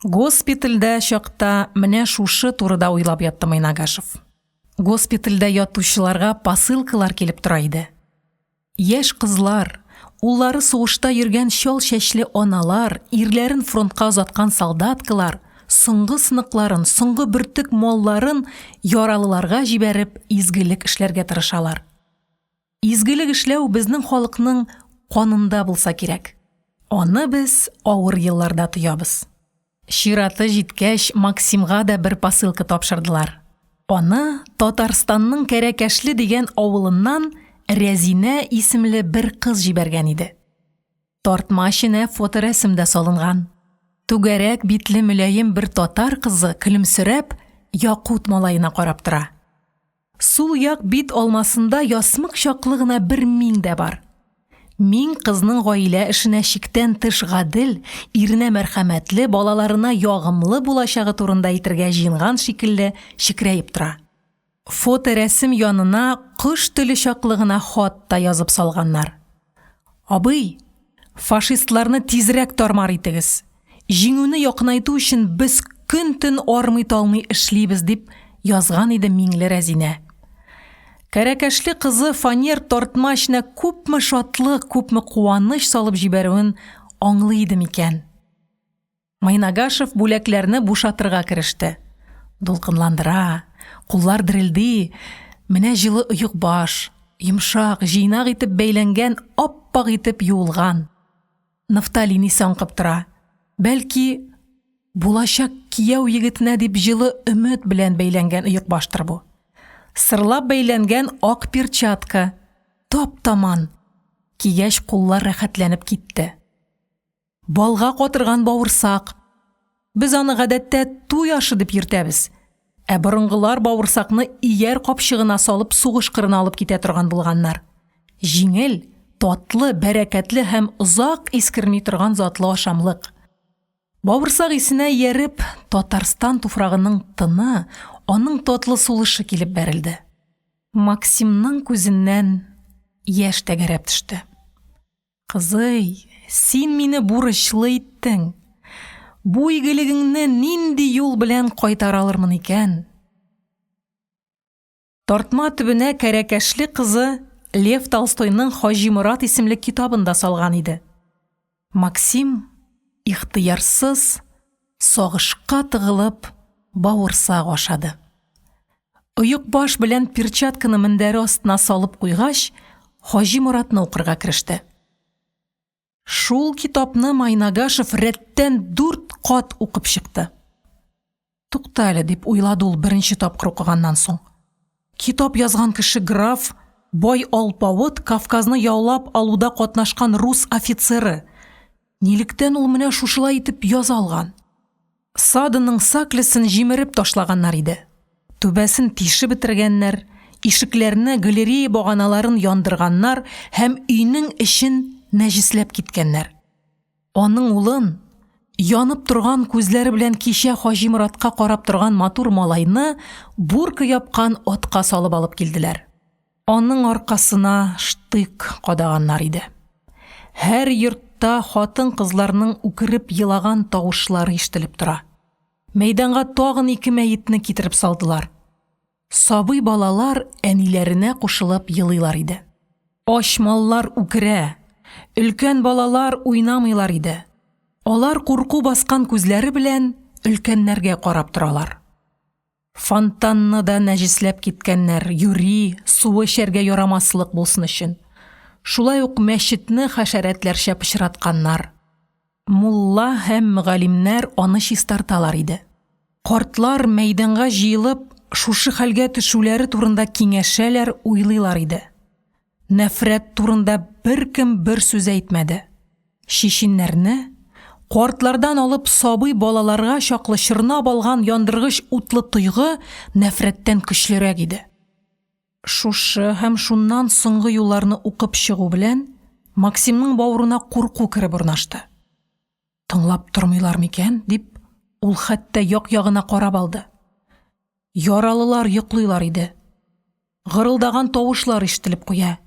Госпитальдә чакта менә шушы турыда уйлап ятты Майнагашев. Госпитальдә ятучыларга посылкалар килеп тора иде. Яшь кызлар, уллары сугышта йөргән чал чәчле аналар, ирләрен фронтка озаткан солдаткалар, соңгы сыныкларын, соңгы бөртек малларын яралыларга җибәреп изгелек эшләргә тырышалар. Изгелек эшләү безнең халыкның канында булса кирәк. Аны без авыр елларда тоябыз. Чираты җиткәч, Максимга да бер посылка тапшырдылар. Аны Татарстанның Кәрәкәшле дигән авылыннан Рәзинә исемле бер кыз җибәргән иде. Тартма эченә фоторәсем дә салынган. Түгәрәк битле мөлаем бер татар кызы көлемсерәп якут малаена карап тора. Сул як бит алмасында ясмык чаклы гына бер миң дә бар. Мин кызның гаилә эшенә чиктән тыш гадел, иренә мәрхәмәтле, балаларына ягымлы булачагы турында әйтергә җыенган шикелле чикрәеп тора. Фоторәсем янына кыш теле чаклы гына хат та язып салганнар. Абый, фашистларны тизрәк тармар итегез. Җиңүне якынайту өчен без көн-төн армый талмый эшлибез дип язган иде Миңле Рәзинә. Кәрәкәшле кызы фанер тартма эченә күпме шатлык, күпме куаныч салып җибәрүен аңлый иде микән. Майнагашев бүләкләрне бушатырга кереште. Дулкынландыра, куллар дерелди, менә җылы оек баш, йомшак, җыйнак итеп бәйләнгән, аппак итеп юылган. Нафталин исә аңкып тора. Бәлки, булачак кияү егетенә дип җылы өмет белән бәйләнгән оек баштыр бу. Сырлап бәйләнгән ак перчатка, тап-таман. Кигәч куллар рәхәтләнеп китте. Балга катырган бавырсак. Без аны гадәттә туй ашы дип йөртәбез. Борынгылар бавырсакны ияр капчыгына салып сугыш кырына алып китә торган булганнар. Җиңел, татлы, бәрәкәтле һәм озак искерми торган затлы ашамлык. Бавырсак исенә ияреп, Татарстан туфрагының тыны, аның татлы сулышы килеп бәрелде. Максимның күзеннән яшь тәгәрәп төште. Кызый, син мине бурычлы иттең. Бу игелегеңне нинди юл белән кайтара алырмын икән? Тартма төбенә Кәрәкәшле кызы Лев Толстойның Хаҗи Мурат исемле китабында салган иде. Максим ихтыярсыз, сагышка тыгылып, бавырсак ашады. Оек баш белән перчатканы мендәре астына салып куйгач, Хаҗи Муратны укырга кереште. Шул китапны Майнагашев рәттән 4 кат укып чыкты. Тукта әле дип уйлады ул беренче тапкыр укыганнан соң. Китап язган кеше граф, бай алпавыт, Кавказны яулап алуда катнашкан рус офицеры. Нилектән ул менә шушылай итеп яза алган? Садының саклесын җимереп ташлаганнар иде. Түбәсен тишеп бетергәннәр, ишекләрне, галерея баганаларын яндырганнар һәм өйнең эчен нәҗисләп киткәннәр. Аның улын, янып торган күзләре белән кичә Хаҗи Моратка карап торган матур малайны бурка япкан атка салып алып килделәр. Аның аркасына штык кадаганнар иде. Һәр йортта хатын-кызларның үкереп елаган тавышлары ишетелеп тора. Мәйданга тагын 2 мәетне китереп салдылар. Сабый балалар әниләренә кушылып елыйлар иде. Аш маллар үкерә, өлкән балалар уйнамыйлар иде. Алар курку баскан күзләре белән өлкәннәргә карап торалар. Фонтанны да нәҗисләп киткәннәр, юри, суы эчәргә ярамаслык булсын өчен. Шулай ук мәчетне хәшәрәтләрчә пычратканнар. Мулла һәм мөгаллимнәр аны чистарталар иде. Картлар мәйданга җыелып, шушы хәлгә төшүләре турында киңәшәләр, уйлыйлар иде. Нәфрәт турында беркем бер сүз әйтмәде. Шишиннәрне картлардан алып сабый балаларга чаклы чорнап алган яндыргыч утлы тойгы нәфрәттән көчлерәк иде. Шушы һәм шуннан соңгы юлларны укып чыгу белән Максимның бавырына курку киреп урнашты. Тыңлап тормыйлар микән дип, ул хәтта як-ягына карап алды. Яралылар йоклыйлар иде. Гырылдаган тавышлар ишетелеп куя.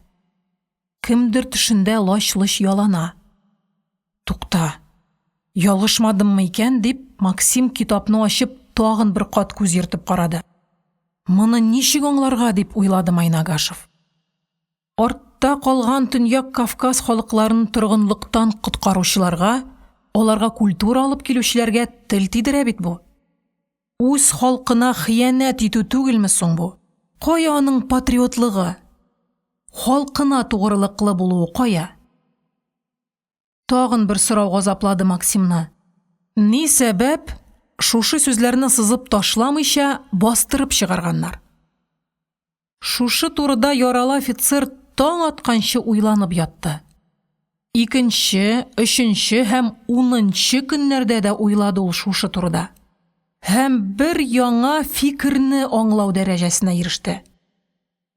Кемдер төшендә лач-лыч ялана. Тукта. Ялгышмадыммы икән дип, Максим китапны ачып тагын бер кат күз йөртеп карады. Моны ничек аңларга дип уйлады Майнагашев. Артта калган Төньяк Кавказ халыкларын торгынлыктан коткаручыларга, аларга культура алып килүчеләргә тел тидерә бит бу. Үз халкына хыянәт итү түгелме соң бу? Кая аның патриотлыгы? Халкына тугрылыклы булуы кая? Тагын бер сорау газаплады Максимны. Ни сәбәп шушы сүзләрне сызып ташламыйча бастырып чыгарганнар? Шушы турыда яралы офицер таң атканчы уйланып ятты. 2-нче, 3-нче һәм 10-нчы көннәрдә дә уйлады ул шушы турыда. Һәм бер яңа фикерне аңлау дәрәҗәсенә иреште.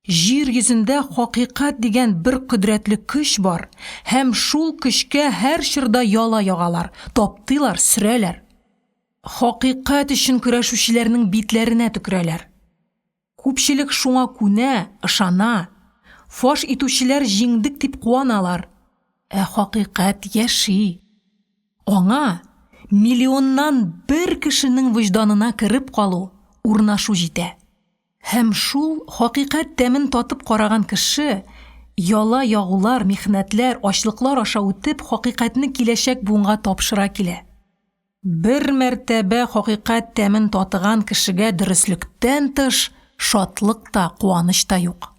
Җир йөзендә хакыйкать дигән бер кодрәтле көч бар, һәм шул көчкә һәр чорда яла ягалар, таптыйлар, сөрәләр. Хакыйкать өчен көрәшүчеләрнең битләренә төкерәләр. Күпчелек шуңа күнә, ышана. Фаш итүчеләр җиңдек дип куаналар. Ә хакыйкать яши. Аңа миллионнан бер кешенең вөҗданына кирип калу, урнашу җитә. Һәм шул хакыйкать тәмен татып караган кеше яла ягулар, михнәтләр, ачлыклар аша үтеп хакыйкатьне киләчәк буынга тапшыра килә. Бер мәртәбә хакыйкать тәмен татыган кешегә дөрестлектән тыш шатлык та, куаныч та юк.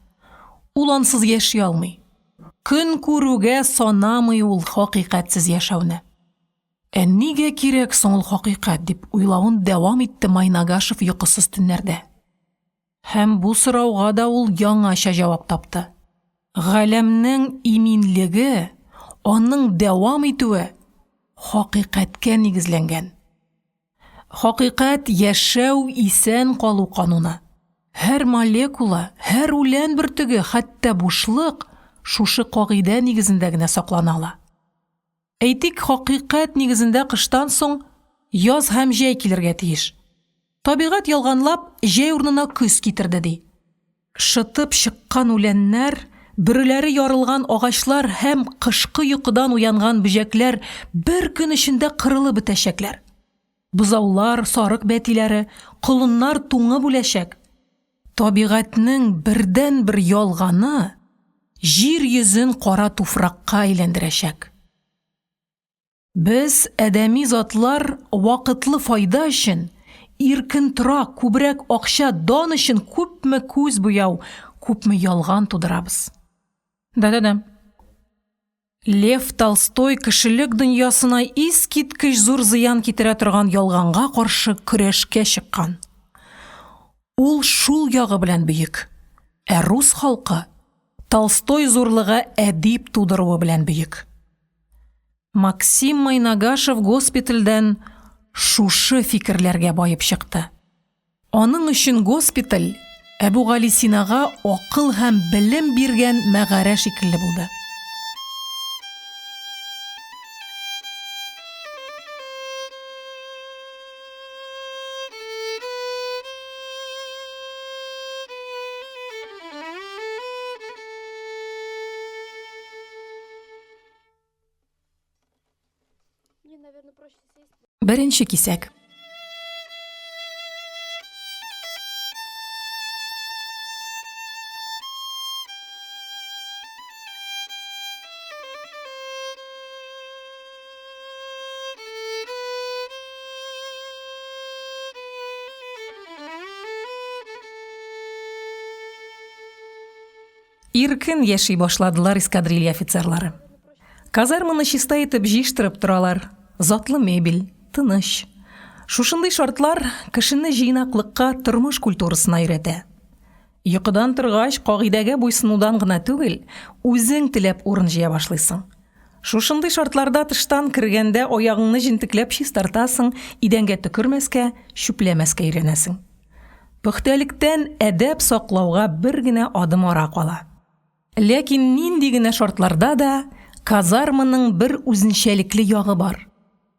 Ул ансыз яши алмый. Көн күрүгә санамый ул хакыйкатьсез яшәүне. Ә нигә кирәк соң ул хакыйкать дип уйлавын дәвам итте Майнагашев йокысыз төннәрдә. Һәм бу сорауга да ул яңаша җавап тапты. Галәмнең иминлеге, аның дәвам итүе хакыйкатькә нигезләнгән. Хакыйкать яшәү, исән калу кануны. Һәр молекула, һәр үлән бөртеге, хәтта бушлык шушы кагыйдә нигезендә генә саклана. Әйтик, хакыйкать нигезендә кыштан соң яз һәм җәй килергә тиеш. Табигать ялганлап, җәй урынына көз китерде ди. Шытып чыккан үләннәр, бөреләре ярылган агачлар һәм кышкы йокыдан уянган бөҗәкләр бер көн эчендә кырылып бетәчәкләр. Бузаулар, сарык бәтиләре, колыннар туңып үләчәк. Табигатьнең бердән-бер ялганы җир йөзен кара туфракка әйләндерәчәк. Без, әдәми затлар, вакытлы файда өчен, иркен тора, күбрәк акча, дан өчен күпме күз буяу, күпме ялган тудырабыз. Да. Лев Толстой кешелек дөньясына искиткеч зур зыян китерә торган ялганга каршы көрәшкә чыккан. Ул шул ягы белән бөек. Ә рус халкы Толстой зурлыгы әдип тудыруы белән бөек. Максим Майнагашев госпитальдән шушы фикерләргә байып чыкты. Аның өчен госпиталь Әбүгали Синага акыл һәм белем биргән мәгарә шикелле булды. Беренче кисәк. Иркен яши башладылар эскадрилья офицерлары. Казарманы чиста итеп җыештырып торалар. Затлы мебель, тыныч. Шушындый шартлар кешене җыйнаклыкка, тормыш культурасына өйрәтә. Йокыдан торгач, кагыйдәгә буйсынудан гына түгел, үзең теләп урын җыя башлыйсың. Шушындый шартларда тыштан кергәндә аягыңны җентекләп чистартасың, идәнгә төкермәскә, чүпләмәскә өйрәнәсең. Пөхтәлектән әдәп саклауга бер генә адым ара кала. Ләкин нинди генә шартларда да казарманың бер үзенчәлекле ягы бар.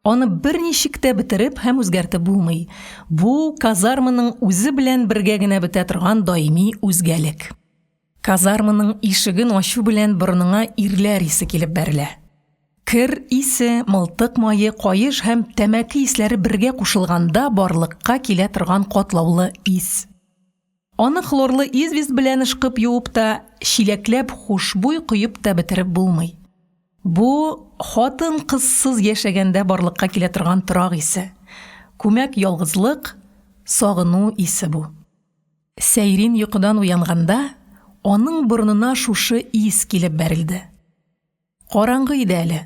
Аны берничек тә бетереп һәм үзгәртеп булмый. Бу казарманың үзе белән бергә генә бетә торган даими үзгәлек. Казарманың ишеген ачу белән борыныңа ирләр исе килеп бәрелә. Кер исе, мылтык мае, каеш һәм тәмәке исләре бергә кушылганда барлыкка килә торган катлаулы ис. Аны хлорлы извест белән ышкып юып та, чиләкләп хушбуй куеп та бетереп булмый. Бу хатын-кызсыз яшәгәндә барлыкка килә торган торак исе. Күмәк ялгызлык, сагыну исе бу. Сәйрин йокыдан уянганда, аның борынына шушы ис килеп бәрелде. Караңгы иде әле.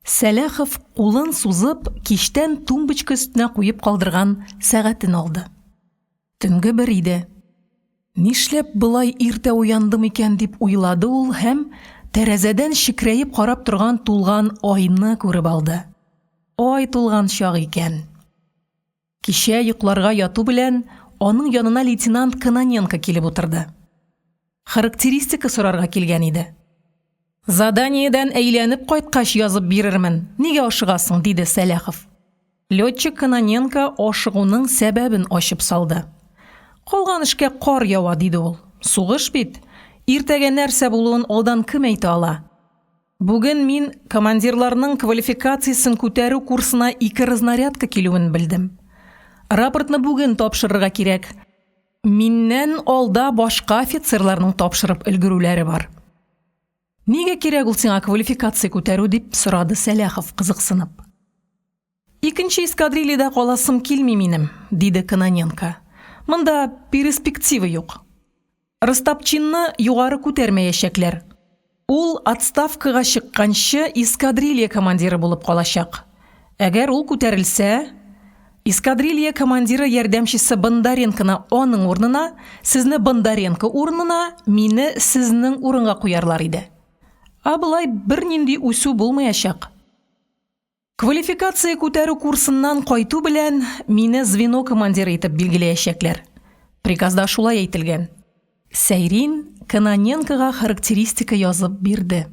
Сәләхов кулын сузып, киштән тумбочка өстенә куеп калдырган сәгатен алды. Төнге бер иде. Нишләп былай иртә уяндым икән дип уйлады ул һәм тәрәзәдән шикрәеп карап торган тулган айны күреп алды. Ай тулган чак икән. Кичә йокларга яту белән аның янына лейтенант Кононенко килеп утырды. Характеристика сорарга килгән иде. Заданиедән әйләнеп кайткач язып бирермен. Нигә ашыгасың, диде Сәләхов. Летчик Кононенко ашыгуның сәбәбен ачып салды. Калган эшкә кар ява, диде ул. Сугыш бит. Иртәгә нәрсә булуын алдан кем әйтә ала? Бүген мин командирларның квалификациясын күтәрү курсына 2 разнарядка килүен белдем. Рапортны бүген тапшырырга кирәк. Миннән алда башка офицерларның тапшырып өлгерүләре бар. Нигә кирәк ул сиңа квалификация күтәрү, дип сорады Сәләхов кызыксынып. Икенче эскадрильяда каласым килми минем, диде Кононенко. Монда перспектива юк. Ростапчинны югары күтәрмәячәкләр. Ул отставкага чыкканчы эскадрилья командиры булып калачак. Әгәр ул күтәрелсә, эскадрилья командиры ярдәмчесе Бондаренконы аның урынына, сезне Бондаренко урынына, мине сезнең урынга куярлар иде. Абылай бернинди үсү булмаячак. Квалификация күтәрү курсыннан кайту белән мине звено командиры итеп билгеләячәкләр. Приказда шулай әйтелгән. Сәйрин Кононенкога характеристика язып бирде.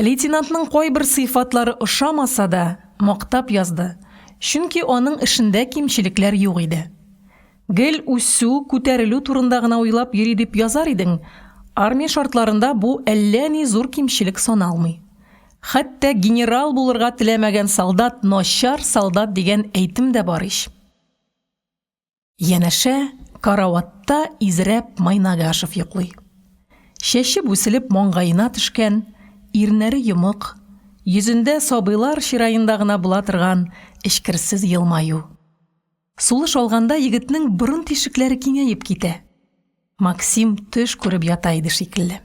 Лейтенантның кайбер сыйфатлары ошамаса да, мактап язды. Чөнки аның эшендә кимчелекләр юк иде. Гел үсү, күтәрелү турында гына уйлап йөри дип язар идең, армия шартларында бу әллә ни зур кимчелек саналмый. Хәтта генерал булырга теләмәгән солдат начар солдат дигән әйтем дә бар ич. Янәшә караватта изрәп Майнагашев йоклый. Шәше бүселеп маңгаена төшкән, ирнәре йомык, йөзендә сабыйлар чираенда гына була торган эшкерсез елмаю. Сулыш алганда егетнең борын тишекләре киңәеп китә. Максим төш күреп ята иде шикелле.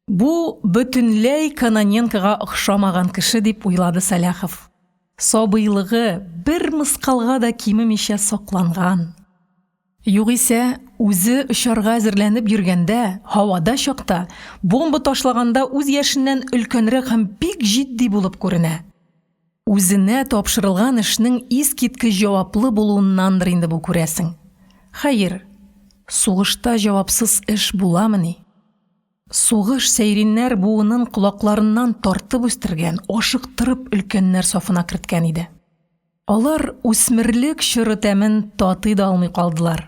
Бу бөтенләй Кононенкога охшамаган кеше дип уйлады Сәләхов. Сабыйлыгы бер мыскалга да кимемичә сакланган. Югыйсә, үзе очарга әзерләнеп йөргәндә, һавада чакта, бомба ташлаганда үз яшеннән өлкәнрәк һәм бик җитди булып күренә. Үзенә тапшырылган эшнең искиткеч җаваплы булуыннандыр инде бу күрәсең. Хәер, сугышта җавапсыз эш буламыни? Сугыш Сәйриннәр буынын кулакларыннан тартып үстергән, ашыктырып өлкәннәр сафына керткән иде. Алар үсмерлек чоры тәмен татый да алмый калдылар.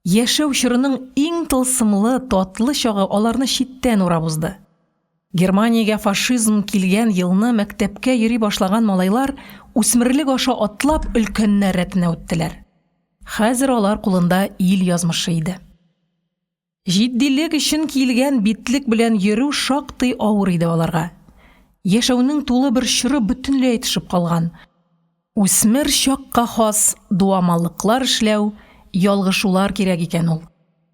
Яшәү чорының иң тылсымлы, татлы чагы аларны читтән урап узды. Германиягә фашизм килгән елны мәктәпкә йөри башлаган малайлар үсмерлек аша атлап өлкәннәр рәтенә үттеләр. Хәзер алар кулында ил язмышы иде. Җитдилек өчен килгән битлек белән йөрү шактый авыр иде аларга. Яшәүнең тулы бер чоры бөтенләй төшеп калган. Үсмер чакка хас дуамаллыклар эшләү, ялгышулар кирәк икән ул.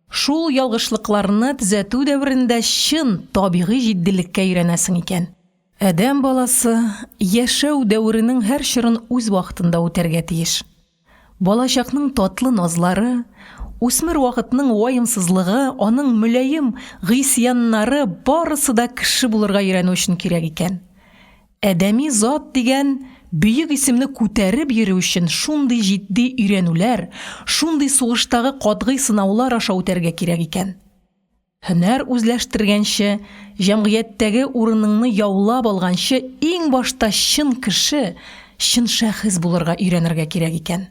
Шул ялгышлыкларны төзәтү дәврендә чын табигый җитдилеккә өйрәнәсең икән. Адәм баласы яшәү дәвренең һәр чорын үз вакытында үтәргә тиеш. Балачакның татлы назлары, үсмер вакытның ваемсызлыгы, аның мөлаем гыйсяннары барысы да кеше булырга өйрәнү өчен кирәк икән. Адәми зат дигән бөек исемне күтәреп йөрү өчен шундый җитди өйрәнүләр, шундый сугыштагы катгый сынаулар аша үтәргә кирәк икән. Һөнәр үзләштергәнче, җәмгыятьтәге урыныңны яулап алганчы, иң башта чын кеше, чын шәхес булырга өйрәнергә кирәк икән.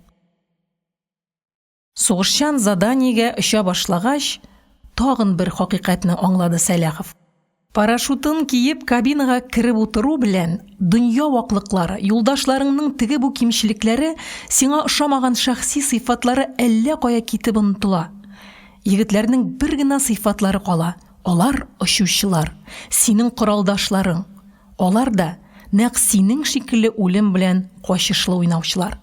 Сугышчан заданиягә оча башлагач, тагын бер хакыйкатьне аңлады Сәләхов. Парашютын киеп кабинага киреп утыру белән дөнья ваклыклары, юлдашларыңның теге бу кимчелекләре, сиңа ошамаган шәхси сыйфатлары әллә кая китеп онытыла. Егетләрнең бер генә сыйфатлары кала. Алар очучылар, синең коралдашларың. Алар да нәкъ синең шикелле үлем белән качышлы уйнаучылар.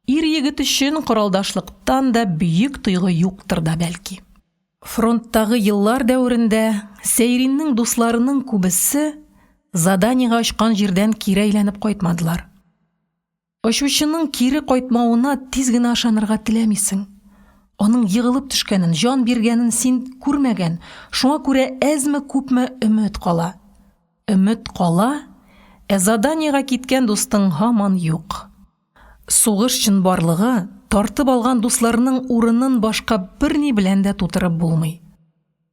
Ир-егет өчен коралдашлыктан да бөек тойгы юктыр да бәлки. Фронттагы еллар дәврендә Сәйриннең дусларының күбесе заданиягә очкан җирдән кире әйләнеп кайтмадылар. Очучының кире кайтмавына тиз генә ышанырга теләмисең. Аның егылып төшкәнен, җан биргәнен син күрмәгән, шуңа күрә әзме-күпме өмет кала. Өмет кала, заданиягә киткән дустың һаман юк. Сугыш өчен барлыгы тартып алган дусларының урынын башка берни белән дә тутырып булмый.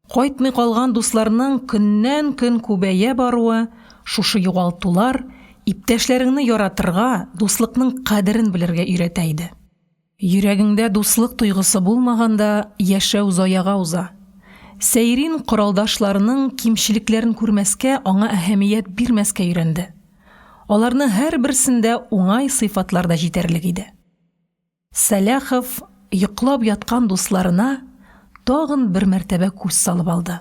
Кайтмый калган дусларның көннән-көн күбәя баруы, шушы югалтулар иптәшләреңне яратырга, дуслыкның кадерен белергә өйрәтә иде. Йөрәгеңдә дуслык тойгысы булмаганда яшәү заяга уза. Сәйрин коралдашларының кимчелекләрен күрмәскә, аңа әһәмият бирмәскә өйрәнде. Аларны һәр берсендә уңай сыйфатларда җитәрлек иде. Сәләхов йоклап яткан дусларына тагын бер мәртәбә күз салып алды.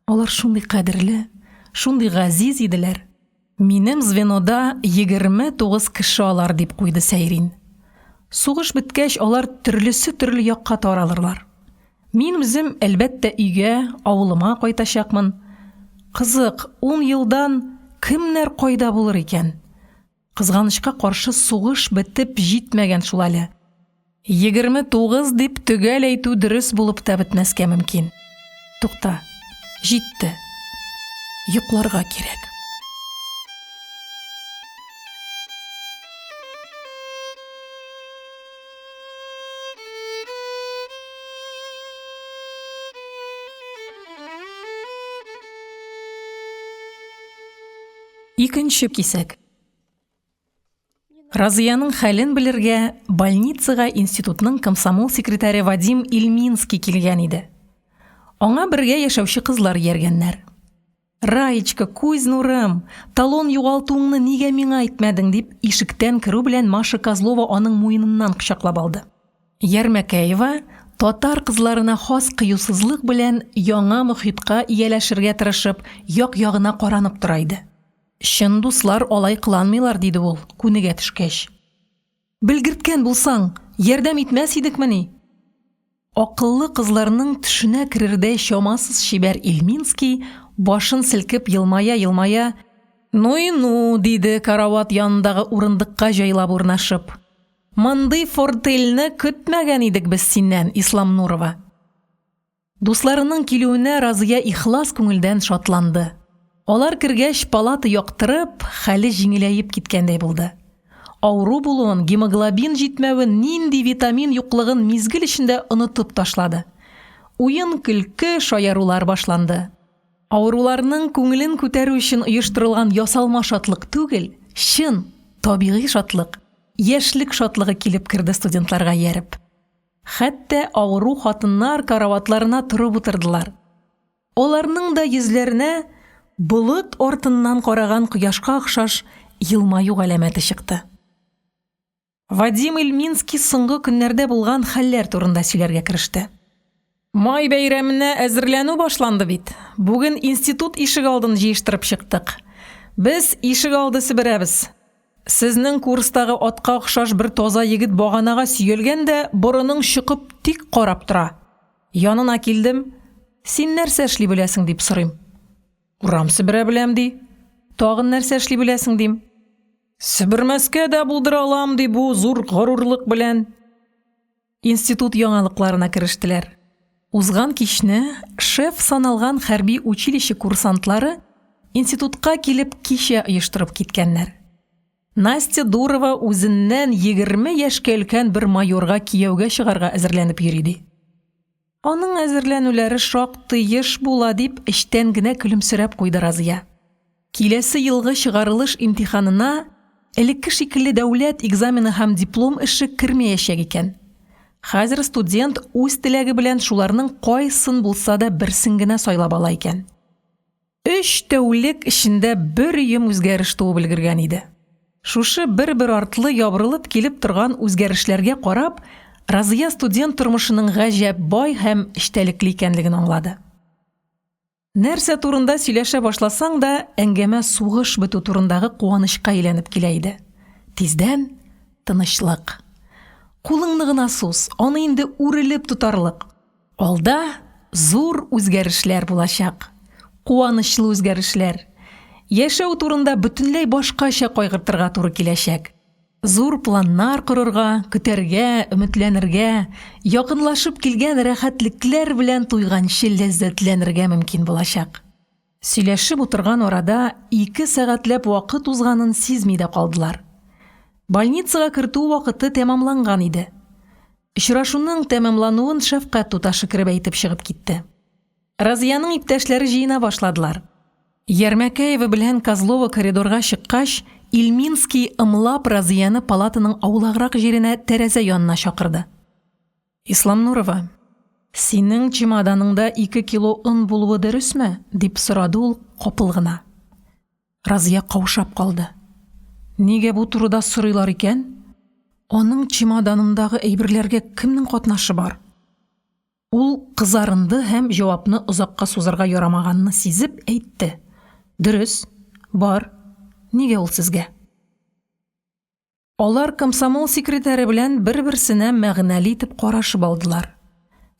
Алар шундый кадерле, шундый газиз иделәр. Минем звенода 29 кеше алар дип куйды Сәйрин. Сугыш беткәч, алар төрлесе төрле якка таралырлар. Мин үзем әлбәттә өйгә, авылыма кайтачакмын. Кызык, 10 елдан кемнәр кайда булыр икән? Кызганычка каршы сугыш бетеп җитмәгән шул әле. 29 дип төгәл әйтү дөрес булып та бетмәскә мөмкин. Тукта, җитте. Йокларга кирәк. Икенче кисәк. Разыяның хәлен белергә больницага институтның комсомол секретаре Вадим Ильминский килгән иде. Аңа бергә яшәүче кызлар ияргәннәр. Раечка, күз нурым, талон югалтуыңны нигә миңа әйтмәдең дип ишектән керү белән Маша Козлова аның муеныннан кочаклап алды. Ярмәкәева татар кызларына хас кыюсызлык белән яңа мөхитка ияләшергә тырышып, як-ягына каранып тора иде. Чын дуслар алай кыланмыйлар, диде ул, күнегә төшкәч. Белгерткән булсаң, ярдәм итмәс идекмени? Акыллы кызларның төшенә керердәй чамасыз шибәр Ильминский башын селкеп елмая-елмая, «Ну-ну», диде карават янындагы урындыкка җайлап урнашып. «Мондый фортельне көтмәгән идек без синнән, Ислам Нурова». Дусларының килүенә Разыя ихлас күңелдән шатланды. Алар кергәч палата яктырып, хәле җиңеләеп киткәндәй булды. Ауру булуын, гемоглобин җитмәвен, нинди витамин юклыгын мизгел эчендә онытып ташлады. Уен, көлке, шаярулар башланды. Ауруларның күңелен күтәрү өчен оештырылган ясалма шатлык түгел, чын, табигый шатлык, яшьлек шатлыгы килеп керде студентларга ярып. Хәтта ауру хатыннар караватларына турып утырдылар. Аларның да йөзләренә Болыт ортыннан караган кояшка охшаш елмаю галәмәте чыкты. Вадим Ильминский соңгы көннәрдә булган хәлләр турында сөйләргә кереште. Май бәйрәменә әзерләнү башланды бит. Бүген институт ишек алдын җыештырып чыктык. Без ишек алды себерәбез. Сезнең курстагы атка охшаш бер таза егет баганага сөйелгән дә, борының чыгып тик карап тора. Янына килдем. Син нәрсә эшли беләсең дип сорыйм. Урам себерә беләм ди. Тагын нәрсә эшли беләсең дим. Себермәскә дә булдыра алам ди бу зур горурлык белән. Институт яңалыкларына керештеләр. Узган кичне шеф саналган хәрби училище курсантлары институтка килеп кичә оештырып киткәннәр. Настя Дурова үзеннән 20 яшькә өлкән бер майорга кияүгә чыгарга әзерләнеп йөри. Аның әзерләнүләре шактый еш була дип эчтән генә көлемсерәп куйды Разия. Киләсе елгы чыгарылыш имтиханына элекке шикелле дәүләт экзамены һәм диплом эше кермәячәк икән. Хәзер студент үз теләге белән шуларның кайсын булса да берсен генә сайлап ала икән. 3 тәүлек эчендә бер йом үзгәреш туып өлгергән иде. Шушы бер-бер артлы ябырылып килеп торган үзгәрешләргә карап, Разия студент тормышының гаҗәп бай һәм эчтәлекле икәнлеген аңлады. Нәрсә турында сөйләшә башласаң да, әңгәмә сугыш бетү турындагы куанычка әйләнеп килә иде. Тиздән тынычлык. Кулыңны гына сус, аны инде үрелеп тутарлык. Алда зур үзгәрешләр булачак. Куанычлы үзгәрешләр. Яшәү турында бөтенләй башкача кайгыртырга туры киләчәк. Зур планнар корырга, көтәргә, өметләнергә, якынлашып килгән рәхәтлекләр белән туйганчы ләззәтләнергә мөмкин булачак. Сөйләшеп утырган арада 2 сәгатьләп вакыт узганын сизми дә калдылар. Больницага кертү вакыты тәмамланган иде. Очрашуның тәмамлануын Шәфкать туташы киреп әйтеп чыгып китте. Разияның иптәшләре җыена башладылар. Ярмәкәева белән Козлова коридорга чыккач, Ильминский ымлап Разияны палатаның аулаграк җиренә тәрәзә янына чакырды. Исламнурова, синең чемоданыңда 2 кило ун булуы дөресме? Дип сорады ул капыл гына. Разия каушап калды. Нигә бу турыда сорыйлар икән? Аның чемоданындагы әйберләргә кемнең катнашы бар? Ул кызарынды һәм җавапны озакка сузарга ярамаганны сизеп әйтте. Дөрес, бар. Нигә ул сезгә? Алар комсомол секретаре белән бер-берсенә мәгънәле итеп карашып алдылар.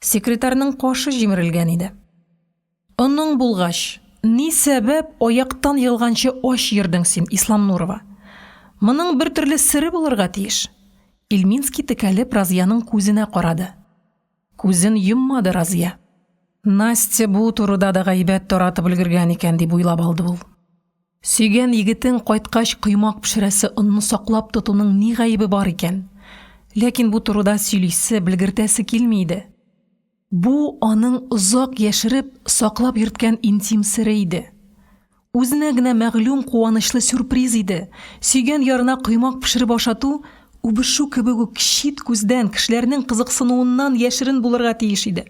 Секретарның кашы җимерелгән иде. Аның булгач, ни сәбәп аяктан йылганчы аш йөрдең син, Исламнурова? Моның бер төрле сире булырга тиеш. Ильминский текәлеп Разияның күзенә карады. Күзен йоммады Разия. Настя бу турыда да гайбәт таратып өлгергән икән дип уйлап алды ул. Сөйгән егетен кайткач кыймак пешерәсе онны саклап тотуның ни гаебе бар икән? Ләкин бу турыда сөйлисе, белгертәсе килми иде. Бу аның озак яшереп, саклап йөрткән интим сире иде. Үзенә генә мәгълүм куанычлы сюрприз иде. Сөйгән ярына кыймак пешереп ашату үбешү кебек үк чит күздән, кешеләрнең кызыксынуыннан яшерен булырга тиеш иде.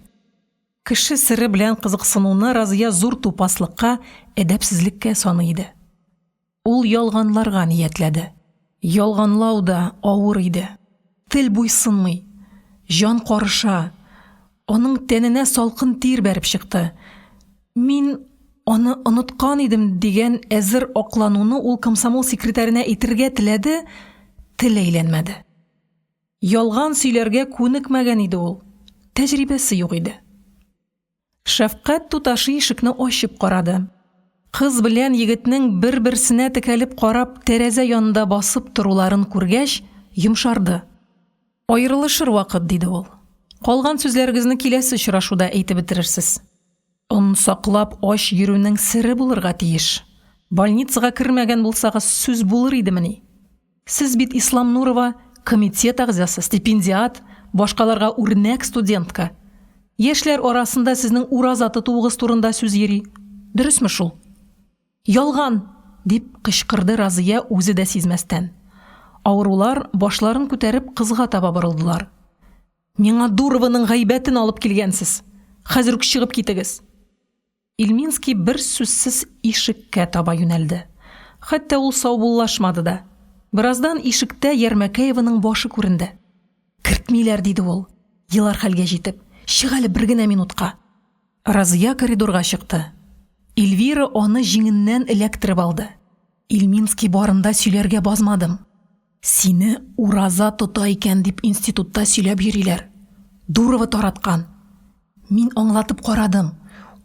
Кеше сире белән кызыксынуны Разия зур тупаслыкка, әдәпсезлеккә саный иде. Ул ялганларга ниятләде. Ялганлау да авыр иде. Тел буйсынмый, жан карыша. Аның тәненә салкын тир бәреп чыкты. Мин аны оныткан идем дигән әзер аклануны ул комсомол секретаренә әйтергә теләде, тел әйләнмәде. Ялган сөйләргә күнекмәгән иде ул. Тәҗрибәсе юк иде. Шәфкать туташы ишекне ачып карады. Кыз белән егетнең бер-берсенә текәлеп карап, тәрәзә янында басып торуларын күргәч, йомшарды. Аерылышыр вакыт, диде ул. Калган сүзләрегезне киләсе очрашуда әйтеп бетерерсез. Он саклап аш йөрүнең сире булырга тиеш. Больницага кермәгән булсагыз сүз булыр идемени? Сез бит Исламнурова, комитет агзасы, стипендиат, башкаларга үрнәк студентка. Яшьләр арасында сезнең ураза тотуыгыз турында сүз йөри. Дөресме шул? Ялган, дип кычкырды Разия үзе дә сизмәстән. Авырулар башларын күтәреп кызга таба борылдылар. Миңа Дурованың гайбәтен алып килгәнсез. Хәзер үк чыгып китегез. Ильминский бер сүзсез ишеккә таба юнәлде. Хәтта ул саубуллашмады да. Бираздан ишектә Ярмәкәеваның башы күренде. Кертмиләр, диде ул, елар хәлгә җитеп. Чык әле бер генә минутка. Разия коридорга чыкты. Эльвира аны җиңеннән эләктереп алды. Ильминский барында сөйләргә базмадым. Сине ураза тота икән дип институтта сөйләп йөриләр. Дурова тараткан. Мин аңлатып карадым.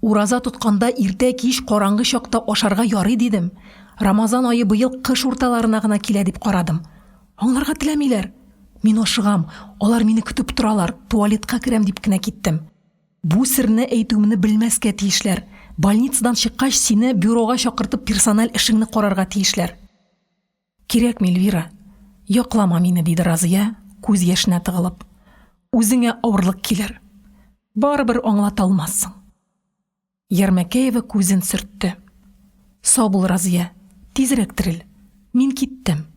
Ураза тотканда иртә кич караңгы чакта ашарга ярый дидем. Рамазан айы быел кыш урталарына гына килә дип карадым. Аңларга теләмиләр. Мин ашыгам, алар мине көтеп торалар, туалетка керәм дип кенә киттем. Бу серне әйтүемне белмәскә тиешләр. Больницадан чыккач сине бюрога чакыртып персональ эшеңне карарга тиешләр. Кирәкме, Эльвира? Яклама мине, диде Разия, күз яшенә тыгылып. Үзеңә авырлык килер. Барыбер аңлата алмассың. Ярмәкәева күзен сөртте. Сау бул, Разия, тизрәк терел. Мин киттем.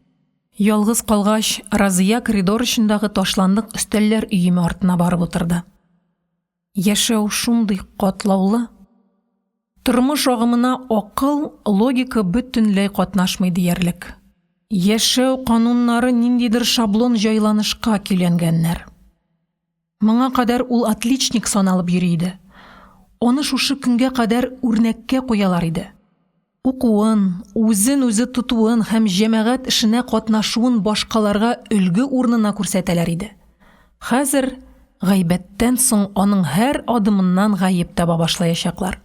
Ялгыз калгач, Разия коридор ичендәге ташландык өстәлләр өеме артына барып утырды. Яшәү шундый катлаулы. Тормыш агымына акыл, логика бөтенләй катнашмый диярлек. Яшәү кануннары ниндидер шаблон җайланышка килгәннәр. Моңа кадәр ул отличник саналып йөри иде. Аны шушы көнгә кадәр үрнәккә куялар иде. Укуын, үзен-үзе тотуын һәм җәмәгать эшенә катнашуын башкаларга өлге урынына күрсәтәләр иде. Хәзер гайбәттән соң аның һәр адымыннан гаеп таба башлаячаклар.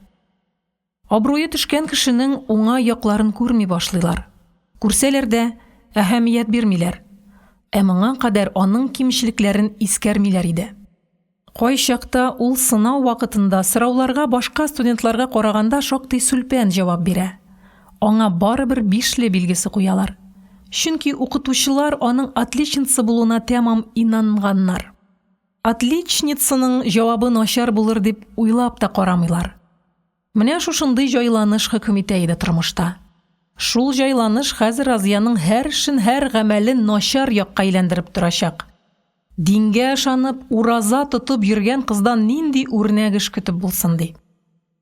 Абруе төшкән кешенең уңа якларын күрми башлыйлар. Күрсәләр дә әһәмият бирмиләр. Моңа кадәр аның кимчелекләрен искәрмиләр иде. Кай чакта ул сынау вакытында сорауларга башка студентларга караганда шактый сүлпән җавап бирә. Аңа барыбер 5 билгесе куялар. Чөнки укытучылар аның отличница булуына тәмам инанганнар. Отличницаның җавабы начар булыр дип уйлап та карамыйлар. Менә шушындый җайланыш хөкем итә иде тормышта. Шул җайланыш хәзер Разияның һәр эшен, һәр гамәлен начар якка әйләндереп торачак. Дингә ышанып, ураза тотып йөргән кыздан нинди үрнәк эш көтеп булсын ди.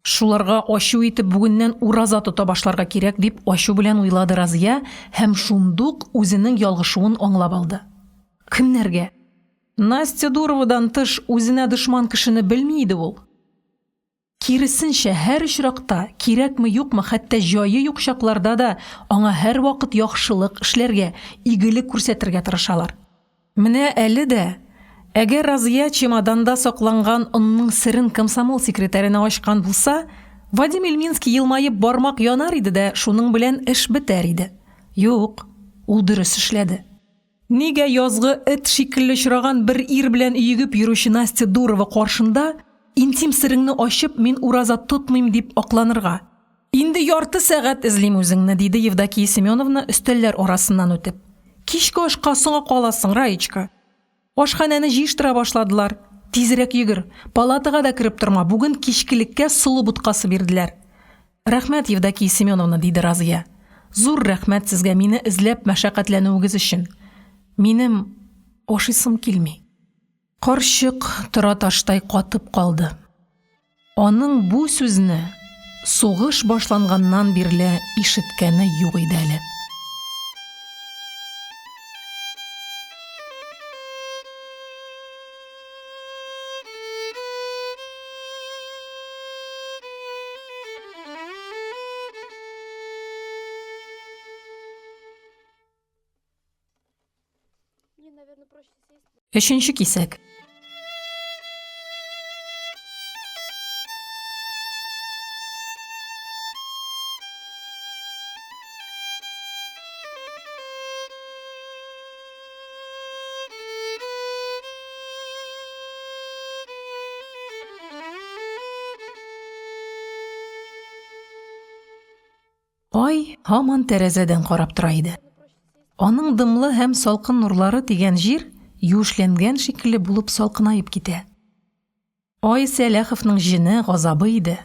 Шуларга ачу итеп бүгеннән ураза тота башларга кирәк дип ачу белән уйлады Разия һәм шундук үзенең ялгышуын аңлап алды. Кемнәргә? Настя Дуровадан тыш үзенә дошман кешене белми иде ул. Киресенчә, һәр очракта, кирәкме юкмы, хәтта җае юк чакларда да аңа һәр вакыт яхшылык эшләргә, игелек күрсәтергә тырышалар. Менә әле дә, әгәр Разия чемоданда сакланган онның серен комсомол секретарена ачкан булса, Вадим Ильминский елмаеп бармак янар иде дә шуның белән эш бетәр иде. Юк, ул дөрес эшләде. Нигә язгы эт шикелле очраган бер ир белән өйгеп йөрүче Настя Дурова каршында интим сиреңне ачып мин ураза тотмыйм дип акланырга? Инде ярты сәгать эзлим үзеңне, диде Евдокия Семеновна өстәлләр арасыннан үтеп. Кичке ашка соңга каласың, Раечка. Ашханәне җыештыра башладылар. Тизрәк йөгер, палатага да кереп торма, бүген кичкелеккә сулы буткасы бирделәр. Рәхмәт, Евдокия Семеновна, диде Разия. Зур рәхмәт сезгә мине эзләп мәшәкатьләнүегез өчен. Минем ашыйсым килми. Карчык тора таштай катып калды. Аның бу сүзне сугыш башланганнан бирле ишеткәне юк иде әле. Өченче кисәк. Ай һаман тәрәзәдән карап тора иде. Аның дымлы һәм салкын нурлары тигән җир юешләнгән шикелле булып салкынайып китә. Ай Сәләховның җене газабы иде.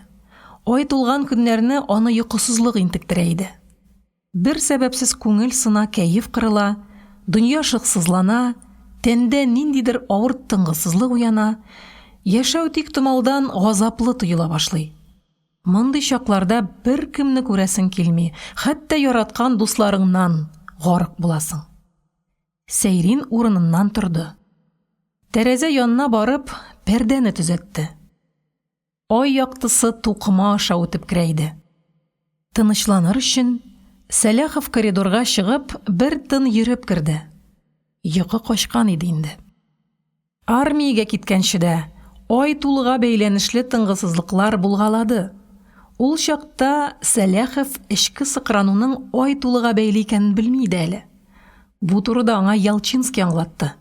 Ай тулган көннәрне аны йокысызлык интектерә иде. Бер сәбәпсез күңел сына, кәеф кырыла, дөнья шыксызлана, тәндә ниндидер авыр тынгысызлык уяна, яшәү тик томалдан газаплы тоела башлый. Мондый чакларда бер кемне күрәсең килми, хәтта яраткан дусларыңнан гарык буласың. Сәйрин урыныннан торды. Тәрәзә янына барып, пәрдәне төзәтте. Ай яктысы тукыма аша үтеп керә иде. Тынычланыр өчен Сәләхов коридорга чыгып, бер тын йөреп керде. Йокы качкан иде инде. Армиягә киткәнчедә ай тулыга бәйләнешле тынгысызлыклар булгалады. Ул чакта Сәләхов эчке сыкрануның ай тулыга бәйле икәнен белми иде әле. Бу турыда аңа Ялчинский аңлатты.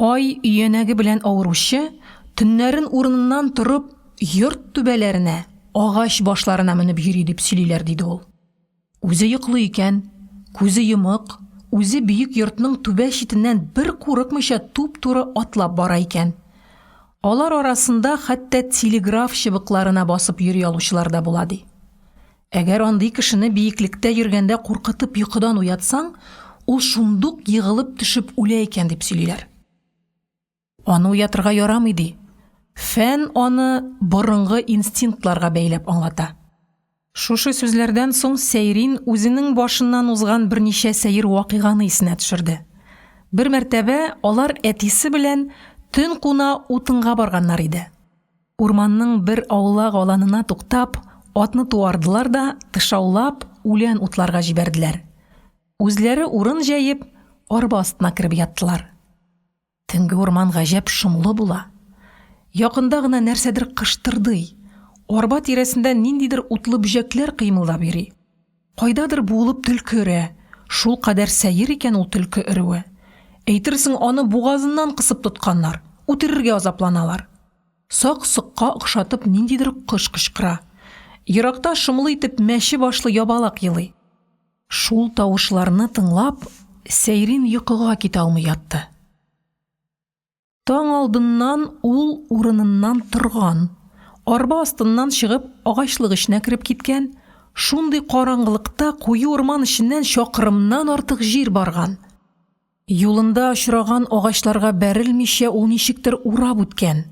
Ай өянәге белән авыручы төннәрен урыныннан торып, йорт түбәләренә, агач башларына менеп йөри дип сөйлиләр диде ул. Үзе йоклый икән, күзе йомык, үзе бийек йортның түбә читеннән бер курыкмыйча туп-туры атлап бара икән. Алар арасында хәтта телеграф чыбыкларына басып йөри алучылар да була ди. Әгәр андый кешене бийеклектә йөргәндә куркытып йокыдан уятсаң, ул шундук йыгылып төшеп үлә икән дип сөйлиләр. Аны уятырга ярамый ди. Фән аны борынгы инстинктларга бәйләп аңлата. Шушы сүзләрдән соң Сәйрин үзенең башыннан узган берничә сәер вакыйганы исенә төшерде. Бер мәртәбә алар әтисе белән төн куна утынга барганнар иде. Урманның бер аулак аланына туктап, атны туардылар да тышаулап үлән утларга җибәрделәр. Үзләре урын җәеп, арба астына кереп яттылар. Төнге урман гаҗәп шомлы була. Якында гына нәрсәдер кыштырдый. Арба тирәсендә ниндидер утлы бүҗәкләр кыймылдап йөри. Кайдадыр булып төлке өрә. Шул кадәр сәер икән ул төлке өрүе. Әйтерсең, аны бугазыннан кысып тотканнар, үтерергә азапланалар. Сак-сыкка охшатып ниндидер кош кычкыра. Еракта шомлы итеп мәче башлы ябалак елый. Шул тавышларны тыңлап, Сәйрин йокыга китә алмый ятты. Таң алдыннан ул урыныннан торган, арба астыннан чыгып, агачлык эченә кереп киткән, шундый караңгылыкта куе урман эченнән чакрымнан артык җир барган. Юлында очраган агачларга бәрелмичә ул ничектер урап үткән.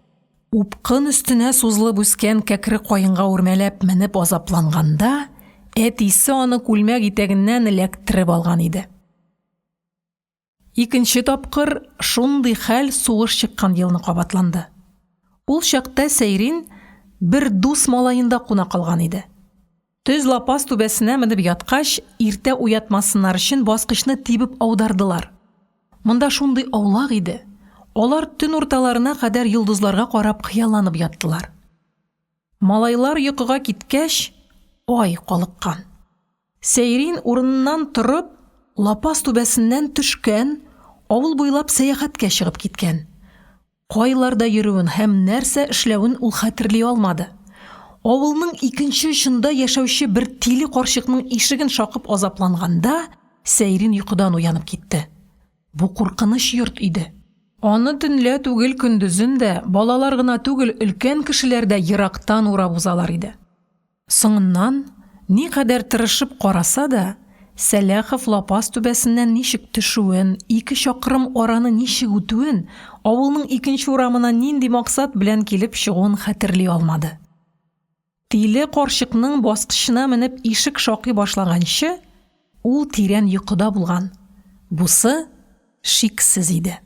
Упкын өстенә сузылып үскән кәкре каенга үрмәләп менеп азапланганда, әтисе аны күлмәк итәгеннән эләктереп алган иде. Икенче тапкыр шундый хәл сугыш чыккан елны кабатланды. Ул чакта Сәйрин бер дус малаенда куна калган иде. Төз лапас түбәсенә менеп яткач, иртә уятмасыннар өчен баскычны тибеп аудардылар. Монда шундый аулак иде. Алар төн урталарына кадәр йолдызларга карап хыялланып яттылар. Малайлар йокыга киткәч, ай калыккан. Сәйрин урыннан торып, лапас түбәсеннән төшкән, авыл буйлап сәяхәткә чыгып киткән. Кайларда йөрүен һәм нәрсә эшләвен ул хәтерли алмады. Авылның икенче очында яшәүче бер тиле карчыкның ишеген шакып азапланганда, Сәйрин йокыдан уянып китте. Бу куркыныч йорт иде. Аны төнлә түгел көндезен дә, балалар гына түгел, өлкән кешеләр дә ерактан урап узалар иде. Соңыннан, никадәр тырышып караса да, Сәләхов лапас түбәсеннән ничек төшүен, 2 чакрым араны ничек үтүен, авылның икенче урамына нинди максат белән килеп чыгуын хәтерли алмады. Тиле карчыкның баскычына менеп ишек шакый башлаганчы, ул тирән йокыда булган. Бусы шиксез иде.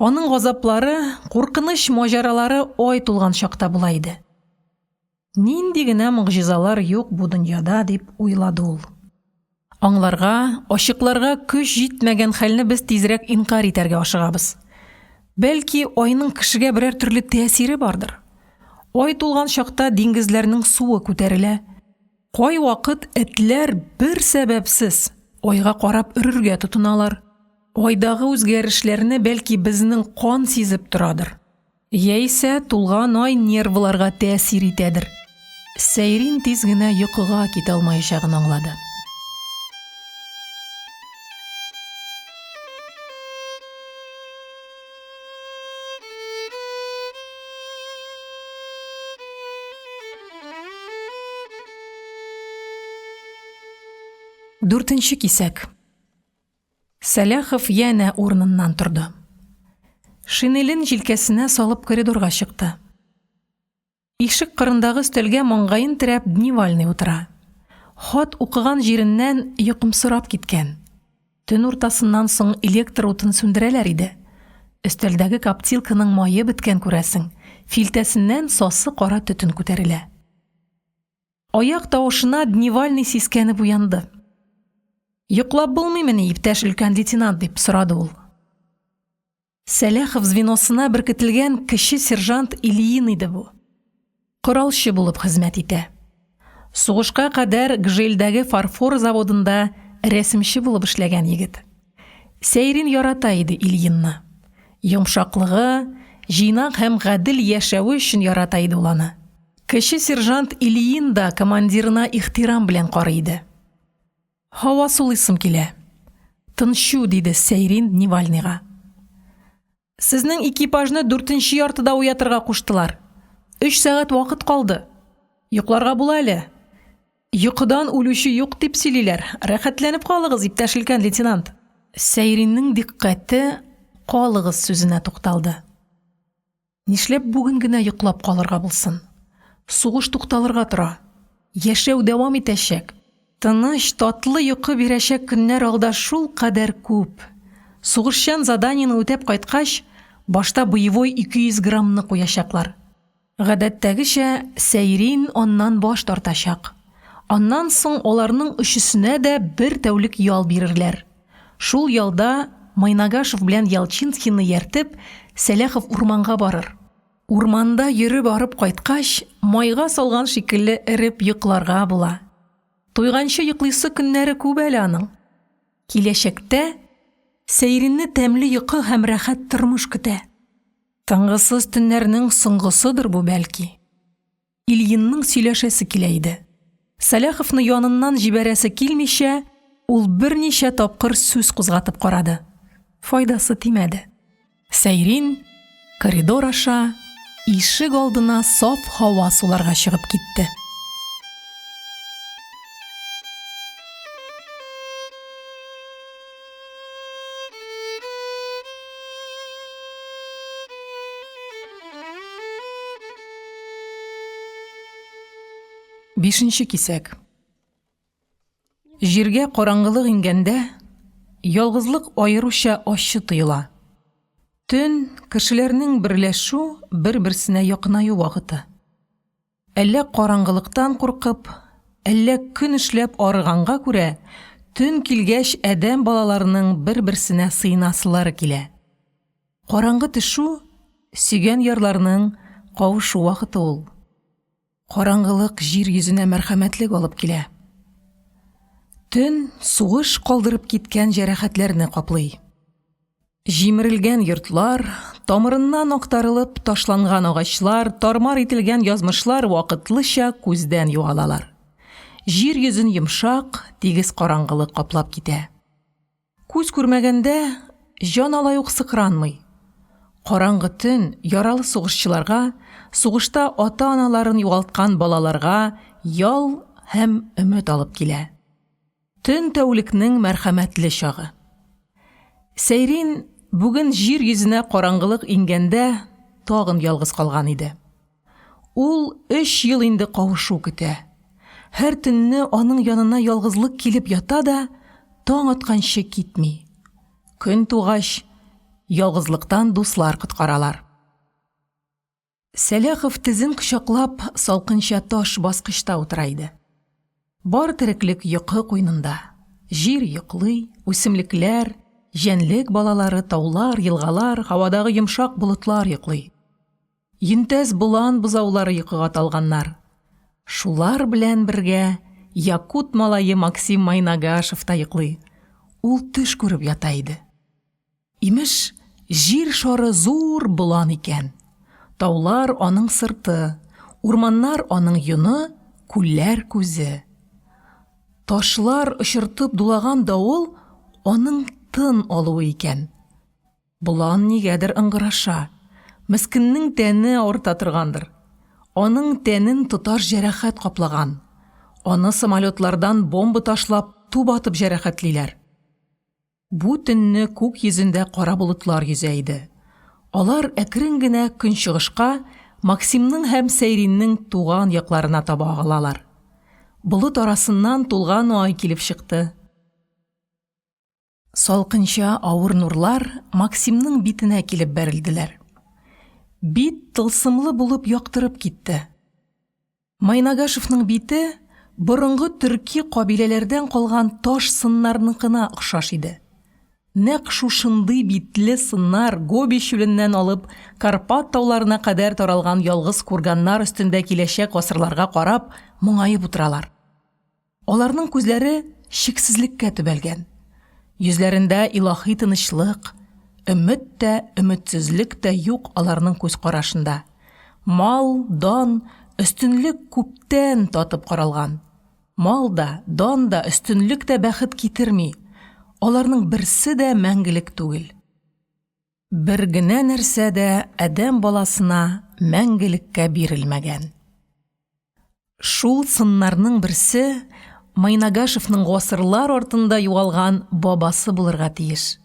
Аның газаплары, куркыныч маҗаралары ай тулган чакта була иде. Нинди генә мөгъҗизалар юк бу дөньяда дип уйлады ул. Аңларга, ачыкларга көч җитмәгән хәлне без тизрәк инкар итәргә ашыгабыз. Бәлки айның кешегә берәр төрле тәэсире бардыр. Ай тулган чакта диңгезләрнең суы күтәрелә. Кай вакыт этләр бер сәбәпсез айга карап өрергә тотыналар. Айдагы үзгәрешләрне бәлки безнең кан сизеп торадыр. Яисә тулган ай нервларга тәэсир итәдер. Сәйрин тиз генә йокыга китә алмаячагын аңлады. Дүртенче кисәк. Сәләхов янә урыныннан торды. Шинелен җилкәсенә салып коридорга чыкты. Ишек кырындагы өстәлгә маңгаен терәп Дневальный утыра. Хат укыган җиреннән йокымсырап киткән. Төн уртасыннан соң электр утын сүндерәләр иде. Өстәлдәге коптилканың майы беткән күрәсең. Филтәсеннән сасы кара төтен күтәрелә. Аяк тавышына Дневальный сискәнеп уянды. «Йоклап булмыймыни, иптәш өлкән лейтенант?» дип сорады ул. Сәләхов звеносына беркетелгән кече сержант Ильин иде бу. Коралчы булып хезмәт итә. Сугышка кадәр Гжельдәге фарфор заводында рәсемче булып эшләгән егет. Сәйрин ярата иде Ильинны. Йомшаклыгы, җыйнак һәм гадел яшәве өчен ярата иде ул аны. Кече сержант Ильин да командирына ихтирам белән карый иде. «Һава сулыйсым килә. Тынчу», диде Сәйрин Дневальныйга. «Сезнең экипажны 4-нче яртыда уятырга куштылар. 3 сәгать вакыт калды. Йокларга була әле. Йокыдан үлүче юк дип сөйлиләр. Рәхәтләнеп калыгыз, иптәш өлкән лейтенант». Сәйриннең диккәте «калыгыз» сүзенә тукталды. Нишләп бүген генә йоклап калырга булсын? Сугыш тукталырга тора. Яшәү дәвам итәчәк. Тыныч, татлы йокы бирәчәк көннәр алда шул кадәр күп. Сугышчан заданиены үтәп кайткач, башта боевой 200 граммны куячаклар. Гадәттәгечә, Сәйрин оннан баш тартачак. Аннан соң аларның өчесенә дә 1 тәүлек ял бирерләр. Шул ялда Майнагашев белән Ялчинскийны яртып, Сәләхов урманга барыр. Урманда йөреп барып кайткач, майга салган шикелле эреп йокларга була. Туйганчы йоклыйсы көннәре күп әле аның. Киләчәктә Сәйринне тәмле йокы һәм рәхәт тормыш көтә. Тыңгысыз төннәрнең соңгысыдыр бу бәлки. Ильинның сөйләшәсе килә иде. Сәләховны яныннан җибәрәсе килмичә, ул берничә тапкыр сүз кузгатып карады. Файдасы тимәде. Сәйрин коридор аша ишек алдына саф һава суларга чыгып китте. Бишенче кисәк. Җиргә караңгылык ингәндә, ялгызлык аеруча ачы тоела. Төн кешеләрнең берләшү, бер-берсенә якынаю вакыты. Әллә караңгылыктан куркып, әллә көн эшләп арыганга күрә, төн килгәч адәм балаларының бер-берсенә сыйнасылары килә. Караңгы төшү сөйгән ярларның кавышу вакыты ул. Караңгылык җир йөзенә мәрхәмәтлек алып килә. Төн сугыш калдырып киткән җәрәхәтләрне каплый. Җимерелгән йортлар, тамырыннан актарылып ташланган агачлар, тармар ителгән язмышлар вакытлыча күздән югалалар. Җир йөзен йомшак, тигез караңгылык каплап китә. Күз күрмәгәндә җан алай ук сыкранмый. Караңгы төн яралы сугышчыларга, сугышта ата-аналарын югалткан балаларга ял һәм өмет алып килә. Төн тәүлекнең мәрхәмәтле чагы. Сәйрин бүген җир йөзенә караңгылык ингәндә тагын ялгыз калган иде. Ул 3 ел инде кавышу көтә. Һәр төнне аның янына ялгызлык килеп ята да, таң атканчы китми. Көн тугач, ялгызлыктан дуслар коткаралар. Сәләхов тезен кочаклап салкынча таш баскычта утыра иде. Бар тереклек йокы куйнында. Җир йоклый, үсемлекләр, җәнлек балалары, таулар, елгалар, һавадагы йомшак болытлар йоклый. Йөнтәс болан бузаулары йокыга талганнар. Шулар белән бергә якут малае Максим Майнагашев та йоклый. Ул төш күреп ята иде. Имеш, җир шары зур болан икән. Таулар аның сырты, урманнар аның йоны, күлләр күзе. Ташлар очыртып дулаган давыл аның тын алуы икән. Болан нигәдер ыңгыраша. Мискиннең тәне авырта торгандыр. Аның тәнен тотар җәрәхәт каплаган. Аны самолетлардан бомба ташлап, ту батып җәрәхәтлиләр. Бу төнне күк йөзендә кара болытлар йөзә иде. Алар әкрен генә көнчыгышка, Максимның һәм Сәйриннең туган якларына таба агылалар. Болыт арасыннан тулган ай килеп чыкты. Салкынча авыр нурлар Максимның битенә килеп бәрелделәр. Бит тылсымлы булып яктырып китте. Майнагашевның бите борынгы төрки кабиләләрдән калган таш сыннарныкына охшаш иде. Нәкъ шушындый битле сыннар Гоби чүленнән алып Карпат тауларына кадәр таралган ялгыз курганнар өстендә киләчәк гасырларга карап моңаеп утыралар. Аларның күзләре шиксезлеккә төбәлгән. Йөзләрендә илаһи тынычлык, өмет тә, өметсезлек тә юк аларның күз карашында. Мал, дан, өстенлек күптән татып каралган. Мал да, дан да, өстенлек тә бәхет китерми. Аларның берсе дә мәңгелек түгел. Бер генә нәрсә дә адәм баласына мәңгелеккә бирелмәгән. Шул сыннарның берсе Майнагашевның гасырлар артында югалган бабасы булырга тиеш.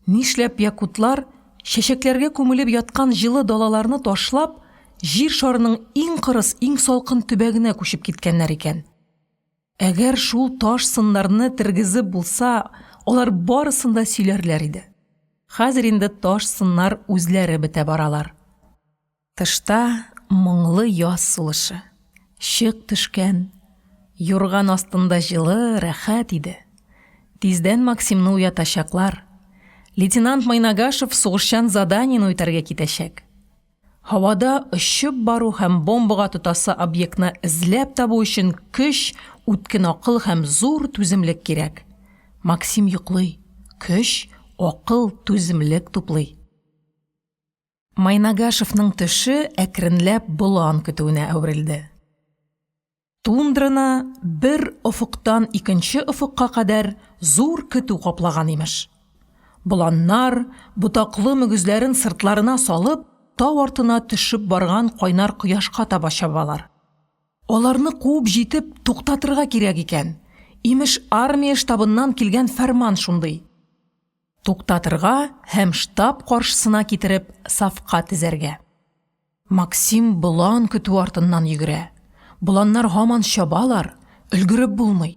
Нишләп якутлар чәчәкләргә күмелеп яткан җылы далаларны ташлап, җир шарының иң кырыс, иң салкын төбәгенә күчеп киткәннәр икән? Әгәр шул таш сыннарны тергезеп булса, алар барысын да сөйләрләр иде. Хәзер инде таш сыннар үзләре бетә баралар. Тышта моңлы яз сулышы. Шык төшкән. Юрган астында җылы, рәхәт иде. Тиздән Максимны уятачаклар. Лейтенант Майнагашев сугышчан заданиены үтәргә китәчәк. Һавада очып бару һәм бомбага тотасы объектны эзләп табу өчен көч, үткен акыл һәм зур түземлек кирәк. Максим йоклый. Көч, акыл, түземлек туплый. Майнагашевның төше әкренләп болан көтүенә әверелде. Тундраны бер офыктан икенче офыкка кадәр зур көтү каплаган имеш. Боланнар бутаклы мөгезләрен сыртларына салып, тау артына төшеп барган кайнар кояшка таба чабалар. Аларны куып җитеп туктатырга кирәк икән. Имеш армия штабыннан килгән фәрман шундый. Туктатырга һәм штаб каршысына китереп сафка тезәргә. Максим болан көтү артыннан йөгерә. Боланнар һаман чабалар, өлгереп булмый.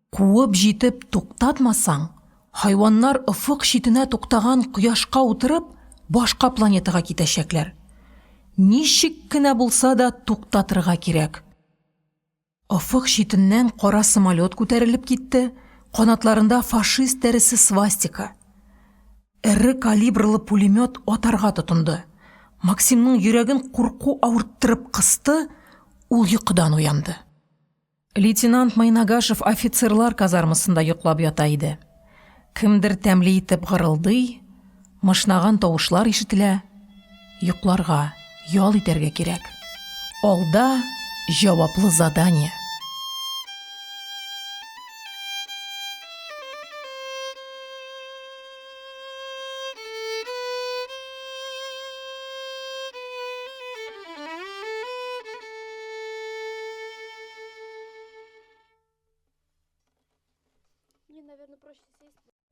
Куып җитеп туктатмасаң, хайваннар офык читенә туктаган кояшка утырып, башка планетага китәчәкләр. Ничек кенә булса да туктатырга кирәк. Офык читеннән кара самолет күтәрелеп китте, канатларында фашист дәресе свастика. Эре калибрлы пулемет атарга тотынды. Максимның йөрәген курку авырттырып кысты, ул йокыдан уянды. Лейтенант Майнагашев офицерлар казармасында йоклап ята иде. Кемдер тәмле итеп гырылдый, мышнаган тавышлар ишетелә. Йокларга, ял итәргә кирәк. Алда җаваплы задание.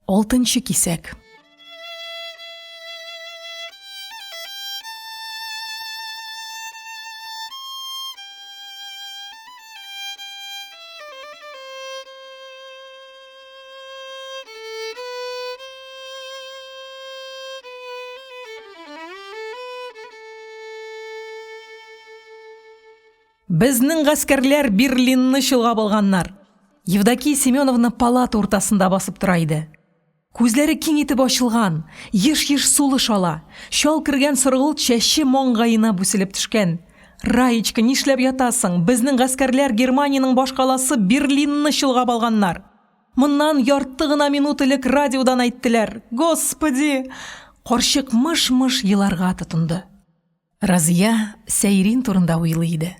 Алтынчы кисәк. Безнең гаскәрләр Берлинны чолгап алганнар. Евдокия Семеновна палата уртасында басып тора иде. Күзләре киң итеп ачылган, еш-еш сулыш ала. Шал кергән сыргылт чәче моңгаена бүселеп төшкән. Раечка, нишләп ятасың? Безнең гаскәрләр Германиянең башкаласы Берлинны чолгап алганнар. Моннан ярты гына минут элек радиодан әйттеләр. Господи! Карчык мыш-мыш еларга тотынды. Разия Сәйрин турында уйлый иде.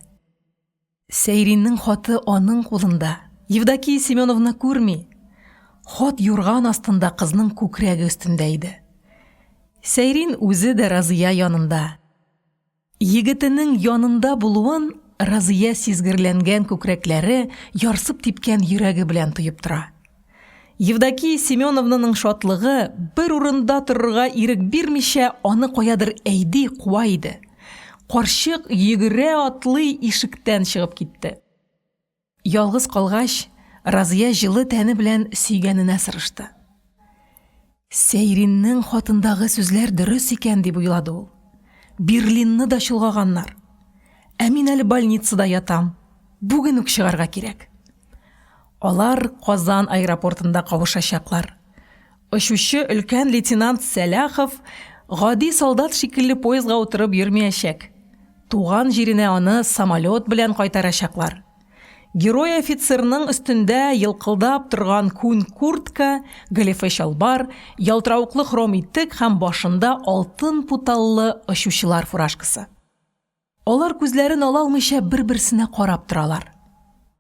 Сәйриннең хаты аның кулында. Евдокия Семеновна күрми. Хат юрган астында кызның күкрәге өстендә иде. Сәйрин үзе дә Разия янында. Егетенең янында булуын Разия сизгерләнгән күкрәкләре, ярсып типкән йөрәге белән тоеп тора. Евдокия Семеновнаның шатлыгы бер урында торырга ирек бирмичә аны каядыр әйди, куа иде. Карчык йөгерә атлый ишектән чыгып китте. Ялгыз калгач, Разия җылы тәне белән сөйгәненә сырышты. Сәйриннең хатындагы сүзләр дөрес икән дип уйлады ул. Берлинны да чолгаганнар. Ә мин әле больницада ятам. Бүген үк чыгарга кирәк. Алар Казан аэропортында кавышачаклар. Очучы өлкән лейтенант Сәләхов гади солдат шикелле поездга утырып йөрмәячәк. Туган җиренә аны самолет белән кайтарачаклар. Герой офицерның өстендә йылкылдап торган күн куртка, галифе чалбар, ялтыравыклы хром итек һәм башында алтын путаллы очучылар фуражкасы. Алар күзләрен ала алмыйча бер-берсенә карап торалар.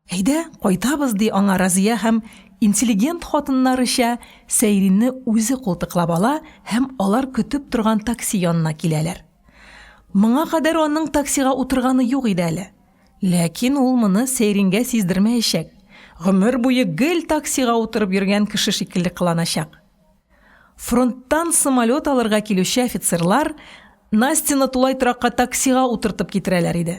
Әйдә, кайтабыз ди аңа Разия һәм интеллигент хатыннарыша Сәйринне үзе култыклап ала һәм алар көтеп торган такси янына киләләр. Моңа кадәр аның таксига утырганы юк иде әле. Ләкин ул моны Сәйрингә сиздермәячәк. Гомер буе гел таксига утырып йөргән кеше шикелле кыланачак. Фронттан самолет алырга килүче офицерлар Настяны тулай торакка таксига утыртып китерәләр иде.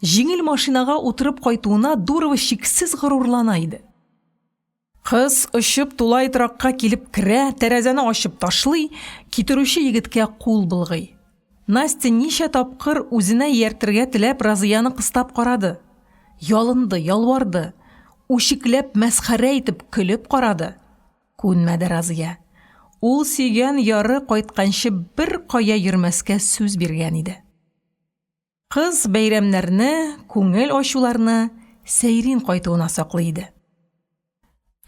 Җиңел машинага утырып кайтуына Дурова шиксез горурлана иде. Кыз очып тулай торакка килеп керә, тәрәзәне ачып ташлый, китерүче егеткә кул булгый. Настя ничә тапкыр үзенә ияртергә теләп Разияны кыстап карады. Ялынды, ялварды, үчекләп мәсхәрә итеп көлеп карады. Күнмәде Разия. Ул сөйгән яры кайтканчы бер кая йөрмәскә сүз биргән иде. Кыз бәйрәмнәрне, күңел ачуларны Сәйрин кайтуына саклый иде.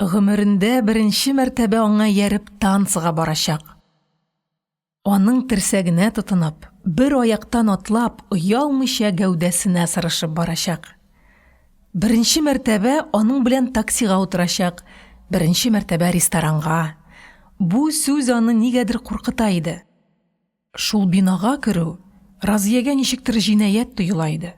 Гомерендә беренче мәртәбә аңа ярып танцыга барачак. Аның терсәгенә тотынып, бер аяктан атлап, оялмыйча гәүдәсенә сырышып барачак. Беренче мәртәбә аның белән таксига утырачак, беренче мәртәбә ресторанга. Бу сүз аны нигәдер куркыта иде. Шул бинага керү Разиягә ничектер җинаять тоела иде.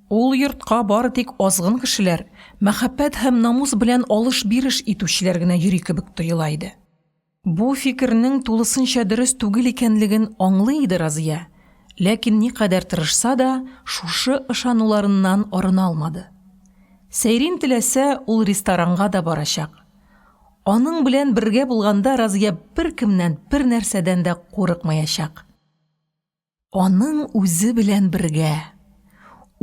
Ул йортка бары тик азгын кешеләр, мәхәббәт һәм намус белән алыш-биреш итүчеләр генә йөри кебек тоела иде. Бу фикернең тулысынча дөрес түгел икәнлеген аңлый иде Разия, ләкин никадәр тырышса да, шушы ышануларыннан арына алмады. Сәйрин теләсә, ул ресторанга да барачак. Аның белән бергә булганда Разия беркемнән, бер нәрсәдән дә курыкмаячак. Аның үзе белән бергә.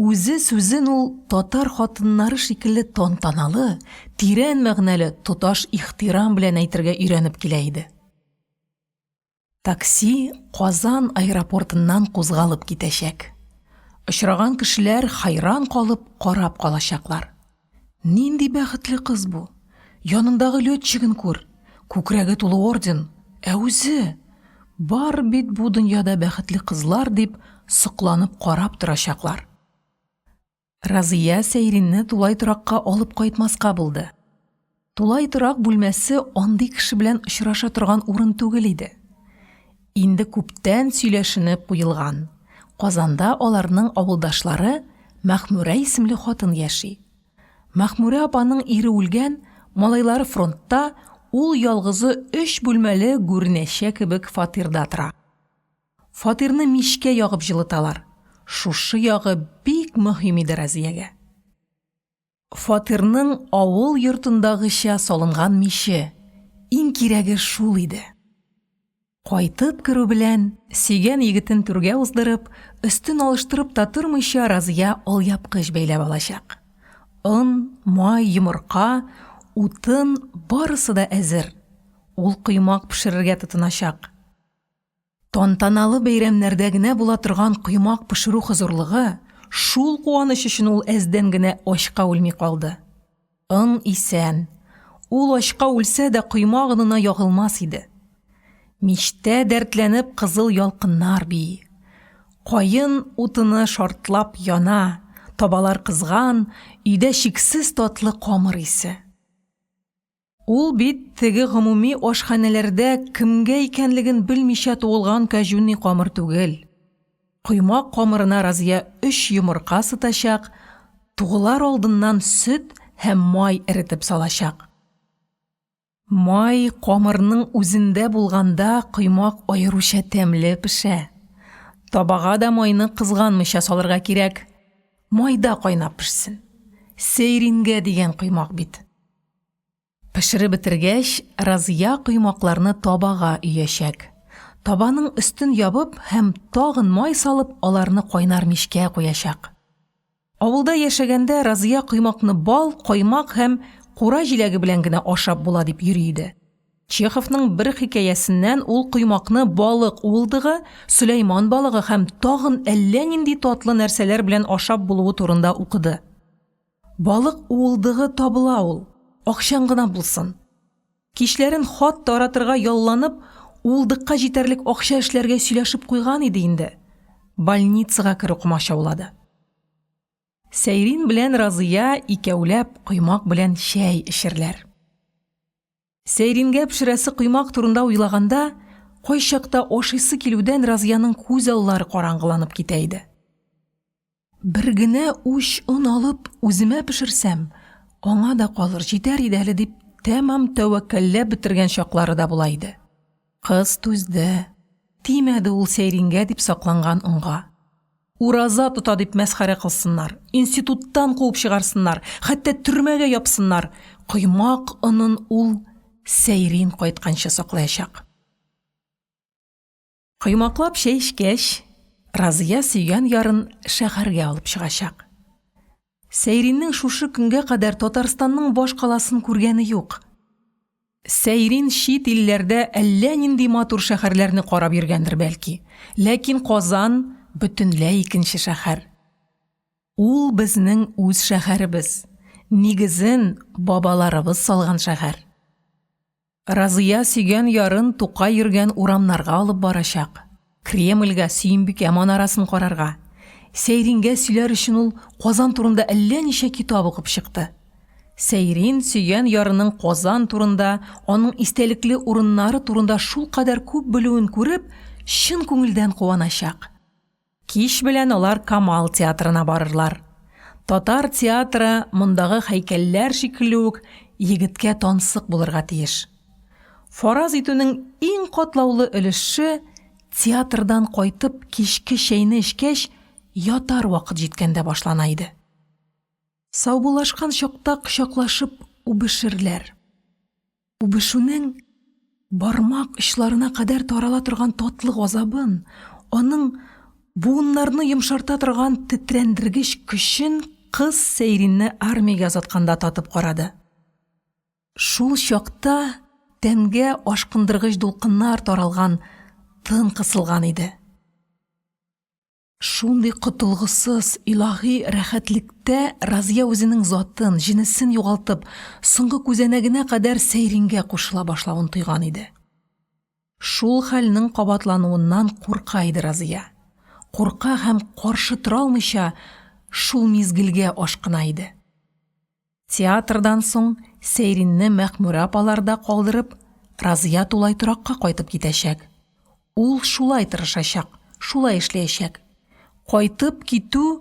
Үзе сүзен ул татар хатыннары шикелле тантаналы, тирән мәгънәле, тоташ ихтирам белән әйтергә өйрәнеп килә иде. Такси Казан аэропортыннан кузгалып китәчәк. Очраган кешеләр хайран калып карап калачаклар. Нинди бәхетле кыз бу? Янындагы летчигын күр, күкрәге тулы орден, ә үзе бар бит бу дөньяда бәхетле кызлар дип сокланып карап торачаклар. Разия Сәйринне тулай торакка алып кайтмаска булды. Тулай торак бүлмәсе андый кеше белән очраша торган урын түгел иде. Инде күптән сөйләшенеп куелган. Казанда аларның авылдашлары Мәхмүрә исемле хатын яши. Мәхмүрә апаның ире үлгән, малайлары фронтта, ул ялгызы 3 бүлмәле гүрнәчә кебек фатирда тора. Фатирны мичкә ягып җылыталар. Шушы ягы бик мөһим иде Разиягә. Фатирның авыл йортындагыча салынган миче, иң кирәге шул иде. Кайтып керү белән, сөйгән егетен түргә уздырып, өстен алыштырып та тормыйча Разия алъяпкыч бәйләп алачак. Он, май, йомырка, утын барысы да әзер. Ул кыймак пешерергә тотыначак. Тантаналы бәйрәмнәрдә генә була торган кыймак пешерү хозурлыгы, шул куаныч өчен ул әздән генә ачка үлми калды. Исән. Ул ачка үлсә дә кыймак янына ягылмас иде. Мичтә дәртләнеп кызыл ялкыннар бии. Кайын утыны шартлап яна, табалар кызган, өйдә шиксез татлы камыр исе. Ул бит теге гомуми ашханәләрдә кемгә икәнлеген белмичә туылган кәҗүнни камыр түгел. Кыймак камырына Разия 3 йомырка сытачак, тугылар алдыннан сөт һәм май эретеп салачак. Май камырның үзендә булганда кыймак аеруча тәмле пешә. Табага да майны кызганмыйча салырга кирәк. Майда кайнап пешсен. Сейрингә дигән коймак бит. Пешереп бетергәч, Разия коймакларны табага өяшәк. Табаның өстен ябып һәм тагын май салып, аларны кайнар мичкә куячак. Авылда яшәгәндә Разия коймакны бал, коймак һәм кура җиләге белән генә ашап була дип йөри иде. Чеховның бер хикәясеннән ул коймакны балык уылдыгы, Сөләйман балыгы һәм тагын әллә нинди татлы нәрсәләр белән ашап булуы турында укыды. Балык уылдыгы табыла ул, акчаң гына булсын. Кичләрен хат таратырга ялланып, уылдыкка җитәрлек акча эшләргә сөйләшеп куйган иде инде. Больницага керү комачаулады. Сәйрин белән Разия икәүләп коймак белән чәй эчерләр. Сәйрингә пешерәсе коймак турында уйлаганда, кайчакта ашыйсы килүдән Разияның күз аллары караңгыланып китә иде. Бер генә уч он алып үземә пешерсәм, аңа да калыр җитәр иде әле дип тәмам тәвәккәлләп бетергән чаклары да була иде. Кыз түзде. Тимәде ул Сәйрингә дип сакланган онга. Ураза тота дип мәсхәрә кылсыннар, институттан куып чыгарсыннар, хәтта төрмәгә япсыннар. Коймак онын ул Сәйрин кайтканчы саклаячак. Коймаклап чәй эчкәч, Разия сөйгән ярын шәһәргә алып чыгачак. Сәйриннең шушы көнгә кадәр Татарстанның баш каласын күргәне юк. Сәйрин чит илләрдә әллә нинди матур шәһәрләрне карап йөргәндер бәлки, ләкин Казан бөтенләй икенче шәһәр. Ул безнең үз шәһәребез, нигезен бабаларыбыз салган шәһәр. Разия сөйгән ярын Тукай йөргән урамнарга алып барачак. Кремльгә, Сөембикә манарасын карарга. Сәйрингә сөйләр өчен ул Казан турында әллә ничә китап укып чыкты. Сәйрин сөйгән ярының Казан турында, аның истәлекле урыннары турында шул кадәр күп белүен күреп, чын күңелдән куаначак. Кич белән алар Камал театрына барырлар. Татар театры мондагы һәйкәлләр шикелле үк егеткә тансык булырга тиеш. Фараз итүнең иң катлаулы өлеше театрдан кайтып кичке чәйне эчкәч, ятар вакыт җиткәндә башлана иде. Саубулашкан чакта кочаклашып үбешерләр. Үбешүнең бармак очларына кадәр тарала торган татлы газабын, аның буыннарны йомшарта торган тетрәндергеч көчен кыз Сәйринне армиягә озатканда татып карады. Шул чакта тәнгә ашкындыргыч дулкыннар таралган, тын кысылган иде. Шундый котылгысыз илаһи рәхәтлектә Разия үзенең затын, җинесен югалтып, соңгы күзәнәгенә кадәр Сәйрингә кушыла башлавын тойган иде. Шул хәлнең кабатлануыннан курка иде Разия. Курка һәм каршы тора алмыйча шул мизгелгә ашкына иде. Театрдан соң Сәйринне Мәхмүрә апаларда калдырып, Разия тулай торакка кайтып китәчәк. Ул шулай тырышачак, шулай эшләячәк. Кайтып китү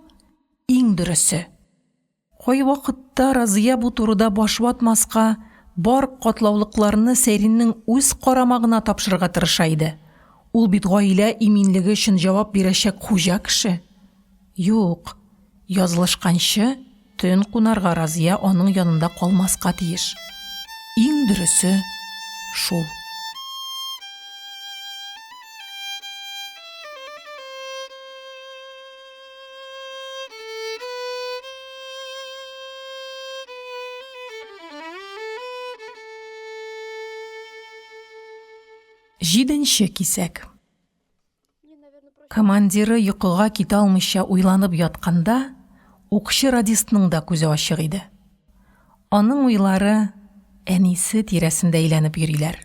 иң дөресе. Кай вакытта Разия бу турыда баш ватмаска, бар катлаулыкларны Сәйриннең үз карамагына тапшырырга тырыша иде. Ул бит гаилә иминлеге өчен җавап бирәчәк хуҗа кеше. Юк, язылышканчы төн кунарга Разия аның янында калмаска тиеш. Иң дөресе шул. Җиденче кисәк. Командиры йокыга китә алмыйча уйланып ятканда, укчы радистның да күзе ачык иде. Аның уйлары әнисе тирәсендә әйләнеп йөриләр.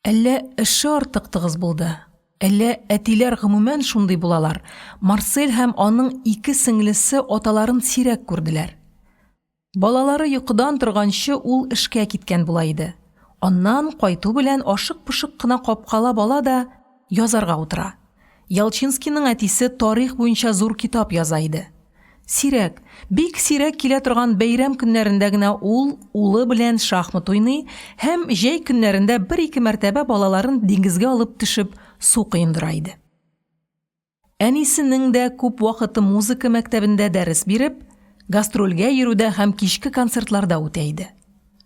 Әллә эше артык тыгыз булды, әллә әтиләр гомумән шундый булалар. Марсель һәм аның ике сеңлесе аталарын сирәк күрделәр. Балалары йокыдан торганчы ул эшкә киткән була иде. Аннан кайту белән ашык-пышык кына капкала бала да язарга утыра. Ялчинскийның әтисе тарих буенча зур китап яза иде. Сирәк, бик сирәк килә торган бәйрәм көннәрендә генә ул улы белән шахмат уйный һәм җәй көннәрендә бер-ике мәртәбә балаларын диңгезгә алып төшеп су коендыра иде. Әнисенең дә күп вакыты музыка мәктәбендә дәрес биреп, гастрольгә йөрүдә һәм кичке концертларда үтә иде.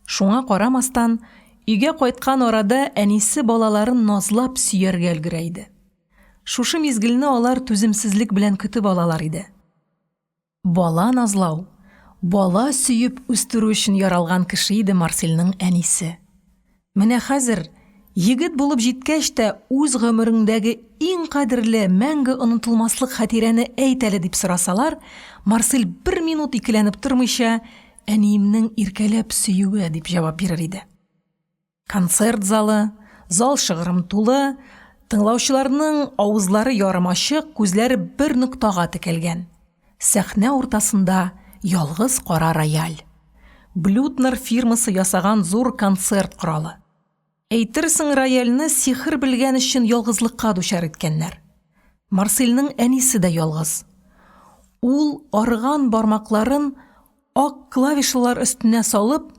Шуңа карамастан, өйгә кайткан арада әнисе балаларын назлап сөяргә өлгерә иде. Шушы мизгелне алар түземсезлек белән көтеп алалар иде. Бала назлау, бала сөйеп үстерү өчен яралган кеше иде Марсельнең әнисе. Менә хәзер, егет булып җиткәч тә үз гомерендәге иң кадерле, мәңге онытылмаслык хатирәне әйт әле дип сорасалар, Марсель 1 минут икеләнеп тормыйча, әниемнең иркәләп сөюе дип җавап бирер иде. Концерт залы, зал шыгрым тулы, тыңлаучыларның авызлары ярым ачык, күзләре бер ноктага текәлгән. Сәхнә уртасында ялгыз кара рояль. Блютнер фирмасы ясаган зур концерт коралы. Әйтерсең, рояльне сихер белгән өчен ялгызлыкка дучар иткәннәр. Марсельнең әнисе дә ялгыз. Ул арыган бармакларын ак клавишалар өстенә салып,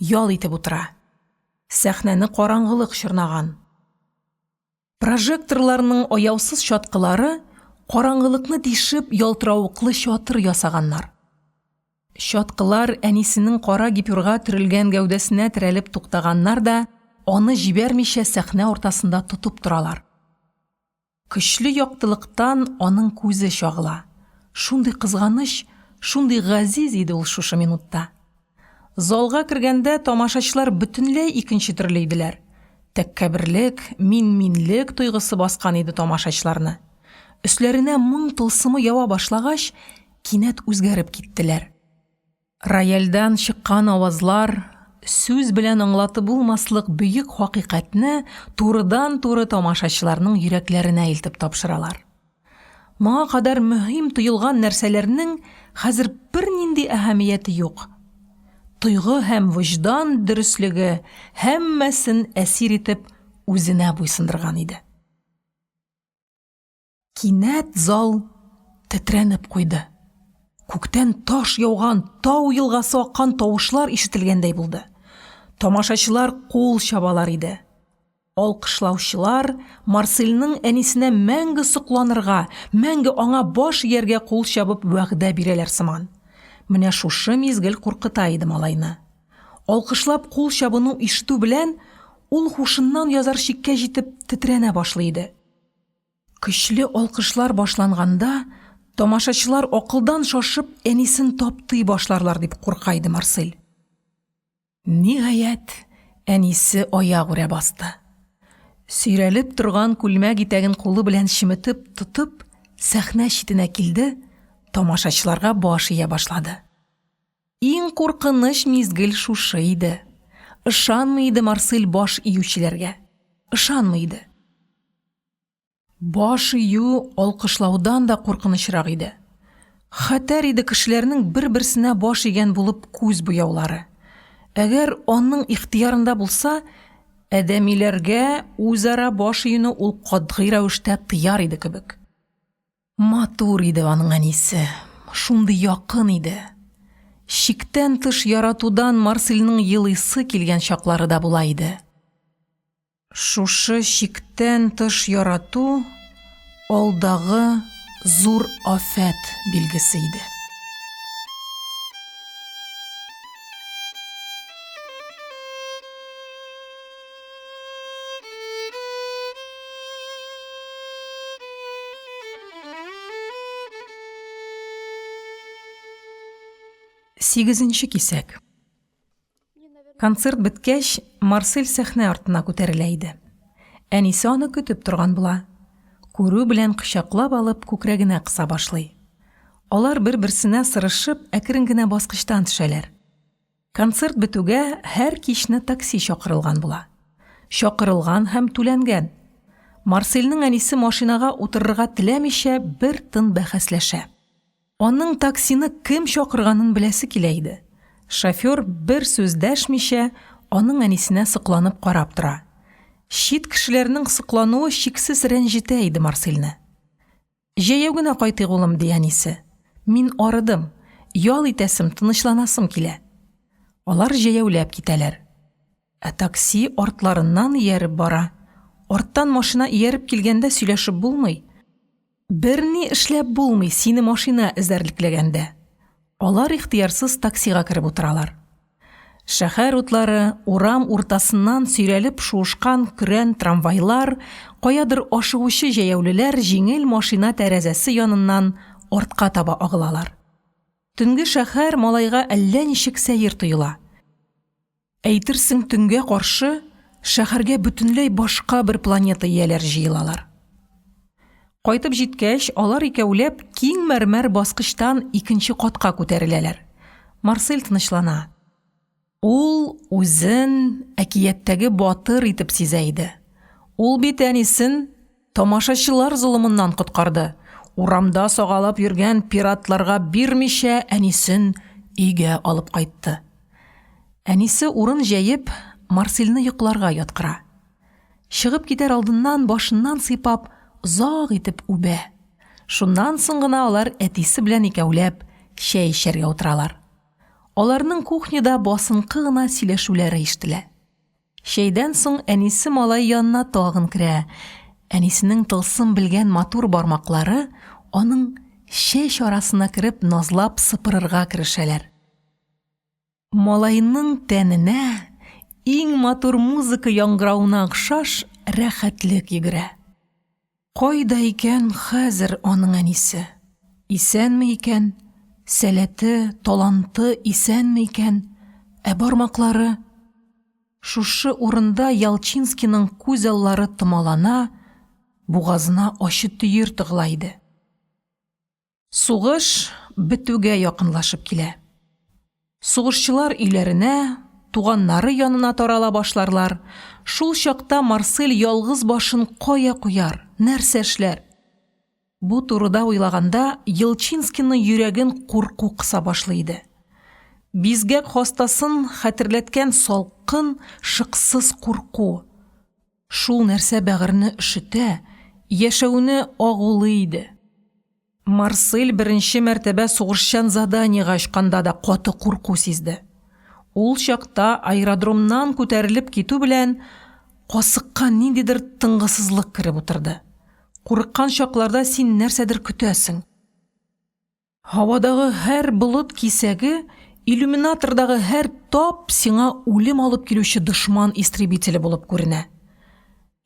ял итеп утыра. Сәхнәне караңгылык чорнаган. Прожекторларның аяусыз чаткылары караңгылыкны тишеп ялтыравыклы чатыр ясаганнар. Чаткылар әнисенең кара гипюрга төрелгән гәүдәсенә терәлеп туктаганнар да, аны җибәрмичә сәхнә уртасында тотып торалар. Көчле яктылыктан аның күзе чагыла. Шундый кызганыч, шундый газиз иде ул шушы минутта. Залга кергәндә тамашачылар бөтенләй икенче төрле иделәр. Тәккәберлек, минлек тойгысы баскан иде тамашачыларны. Өсләренә моң тылсымы ява башлагач, кинәт үзгәреп киттеләр. Рояльдан чыккан авазлар сүз белән аңлатып булмаслык бөек хакыйкатьне турыдан-туры тамашачыларның йөрәкләренә илтеп тапшыралар. Моңа кадәр мөһим тоелган нәрсәләрнең хәзер бернинди әһәмияте юк. Тойгы һәм вөҗдан дөрестлеге һәммәсен әсир итеп үзенә буйсындырган иде. Кинәт зал тетрәнеп куйды. Күктән таш яуган, тау елгасы аккан тавышлар ишетелгәндәй булды. Тамашачылар кул чабалар иде. Алкышлаучылар Марсельнең әнисенә мәңге сокланырга, мәңге аңа баш ияргә кул чабып вәгъдә бирәләр сыман. Менә шушы мизгел куркыта иде малайны. Алкышлап кул чабыну ишетү белән ул хушыннан язар чиккә җитеп тетрәнә башлый иде. Көчле алкышлар башланганда, тамашачылар акылдан шашып әнисен таптый башларлар дип курка иде Марсель. Ниһаять, әнисе аяк үрә басты. Сөйрәлеп торган күлмәк итәген кулы белән шиметеп тотып, сәхнә читенә килде, тамашачыларга баш ия башлады. Иң куркыныч мизгел шушы иде. Ышанмый иде Марсель баш иючеләргә. Ышанмый иде. Баш ию алкышлаудан да куркынычрак иде. Хәтәр иде кешеләрнең бер-берсенә баш игән булып күз буяулары. Әгәр аның ихтиярында булса, әдәмиләргә үзара баш июне ул катгый рәвештә тыяр иде кебек. Матур иде аның әнисе, шундый якын иде. Шиктән тыш яратудан Марсельнең елыйсы килгән чаклары да була иде. Шушы шиктән тыш ярату алдагы зур афәт билгесе иде. Сигезенче кисәк. Концерт беткәч, Марсель сәхнә артына күтәрелә иде. Әнисе аны көтеп торган була. Күрү белән кочаклап алып, күкрәгенә кыса башлый. Алар бер-берсенә сырышып, әкрен генә баскычтан төшәләр. Концерт бетүгә һәр кичне такси чакырылган була. Чакырылган һәм түләнгән. Марсельнең әнисе машинага утырырга теләмичә бер тын бәхәсләшә. Аның таксины кем чакырганын беләсе килә иде. Шофер бер сүз дәшмичә аның әнисенә сыкланып карап тора. Шит кешеләрнең сыклануы шиксез рәнҗетә иде Марсельне. Җәяү генә кайтыйк улым, ди әнисе. Мин арыдым, ял итәсем, тынычланасым килә. Алар җәяүләп китәләр. Такси артларыннан ияреп бара. Арттан машина ияреп килгәндә сөйләшеп булмый. Берни эшләп булмый сине машина эзәрлекләгәндә. Алар ихтыярсыз таксига кереп утыралар. Шәһәр утлары, урам уртасыннан сөйрәлеп шуышкан көрән трамвайлар, каядыр ашыгучы җәяүлеләр җиңел машина тәрәзәсе яныннан артка таба агылалар. Төнге шәһәр малайга әллә ничек сәер тоела. Әйтерсең, төнгә каршы шәһәргә бөтенләй башка бер планета ияләр җыелалар. Кайтып җиткәч, алар икәүләп киң мәрмәр баскычтан икенче катка күтәреләләр. Марсель тынычлана. Ул үзен әкияттәге батыр итеп сизә иде. Ул бит әнисен тамашачылар золымыннан коткарды. Урамда сагалап йөргән пиратларга бирмичә әнисен өйгә алып кайтты. Әнисе урын җәеп Марсельне йокларга яткыра. Чыгып китәр алдыннан башыннан сыйпап озак итеп үбә. Шуннан соң гына алар әтисе белән икәүләп чәй эчәргә утыралар. Аларның кухняда басынкы гына сөйләшүләре ишетелә. Чәйдән соң әнисе малай янына тагын керә. Әнисенең тылсым белгән матур бармаклары аның чәч арасына кереп назлап сыпырырга керешәләр. Малайның тәненә иң матур музыка яңгырауына охшаш рәхәтлек йөгерә. Кайда икән хәзер аның әнисе? Исәнме икән? Сәләте, таланты исәнме икән? Бармаклары? Шушы урында Ялчинскийның күз аллары томалана, бугазына ачы төер тыгыла иде. Сугыш бетүгә якынлашып килә. Сугышчылар өйләренә, туганнары янына тарала башларлар. Шул чакта Марсель ялгыз башын кая куяр, нәрсә эшләр? Бу турыда уйлаганда Ялчинскийның йөрәген курку кыса башлый иде. Бизгәк хастасын хәтерләткән салкын, шыксыз курку. Шул нәрсә бәгырне өшетә, яшәүне агулы иде. Марсель беренче мәртәбә сугышчан заданиягә ачканда да каты курку сизде. Ул чакта аэродромнан күтәрелеп китү белән касыкка ниндидер тынгысызлык кереп утырды. Курыккан чакларда син нәрсәдер көтәсең. Һавадагы һәр болыт кисәге, иллюминатордагы һәр тап сиңа үлем алып килүче дошман истребителе булып күренә.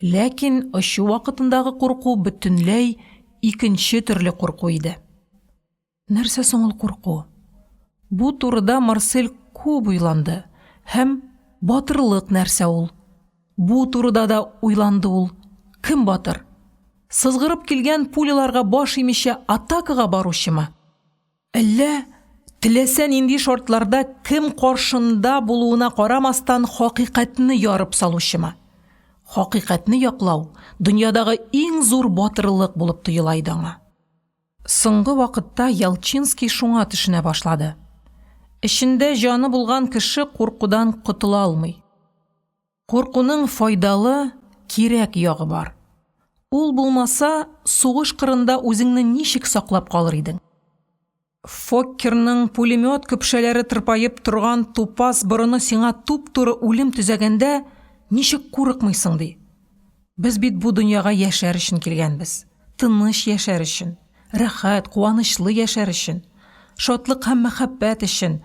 Ләкин ошо вакытындагы курку бөтенләй икенче төрле курку иде. Нәрсә соң ул курку? Бу турыда Марсель күп уйланды. Һәм батырлык нәрсә ул? Бу турыда да уйланды ул. Кем батыр? Сызгырып килгән пуляларга баш имичә атакага баручымы? Әллә теләсә нинди шартларда кем каршында булуына карамастан хакыйкатьне ярып салучымы? Хакыйкатьне яклау дөньядагы иң зур батырлык булып тоела иде аңа. Соңгы вакытта Ялчинский шуңа төшенә башлады. Эчендә җаны булган кеше куркудан котыла алмый. Куркуның файдалы, кирәк ягы бар. Ул булмаса, сугыш кырында үзеңне ничек саклап калыр идең? Фоккерның пулемет көпшәләре тырпаеп торган тупас борыны сиңа туп-туры үлем төзәгәндә ничек курыкмыйсың ди? Без бит бу дөньяга яшәр өчен килгәнбез. Тыныч яшәр өчен, рәхәт, куанычлы яшәр өчен, шатлык һәм мәхәббәт өчен.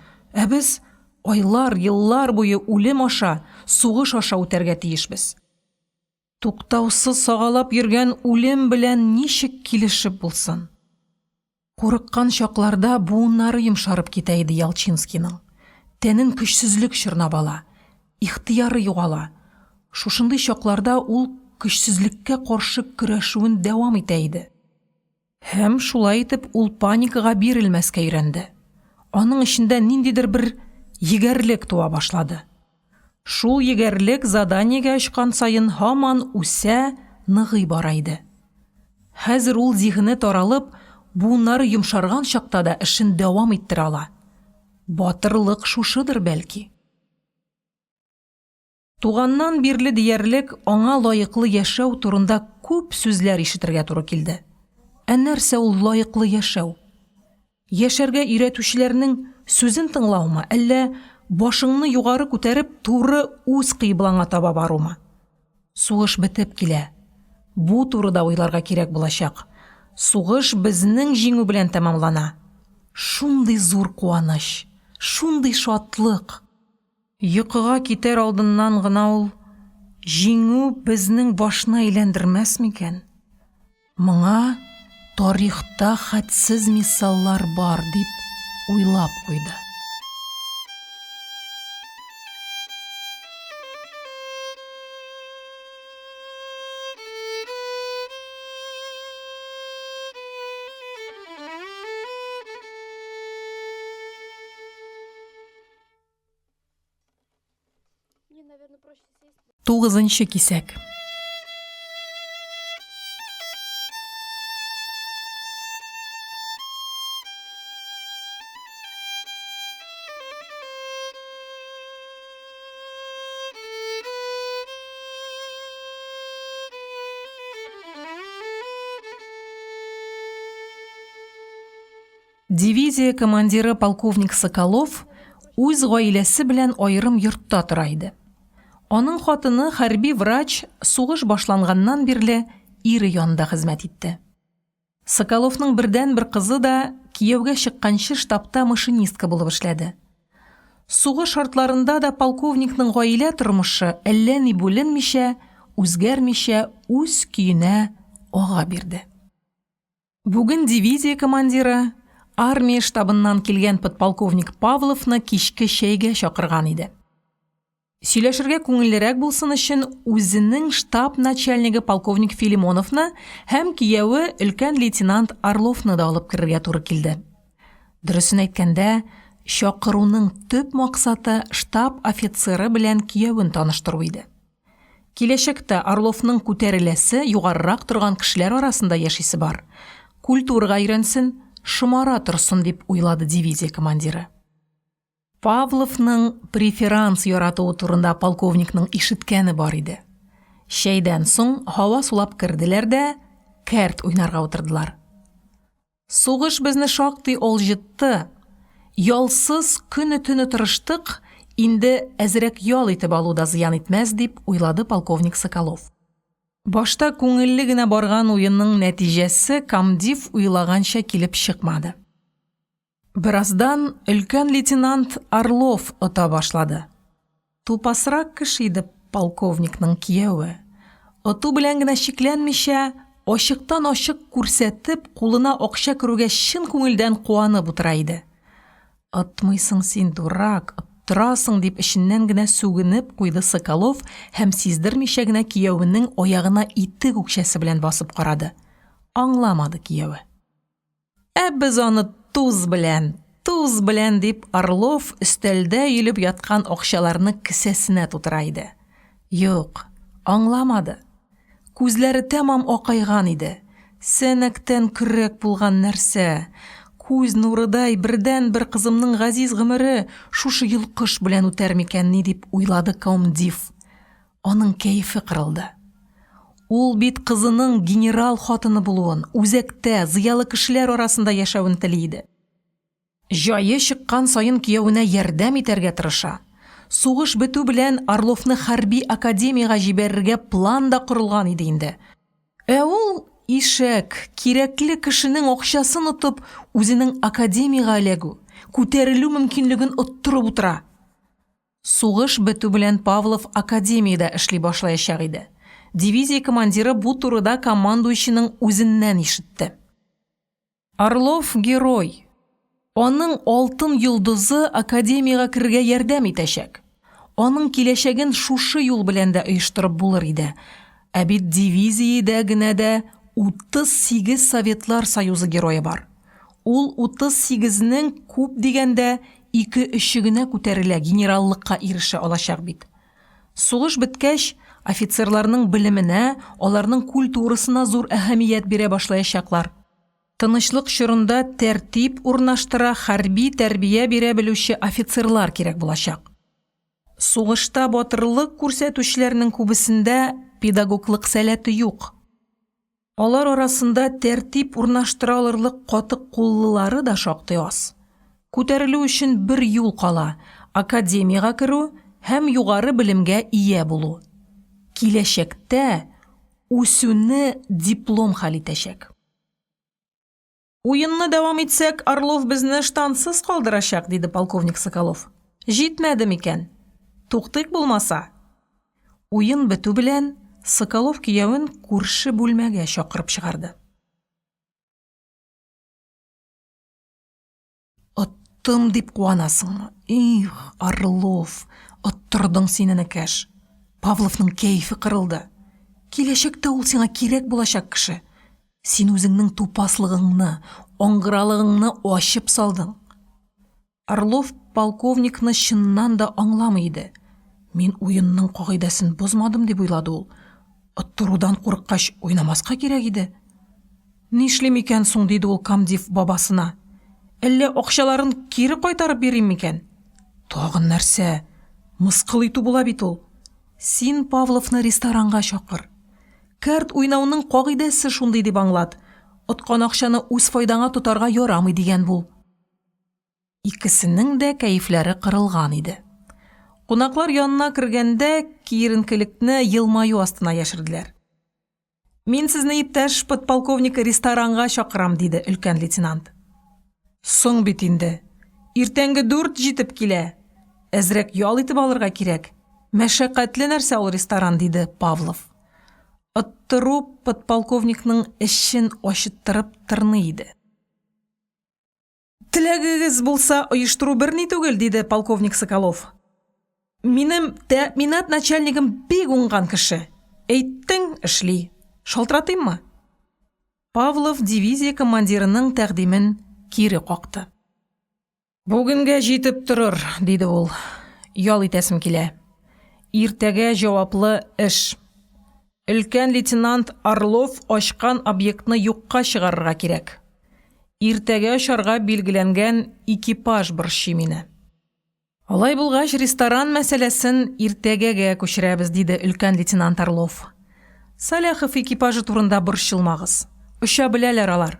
Без айлар, еллар буе үлем аша, сугыш аша үтәргә тиешбез. Туктаусыз сагалап йөргән үлем белән ничек килешеп булсын? Курыккан чакларда буыннары йомшарып китә иде Ялчинскийның. Тәнен көчсезлек чорнап ала, ихтыяры югала. Шушындый чакларда ул көчсезлеккә каршы көрәшүен дәвам итә иде. Һәм шулай итеп ул паникага бирелмәскә өйрәнде. Аның эчендә ниндидер бер егәрлек туа башлады. Шул егәрлек заданиягә ачкан сайын һаман үсә, ныгый бара иде. Хәзер ул зиһене таралып, буыннары йомшарган чакта да эшен дәвам иттерә ала. Батырлык шушыдыр бәлки. Туганнан бирле диярлек аңа лаеклы яшәү турында күп сүзләр ишетергә туры килде. Нәрсә ул лаеклы яшәү? Яшәргә өйрәтүчеләрнең сүзен тыңлаумы, әллә башыңны югары күтәреп туры үз кыйблаңа таба барумы? Сугыш бетеп килә. Бу турыда уйларга кирәк булачак. Сугыш безнең җиңү белән тәмамлана. Шундый зур куаныч, шундый шатлык. Йокыга китәр алдыннан гына ул җиңү безнең башны әйләндермәс микән? Моңа тарихта хәтсез мисаллар бар дип уйлап куйды. Тугызынчы кисәк. Дивизия командиры полковник Соколов үз гаиләсе белән аерым йортта тора иде. Аның хатыны хәрби врач сугыш башланганнан бирле ире янында хезмәт итте. Соколовның бердән бер кызы да кияүгә чыкканчы штабта машинистка булып эшләде. Сугыш шартларында да полковникның гаилә тормышы әллә ни бүленмичә, үзгәрмичә үз көенә ага бирде. Бүген дивизия командиры армия штабыннан килгән подполковник Павловны кичке чәйгә чакырган иде. Сөйләшергә күңеллерәк булсын өчен үзенең штаб начальнигы полковник Филимоновны һәм кияүе өлкән лейтенант Орловны да алып керергә туры килде. Дөресен әйткәндә, чакыруның төп максаты штаб офицеры белән кияүен таныштыру иде. Киләчәктә Орловның күтәреләсе югарырак торган кешеләр арасында яшисе бар. Культурага өйрәнсен, шомара торсын дип уйлады дивизия командиры. Павловның преферанс яратуы турында полковникның ишеткәне бар иде. Шәйдән соң һава сулап керделәр дә кәрт уйнарга утырдылар. Сугыш безне шактый алҗытты. Ялсыз көне-төне тырыштык, инде әзрәк ял итеп алуда зыян итмәс дип уйлады полковник Соколов. Башта күңелле генә барган уенның нәтиҗәсе комдив уйлаганча килеп чыкмады. Бераздан өлкән лейтенант Орлов ота башлады. Тупасрак кеше иде полковникның кияүе. Оту белән генә шикләнмичә, ачыктан ачык күрсәтеп, кулына акча керүгә чын күңелдән куанып утыра иде. Отмыйсың син, дурак, оттырасың дип эченнән генә сүгенеп куйды Соколов һәм сиздермичә генә кияүенең аягына итек үкчәсе белән басып карады. Аңламады кияүе. Без аны туз белән дип Орлов өстәлдә йөлеп яткан акчаларны кесәсенә тутыра иде. Юк, аңламады. Күзләре тәмам акайган иде. Сәнәктән көрәк булган нәрсә. Күз нурыдай бердән бер кызымның газиз гомере шушы йолкыш белән үтәр микәнни дип уйлады комдив. Аның кәефе кырылды. Ул бит кызының генерал хатыны булуын, үзәктә, зыялы кешеләр арасында яшәвен тели иде. Җае чыккан саен кияүенә ярдәм итәргә тырыша. Сугыш бетү белән Орловны хәрби академияга җибәрергә план да корылган иде инде. Ул ишәк, кирәкле кешенең акчасын отып, үзенең академияга эләгү, күтәрелү мөмкинлеген оттырып утыра. Сугыш бетү белән Павлов академияда эшли башлаячак иде. Дивизия командиры бу турыда командующийның үзеннән ишетте. Орлов герой. Аның алтын йолдызы академияга кергә ярдәм итәчәк. Аның киләчәген шушы юл белән дә оештырып булыр иде. Ә бит дивизиядә генә дә 38 Советлар Союзы герое бар. Ул 38-нең күп дигәндә 2-3 генә күтәрелә, генераллыкка ирешә алачак бит. Сугыш беткәч, офицерларның белеменә, аларның культурасына зур әһәмият бирә башлаячаклар. Тынычлык чорында тәртип урнаштыра, хәрби тәрбия бирә белүче офицерлар кирәк булачак. Сугышта батырлык күрсәтүчеләрнең күбесендә педагоглык сәләте юк. Алар арасында тәртип урнаштыра алырлык катык куллылары да шактый аз. Күтәрелү өчен бер юл кала: академияга керү һәм югары белемгә ия булу. Киләчәктә үсүне диплом хәл итәчәк. Уйынны дәвам итсәк, Орлов безне штансыз калдырачак, диде полковник Соколов. Җитмәде микән? Туктыйк булмаса. Уйын бетү белән Соколов киявен күрше бүлмәгә чакырып чыгарды. Оттым дип куанасыңмы? Их, Орлов, оттырдың синене кәш. Павловның кәйфе кырылды. Киләчәктә ул сиңа кирәк булачак кеше. Син үзеңнең тупаслыгыңны, аңгыралыгыңны ачып салдың. Орлов полковникны чыннан да аңламый иде. Мин уйынның кагыйдасын бозмадым дип уйлады ул. Оттырудан курыккач уйнамаска кирәк иде. Нишлим икән соң, диде ул комдив бабасына. Әллә акчаларын кире кайтарып бирим микән? Тагын нәрсә? Мыскыл итү була бит ул. Син Павловны ресторанга чакыр. Карт уйнауның кагыйдасы шундый дип аңлат. Откан акчаны үз файдаңа тотарга ярамый дигән бул. Икесенең дә кәефләре кырылган иде. Кунаклар янына кергәндә киеренкелекне елмаю астына яшерделәр. Мин сезне иптәш подполковник ресторанга чакырам, диде өлкән лейтенант. Соң бит инде. Иртәнге 4 җитеп килә. Әзрәк ял итеп алырга кирәк. Мәшәкатьле нәрсә ул ресторан, диде Павлов. Оттыру подполковникның эшен ачыттырып тырный иде. Теләгегез булса, оештыру берни түгел, диде полковник Соколов. Минем тәэминат начальнигым бик уңган кеше. Әйттең, эшли. Шалтыратыйммы? Павлов дивизия командирының тәкъдимен кире какты. Бүгенгә җитеп торыр, диде ул. Ял итәсем килә. Иртәгә җаваплы эш. Өлкән лейтенант Орлов ачкан объектны юкка чыгарырга кирәк. Иртәгә очарга билгеләнгән экипаж борчый мине. Алай булгач, ресторан мәсьәләсен иртәгәгә күчерәбез, диде өлкән лейтенант Орлов. Саляхов экипажы турында борчылмагыз. Оча беләләр алар.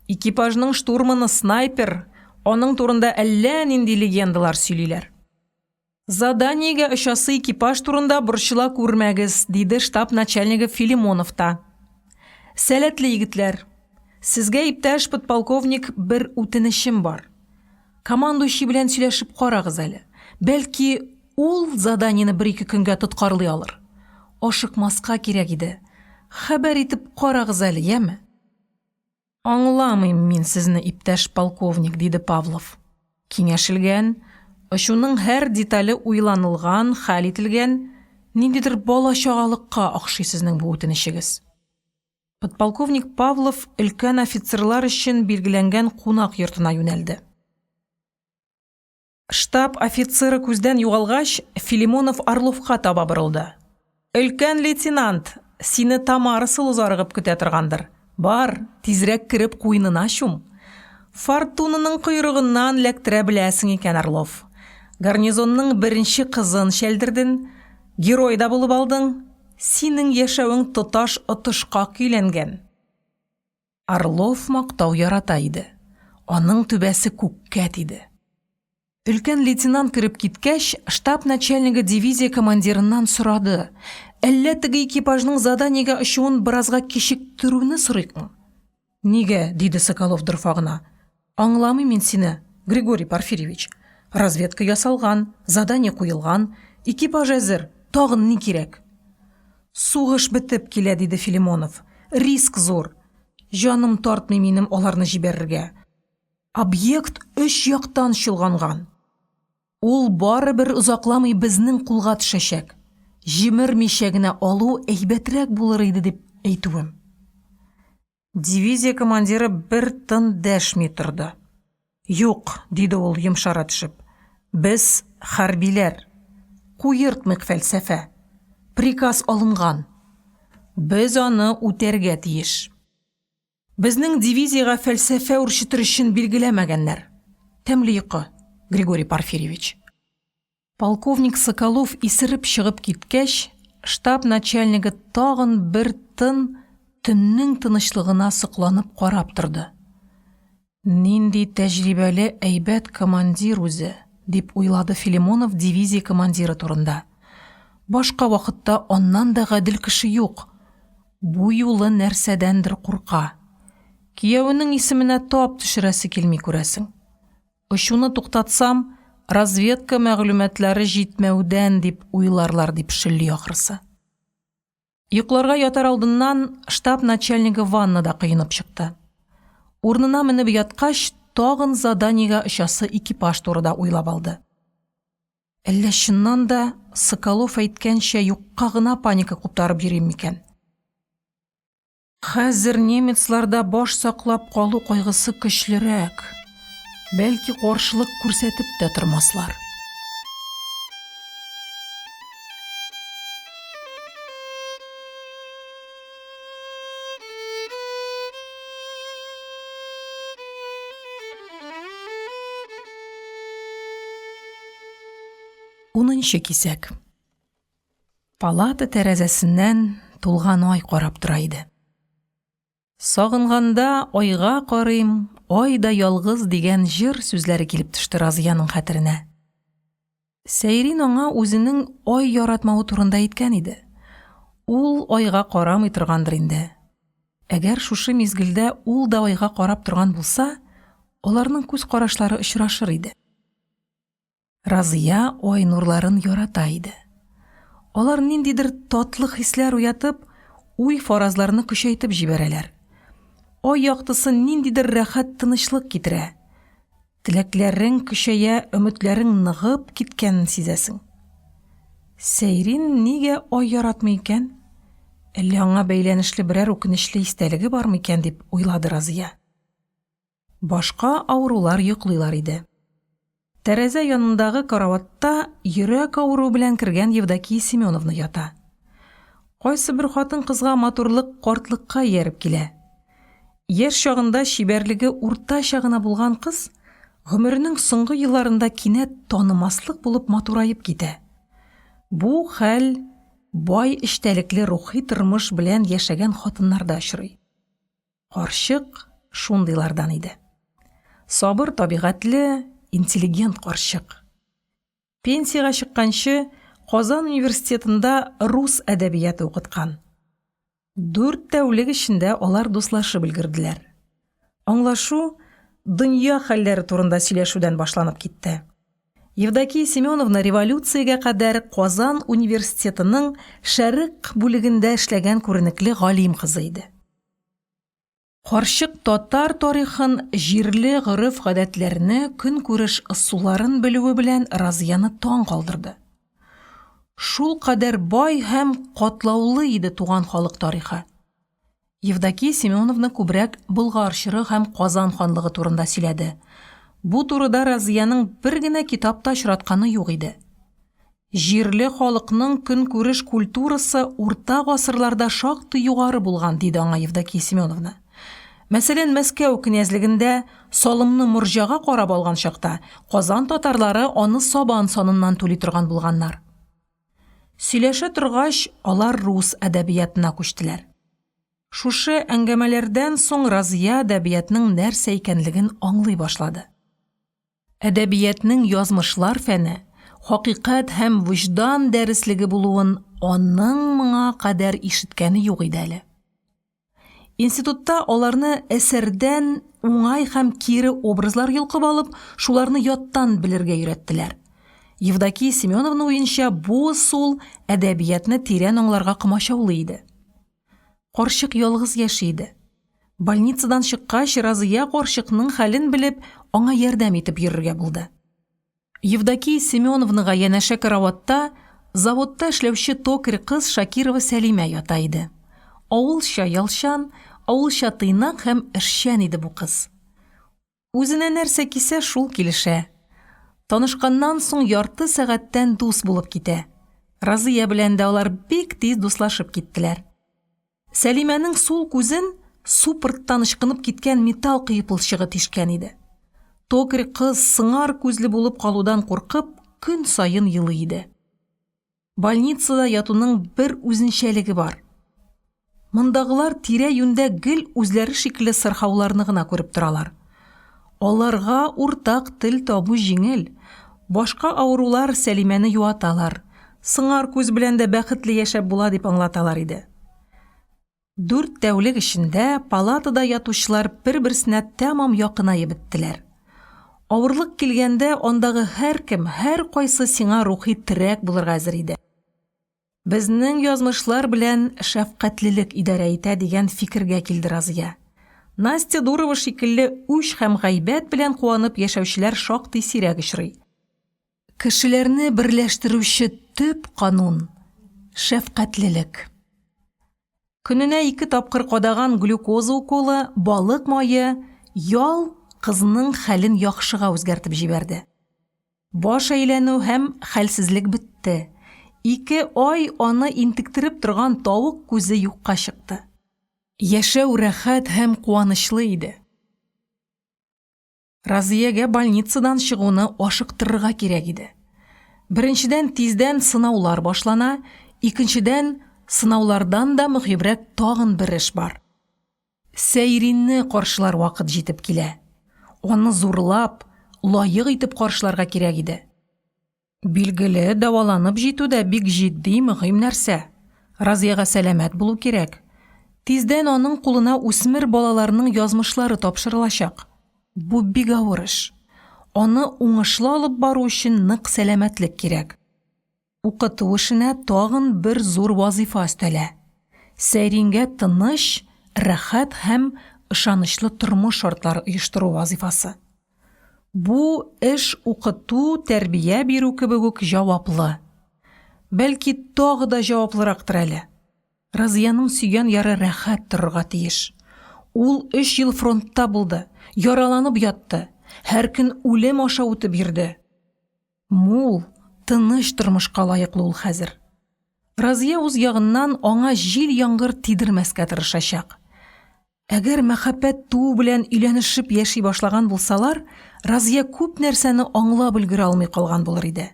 Экипажның штурманы снайпер, аның турында әллә нинди легендалар сөйлиләр. Заданиегә очасы экипаж турында борчыла күрмәгез, диде штаб начальнигы Филимонов та. Сәләтле егетләр, сезгә иптәш подполковник бер үтенечем бар. Командующий белән сөйләшеп карагыз әле. Бәлки, ул заданиене 1-2 көнгә тоткарлый алыр. Ашыкмаска кирәк иде. Хәбәр итеп карагыз әле, яме? Аңламыйм мин сезне, иптәш полковник, диде Павлов. Киңәшелгән, ошуның һәр детале уйланылган, хәл ителгән, ниндидер бала-чагалыкка охшый сезнең бу үтенечегез. Подполковник Павлов өлкән офицерлар өчен билгеләнгән кунак йортына юнәлде. Штаб офицеры күздән югалгач, Филимонов Орловка таба борылды. Өлкән лейтенант, сине Тамара сылу зарыгып көтә торгандыр. Бар, тизрәк кирип куйнына чум. Фортунаның койрыгыннан ләктерә беләсең икән, Орлов. Гарнизонның беренче кызын шәлдерден, геройда булып алдың, синең яшәвең тоташ отышка көйләнгән. Орлов мактау ярата иде. Аның түбәсе күккә тиде. Өлкән лейтенант кирип киткәч, штаб начальнигы дивизия командирыннан сорады. Әллә теге экипажның заданиегә очуын биразга кичектерүне сорыйкмы? Нигә, диде Соколов дорфагына. Аңламыйм мин сине, Григорий Порфирьевич. Разведка ясалган, задание куелган, экипаж әзер, тагын ни кирәк? Сугыш бетеп килә, диде Филимонов. Риск зур. Җаным тартмый минем аларны җибәрергә. Объект 3 яктан чолганган. Ул барыбер узакламый безнең кулга төшәчәк. Җимермичә генә алу әйбәтрәк булыр иде дип әйтүем. Дивизия командиры бер тын дәшми торды. Юк, диде ул йомшара төшеп. Без хәрбиләр. Куертмык фәлсәфә. Приказ алынган. Без аны үтәргә тиеш. Безнең дивизияга фәлсәфә үрчетер өчен билгеләмәгәннәр. Тәмле йокы, Григорий Порфирьевич. Полковник Соколов исереп чыгып киткәч, штаб начальнигы тагын бер тын төннең тынычлыгына сокланып карап торды. Нинди тәҗрибәле әйбәт командир үзе, дип уйлады Филимонов дивизия командиры турында. Башка вакытта аннан да гадел кеше юк. Бу юлы нәрсәдәндер курка. Кияүнең исеменә тап төшерәсе килми күрәсең. Ошуны туктатсам, разведка мәгълүматлары җитмәүдән дип уйларлар дип шелли ахрысы. Йокларга ятар алдыннан штаб начальнигы ваннада кыйнып чыкты. Урнына менеп яткач, тагын заданиягә очасы экипаж турыда уйлап алды. Әллә чыннан да Соколов әйткәнчә юкка гына паника куптарып йөрим микән? Хәзер немецларда баш саклап калу кайгысы көчлерәк. Бәлки каршылык күрсәтеп тә тормаслар. Унынчы кисәк. Палата тәрәзәсеннән тулган ай карап тора иде. Сагынганда айга карыйм, айда ялгыз дигән җыр сүзләре килеп төште Разияның хәтеренә. Сәйрин аңа үзенең ай яратмавы турында әйткән иде. Ул айга карамый торгандыр инде. Әгәр шушы мизгелдә ул да айга карап торган булса, аларның күз карашлары очрашыр иде. Разия ай нурларын ярата иде. Алар ниндидер татлы хисләр уятып, уй фаразларны көчәйтеп җибәрәләр. Ай яктысы ниндидер рәхәт тынычлык китерә. Теләкләрең көчәя, өметләрең ныгып киткәнен сизәсең. Сәйрин нигә ай яратмый икән? Әллә аңа бәйләнешле берәр үкенечле истәлеге бармы икән дип уйлады Разия. Башка авырулар йоклыйлар иде. Тәрәзә янындагы караватта йөрәк авыру белән кергән Евдокия Семеновна ята. Кайсы бер хатын кызга матурлык картлыкка ияреп килә. Яшь чагында шибәрлеге уртача гына булган кыз гомеренең соңгы елларында кинәт танымаслык булып матурайып китә. Бу хәл бай эчтәлекле рухи тормыш белән яшәгән хатыннарда очрый. Карчык шундыйлардан иде. Сабыр табигатьле, интеллигент карчык. Пенсияга чыкканчы Казан университетында рус әдәбияты укыткан. 4 тәүлек эчендә алар дуслашып өлгерделәр. Аңлашу дөнья хәлләре турында сөйләшүдән башланып китте. Евдокия Семеновна революциягә кадәр Казан университетының шәрык бүлегендә эшләгән күренекле галим кызы иде. Карчык татар тарихын, җирле гореф-гадәтләрне, көнкүреш ысулларын белүе белән Разияны таң калдырды. Шул кадәр бай һәм катлаулы иде туган халык тарихы. Евдокия Семеновна күбрәк Болгар чоры һәм Казан ханлыгы турында сөйләде. Бу турыда Разияның бер генә китапта очратканы юк иде. Җирле халыкның көнкүреш культурасы урта гасырларда шактый югары булган, диде аңа Евдокия Семеновна. Мәсәлән, Мәскәү князьлегендә салымны морҗага карап алган чакта Казан татарлары аны сабан саныннан түли торган булганнар. Сөйләшә торгач, алар рус әдәбиятына күчтеләр. Шушы әңгәмәләрдән соң Разия әдәбиятның нәрсә икәнлеген аңлый башлады. Әдәбиятның язмышлар фәне, хакыйкать һәм вөҗдан дәреслеге булуын аның моңа кадәр ишеткәне юк иде әле. Институтта аларны әсәрдән уңай һәм кире образлар йолкып алып, шуларны яттан белергә өйрәттеләр. Евдокия Семеновна уенча бу ысул әдәбиятны тирән аңларга комачаулы иде. Карчык ялгыз яши иде. Больницадан чыккач, Разия карчыкның хәлен белеп, аңа ярдәм итеп йөрергә булды. Евдокия Семеновнага янәшә караватта заводта эшләүче токарь кыз Шакирова Сәлимә ята иде. Авылча ялчан, авылча тыйнак һәм эшчән иде бу кыз. Үзенә нәрсә кисә шул килешә. Танышканнан соң ярты сәгатьтән дус булып китә. Разия белән дә алар бик тиз дуслашып киттеләр. Сәлимәнең сул күзен супырттан ычкынып киткән металл кыйпылчыгы тишкән иде. Токарь кыз сыңар күзле булып калудан куркып, көн сайын елый иде. Больницада ятуның бер үзенчәлеге бар. Мондагылар тирә-юньдә гел үзләре шикле сырхауларны гына күреп торалар. Аларга уртак тел табу җиңел. Башка авырулар Сәлимәне юаталар. Сыңар күз белән дә бәхетле яшәп була дип аңлаталар иде. 4 тәүлек эчендә палатада ятучылар бер-берсенә тәмам якынайып беттеләр. Авырлык килгәндә ондагы һәркем, һәр кайсы сиңа рухи терәк булырга әзер иде. Безнең язмышлар белән шәфкатьлелек идарә итә дигән фикергә килде Разия. Настя Дурова шикелле үч һәм гайбәт белән куанып яшәүчеләр шактый сирәк очрый. Кешеләрне берләштерүче төп канун – шәфкатьлелек. Көненә 2 тапкыр кадаган глюкоза уколы, балык майы, ял кызның хәлен яхшыга үзгәртеп җибәрде. Баш әйләнү һәм хәлсезлек бетте. 2 ай аны интектереп торган тавык күзе юкка чыкты. Яшәү рәхәт һәм куанычлы иде. Разиягә больницадан чыгуны ашыктырырга кирәк иде. Беренчедән тиздән сынаулар башлана, икенчедән сынаулардан да мөһимрәк тагын бер эш бар. Сәйринне каршылар вакыт җитеп килә. Аны зурлап, лаек итеп каршыларга кирәк иде. Билгеле, даваланып җитү дә бик җитди мөһим нәрсә. Разияга сәламәт булу кирәк. Тиздән аның кулына үсмер балаларының язмышлары тапшырылачак. Бу бик авыр эш. Аны уңышлы алып бару өчен нык сәламәтлек кирәк. Укыту эшенә тагын бер зур вазифа өстәлә. Сәйрингә тыныч, рәхәт һәм ышанычлы тормыш шартлары оештыру вазифасы. Бу эш укыту, тәрбия бирү кебек үк җаваплы. Бәлки тагы да җаваплырактыр әле. Разияның сөйгән яры рәхәт торырга тиеш. Ул 3 ел фронтта булды, яраланып ятты, һәр көн үлем аша үтеп йөрде. Мул, тыныч тормышка лаеклы ул хәзер. Разия үз ягыннан аңа җил яңгыр тидермәскә тырышачак. Әгәр мәхәббәт туу белән өйләнешеп яши башлаган булсалар, Разия күп нәрсәне аңлап өлгерә алмый калган булыр иде.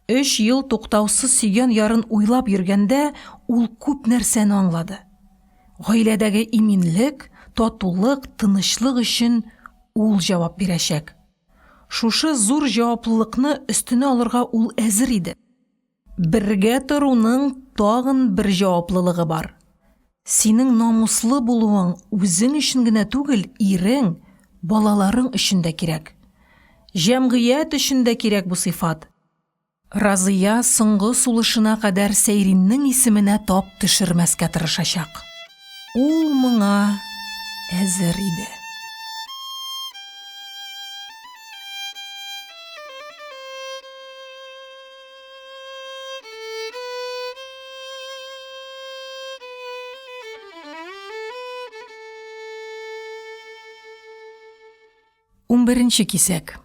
3 ел туктаусыз сөйгән ярын уйлап йөргәндә, ул күп нәрсәне аңлады. Гаиләдәге иминлек, татулык, тынычлык өчен ул җавап бирәчәк. Шушы зур җаваплылыкны өстенә алырга ул әзер иде. Бергә торуның тагын бер җаваплылыгы бар. Синең намуслы булуың үзең өчен генә түгел, ирең, балаларың өчен дә кирәк. Җәмгыять өчен дә кирәк бу сыйфат. Разия соңгы сулышына кадәр Сәйриннең исеменә тап төшермәскә тырышачак. Ул моңа әзер иде. Беренче кисәк.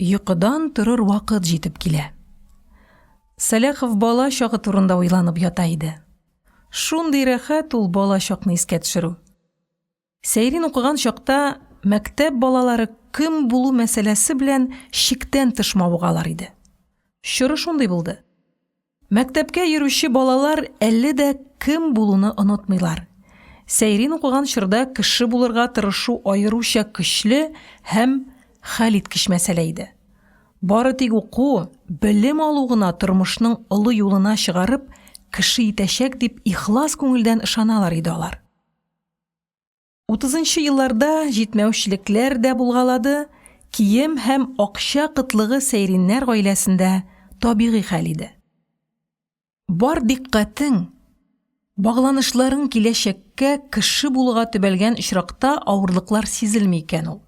Йокыдан торыр вакыт җитеп килә. Сәләхов бала чагы турында уйланып ята иде. Шундый рәхәт ул бала чакны искә төшерү. Сәйрин укыган чакта мәктәп балалары кем булу мәсьәләсе белән шиктән тыш мавыгалар иде. Чоры шундый булды. Мәктәпкә йөрүче балалар әле дә кем булуны онытмыйлар. Сәйрин укыган чорда кеше булырга тырышу аеруча көчле һәм хәл иткеч мәсьәлә иде. Бары тик уку, белем алу гына тормышның олы юлына чыгарып, кеше итәчәк дип ихлас күңелдән ышаналар иде алар. 30нчы елларда җитмәүчелекләр дә булгалады, кием һәм акча кытлыгы Сәйриннәр гаиләсендә табигый хәл иде. Бар диккатең, багланышларың киләчәккә кеше булуга төбәлгән очракта авырлыклар сизелми икән ул.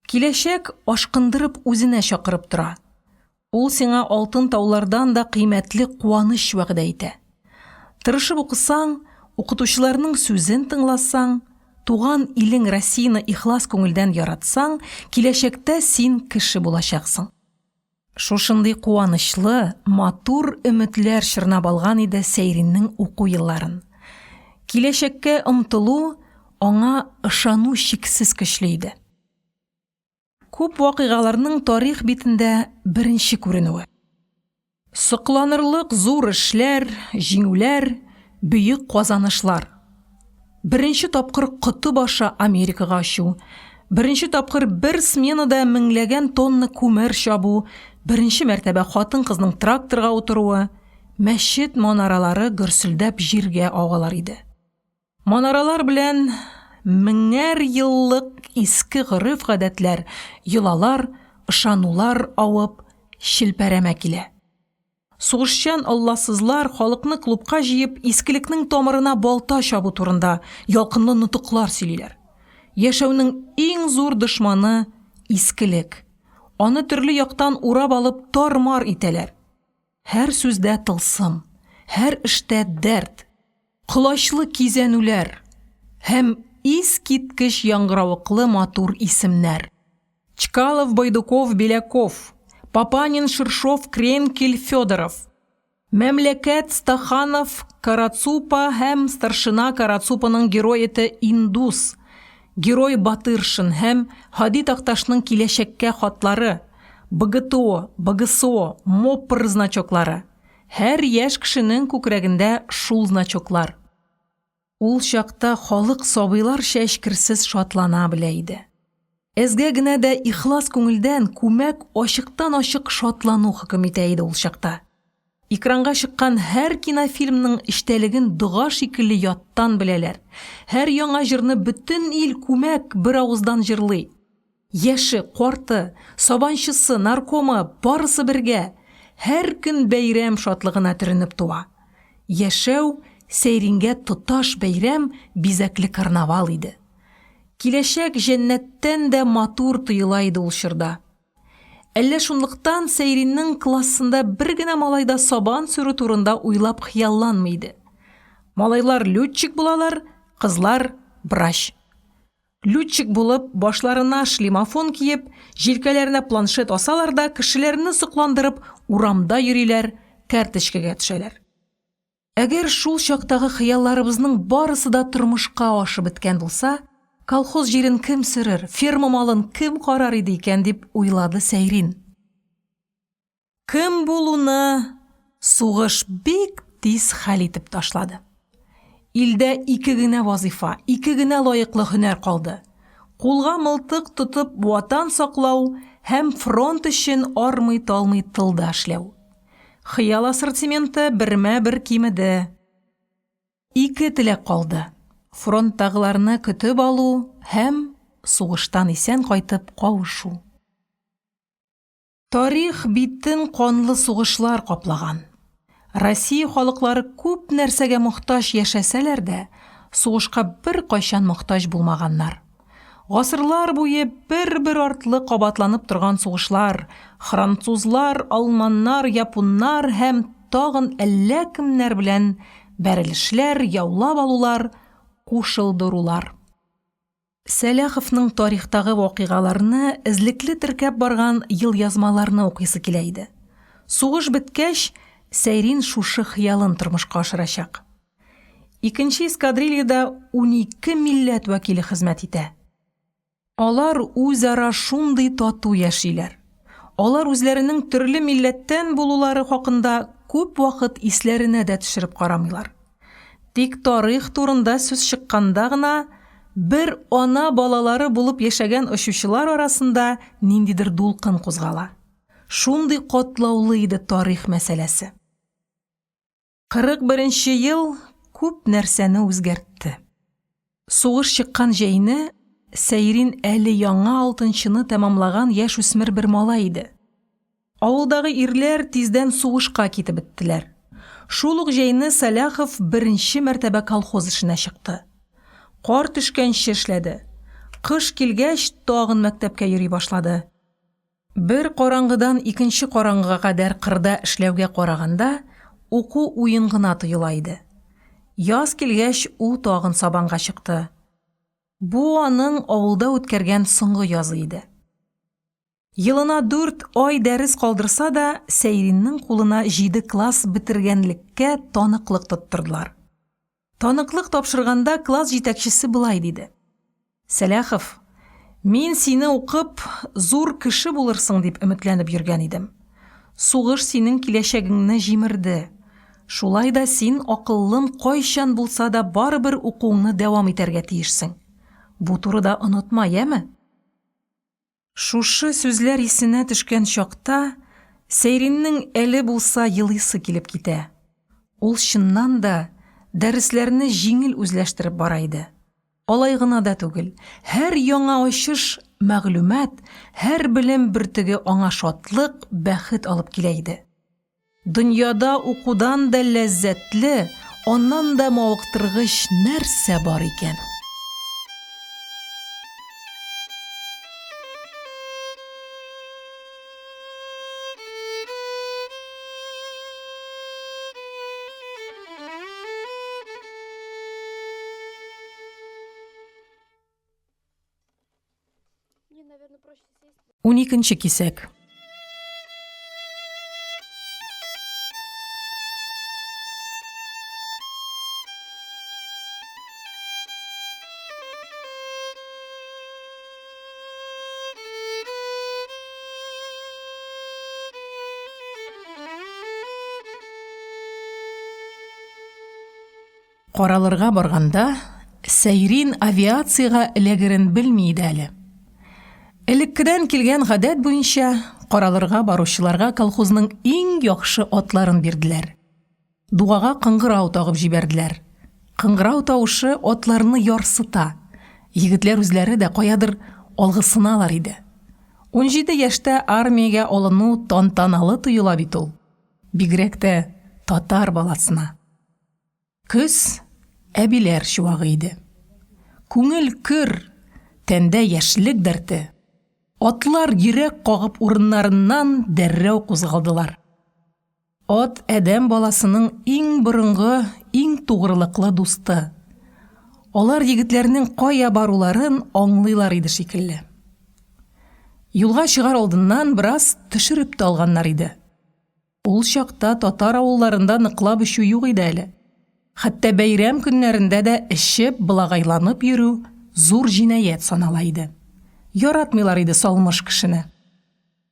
Киләчәк ашкындырып үзенә чакырып тора. Ул сиңа алтын таулардан да кыйммәтле куаныч вәгъдә итә. Тырышып укысаң, укытучыларның сүзен тыңласаң, туган илең Россияны ихлас күңелдән яратсаң, киләчәктә син кеше булачаксың. Шушындый куанычлы, матур өметләр чорнап алган иде Сәйриннең уку елларын. Киләчәккә омтылу, аңа ышану чиксез көчле иде. Күп вакыйгаларның тарих битендә беренче күренүе. Сокланырлык зур эшләр, җиңүләр, бөек казанышлар. Беренче тапкыр коты башы Америкага ачу, беренче тапкыр бер сменада меңләгән тонна күмер чабу, беренче мәртәбә хатын-кызның тракторга утыруы, Мәчет манаралары гөрселдәп җиргә агалар иде. Манаралар белән меңәр еллык иске гореф-гадәтләр, йолалар, ышанулар авып, шилпәрәмә килә. Сугышчан алласызлар халыкны клубка җыеп, искелекнең тамырына балта чабу турында ялкынлы нутыклар сөйлиләр. Яшәүнең иң зур дошманы искелек. Аны төрле яктан урап алып тармар итәләр. Һәр сүздә тылсым, һәр эштә дәрт, колачлы кизәнүләр һәм искиткеч яңгыравыклы матур исемнәр. Чкалов, Байдуков, Беляков, Папанин, Ширшов, Кренкель, Федоров, Мәмләкәт, Стаханов, Карацупа һәм старшина Карацупаның героиты Индус, герой Батыршин һәм Хади Такташның киләчәккә хатлары, БГТО, БГСО, МОПР значоклары. Һәр яшь кешенең күкрәгендә шул значоклар. Ул чакта халык сабыйлар чәчкерсез шатлана белә иде. Әзгә генә дә ихлас күңелдән күмәк ачыктан-ачык шатлану хөкем итә иде ул чакта. Экранга чыккан һәр кинофильмның эчтәлеген дуга шикелле яттан беләләр. Һәр яңа җырны бөтен ил күмәк бер авыздан җырлый. Яше, карты, сабанчысы, наркомы барысы бергә һәр көн бәйрәм шатлыгына төренеп туа. Яшәү Сәйрингә тоташ бәйрәм, бизәкле карнавал иде. Киләчәк җәннәттән дә матур тоела иде ул чорда. Әллә шунлыктан Сәйриннең классында бер генә малайда сабан сүрү турында уйлап хыялланмый иде. Малайлар летчик булалар, кызлар врач. Летчик булып, башларына шлемофон киеп, җилкәләренә планшет асалар да, кешеләрне сокландырып, урамда йөриләр, кәртәчкәгә төшәләр. Әгәр шул чактагы хыялларыбызның барысы да тормышка ашып беткән булса, колхоз җирен кем сөрер, ферма малын кем карар иде икән дип уйлады Сәйрин. Кем булуны сугыш бик тиз хәл итеп ташлады. Илдә ике генә вазифа, ике генә лаеклы һөнәр калды. Кулга мылтык тотып ватан саклау һәм фронт өчен армый-талмый тылда эшләү. Хыял ассортименты бермә-бер кимеде. Ике теләк калды. Фронттагыларны көтеп алу һәм сугыштан исән кайтып кавышу. Тарих битен канлы сугышлар каплаган. Россия халыклары күп нәрсәгә мохтаҗ яшәсәләр дә, сугышка бер кайчан мохтаҗ булмаганнар. Гасырлар буе бер-бер артлы кабатланып торган сугышлар, французлар, алманнар, японнар һәм тагын әллә кемнәр белән бәрелешләр, яулап алулар, кушылдырулар. Сәләховның тарихтагы вакыйгаларны эзлекле теркәп барган ел язмаларны укыйсы килә иде. Сугыш беткәч, Сәйрин шушы хыялын тормышка ашырачак. Икенче эскадрильяда 12 милләт вәкиле хезмәт итә. Алар үзара шундый тату яшиләр. Алар үзләренең төрле милләттән булулары хакында күп вакыт исләренә дә төшереп карамыйлар. Тик тарих турында сүз чыкканда гына бер ана балалары булып яшәгән очучылар арасында ниндидер дулкын кузгала. Шундый катлаулы иде тарих мәсьәләсе. 41-нче ел күп нәрсәне үзгәртте. Сугыш чыккан җәйне Сәйрин әле яңа 6-нчыны тәмамлаган яшь үсмер бер малай иде. Авылдагы ирләр тиздән сугышка китеп беттеләр. Шул ук җәйне Сәләхов беренче мәртәбә колхоз эшенә чыкты. Кар төшкәнче эшләде. Кыш килгәч, тагын мәктәпкә йөри башлады. Бер караңгыдан икенче караңгыга кадәр кырда эшләүгә караганда, уку уен гына тоела иде. Яз килгәч, ул тагын сабанга чыкты. Бу аның авылда үткәргән соңгы язы иде. Елына 4 ай дәрес калдырса да, Сәйриннең кулына 7 класс бетергәнлеккә таныклык тоттырдылар. Таныклык тапшырганда класс җитәкчесе булай диде: Сәләхов, мин сине укып, зур кеше булырсың дип өметләнеп йөргән идем. Сугыш синең киләчәгеңне җимерде. Шулай да син акыллым кайчан булса да барыбер укуыңны дәвам итәргә тиешсең. Бу турыда онытма, яме? Шушы сүзләр исенә төшкән чакта Сәйриннең әле булса елыйсы килеп китә. Ул чыннан да дәресләрне җиңел үзләштереп бара иде. Алай гына да түгел, һәр яңа ачыш, мәгълүмат, һәр белем бөртеге аңа шатлык, бәхет алып килә иде. Дөньяда укудан да ләззәтле, аннан да мавыктыргыч нәрсә бар икән? Наверное, проще сесть. 12-нче кисәк. Каралырга барганда, Сәйрин авиацияга эләгерен белми иде әле. Элеккедән килгән гадәт буенча, каралырга баручыларга колхозның иң яхшы атларын бирделәр. Дугага кыңгырау тагып җибәрделәр. Кыңгырау тавышы атларны ярсыта. Егетләр үзләре дә каядыр алгысыналар иде. 17 яшьтә армиягә алыну тантаналы тоела бит ул. Бигрәк тә татар баласына. Көз әбиләр чуагы иде. Күңел көр, тәндә яшьлек дәрте. Атлар йөрәк кагып урыннарыннан дәррәү кузгалдылар. Ат әдәм баласының иң борынгы, иң тугрылыклы дусты. Алар егетләрнең кая баруларын аңлыйлар иде шикелле. Юлга чыгар алдыннан бераз төшереп тә алганнар иде. Ул чакта татар авылларында ныклап эчү юк иде әле. Хәтта бәйрәм көннәрендә дә эчеп, благайланып йөрү зур җинаят санала иде. Яратмыйлар иде салмыш кешене.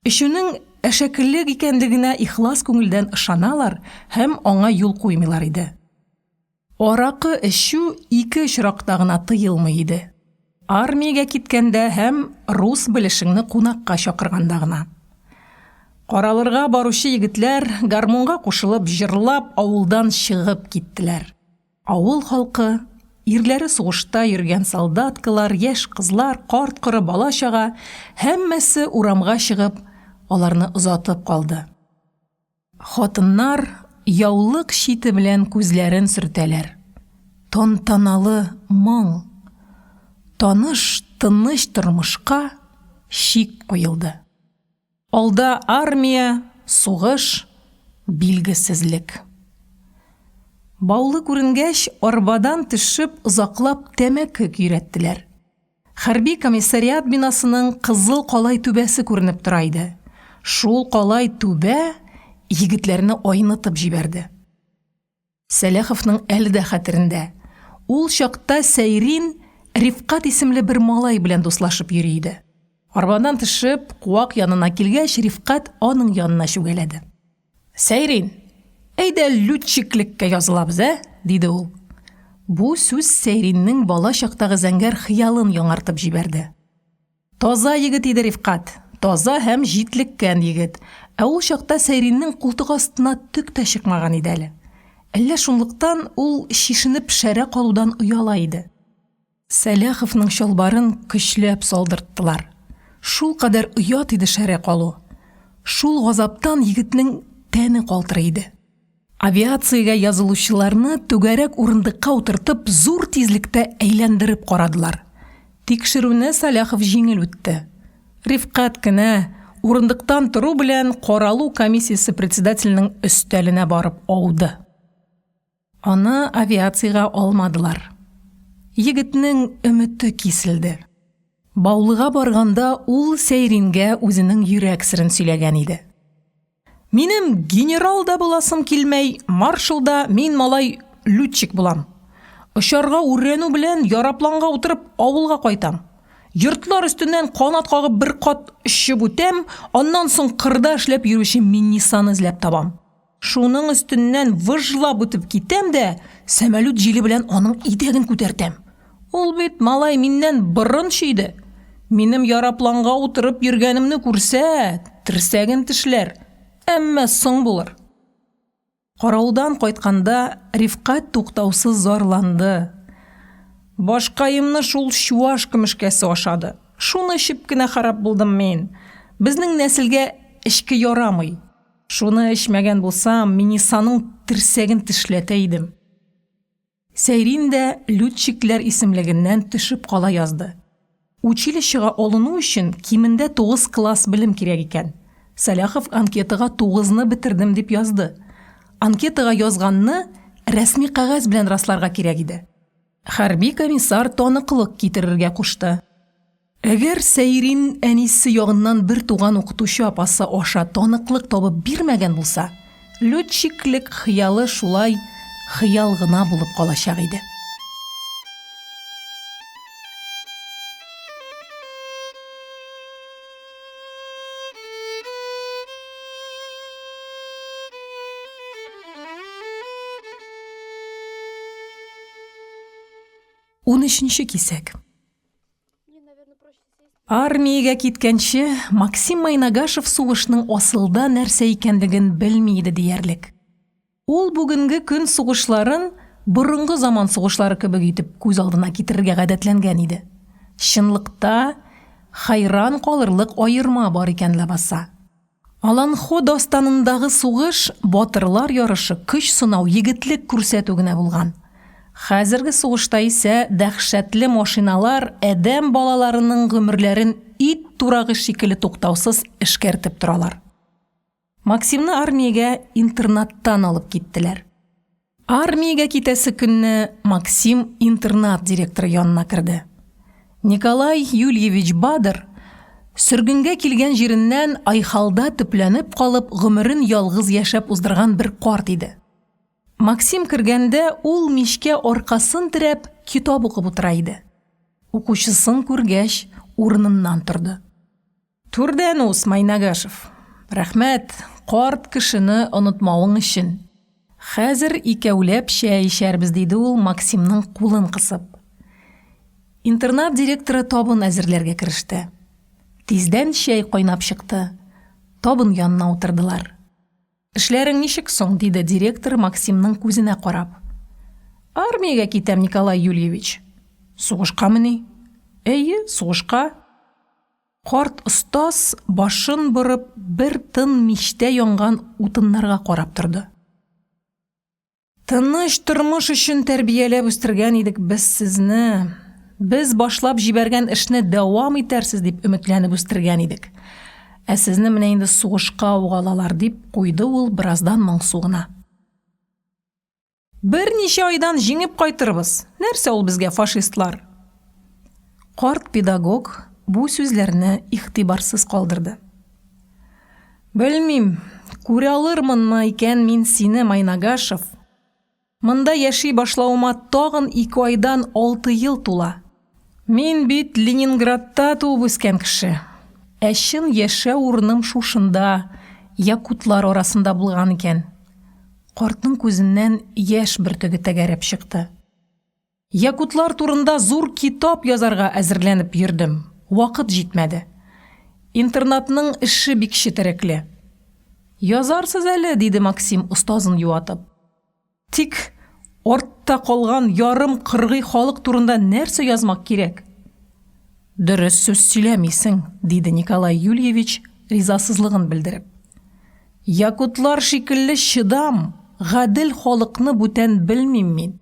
Эчүнең әшәкеллек икәнлегенә ихлас күңелдән ышаналар һәм аңа юл куймыйлар иде. Аракы эчү ике очракта гына тыелмый иде. Армиягә киткәндә һәм рус белешеңне кунакка чакырганда гына. Каралырга баручы егетләр гармунга кушылып җырлап авылдан чыгып киттеләр. Авыл халкы, ирләре сугышта йөргән солдаткалар, яшь кызлар, карт-коры бала-чага, һәммәсе урамга чыгып, аларны озатып калды. Хатыннар яулык чите белән күзләрен сөртәләр. Тантаналы моң. Таныш, тыныч тормышка шик куелды. Алда армия, сугыш, билгесезлек. Баулы күренгәч, арбадан төшеп озаклап тәмәке көйрәттеләр. Хәрби комиссариат бинасының кызыл калай түбәсе күренеп тора иде. Шул калай түбә егетләрне айнытып җибәрде. Сәләховның әле дә хәтерендә. Ул чакта Сәйрин Рифкат исемле бер малай белән дуслашып йөри иде. Арбадан төшеп, куак янына килгәч, Рифкат аның янына чүгәләде. Сәйрин, әйдә лютчиклеккә язылабыз, диде ул. Бу сүз Сәйриннең бала чактагы зәңгәр хыялын яңартып җибәрде. Таза егет иде Рифкат, таза һәм җитлеккән егет. Ә ул чакта Сәйриннең култык астына төк тә чыкмаган иде әле. Әллә шунлыктан ул шишенеп шәрә калудан уяла иде. Сәләховның чалбарын көчләп салдырттылар. Шул кадәр уят иде шәрә калу. Шул газаптан егетнең тәне калтырый иде. Авиациягә язылучыларны түгәрәк урындыкка утыртып зур тизлектә әйләндереп карадылар. Тикшерүне Сәләхов җиңел үтте. Рифкат кенә урындыктан тору белән каралу комиссиясе председателенең өстәленә барып ауды. Аны авиациягә алмадылар. Егетнең өмете киселде. Баулыга барганда ул Сәйрингә үзенең йөрәк сырын сөйләгән иде. Минем генерал да буласым килмәй, маршалда мин малай лютчик булам. Очарга үрәнү белән ярапланга утырып авылга кайтам. Йортлар өстеннән канат кагып бер кат өчеп үтәм, аннан соң кырда эшләп йөрүче Миннисаны эзләп табам. Шуның өстеннән выжлап үтеп китәм дә, сәмәлүт җиле белән аның идәген күтәртәм. Ул бит малай миннән борын чөйде. Минем ярапланга утырып йөргәнемне күрсә, терсәген тешләр. Әмма соң булыр. Караудан кайтканда Рифкат туктаусыз зарланды. Башкаемны шул чуаш көмешкәсе ашады. Шуны эчеп кенә харап булдым мин. Безнең нәселгә эчке ярамый. Шуны эчмәгән булсам, Минисаның терсәген тешләтә идем. Сәйрин дә лютчикләр исемлегеннән төшеп кала язды. Училищега алыну өчен кимендә 9 класс белем кирәк икән. Сәләхов анкетага 9-ны бетердем дип язды. Анкетага язганны рәсми кагаз белән расларга кирәк иде. Хәрби комиссар таныклык китерергә кушты. Әгәр Сәйрин әнисе ягыннан бер туган укытучы апасы аша таныклык табып бирмәгән булса, лютчиклек хыялы шулай хыял гына булып калачак иде. Унөченче кисәк. Мне, наверное, проще сесть. Армиягә киткәнче Максим Майнагашев сугышның асылда нәрсә икәнлеген белми иде диярлек. Ул бүгенге көн сугышларын борынгы заман сугышлары кебек итеп күз алдына китерергә гадәтләнгән иде. Чынлыкта хайран калырлык аерма бар икән лабаса. Аланхо дастанындагы сугыш батырлар ярышы, көч сынау, егетлек күрсәтү генә булган. Хәзерге сугышта исә дәһшәтле машиналар адәм балаларының гомерләрен ит турагы шикелле туктаусыз эшкәртеп торалар. Максимны армиягә интернаттан алып киттеләр. Армиягә китәсе көнне Максим интернат директоры янына керде. Николай Юльевич Бадыр сөргөнгә килгән җиреннән Айхалда төпләнеп калып гомерен ялгыз яшәп уздырган бер карт иде. Максим кергәндә ул мичкә аркасын терәп китап укып утыра иде. Укучысын күргәч, урыныннан торды. Түрдән ус, Майнагашев. Рәхмәт, карт кешене онытмавың өчен. Хәзер икәүләп чәй эчәрбез, диде ул Максимның кулын кысып. Интернат директоры табын әзерләргә кереште. Тиздән чәй кайнап чыкты. Табын янына утырдылар. Эшләрең ничек соң, диде директор Максимның күзенә карап. Армиягә китәм, Николай Юльевич. Сугышкамы ни? Әйе, сугышка. Карт остаз башын борып бер тын мичтә янган утыннарга карап торды. Тыныч тормыш өчен тәрбияләп үстергән идек без сезне. Без башлап җибәргән эшне дәвам итәрсез дип өметләнеп үстергән идек. Ә сезне менә инде сугышка угалалар, дип куйды ул бераздан моңсу гына. Берничә айдан җиңеп кайтырбыз. Нәрсә ул безгә фашистлар? Карт педагог бу сүзләрне игътибарсыз калдырды. Белмим, күрә алырмынмы икән мин сине, Майнагашев. Монда яши башлауыма тагын 2 айдан 6 ел тула. Мин бит Ленинградта туып үскән кеше. Әшин яшә урыным шушында, якутлар арасында булган икән. Картның күзеннән яшь бөртеге тәгәрәп чыкты. Якутлар турында зур китап язарга әзерләнеп йөрдем. Вакыт җитмәде. Интернатның эше бик четерекле. Язарсыз әле, диде Максим устазын юатып. Тик артта калган ярым кыргый халык турында нәрсә язмак кирәк? Дөрес сүз сөйләмисең, диде Николай Юльевич ризасызлыгын белдереп. Якутлар шикелле чыдам, гадел халыкны бүтән белмим мин.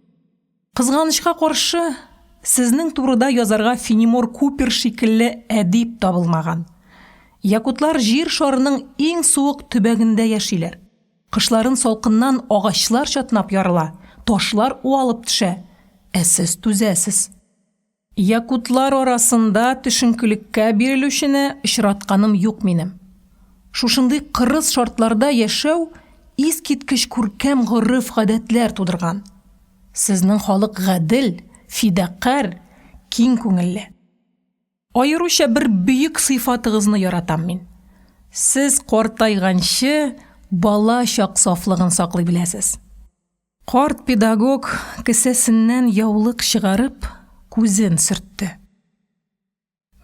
Кызганычка каршы, сезнең турыда язарга Фенемор Купер шикелле әдип табылмаган. Якутлар җир шарының иң суык төбәгендә яшиләр. Кышларын салкыннан агачлар чатнап ярыла, ташлар уалып төшә. Ә сез түзәсез. Якутлар арасында төшенкелеккә бирелүчене очратканым юк минем. Шушындый кырыс шартларда яшәү искиткеч күркәм горыф гадәтләр тудырган. Сезнең халык гадел, фидакар, киң күңелле. Аеруча бер бөек сыйфатыгызны яратам мин. Сез картайганчы бала чак сафлыгын саклый беләсез. Карт педагог кесәсеннән яулык чыгарып күзен сөртте.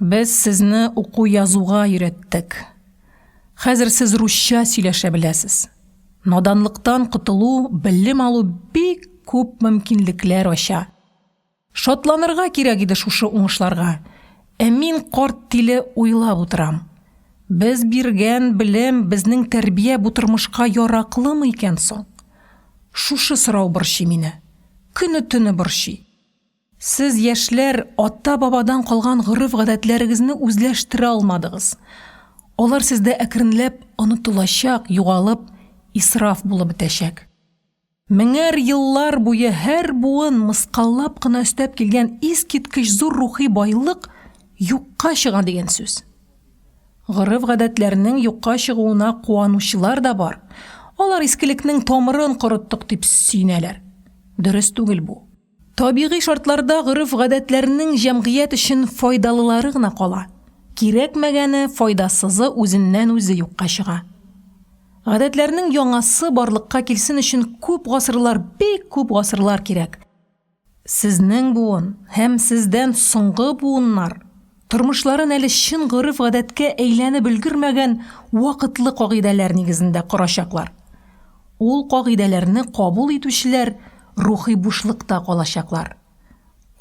Без сезне уку язуга өйрәттек. Хәзер сез русча сөйләшә беләсез. Наданлыктан кутылу, белем алу бик күп мөмкинлекләр ача. Шатланырга кирәк иде шушы уңышларга. Мин карт тиле уйлап утырам. Без биргән белем, безнең тәрбия бу тормышка яраклымы икән соң? Шушы сорау борчый мине. Көне-төне борчый. Сез яшьләр ата-бабадан калган гореф-гадәтләрегезне үзләштерә алмадыгыз. Алар сездә әкренләп онытылачак, югалып, исраф булып бетәчәк. Меңәр еллар буе һәр буын мыскаллап кына өстәп килгән искиткеч зур рухи байлык юкка чыга дигән сүз. Гореф-гадәтләрнең юкка чыгуына куанучылар да бар. Алар искелекнең тамырын корыттык дип сөйнәләр. Дөрес түгел бу. Табигый шартларда гореф-гадәтләрнең җәмгыять өчен файдалылары гына кала. Кирәкмәгәне, файдасызы үзеннән үзе юкка чыга. Гадәтләрнең яңасы барлыкка килсен өчен күп гасырлар, бик күп гасырлар кирәк. Сезнең буын һәм сездән соңгы буыннар тормышларын әле чын гореф-гадәткә әйләнеп өлгермәгән вакытлы кагыйдәләр нигезендә корачаклар. Ул кагыйдәләрне кабул итүчеләр рухи бушлыкта калачаклар.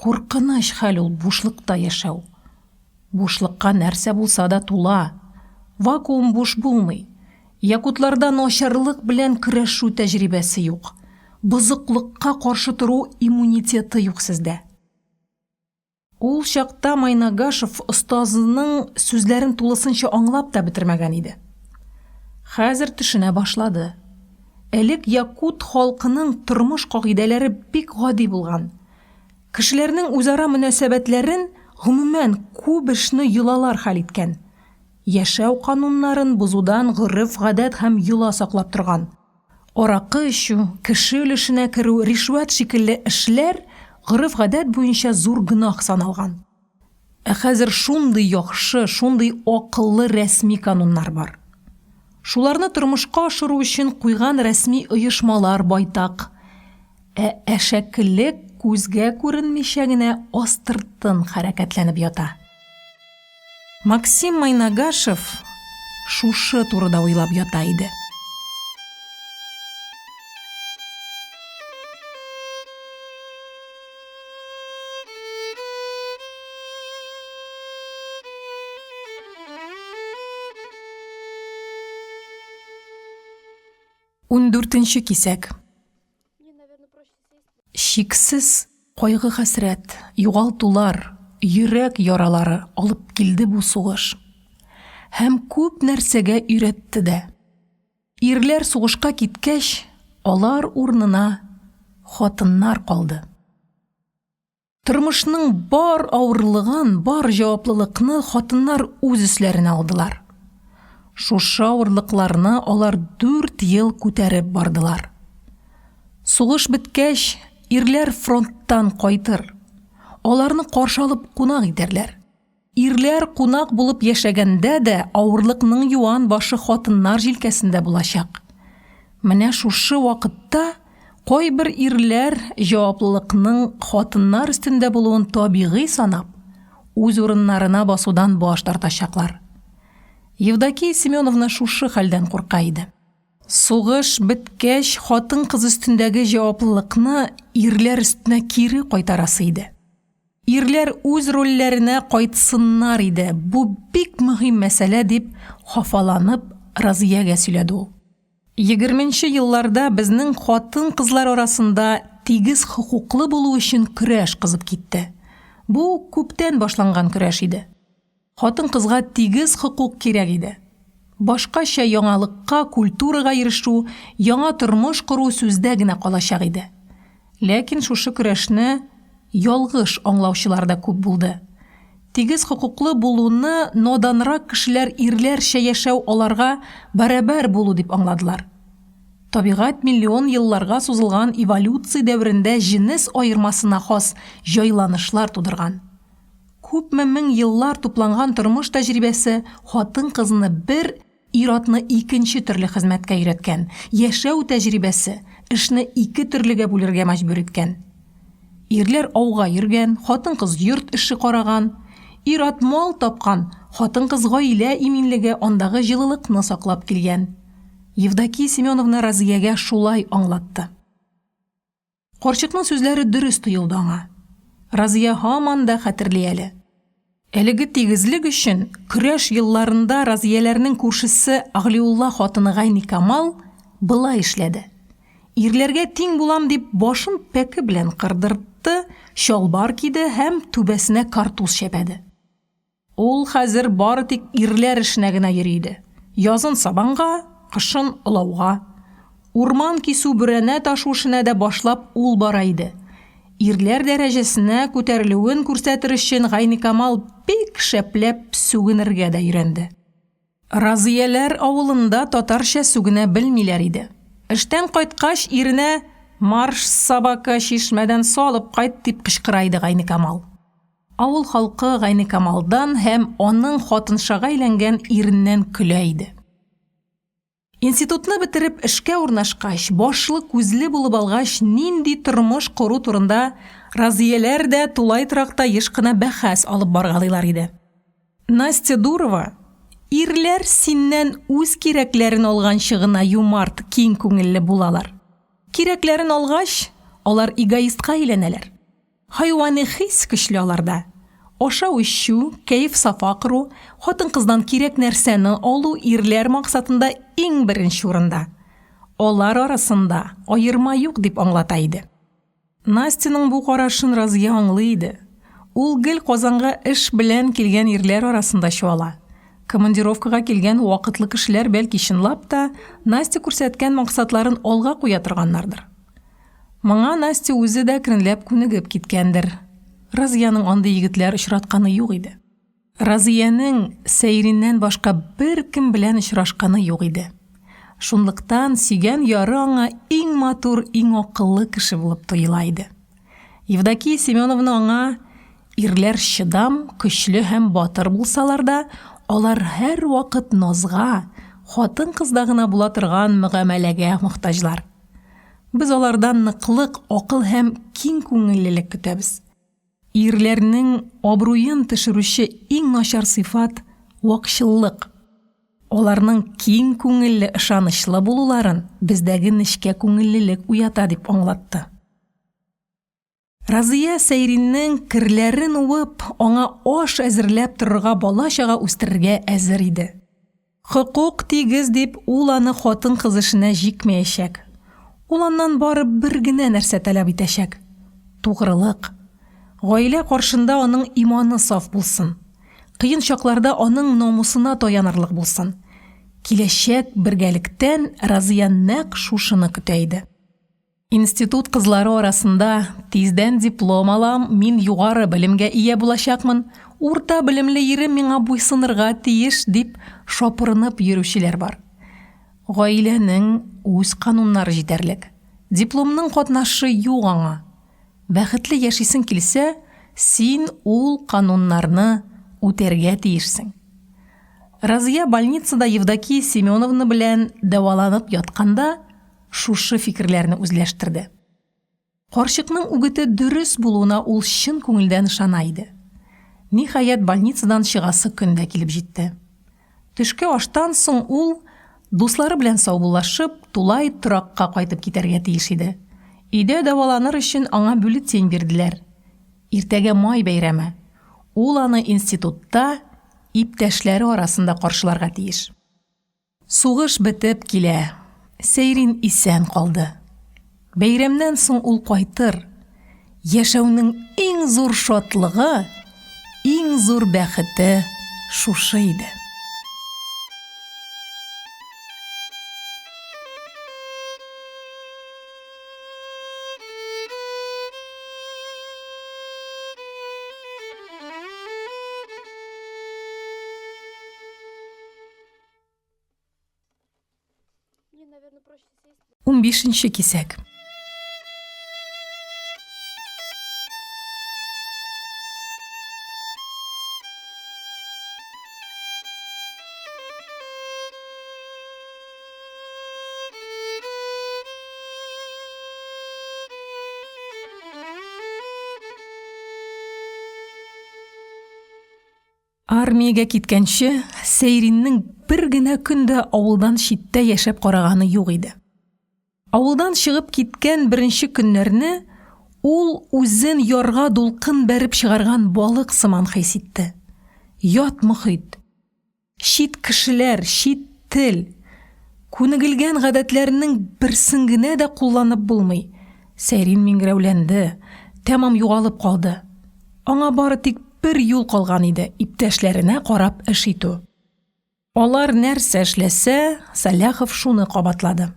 Куркыныч хәл ул бушлыкта яшәү. Бушлыкка нәрсә булса да тула. Вакуум буш булмый. Якутларда начарлык белән көрәшү тәҗрибәсе юк. Бызыклыкка каршы тору иммунитеты юк сездә. Ул чакта Майнагашев остазының сүзләрен тулысынча аңлап та бетермәгән иде. Хәзер төшенә башлады. Элек якут халкының тормыш кагыйдәләре бик гади булган. Кешеләрнең үзара мөнәсәбәтләрен гомумән күп эшне йолалар хәл иткән. Яшәү кануннарын бузудан гореф-гадәт һәм йола саклап торган. Аракы эчү, кеше өлешенә керү, ришвәт шикелле эшләр гореф-гадәт буенча зур гынах саналган. Хәзер шундый яхшы, шундый акыллы рәсми кануннар бар. Шуларны тормышка ашыру өчен куйган рәсми оешмалар байтак. Әшәкелек күзгә күренмичә генә астыртын хәрәкәтләнеп ята. Максим Майнагашев шушы турыда уйлап ята иде. Ундүртенче кисәк. Мне, наверное, проще сесть. Шиксез кайгы хәсрәт, югалтулар, йөрәк яралары алып килде бу сугыш. Һәм күп нәрсәгә өйрәтте дә. Ирләр сугышка киткәч, алар урынына хатыннар калды. Тормышның бар авырлыгын, бар җаваплылыкны хатыннар үз өсләренә алдылар. Шушы авырлыкларны алар 4 ел күтәреп бардылар. Сугыш беткәч, ирләр фронттан кайтыр. Аларны каршы алып кунак итәрләр. Ирләр кунак булып яшәгәндә дә авырлыкның юан башы хатыннар җилкәсендә булачак. Менә шушы вакытта кайбер ирләр җаваплылыкның хатыннар өстендә булуын табигый санап, үз урыннарына басудан баш тартачаклар. Евдокия Семеновна шушы хәлдән курка иде. Сугыш беткәч, хатын-кыз өстендәге җаваплылыкны ирләр өстенә кире кайтарасы иде. Ирләр үз рольләренә кайтсыннар иде. Бу бик мөһим мәсьәлә дип хафаланып Разиягә сөйләде ул. 20нче елларда безнең хатын-кызлар арасында тигез хукуклы булу өчен көрәш кызып китте. Бу күптән башланган көрәш иде. Хатын-кызга тигез хукук кирәк иде. Башкача яңалыкка, культурага ирешү, яңа тормыш кору сүздә генә калачак иде. Ләкин шушы көрәшне ялгыш аңлаучылар да күп булды. Тигез хукуклы булуны наданрак кешеләр ирләрчә яшәү аларга бәрабәр булу дип аңладылар. Табигать миллион елларга сузылган эволюция дәврендә җинес аермасына хас җайланышлар тудырган. Күпме мең еллар тупланган тормыш тәҗрибәсе хатын-кызны бер, ир-атны икенче төрле хезмәткә өйрәткән. Яшәү тәҗрибәсе эшне ике төрлегә бүлергә мәҗбүр иткән. Ирләр ауга йөргән, хатын-кыз йорт эше караган, ир-ат мал тапкан, хатын-кыз гаилә иминлеге андагы җылылыкны саклап килгән. Евдокия Семеновна Разиягә шулай аңлатты. Карчыкның сүзләре дөрес тоелды аңа. Разия һаман да хәтерли әле. Әлеге тигезлек өчен көрәш елларында Разияләрнең күршесе Аглиулла хатыны Гайникамал былай эшләде. Ирләргә тиң булам дип башын пәке белән кырдыртты, шалбар киде һәм түбәсенә картуз шәпәде. Ул хәзер бары тик ирләр эшенә генә йөри. Язын сабанга, кышын олауга. Урман кисү бүрәнә ташу эшенә дә башлап ул бара иде. Ирләр дәрәҗәсенә күтәрелүен күрсәтер өчен Гайникамал бик шәпләп сүгенергә дә өйрәнде. Разияләр авылында татарча сүгенә белмиләр иде. Эштән кайткач иренә «Марш, собака, чишмәдән салып кайт» дип кычкыра иде Гайникамал. Авыл халкы Гайникамалдан һәм аның хатыншага әйләнгән иреннән көлә иде. Институтны бетереп эшкә урнашкач, башлы күзле булып алгач, нинди тормыш кору турында Разияләр дә тулай торакта еш кына бәхәс алып баргалыйлар иде. Настя Дурова ирләр синнән үз кирәкләрен алганчы гына юмарт, киң күңелле булалар. Кирәкләрен алгач, алар эгоистка әйләнәләр. Хайвани хис көчле аларда. Ашау-эчү, кәеф-сафа кыру, хатын-кыздан кирәк нәрсәне алу ирләр максатында иң беренче урында. Алар арасында аерма юк дип аңлата иде. Настяның бу карашын Разия аңлый иде. Ул гел Казанга эш белән килгән ирләр арасында чуала. Командировкага килгән вакытлы кешеләр бәлки чынлап та Настя күрсәткән максатларын алга куя торганнардыр. Моңа Настя үзе дә киренләп күнегеп киткәндер. Разияның андый егетләр очратканы юк иде. Разиянең Сәйриннән башка бер кем белән очрашканы юк иде. Шунлыктан сөйгән яры аңа иң матур, иң акыллы кеше булып тоела иде. Евдокия Семеновна аңа ирләр чыдам, көчле һәм батыр булсалар да, алар һәр вакыт назга, хатын-кызда гына була торган мөгамәләгә мохтаҗлар. Без алардан ныклык, акыл һәм киң күңеллелек көтәбез. Ирләрнең абруен төшерүче иң начар сыйфат вакчыллык. Аларның киң күңелле, ышанычлы булуларын бездәге нечкә күңеллелек уята дип аңлатты. Разия Сәйриннең кирләрен уып, аңа аш әзерләп торырга бала-чага үстерергә әзер иде. Хукук тигез дип ул аны хатын-кыз эшенә җикмәячәк. Ул аннан бары бер генә нәрсә таләп итәчәк. Тугрылык. Гаилә каршында аның иманы саф булсын. Кыен чакларда аның намусына таянырлык булсын. Киләчәк бергәлектән Разия нәкъ шушыны көтә иде. Институт кызлары арасында тиздән диплом алам, мин югары белемгә ия булачакмын, урта белемле ирем миңа буйсынырга тиеш дип шапырынып йөрүчеләр бар. Гаиләнең үз кануннары җитәрлек. Дипломның катнашы юк аңа. Бәхетле яшисең килсә, син ул кануннарны үтәргә тиешсең. Разия больницада Евдокия Семеновна белән дәваланып ятканда шушы фикерләрне үзләштерде. Карчыкның үгете дөрес булуына ул чын күңелдән ышана иде. Ниһаять больницадан чыгасы көн дә килеп җитте. Төшке аштан соң ул дуслары белән саубуллашып, тулай торакка кайтып китәргә тиеш иде. Өйдә дәваланыр өчен аңа бюллетень бирделәр. Иртәгә май бәйрәме. Ул аны институтта иптәшләре арасында каршыларга тиеш. Сугыш бетеп килә. Сәйрин исән калды. Бәйрәмнән соң ул кайтыр. Яшәүнең иң зур шатлыгы, иң зур бәхете шушы иде. Мне, наверное, проще сесть. 15-нче кисәк. Армиягә киткәнче, Сәйриннең бер генә көндә авылдан читтә яшәп караганы юк иде. Авылдан чыгып киткән беренче көннәрне ул үзен ярга дулкын бәреп чыгарган балык сыман хис итте. Ят мөхит, чит кешеләр, чит тел, күнегелгән гадәтләренең берсен генә дә кулланып булмый. Сәйрин миңгрәүләнде, тәмам югалып калды. Аңа бары тик бер юл калган иде, иптәшләренә карап эш итү. Алар нәрсә эшләсә, Саляхов шуны кабатлады.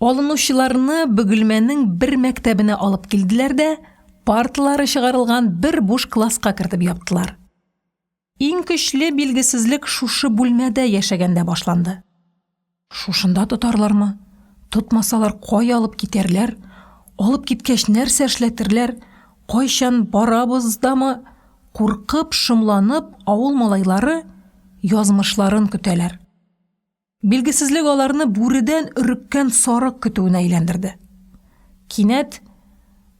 Алынучыларны Бөгелмәнең бер мәктәбенә алып килделәр дә, парталары чыгарылган бер буш класска кертеп яптылар. Иң көчле билгесезлек шушы бүлмәдә яшәгәндә башланды. Шушында тотарлармы? Тотмасалар кай алып китәрләр? Алып киткәч нәрсә эшләтерләр? Кайчан барабыздамы? Куркып, шомланып, авыл малайлары язмышларын көтәләр. Билгесезлек аларны бүредән өреккән сарык көтүенә әйләндерде. Кинәт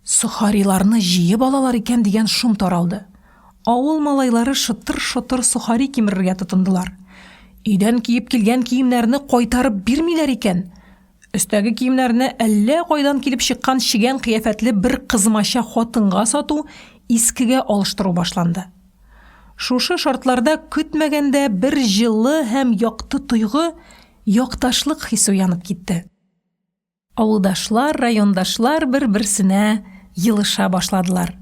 сухариларны җыеп алалар икән дигән шум таралды. Авыл малайлары шытыр-шытыр сухари кимерергә тотындылар. Өйдән киеп килгән киемнәрне кайтарып бирмиләр икән. Өстәге киемнәрне әллә кайдан килеп чыккан чигән кыяфәтле бер кызмача хатынга сату, искегә алыштыру башланды. Шушы шартларда көтмәгәндә бер җылы һәм якты тойгы, якташлык хисе уянып китте. Авылдашлар, райондашлар бер-берсенә йылыша башладылар.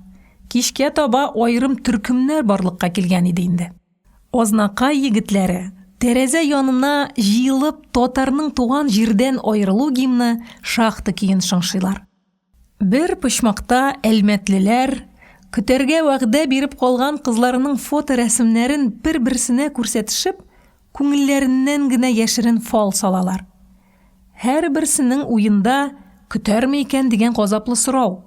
Кичкә таба айрым төркемнәр барлыкка килгән иде инде. Ознакай егетләре тәрәзә янына җыелып татарның туган җирдән айрылу гимны шахты киен шыңшыйлар. Бер почмакта әлмәтлеләр көтәргә вәгъдә биреп калган кызларының фото рәсемнәрен бер-берсенә күрсәтешеп, күңелләреннән генә яшерен фал салалар. Һәр берсенең уенда көтәрме икән дигән газаплы сорау.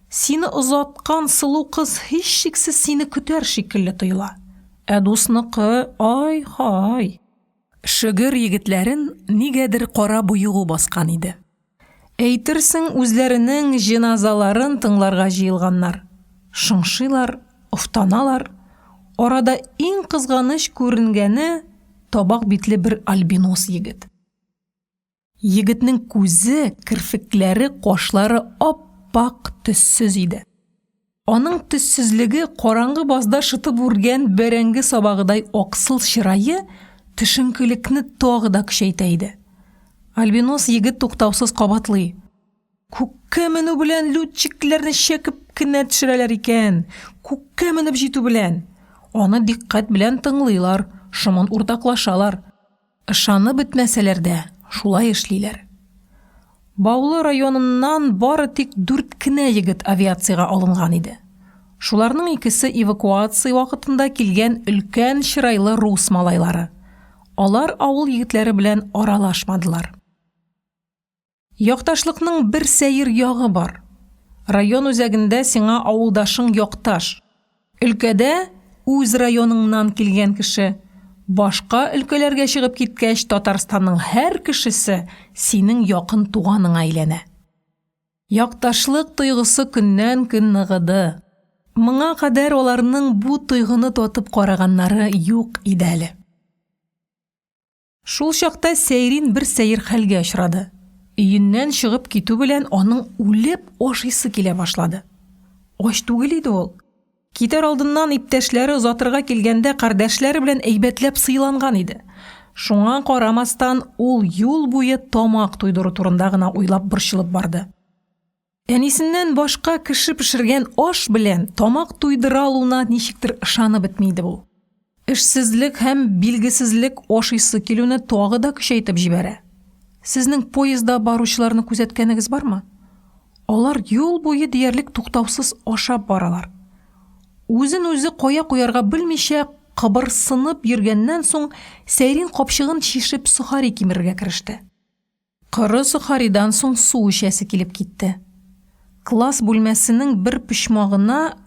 Сине озаткан сылу кыз һичшиксез сине көтәр шикелле тоела. Ә дусныкы, ай-һай. Шыгыр егетләрен нигәдер кара буйгы баскан иде. Әйтерсең, үзләренең җиназаларын тыңларга җыелганнар. Шыңшыйлар, уфтаналар. Арада иң кызганыч күренгәне табак битле бер альбинос егет. Егетнең күзе, кирфекләре, кашлары ап-пак төссез иде. Аның төссезлеге караңгы базда шытып үргән бәрәңге сабагыдай аксыл чырае төшенкелекне тагы да көчәйтә иде. Альбинос егет туктаусыз кабатлый. Күккә менү белән лютчикләрне чәкеп кенә төшерәләр икән. Күккә менеп җитү белән. Аны диккать белән тыңлыйлар, шымын уртаклашалар. Ышанып бетмәсәләр дә, шулай эшлиләр. Баулы районыннан бары тик 4 кенә егет авиациягә алынган иде. Шуларның икесе эвакуация вакытында килгән өлкән чырайлы рус малайлары. Алар авыл егетләре белән аралашмадылар. Якташлыкның бер сәер ягы бар. Район үзәгендә сиңа авылдашың якташ. Өлкәдә үз районыңнан килгән кеше. Башка өлкәләргә чыгып киткәч, Татарстанның һәр кешесе синең якын туганыңа әйләнә. Якташлык тойгысы көннән-көн ныгыды. Моңа кадәр аларның бу тойгыны татып караганнары юк иде әле. Шул чакта Сәйрин бер сәер хәлгә очрады. Өеннән чыгып китү белән аның үлеп ашыйсы килә башлады. Аш түгел иде ул. Китәр алдыннан иптәшләре озатырга килгәндә кардәшләре белән әйбәтләп сыйланган иде. Шуңа карамастан ул юл буе тамак туйдыру турында гына уйлап борчылып барды. Әнисеннән башка кеше пешергән аш белән тамак туйдыра алуына ничектер ышанып бетмиде бу. Эшсезлек һәм билгесезлек ашыйсы килүне тагы да көчәйтеп җибәрә. Сезнең поездда баручыларны күзәткәнегез бармы? Алар юл буе диярлек туктаусыз ашап баралар. Үзен-үзе кая куярга белмичә кыбырсынып йөргәннән соң Сәйрин капчыгын чишеп сухари кимерергә кереште. Кыры сухаридан соң су эчәсе килеп китте. Класс бүлмәсенең бер почмагына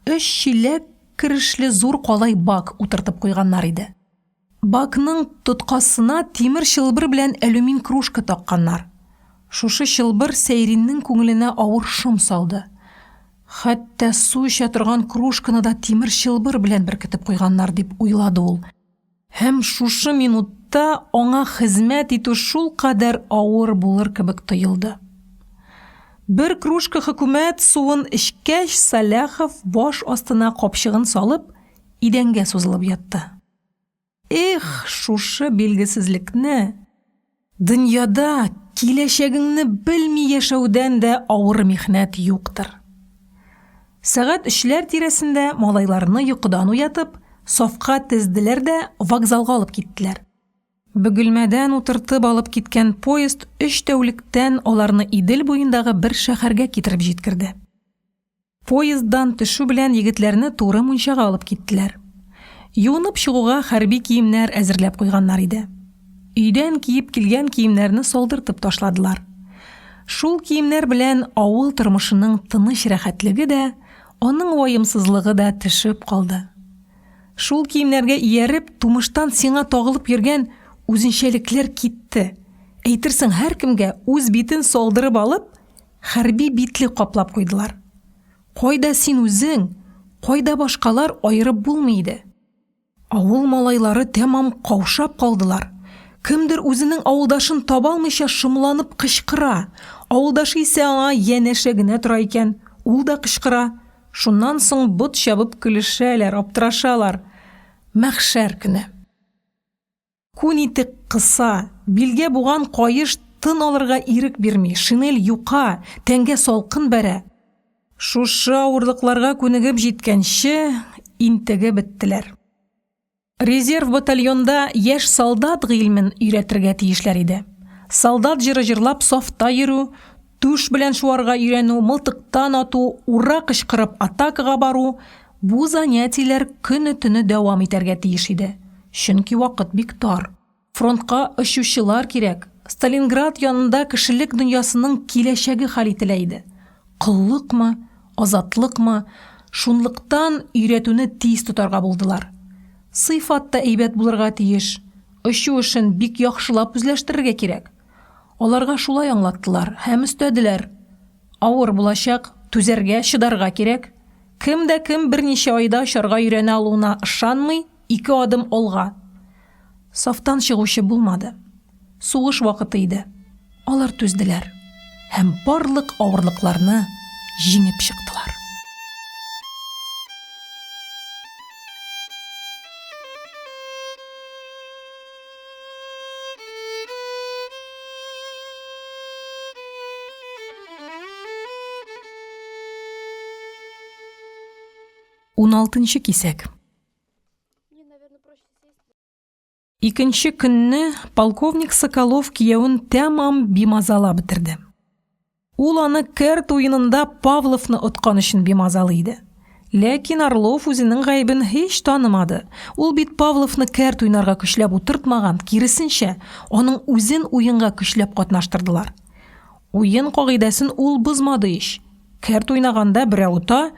3 чиләк кирешле зур калай бак утыртып куйганнар иде. Бакның тоткасына тимер чылбыр белән алюмин кружка такканнар. Шушы чылбыр Сәйриннең күңеленә авыр шом салды. Хәтта су эчә торган кружканы да тимер чылбыр белән беркетеп куйганнар дип уйлады ул. Һәм шушы минутта аңа хезмәт итү шул кадәр авыр булыр кебек тоелды. Бер кружка хөкүмәт суын эчкәч, Саляхов баш астына капчыгын салып, идәнгә сузылып ятты. Эх, шушы билгесезлекне, дөньяда киләчәгеңне белми яшәүдән дә авыр михнәт юктыр. Сәгать 3-ләр тирәсендә малайларны йокыдан уятып, сафка тездиләр дә вокзалга алып киттеләр. Бөгелмәдән утыртып алып киткән поезд 3 тәүлектән аларны Идел буендагы бер шәһәргә китереп җиткерде. Поезддан төшү белән егетләрне туры мунчага алып киттеләр. Юынып чыгуга хәрби киемнәр әзерләп куйганнар иде. Өйдән киеп килгән киемнәрне салдыртып ташладылар. Шул киемнәр белән авыл тормышының тыныч рәхәтлеге дә, аның ваемсызлыгы да төшеп калды. Шул киемнәргә ияреп, тумыштан сиңа тагылып йөргән үзенчәлекләр китте. Әйтерсең, һәркемгә үз битен салдырып алып, хәрби битле каплап куйдылар. Кайда син үзең, кайда башкалар айырып булмый иде. Авыл малайлары тәмам каушап калдылар. Кемдер үзенең авылдашын таба алмыйча шымланып кычкыра. Авылдашы исә аңа янәшә генә тора икән, ул да кычкыра. Шуннан соң бот чабып көлешәләр, аптырашалар. Мәхшәр көне. Күн итек кыса, билгә буган кайыш тын алырга ирек бирми, шинель юка, тәнгә салкын бәрә. Шушы авырлыкларга күнегеп җиткәнче интеге беттеләр. Резерв батальонда яшь солдат гыйлемен өйрәтергә тиешләр иде. Солдат җыры җырлап сафта йөрү, түш белән шуарга өйрәнү, мылтыктан ату, ура кычкырып атакага бару — бу занятиеләр көне-төне дәвам итәргә тиеш иде. Чөнки вакыт бик тар. Фронтка очучылар кирәк. Сталинград янында кешелек дөньясының киләчәге хәл ителә иде. Кыллыкмы, азатлыкмы, шунлыктан өйрәтүне тиз тотарга булдылар. Сыйфатта әйбәт булырга тиеш. Очу эшен бик яхшылап үзләштерергә кирәк. Аларга шулай аңлаттылар һәм өстәделәр. Авыр булачак, түзәргә, чыдарга кирәк. Кем дә кем берничә айда очарга өйрәнә алуына ышанмый, 2 адым алга. Сафтан чыгучы булмады. Сугыш вакыты иде. Алар түзделәр һәм барлык авырлыкларны җиңеп чыктылар. Он 16-нчы кисәк. Мне, наверное, проще сесть. Икенче көнне полковник Соколов киявын тәмам бимазала бетерде. Ул аны кәрт уенында Павловны откан өчен бимазалы иде. Ләкин Орлов үзенең гаебен һич танымады. Ул бит Павловны кәрт уйнарга көчләп утыртмаган, киресенчә, аның үзен уенга көчләп катнаштырдылар. Уен кагыйдасын ул бозмады ич. Кәрт уйнаганда берәү ута,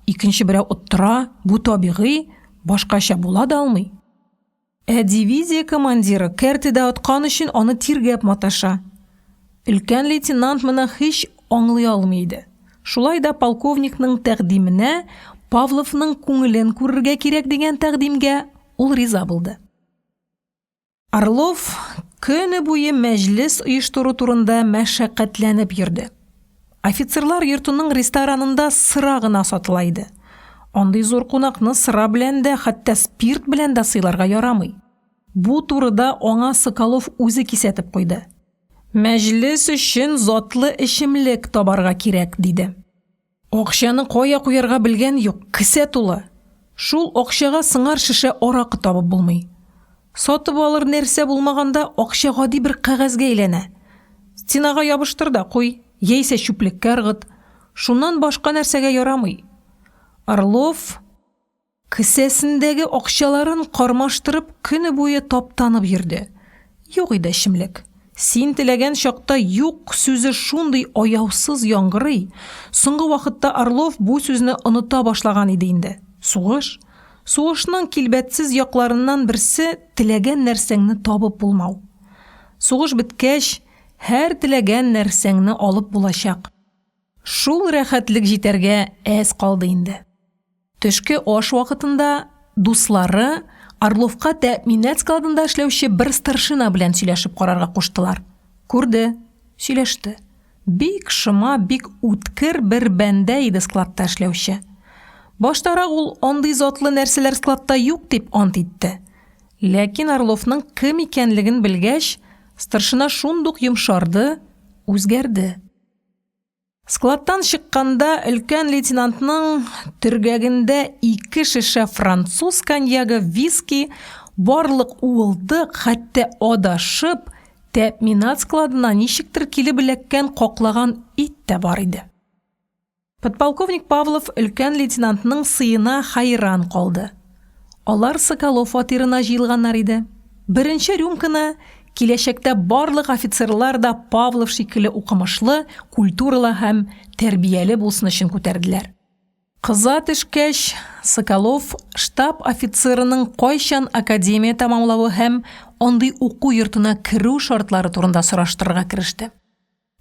икенче берәү оттыра, бу табигый, башкача була да алмый. Дивизия командиры кәртедә аткан өчен аны тиргәп маташа. Өлкән лейтенант моны һич аңлый алмый иде. Шулай да полковникның тәкъдименә, Павловның күңелен күрергә кирәк дигән тәкъдимгә ул риза булды. Орлов көне буе мәҗлес оештыру турында мәшәкатьләнеп йөрде. Офицерлар йортының ресторанында сыра гына сатыла иде. Андый зур кунакны сыра белән дә, хәтта спирт белән дә сыйларга ярамый. Бу турыда аңа Соколов үзе кисәтеп куйды. Мәҗлес өчен затлы эчемлек табарга кирәк, диде. Акчаны кая куярга белгән юк, кисә тулы. Шул акчага сыңар шешә аракы табып булмый. Сатып алыр нәрсә булмаганда акча гади бер кәгазьгә әйләнә. Стенага ябыштыр да куй, яисә чүплеккә ыргыт. Шуннан башка нәрсәгә ярамый. Орлов кесәсендәге акчаларын кармаштырып көне буе таптанып йөрде. Юк иде эчемлек. Син теләгән чакта юк сүзе шундый аяусыз яңгырый. Соңгы вакытта Орлов бу сүзне оныта башлаган иде инде. Сугышның килбәтсез якларыннан берсе теләгән нәрсәңне табып булмау. Сугыш беткәч, һәр теләгән нәрсәңне алып булачак. Шул рәхәтлек җитәргә әз калды инде. Төшке аш вакытында дуслары Орловка тәэминат складында эшләүче бер старшина белән сөйләшеп карарга куштылар. Күрде, сөйләште. Бик шыма, бик үткер бер бәндә иде складта эшләүче. Баштарак ул андый затлы нәрсәләр складта юк дип ант итте. Ләкин Орловның кем икәнлеген белгәч, старшина шундук йомшарды, үзгәрде. Складтан чыкканда өлкән лейтенантның төргәгендә 2 шешә француз коньягы, виски, барлык уылдык, хәтта адашып, тәэминат складына ничектер килеп эләккән каклаган ит тә бар иде. Подполковник Павлов өлкән лейтенантның сыена хайран калды. Алар Соколов фатирына җыелганнар иде. Беренче рюмканы киләчәктә барлык офицерлар да Павлов шикелле укымышлы, культуралы һәм тәрбияле булсын өчен күтәрделәр. Кыза төшкәч, Соколов штаб офицерының кайчан академия тамамлавы һәм андый уку йортына керү шартлары турында сораштырырга кереште.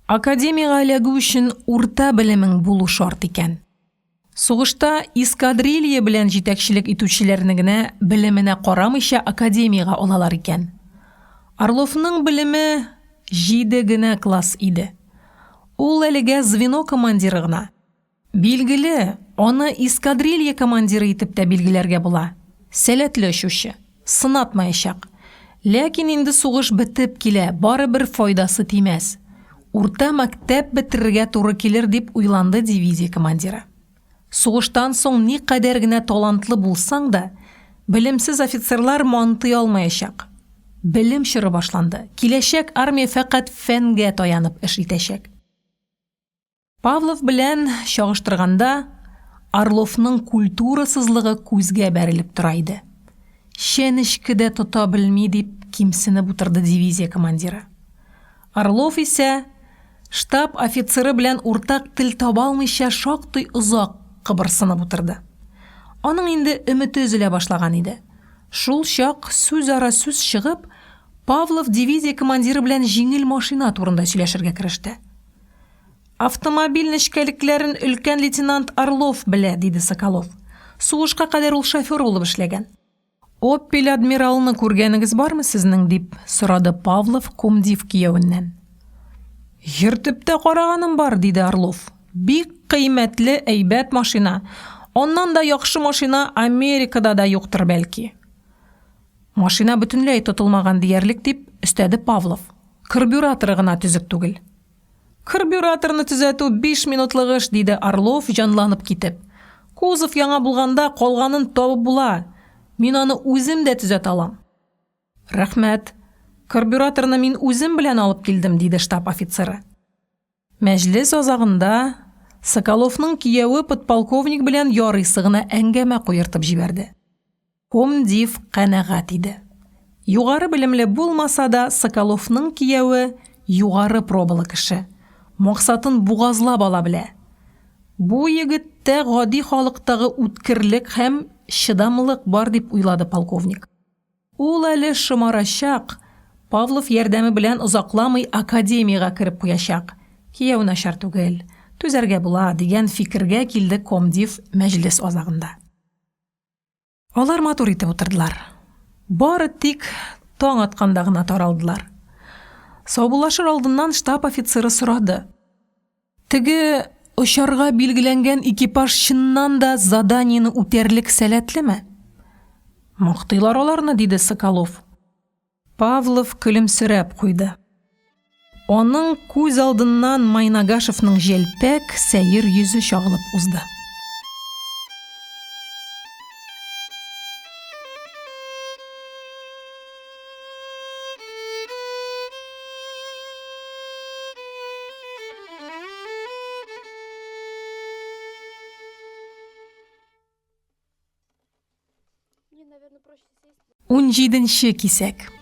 Академияга эләгү өчен урта белемең булу шарт икән. Сугышта эскадрилья белән җитәкчелек итүчеләрне генә белеменә карамыйча академияга алалар икән. Орловның белеме 7 генә класс иде. Ул әлегә звено командиры гына. Билгеле, аны эскадрилья командиры итеп тә билгеләргә була. Сәләтле очучы, сынатмаячак. Ләкин инде сугыш бетеп килә, барыбер файдасы тимәс. Урта мәктәп бетерергә туры килер дип уйланды дивизия командиры. Сугыштан соң ни кадәр генә талантлы булсаң да, белемсез офицерлар мантый алмаячак. Белем чоры башланды. Киләчәк армия фәкать фәнгә таянып эш итәчәк. Павлов белән чагыштырганда Орловның культурасызлыгы күзгә бәрелеп тора иде. Шәнечкедә тота белми дип кимсенеп утырды дивизия командиры. Орлов исә штаб офицеры белән уртак тел таба алмыйча шактый озак кыбырсынып утырды. Аның инде өмете өзелә башлаган иде. Шул чак сүз-ара сүз чыгып, Павлов дивизия командиры белән җиңел машина турында сөйләшергә кереште. Автомобиль нечкәлекләрен өлкән лейтенант Орлов белә, диде Соколов. Сугышка кадәр ул шофер булып эшләгән. Опель адмиралны күргәнегез бармы сезнең, дип сорады Павлов комдив киявеннән. Йөртеп тә караганым бар, диде Орлов. Бик кыйммәтле, әйбәт машина. Оннан да яхшы машина Америкада да юктыр бәлки. Машина бөтенләй тотылмаган диярлек, дип өстәде Павлов. Карбюраторы гына төзек түгел. Карбюраторны төзәтү 5 минутлык эш, диде Орлов җанланып китеп. Кузов яңа булганда калганын табып була. Мин аны үзем дә төзәт алам. Рәхмәт. Карбюраторны мин үзем белән алып килдем, диде штаб офицеры. Мәҗлес азагында Соколовның кияве подполковник белән ярыйсы гына әңгәмә куертып җибәрде. Комдив канәгать иде. Югары белемле булмаса да Соколовның кияве югары пробалы кеше. Максатын бугазлап ала белә. Бу егеттә гади халыктагы үткерлек һәм чыдамлык бар, дип уйлады полковник. Ул әле шымарачак, Павлов ярдәме белән озакламый академияга кереп куячак. Кияү начар түгел, түзәргә була, дигән фикергә килде комдив мәҗлес азагында. Алар матур итеп утырдылар. Бары тик таң атканда гына таралдылар. Саубуллашыр алдыннан штаб офицеры сорады. Теге очарга билгеләнгән экипаж чыннан да заданиены үтәрлек сәләтлеме? Мактыйлар аларны, диде Соколов. Павлов көлемсерәп куйды. Аның күз алдыннан Майнагашевның җәлпәк сәер йөзе чагылып узды. Мне, наверное, проще сесть. 17-нче кисәк.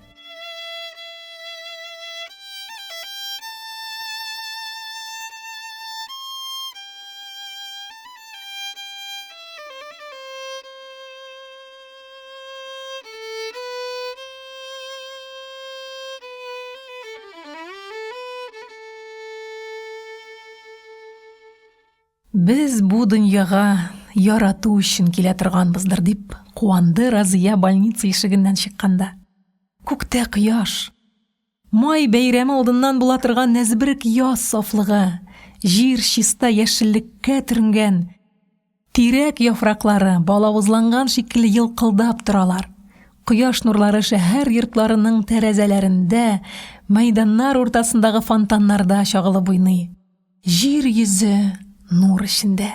Біз бу дөньяга ярату өчен килә торганбыздыр дип куанды Разия больница ишегеннән чыкканда. Күктә кояш, май бәйрәме алдыннан була торган нәзберек яз сафлыгы, җир чиста яшеллеккә төренгән, тирәк яфраклары балавызланган шикелле йылкылдап торалар. Кояш нурлары шәһәр йортларының тәрәзәләрендә, мәйданнар уртасындагы фонтаннарда чагылып уйный. Җир йөзе нур эчендә.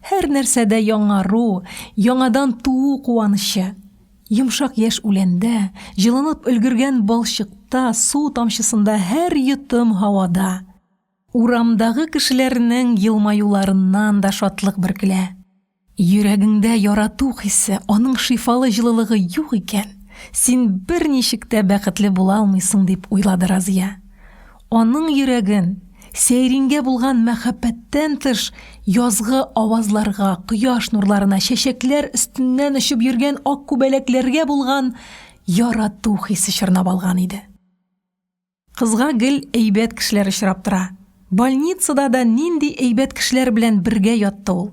Һәр нәрсәдә яңару, яңадан туу куанышы. Йомшак яшь үләндә, җылынып өлгергән балчыкта, су тамчысында, һәр йотым һавада. Урамдагы кешеләрнең йылмаюларыннан да шатлык бөркелә. Йөрәгеңдә ярату хисе, аның шифалы җылылыгы юк икән, син берничек тә бәхетле була алмыйсың дип уйлады Разия. Аның йөрәген Сәйрингә булган мәхәббәттән тыш язгы авазларга, кояш нурларына, чәчәкләр өстеннән очып йөргән ак күбәләкләргә булган ярату хисе чорнап алган иде. Кызга гел әйбәт кешеләр очрап тора. Больницада да нинди әйбәт кешеләр белән бергә ятты ул.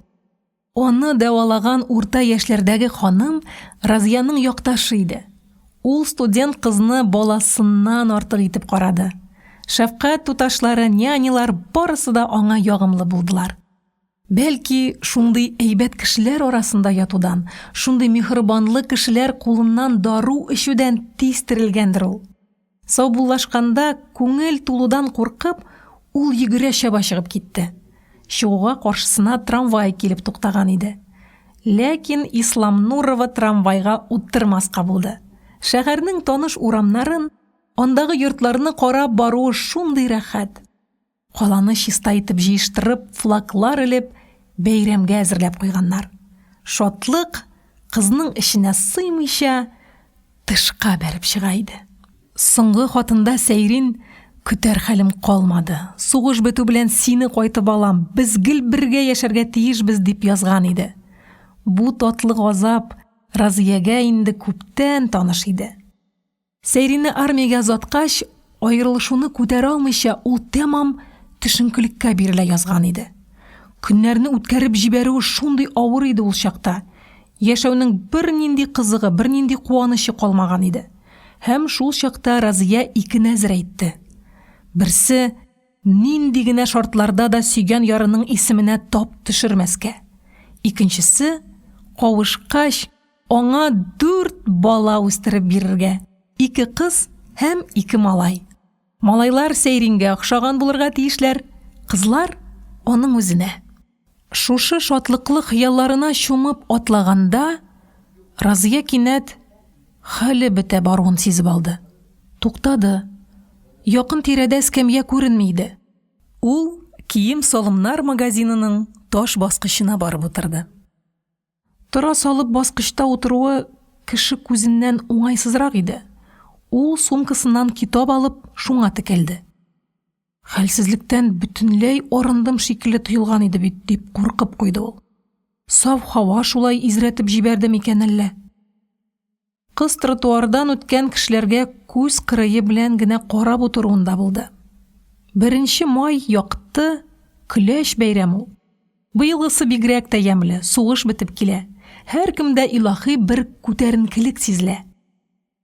Аны дәвалаган урта яшьләрдәге ханым Разияның якташы иде. Ул студент кызны баласыннан артык итеп карады. Шәфкать туташлары, нянялар барысы да аңа ягымлы булдылар. Бәлки, шундый әйбәт кешеләр арасында ятудан, шундый михрибанлы кешеләр кулыннан дару эчүдән тиз терелгәндер ул. Саубуллашканда, күңел тулудан куркып, ул йөгерә чаба чыгып китте. Чыгуга каршысына трамвай килеп туктаган иде. Ләкин Ислам Нурова трамвайга утырмаска булды. Шәһәрнең таныш урамнарын, андагы йортларны карап баруы шундый рәхәт. Каланы чиста итеп җыештырып, флаглар элеп, бәйрәмгә әзерләп куйганнар. Шатлык кызның эченә сыймыйча тышка бәреп чыга иде. Соңгы хатында Сәйрин көтәр хәлем калмады. Сугыш бетү белән сине кайтып алам, без гел бергә яшәргә тиешбез дип язган иде. Бу татлы газап Разиягә инде күптән таныш иде. Сәйрине армиягә заткач, айрылышуны күтәрә алмыйча, ул тәмам төшенкелеккә бирелә язган иде. Көннәрне үткәреп җибәрүе шундый авыр иде ул чакта. Яшәүнең бернинди кызыгы, бернинди куанышы калмаган иде. Һәм шул чакта Разия ике нәзер әйтте. Берсе, нинди генә шартларда да сөйгән ярының исеменә тап төшермәскә. Икенчесе, кавышкач, аңа 4 бала үстереп бирергә. 2 кыз һәм 2 малай. Малайлар Сәйрингә охшаган булырга тиешләр, кызлар аның үзенә. Шушы шатлыклы хыялларына чумып атлаганда, Разия кинәт хәле бетә баруын сизеп алды. Туктады. Якын тирәдә эскәмия күренмәде. Ул кием-салымнар магазинының таш баскычына барып утырды. Тора салып баскычта утыруы кеше күзеннән уңайсызрак иде. Ул сумкасыннан китап алып, шуңа текәлде. Хәлсезлектән бөтенләй арындым шикелле тоелган иде бит, дип куркып куйды ул. Саф һава шулай изрәтеп җибәрде микән әллә? Кыз тротуардан үткән кешеләргә күз кырые белән генә карап утыруында булды. 1 май якты, көләч бәйрәм ул. Быелгысы бигрәк тә ямьле, сугыш бетеп килә. Һәркемдә илаһи бер күтәренкелек сизелә.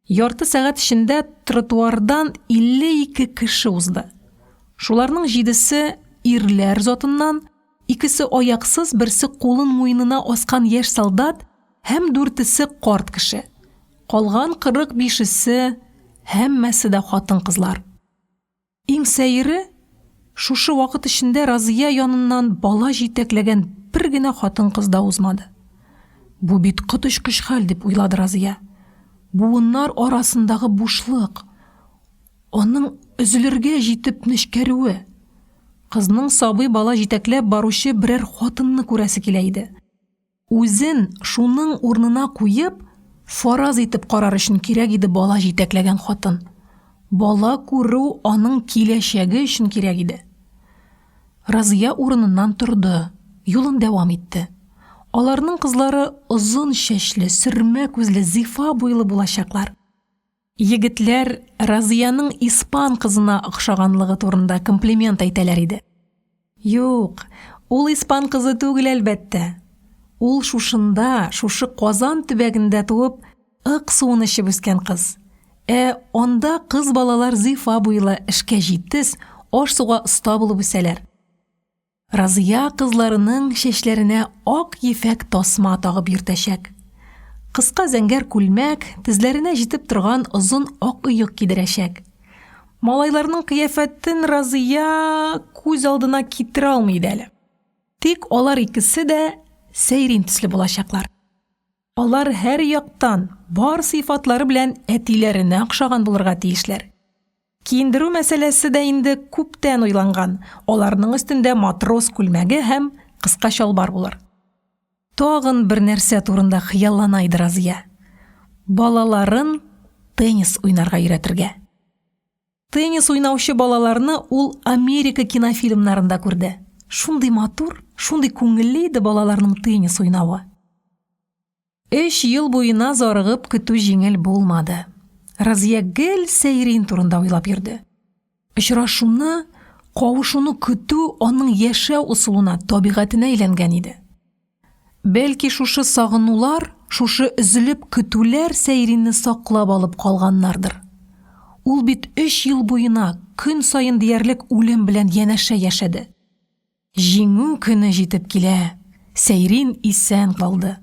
Ярты сәгать эчендә тротуардан 52 кеше узды. Шуларның 7-се ирләр затыннан, 2-се аяксыз, 1-се кулын муенына аскан яшь солдат һәм 4-се карт кеше. Калган 45-се һәммәсе дә хатын-кызлар. Иң сәере, шушы вакыт эчендә Разия яныннан бала җитәкләгән бер генә хатын-кыз да узмады. Бу бит коточкыч хәл дип уйлады Разия. Буыннар арасындагы бушлык, аның өзелергә җитеп нечкәрүе. Кызның сабый бала җитәкләп баручы берәр хатынны күрәсе килә иде. Үзен шуның урынына куеп, фараз итеп карар өчен кирәк иде бала җитәкләгән хатын. Бала күрү аның киләчәге өчен кирәк иде. Разия урыныннан торды, юлын дәвам итте. Аларның кызлары озын чәчле, сөрмә күзле, зифа буйлы булачаклар. Егетләр Разияның испан кызына охшаганлыгы турында комплимент әйтәләр иде. Юк, Ул испан кызы түгел әлбәттә. Ул шушында, шушы Казан төбәгендә туып, ык суын эчеп үскән кыз. Анда кыз балалар зифа буйлы эшкә җитез, аш суга оста булып үсәләр. Разия кызларының чәчләренә ак ефәк тасма тагып йөртәчәк. Кыска зәңгәр күлмәк, тезләренә җитеп торган озын ак ыек кидерәчәк. Малайларның кыяфәтен Разия күз алдына китерә алмый иде әле. Тик алар икесе дә Сәйрин төсле булачаклар. Алар һәр яктан бар сыйфатлары белән әтиләренә охшаган булырга тиешләр. Киендерү мәсьәләсе дә инде күптән уйланган. Аларның өстендә матрос күлмәге һәм кыска чалбар булыр. Тагын бер нәрсә турында хыяллана иде Разия. Балаларын теннис уйнарга өйрәтергә. Теннис уйнаучы балаларны ул Америка кинофильмнарында күрде. Шундый матур, шундый күңелле иде балаларның теннис уйнавы. 3 ел буена зарыгып көтү җиңел булмады. Разия гел Сәйрин турында уйлап йөрде. Очрашуны, кавышуны көтү аның яшәү усулына, табигатына әйләнгән иде. Бәлки шушы сагынулар, шушы өзелеп көтүләр Сәйринне саклап алып калганнардыр. Ул бит 3 ел буена көн сайын диярлек үлем белән янәшә яшәде. Җиңү көне җитеп килә. Сәйрин исән калды.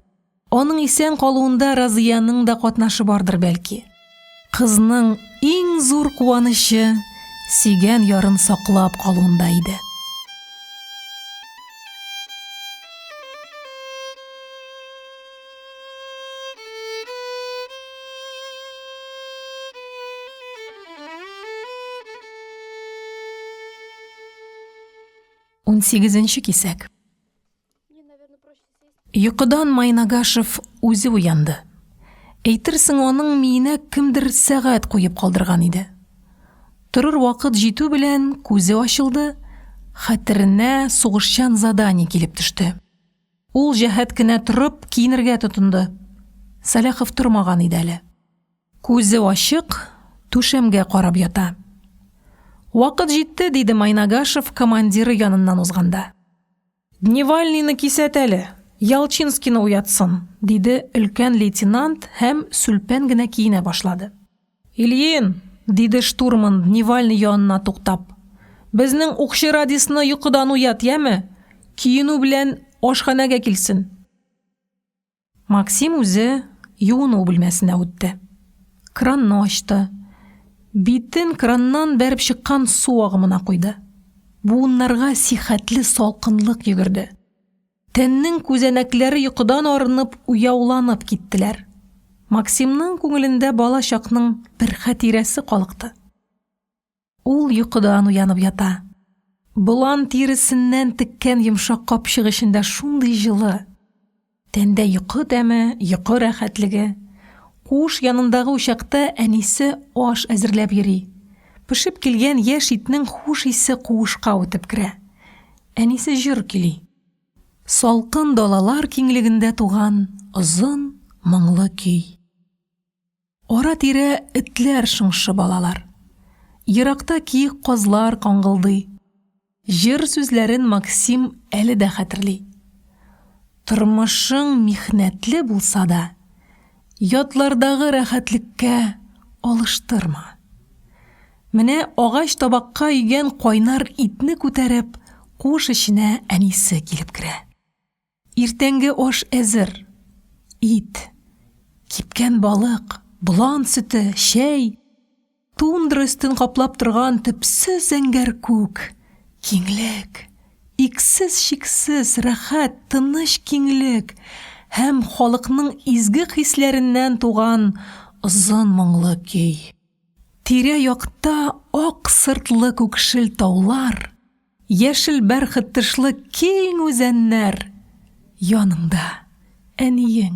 Аның исән калуында Разияның да катнашы бардыр бәлки. Кызның иң зур куанышы сөйгән ярын саклап калуында иде. Он 8-нче кисәк. Мне, наверное, проще сесть. Йокыдан Майнагашев үзе уянды. Әйтерсең, аның миенә кемдер сәгать куеп калдырган иде. Торыр вакыт җитү белән күзе ачылды, хәтеренә сугышчан задание килеп төште. Ул җәһәт кенә торып киенергә тотынды. Сәләхов тормаган иде әле. Күзе ачык, түшәмгә карап ята. Вакыт җитте, диде Майнагашев командиры яныннан узганда. Дневальныйны кисәт әле, Ялчинскийны уятсын, диде өлкән лейтенант һәм сүлпән генә киенә башлады. Ильин, диде штурман Дневальный янына туктап. Безнең укчы радисны йокыдан уят, яме? Киенү белән ашханәгә килсен. Максим үзе юыну бүлмәсенә үтте. Кранны ачты. Битен краннан бәреп чыккан су агымына куйды. Буыннарга сихәтле салкынлык йөгерде. Тәннең күзәнәкләре йокыдан арынып, уяуланып киттеләр. Максимның күңелендә бала чакның бер хәтирәсе калыкты. Ул йокыдан уянып ята. Булан тиресеннән теккән йомшак капчык эчендә шундый җылы. Тәндә йокы тәме, йокы рәхәтлеге. Куш янындагы учакта әнисе аш әзерләп йөри. Пешеп килгән яшь итнең хуш исе куышка үтеп керә. Әнисе җыр көйли. Салкын далалар киңлегендә туган озын, моңлы көй. Ара-тирә этләр шыңшып алалар. Еракта киек казлар каңгылдый. Җыр сүзләрен Максим әле дә хәтерли. Тормышың михнәтле булса да, ятлардагы рәхәтлеккә алыштырма. Менә агач табакка йөгән кайнар итне күтәреп, куш эченә әнисе килеп керә. Иртәнге аш әзер. Ит, кипкән балык, болан сөте, шәй, тундра өстен каплап торган төпсез зәңгәр күк, киңлек, иксез шиксез рәхәт, тыныч киңлек һәм халыкның изге хисләреннән туган озын моңлы көй. Тирә якта ак сыртлы күкшел таулар, яшел бәрхет тышлы киң үзәннәр, яныңда әниең.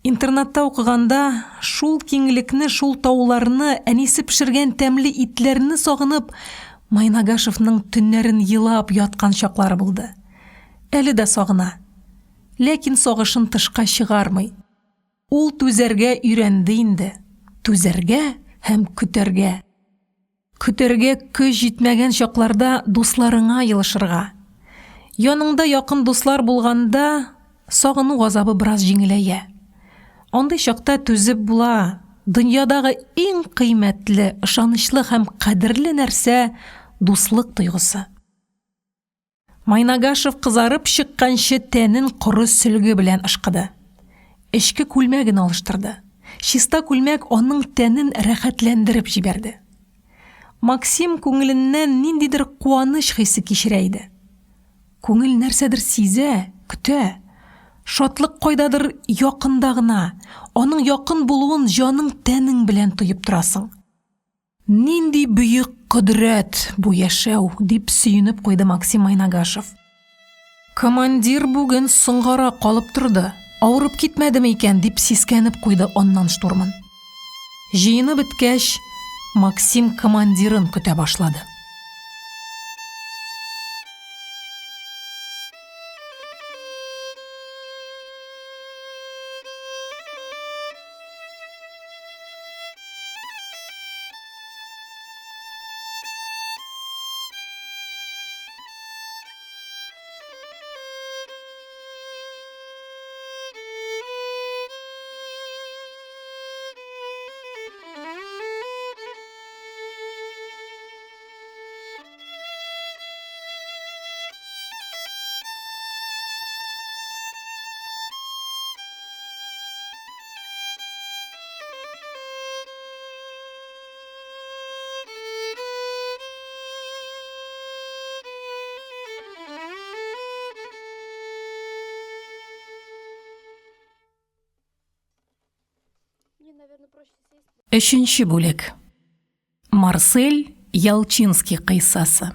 Интернатта укыганда шул киңлекне, шул тауларны, әнисе пешергән тәмле итләрне сагынып, Майнагашевның төннәрен елап яткан чаклары булды. Әле дә сагына. Ләкин сагышын тышка чыгармый. Ул түзәргә өйрәнде инде. Түзәргә һәм көтәргә. Көтәргә көч җитмәгән чакларда дусларыңа елышырга. Яныңда якын дуслар булганда, сагыну газабы бераз җиңеләя. Андый чакта түзеп була. Дөньядагы иң кыйммәтле, ышанычлы һәм кадерле нәрсә дуслык тойгысы. Майнагашев кызарып чыкканчы тәнен коры сөлге белән ышкыды. Эчке күлмәген алыштырды. Чиста күлмәк аның тәнен рәхәтләндереп җибәрде. Максим күңеленнән ниндидер куаныч хисе кичерә иде. Күңел нәрсәдер сизә, көтә. Шатлык кайдадыр якында гына, аның якын булуын җаның тәнең белән тоеп торасың. Нинди бөек кодрәт бу яшәү, дип сөенеп куйды Максим Майнагашев. Командир бүген соңгара калып торды. Авырып китмәдеме икән, дип сискәнеп куйды аннан штурман. Җыйыны беткәч, Максим командирын көтә башлады. Мне, наверное, проще сесть. Өченче бүлек. Марсель Ялчинский кыйссасы.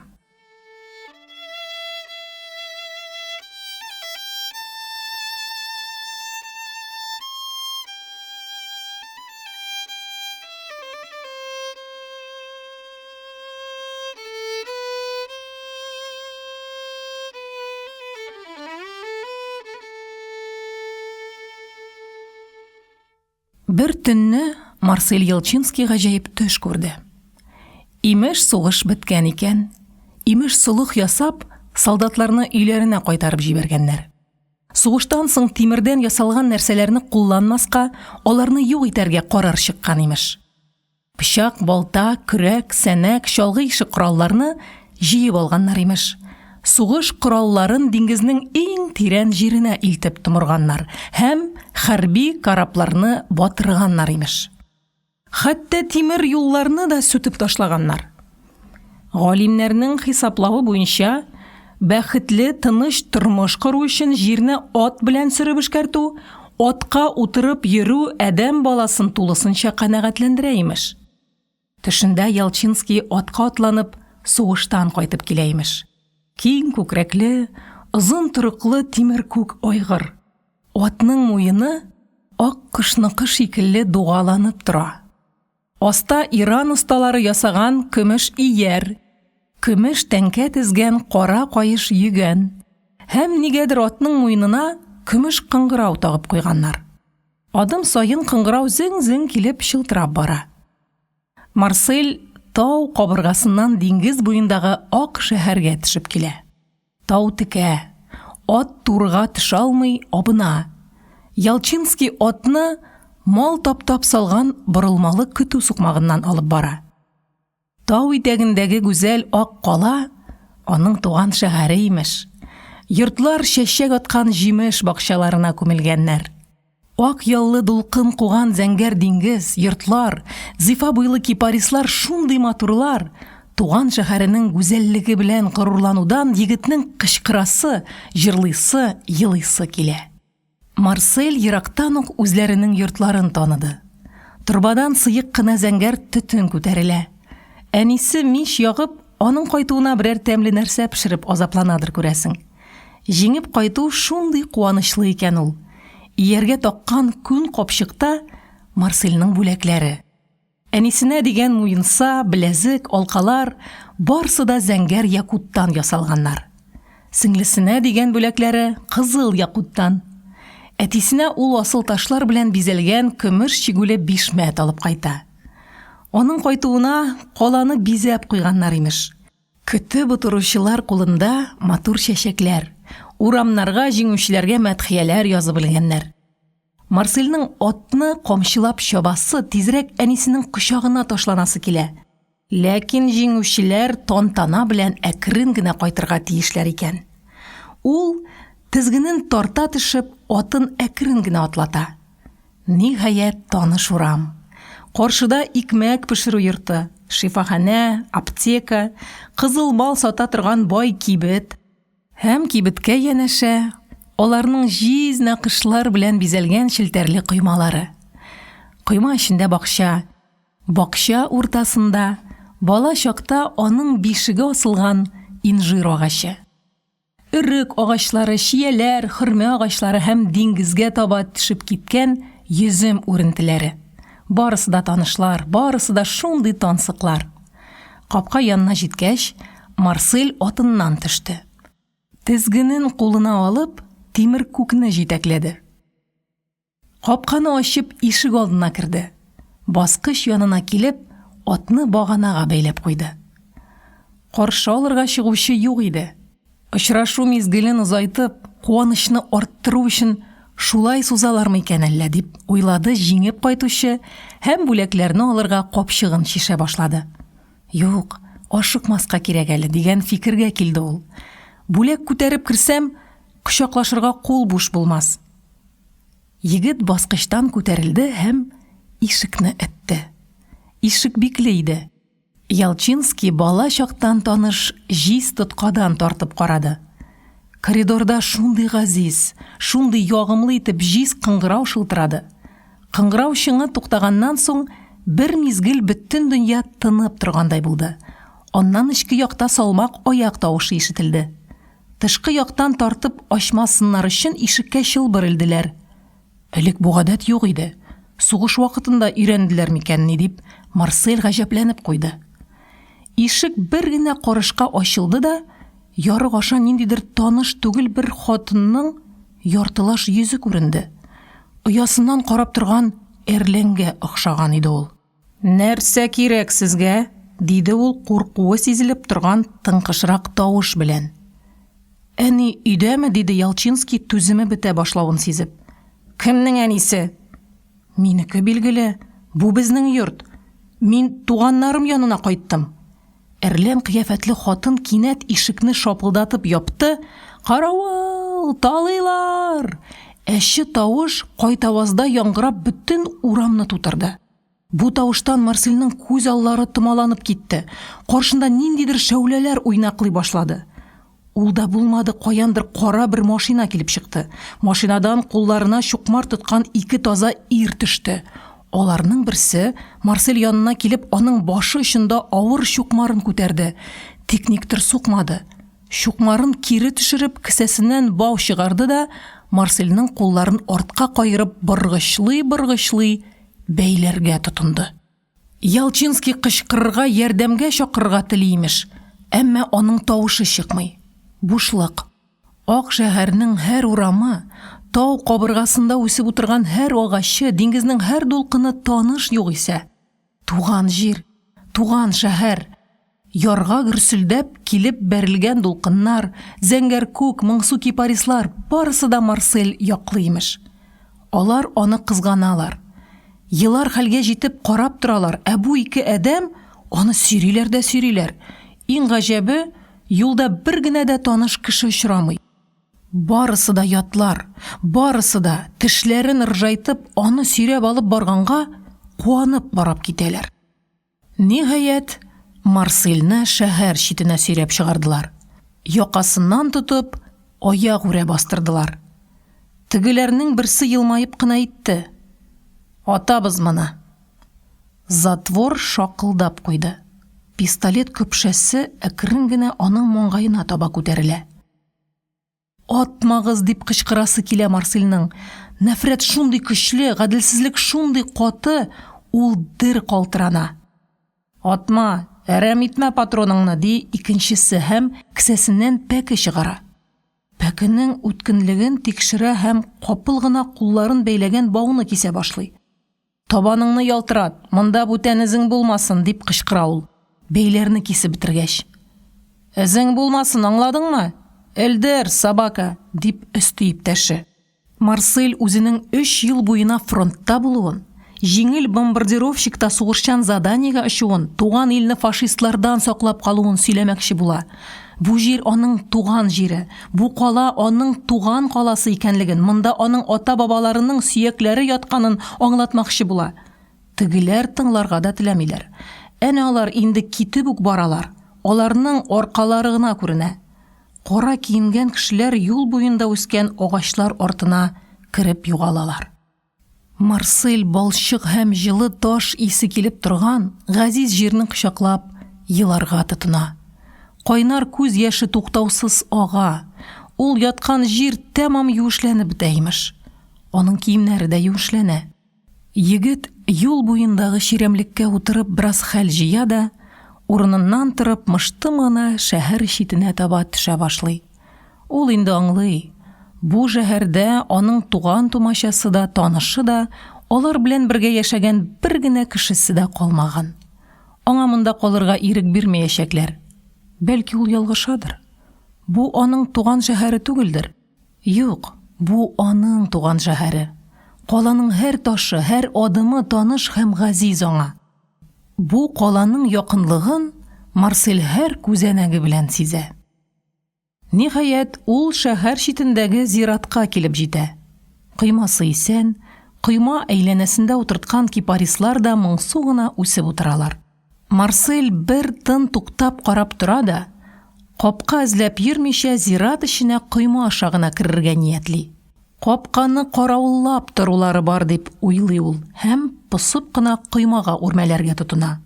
Бер төнне Марсель Ялчинский гаҗәеп төш күрде. Имеш сугыш беткән икән. Имеш сулык ясап, солдатларны өйләренә кайтарып җибәргәннәр. Сугыштан соң тимердән ясалган нәрсәләрне кулланмаска, аларны юк итәргә карар чыккан имеш. Пычак, балта, көрәк, сәнәк, чалгы ише коралларны җыеп алганнар имеш. Сугыш коралларын диңгезнең иң тирән җиренә илтеп томырганнар һәм хәрби корабларны батырганнар имеш. Хәтта тимер юлларны да сүтеп ташлаганнар. Галимнәрнең хисаплавы буенча, бәхетле тыныч тормыш кору өчен җирне ат белән сөреп эшкәртү, атка утырып йөрү адәм баласын тулысынча канәгатьләндерә имеш. Төшендә Ялчинский атка атланып сугыштан кайтып килә имеш. Киң күкрәкле, озын торыклы тимер күк айгыр. Атның муены ак кышныкы шикелле дугаланып тора. Аста Иран осталары ясаган көмеш ияр, көмеш тәңкә тезгән кара каеш йөгән, һәм нигәдер атның муенына көмеш кыңгырау тагып куйганнар. Адым сайын кыңгырау зиң-зиң килеп чылтырап бара. Марсель тау кабыргасыннан диңгез буендагы ак шәһәргә төшеп килә. Тау текә, ат турга төшә алмый абына. Ялчинский атны мал таптап салган борылмалы көтү сукмагыннан алып бара. Тау итәгендәге гүзәл ак кала аның туган шәһәре имеш. Йортлар чәчәк аткан җимеш бакчаларына күмелгәннәр. Ак яллы дулкын куган зәңгәр диңгез, йортлар, зифа буйлы кипарислар шундый матурлар, туган шәһәренең гүзәллеге белән горурланудан егетнең кычкырасы, җырлыйсы, елыйсы килә. Марсель ерактан ук үзләренең йортларын таныды. Торбадан сыек кына зәңгәр төтен күтәрелә. Әнисе мич ягып, аның кайтуына берәр тәмле нәрсә пешереп азапланадыр күрәсең. Җиңеп кайту шундый куанычлы икән ул. Ияргә таккан күн капчыкта Марсельнең бүләкләре. Әнисенә дигән муенса, беләзек, алкалар барсы да зәңгәр якуттан ясалганнар. Сеңлесенә дигән бүләкләре кызыл якуттан. Әтисенә ул асыл ташлар белән бизәлгән көмеш чигүле бишмәт алып кайта. Аның кайтуына каланы бизәп куйганнар имеш. Көтеп утыручылар кулында матур чәчәкләр. Урамнарга җиңүчеләргә мәдхияләр язып белгәннәр. Марсельның атны камчылап чабасы тизрәк әнисенең кочагына ташланасы килә. Ләкин җиңүчеләр тантана белән әкрен генә кайтырга тиешләр икән. Ул тизгенен тарта төшеп, атын әкрен генә атлата. Ниһаять таныш урам. Каршыда икмәк пешерү йорты, шифаханә, аптека, кызыл мал сата торган бай кибет һәм кибеткә янәшә аларның җиз нақышлар белән бизәлгән челтәрле коймалары. Койма эчендә бакча. Бакча уртасында бала чакта аның бишеге асылган инжир агачы. Өрек агачлары, чияләр, хөрмә агачлары һәм диңгезгә таба төшеп киткән йөзем үрентеләре. Барысы да танышлар, барысы да шундый тансыклар. Капка янына җиткәч, Марсель атыннан төште. Тизгенен кулына алып, тимер күкне җитәкләде. Капканы ачып, ишек алдына керде. Баскыч янына килеп, атны баганага бәйләп куйды. Каршы алырга чыгучы юк иде. Очрашу мизгелен озайтып, куанычны арттыру өчен шулай сузалармы икән әллә дип уйлады җиңеп кайтучы һәм бүләкләрне алырга капчыгын чишә башлады. Юк, ашыкмаска кирәк әле дигән фикергә килде ул. Бүләк күтәреп керсәм, кочаклашырга кул буш булмас. Егет баскычтан күтәрелде һәм ишекне этте. Ишек бикле иде. Ялчинский бала чактан таныш җиз тоткадан тартып карады. Коридорда шундый газиз, шундый ягымлы итеп җиз кыңгырау шылтырады. Кыңгырау шыңы туктаганнан соң бер мизгел бөтен дөнья тынып торгандай булды. Аннан ичке якта салмак аяк тавышы ишетелде. Тышкы яктан тартып ачмасыннар өчен ишеккә чылбырылдылар. Элек бу гадәт юк иде. Сугыш вакытында өйрәнделәр микән ни дип Марсель гаҗәпләнеп куйды. Ишек бер генә карышка ачылды да, ярык аша ниндидер таныш түгел бер хатынның яртылаш йөзе күренде. Оясыннан карап торган әрләнгә охшаган иде ул. Нәрсә кирәк сезгә? Диде ул куркуы сизелеп торган тыңкышрак тавыш белән. Әни өйдәме? Диде Ялчинский түземе бетә башлавын сизеп. Кемнең әнисе? Минеке билгеле, бу безнең йорт. Мин туганнарым янына кайттым. Әрлән кыяфәтле хатын кинәт ишекне шапылдатып япты. Каравыл, талыйлар! Әче тавыш кайтавазда яңгырап бөтен урамны тутырды. Бу тавыштан Марсельнең күз аллары томаланып китте. Каршында ниндидер шәүләләр уйнаклый башлады. Ул да булмады, каяндыр кара бер машина килеп чыкты. Машинадан кулларына чукмар тоткан ике таза ир төште. Аларның берсе Марсель янына килеп, аның башы очында авыр чукмарын күтәрде. Тик никтер сукмады. Чукмарын кире төшереп, кесәсеннән бау чыгарды да, Марсельнең кулларын артка кайырып, быргычлый бәйләргә тотынды. Ялчинский кычкырырга, ярдәмгә чакырырга телимеш, әмма аның тавышы чыкмый. Бушлык. Ак шәһәрнең һәр урамы, тау кабыргасында үсеп утырган һәр агачы, диңгезнең һәр дулкыны таныш югыйсә. Туган җир, туган шәһәр. Ярга гөрсөлдәп килеп бәрелгән дулкыннар, зәңгәр күк, моңсу кипарислар, барысы да Марсель яклыймыш. Алар аны кызганалар. Еллар хәлгә җитеп карап торалар, ә бу ике әдәм аны сөйриләр. Иң гаҗәбе, юлда бер генә дә таныш кеше очрамый. Барысы да ятлар, барысы да тешләрен ыржайтып, аны сөйрәп алып барганга куанып барып китәләр. Ниһаять, Марсельне шәһәр читенә сөйрәп чыгардылар. Якасыннан тотып, аяк үрә бастырдылар. Тегеләрнең берсе елмаеп кына әйтте: "Атабыз моны." Затвор шакылдап куйды. Пистолет көпшәсе әкрен генә аның маңгаена таба күтәрелә. "Атмагыз!" дип кычкырасы килә Марсельнең. Нәфрәт шундый көчле, гаделсезлек шундый каты, ул дер калтырана. "Атма, әрәм итмә патроныңны", ди икенчесе һәм кесәсеннән пәке чыгара. Пәкенең үткенлеген тикшерә һәм капыл гына кулларын бәйләгән бауны кисә башлый. "Табаныңны ялтырат, монда бүтән эзең булмасын", дип кычкыра ул, бәйләрне кисеп бетергәч. "Эзең булмасын, аңладыңмы? «Элдер, собака!» дип өсті иптәше. Марсель үзенең 3 ел буена фронтта булуын, жеңіл бомбардировщикта сугышчан заданиега очуын, туган илне фашистлардан саклап калуын сөйләмәкче була. Бу җир аның туган җире, бу кала аның туган каласы икәнлеген, монда аның ата-бабаларының сөякләре ятканын аңлатмакчы була. Тегеләр тыңларга да теләмиләр. Әнә алар инде китеп үк баралар. Аларның аркалары гына күренә. Кара киенгән кешеләр юл буенда үскән агачлар артына кирип югалалар. Марсель балчык һәм җылы таш исе килеп торган газиз җирне кочаклап еларга тотына. Кайнар күз яше туктаусыз ага. Ул яткан җир тәмам юешләнеп бетә имеш. Аның киемнәре дә юешләнә. Егет юл буендагы ширемлеккә утырып бераз хәл җыя да, урыныннан торып мыштым гына шәһәр читенә таба төшә башлый. Ул инде аңлый. Бу шәһәрдә аның туган тумачасы да, танышы да, алар белән бергә яшәгән бер генә кешесе дә калмаган. Аңа монда калырга ирек бирмәячәкләр. Бәлки ул ялгышадыр. Бу аның туган шәһәре түгелдер. Юк, бу аның туган шәһәре. Каланың һәр ташы, һәр адымы таныш һәм газиз аңа. Бу каланың якынлыгын Марсель һәр күзәнәге белән сизә. Ниһаять, ул шәһәр читендәге зиратка килеп җитә. Кыймасы исән, кыйма әйләнәсендә утырткан кипарислар да моңсу гына үсеп утыралар. Марсель бер тын туктап карап тора да, капка эзләп йөрмичә зират эченә кыйма аша гына керергә ниятли. Капканы каравыллап торулары бар дип уйлый ул һәм посып кына кыймага үрмәләргә тотына.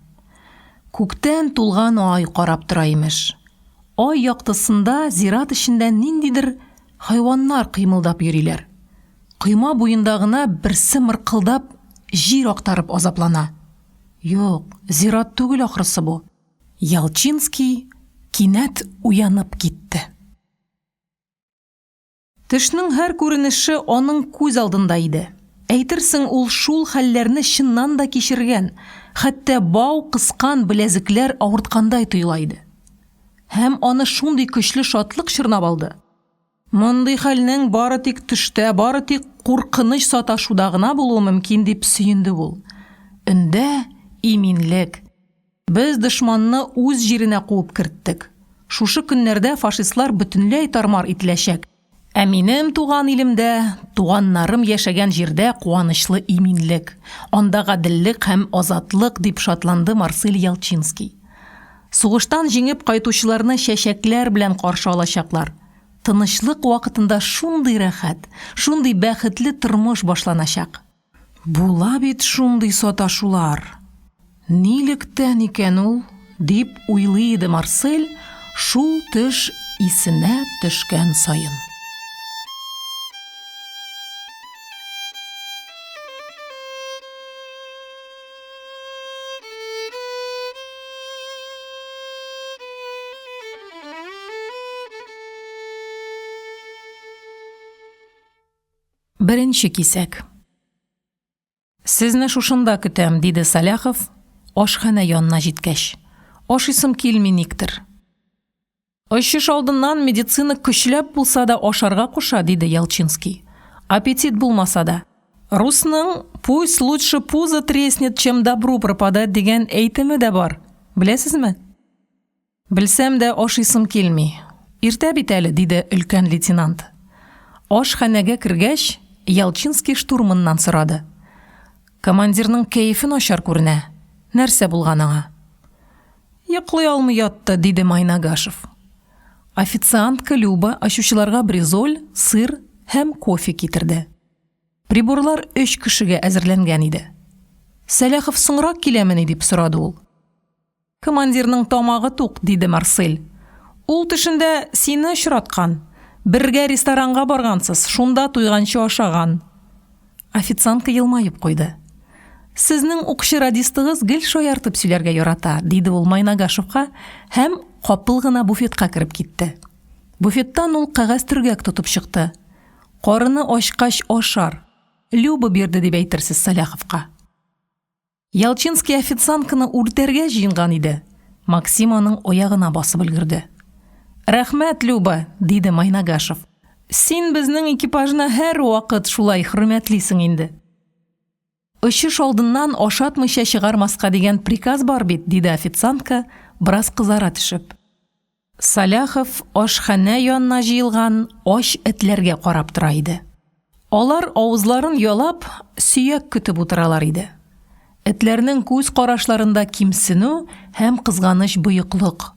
Күктән тулган ай карап тора имеш. Ай яктысында зират эчендә ниндидер хайваннар кыймылдап йөриләр. Кыйма буенда гына берсе мыркылдап җир актарып азаплана. Юк, зират түгел ахрысы бу. Ялчинский кинәт уянып китте. Тешнең һәр күренеше аның күз алдында иде. Әйтерсең, ул шул хәлләрне чыннан да кичергән, хәтта бау кыскан беләзекләр авырткандай тоела иде. Һәм аны шундый көчле шатлык чорнап алды. Мондый хәлнең бары тик төштә, бары тик куркыныч саташуда гына булуы мөмкин дип сөенде ул. Өндә иминлек. Без дошманны үз җиренә куып керттек. Шушы көннәрдә фашистлар бөтенләй тармар ителәчәк. Ә минем туган илемдә, туганнарым яшәгән җирдә куанычлы иминлек, анда гаделлек һәм азатлык дип шатланды Марсель Ялчинский. Сугыштан җиңеп кайтучыларны чәчәкләр белән каршы алачаклар. Тынычлык вакытында шундый рәхәт, шундый бәхетле тормыш башланачак. Була бит шундый саташулар. Нилектән икән ул, дип уйлый иде Марсель, шул төш исенә төшкән саен. Беренче кисәк. Сезне шушында көтәм, диде Саляхов, ашхана янына җиткәч. Ашыйсым килми никтер. Очыш алдыннан медицина көчләп булса да ашарга куша, диде Ялчинский. Аппетит булмаса да. Русның «Пусть лучше пузо треснет, чем добру пропадать» дигән әйтеме дә бар. Беләсезме? Белсәм дә ашыйсым килми. Иртә бит әле, диде өлкән лейтенант. Ашханәгә кергәч, Ялчинский штурманнан сорады. Командирның кәефе начар күренә. Нәрсә булган аңа? Йоклый алмый ятты, диде Майнагашев. Официантка Люба ачучыларга бризоль, сыр һәм кофе китерде. Приборлар 3 кешегә әзерләнгән иде. Саляхов соңрак киләмени дип сорады ул. Командирның тамагы тук, диде Марсель. Ул төшендә сине очраткан. Бергә ресторанга баргансыз, шунда туйганчы ашаган. Официантка елмаеп куйды. Сезнең укчы радистыгыз гел шаяртып сөйләргә ярата, диде ул Майнагашевка һәм капыл гына буфетка кирип китте. Буфеттан ул кагаз төргәк тотып чыкты. Карыны ачкач ашар. Люба бирде дип әйтерсез Саляховка. Ялчинский официантканы үртәргә җыенган иде. Максим аның аягына басып өлгерде. Рәхмәт, Люба, диде Майнагашев. Син безнең экипажны һәр вакыт шулай хөрмәтлисең инде. Очыш алдыннан ашатмыйча чыгармаска дигән приказ бар бит, диде официантка, бераз кызара төшеп. Саляхов ашхана янына җыелган аш этләргә карап тора иде. Алар авызларын ялап, сөяк көтеп утыралар иде. Этләрнең күз карашларында кимсенү һәм кызганыч буйыклык.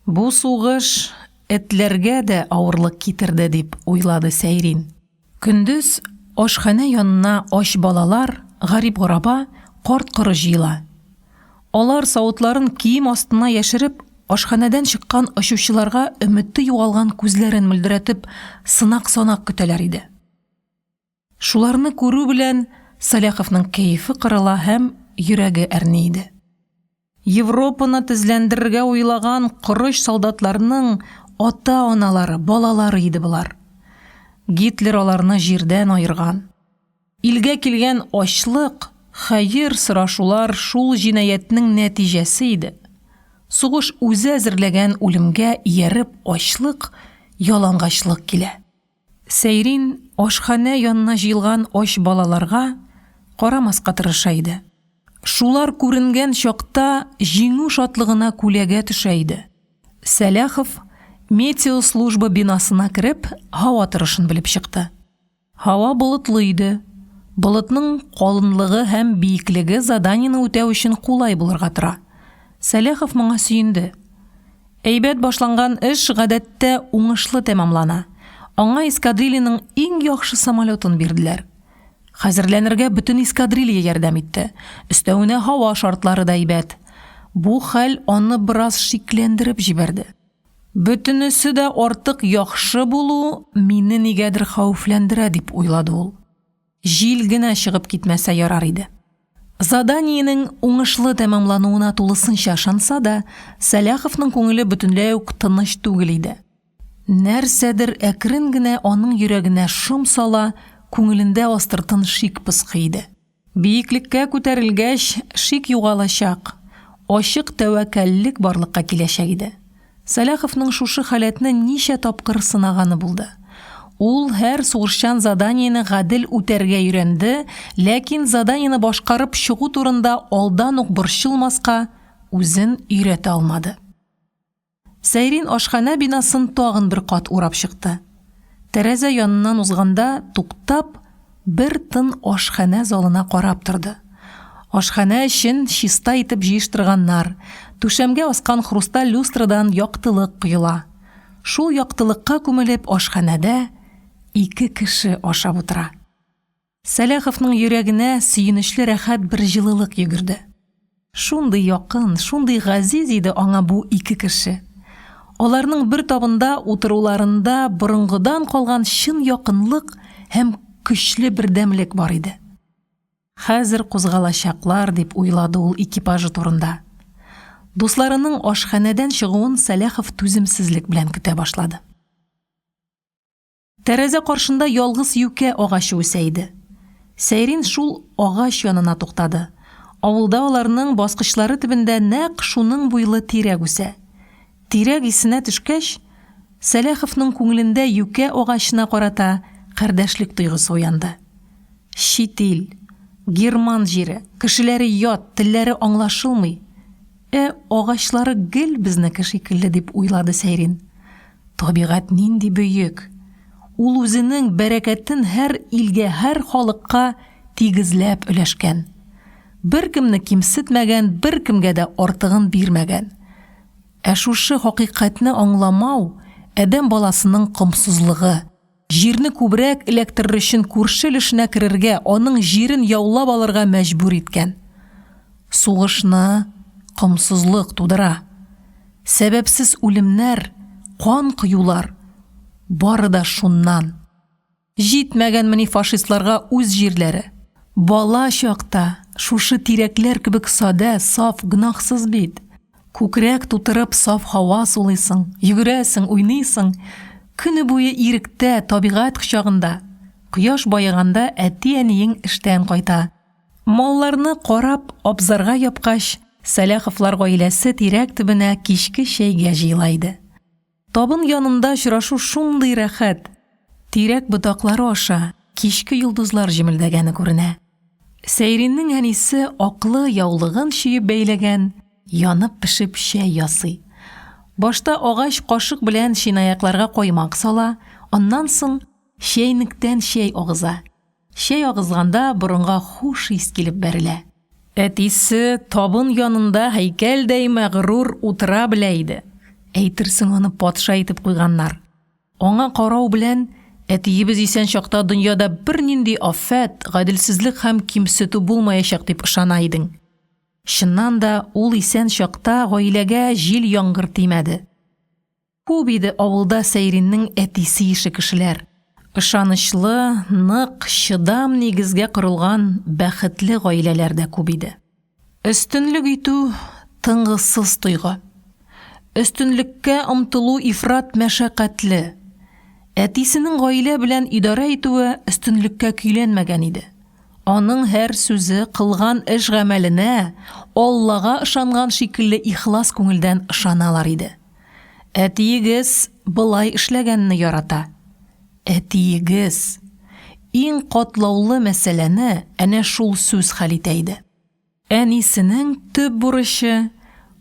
Бу сугыш этләргә дә авырлык китерде дип уйлады Сәйрин. Көндез ашхана янына аш балалар, гарип-гораба, карт-коры җыела. Алар савытларын кием астына яшереп, ашханадан чыккан очучыларга өмете югалган күзләрен мөлдерәтеп, сынак-санак көтәләр иде. Шуларны күрү белән Саляховның кәефе кырыла һәм йөрәге әрни иде. Европаны тезләндерергә уйлаган корыш солдатларның ата-аналары, балалары иде булар. Гитлер аларны җирдән айырган. Илгә килгән ачлык, хәер сорашулар шул җинаятьнең нәтиҗәсе иде. Сугыш үзе әзерләгән үлемгә ияреп ачлык, ялангачлык килә. Сәйрин ашхана янына җыелган аш балаларга карамаска тырыша иде. Шулар күренгән чакта җиңү шатлыгына күләгә төшә иде. Саляхов метеослужба бинасына кереп, һава торышын белеп чыкты. Һава болытлы иде. Болытның калынлыгы һәм биеклеге заданиены үтәү өчен кулай булырга тора. Саляхов моңа сөенде. Әйбәт башланган эш гадәттә уңышлы тәмамлана. Аңа эскадрильяның иң яхшы самолетын бирделәр. Хәзерләнергә бөтен эскадрилья ярдәм итте. Өстәвенә һава шартлары да әйбәт. Бу хәл аны бераз шикләндереп җибәрде. Бөтенесе дә артык яхшы булу мине нигәдер хәүфләндерә дип уйлады ул. Җил генә чыгып китмәсә ярар иде. Заданиенең уңышлы тәмамлануына тулысынча ышанса да, Саляховның күңеле бөтенләй үк тыныч түгел иде. Нәрсәдер әкрен генә аның йөрәгенә шом сала, күңелендә астыртын шик пысқый иде. Биеклеккә күтәрелгәч, шик югалачак, ачык тәвәккәллек барлыкка киләчәк иде. Саляховның шушы халәтне ничә тапкыр сынаганы булды. Ул һәр сугышчан заданиене гадел үтәргә өйрәнде, ләкин заданиене башкарып чыгу турында алдан ук борчылмаска үзен өйрәтә алмады. Сәйрин ашхана бинасын тагын бер кат урап чыкты. Тәрәзә яныннан узганда туктап, бер тын ашхана залына карап торды. Ашхана өчен чиста итеп җыештырганнар, түшәмгә аскан хрусталь люстрадан яктылык коела. Шул яктылыкка күмелеп ашханада 2 кеше ашап утыра. Саляховның йөрәгенә сөенечле рәхәт бер җылылык йөгерде. Шундый якын, шундый газиз иде аңа бу 2 кеше. Аларның бер табында утыруларында борынгыдан калган чын якынлык һәм көчле бердәмлек бар иде. Хәзер кузгалачаклар дип уйлады ул экипажы турында. Дусларының ашханадан чыгуын Саляхов түземсезлек белән көтә башлады. Тәрәзә каршында ялгыз юкә агачы үсә иде. Сәйрин шул агач янына туктады. Авылда аларның баскычлары төбендә нәкъ шуның буйлы тирәк үсә. Тирәк исенә төшкәч, Саляховның күңелендә юкә агачына карата кардәшлек тойгысы уянды. Чит ил, Герман җире, кешеләре ят, телләре аңлашылмый. Агачлары гел безнеке шикелле дип уйлады Сәйрин. Табигать нинди бөек. Ул үзенең бәрәкәтен һәр илгә, һәр халыкка тигезләп өләшкән. Беркемне кимсетмәгән, беркемгә дә артыгын бирмәгән. Шушы хакыйкатьне аңламау адәм баласының комсызлыгы. Җирне күбрәк эләктерер өчен күрше эшенә керергә, аның җирен яулап алырга мәҗбүр иткән. Сугышны комсызлык тудыра. Сәбәпсез үлемнәр, кан кыюлар, бары да шуннан. Җитмәгәнмени фашистларга үз җирләре. Бала чакта шушы тирәкләр кебек сада, саф, гынахсыз бит. Күкрәк тутырып саф һава сулыйсың, йөгерәсең, уйныйсың. Көне буе иректә, табигать кочагында. Кояш байыганда әти-әниең эштән кайта. Малларны карап, абзарга япкач, Саляховлар гаиләсе тирәк төбенә кичке чәйгә җыела иде. Табын янында очрашу шундый рәхәт. Тирәк ботаклары аша кичке йолдызлар җемелдәгәне күренә. Сәйриннең әнисе аклы яулыгын чөеп бәйләгән, янып пешеп шәй ясый. Башта агач кашык белән шинаякларга коймак сала, аннан соң шәйнектән шәй агыза. Шәй агызганда борынга хуш ис килеп бәрелә. Әтисе табын янында һәйкәлдәй мәгърур утыра белә иде. Әйтерсең, аны патша итеп куйганнар. Аңа карау белән әтиебез исән чакта дөньяда бернинди афәт, гаделсезлек һәм кимсетү булмаячак дип ышана идең. Чыннан да ул исән чакта гаиләгә җил яңгыр тимәде. Күп иде авылда Сәйриннең әтисе ише кешеләр. Ышанычлы, нык, чыдам нигезгә корылган бәхетле гаиләләр дә күп иде. Өстенлек итү тынгысыз туйгы. Өстенлеккә омтылу ифрат мәшәкатьле. Әтисенең гаилә белән идара итүе өстенлеккә көйләнмәгән иде. Аның һәр сүзе, кылган эш гамәленә Аллага ышанган шикелле ихлас күңелдән ышаналар иде. Әтиегез былай эшләгәнне ярата. Әтиегез иң катлаулы мәсьәләне әнә шул сүз хәл итә иде. Әнисенең төп бурычы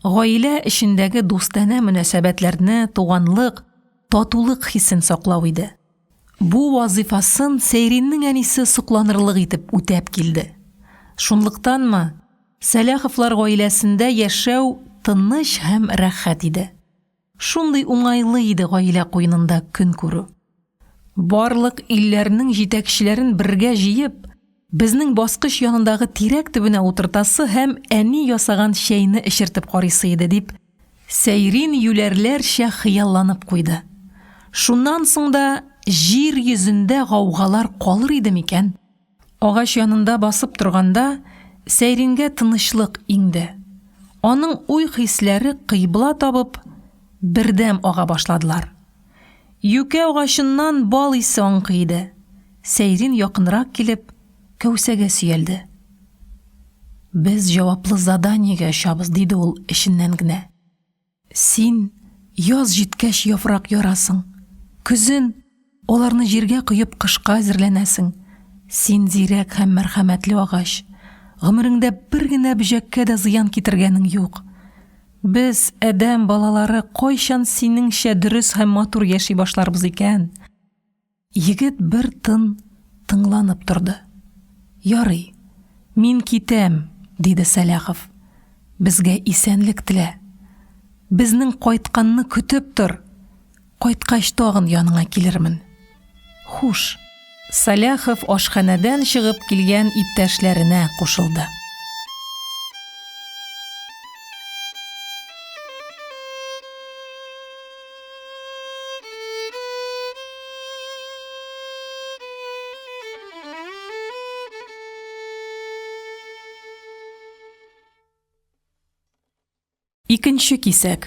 гаилә эчендәге дустана мөнәсәбәтләрне, туганлык, татулык хисен саклау иде. Бу вазифасын Сәйриннең әнисе сокланырлык итеп үтәп килде. Шунлыктанмы, Сәләховлар гаиләсендә яшәү тыныч һәм рәхәт иде. Шундый уңайлы иде гаилә куенында көн күрү. Барлык илләрнең җитәкчеләрен бергә җыеп, безнең баскыч янындагы тирәк төбенә утыртасы һәм әни ясаган шәйне эчертеп карыйсы иде дип, Сәйрин юләрләрчә хыялланып куйды. Шуннан соң да җир йөзендә гаугалар калыр иде микән? Агач янында басып торганда, Сәйрингә тынычлык иңде. Аның уй-хисләре кыйбла табып, бердәм ага башладылар. Юкә агачыннан бал исе аңкый иде. Сәйрин якынрак килеп, кәүсәгә сөялде. Без җаваплы заданиягә очабыз, диде ул эченнән генә. Син яз җиткәч яфрак ярасың. Көзен аларны җиргә куеп кышка әзерләнәсең. Син зирәк һәм мәрхәмәтле агач. Гомереңдә бер генә бөҗәккә дә зыян китергәнең юк. Без, әдәм балалары, кайчан синеңчә дөрес һәм матур яши башларбыз икән? Егет бер тыңланып торды. Ярый, мин китәм, диде Сәләхов. Безгә исәнлек телә. Безнең кайтканны көтеп тор. Кайткач тагын яныңа килермен. Хуш. Сәләхов ашханәдән чыгып килгән иптәшләренә кушылды. Икенче кисәк.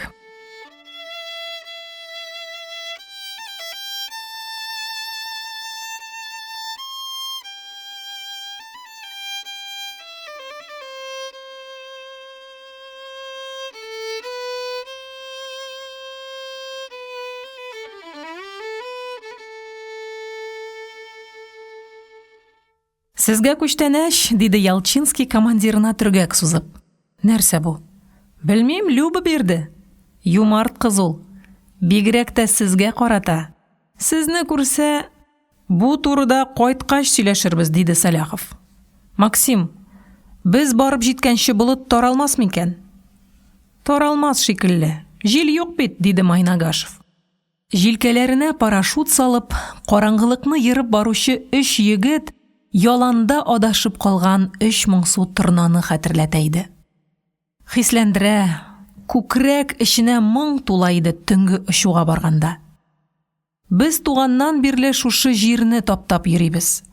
Сезгә күчтәнәч, диде Ялчинский командирына төргәк сузып. Нәрсә бу? Белмим, Люба бирде. Юмарт кыз ул. Бигрәк тә сезгә карата. Сезне күрсә, бу турыда кайткач сөйләшербез, диде Сәләхов. Максим, без барып җиткәнче болыт таралмас микән? Таралмас шикелле. Җил юк бит, диде Майнагашев. Җилкәләренә парашют салып, караңгылыкны йырып баручы 3 егет яланда адашып калган 3000 су торнаны хәтерләтә иде. Хисләндерә, күкрәк эченә моң тула иде төнге очуга барганда. Без туганнан бирле шушы җирне таптап йөрибез.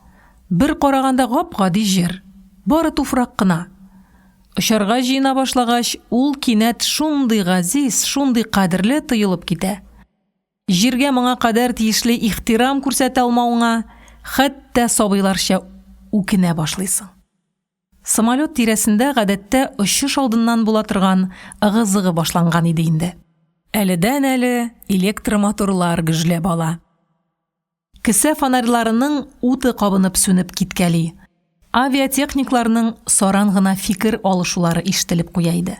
Бер караганда гап-гади җир, бары туфрак кына. Очарга җыена башлагач, ул кинәт шундый газиз, шундый кадерле тоелып китә. Җиргә моңа кадәр тиешле ихтирам күрсәтә алмауыңа, хәтта сабыйларча үкенә башлыйсың. Самолет тирәсендә гадәттә очыш алдыннан була торган ыгы-зыгы башланган иде инде. Әледән-әле электромоторлар гөжләп ала. Кесе фонарьларының уты кабынып сүнеп киткәли. Авиатехникларның саран гына фикер алышулары ишетелеп куя иде.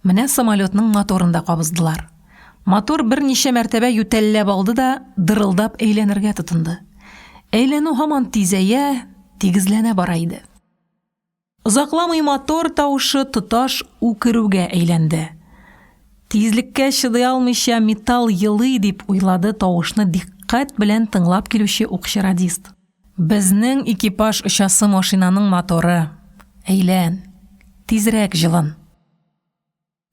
Менә самолетның моторында кабыздылар. Мотор берничә мәртәбә ютәлләп алды да дырылдап әйләнергә тотынды. Әйләнү һаман тизәя, тигезләнә бара иде. Озакламый мотор тавышы тоташ үкерүгә әйләнде. Тизлеккә чыдый алмыйча металл йылый дип уйлады тавышны диккать белән тыңлап килүче укчы радист. Безнең экипаж очасы машинаның моторы. Әйлән, тизрәк җылын.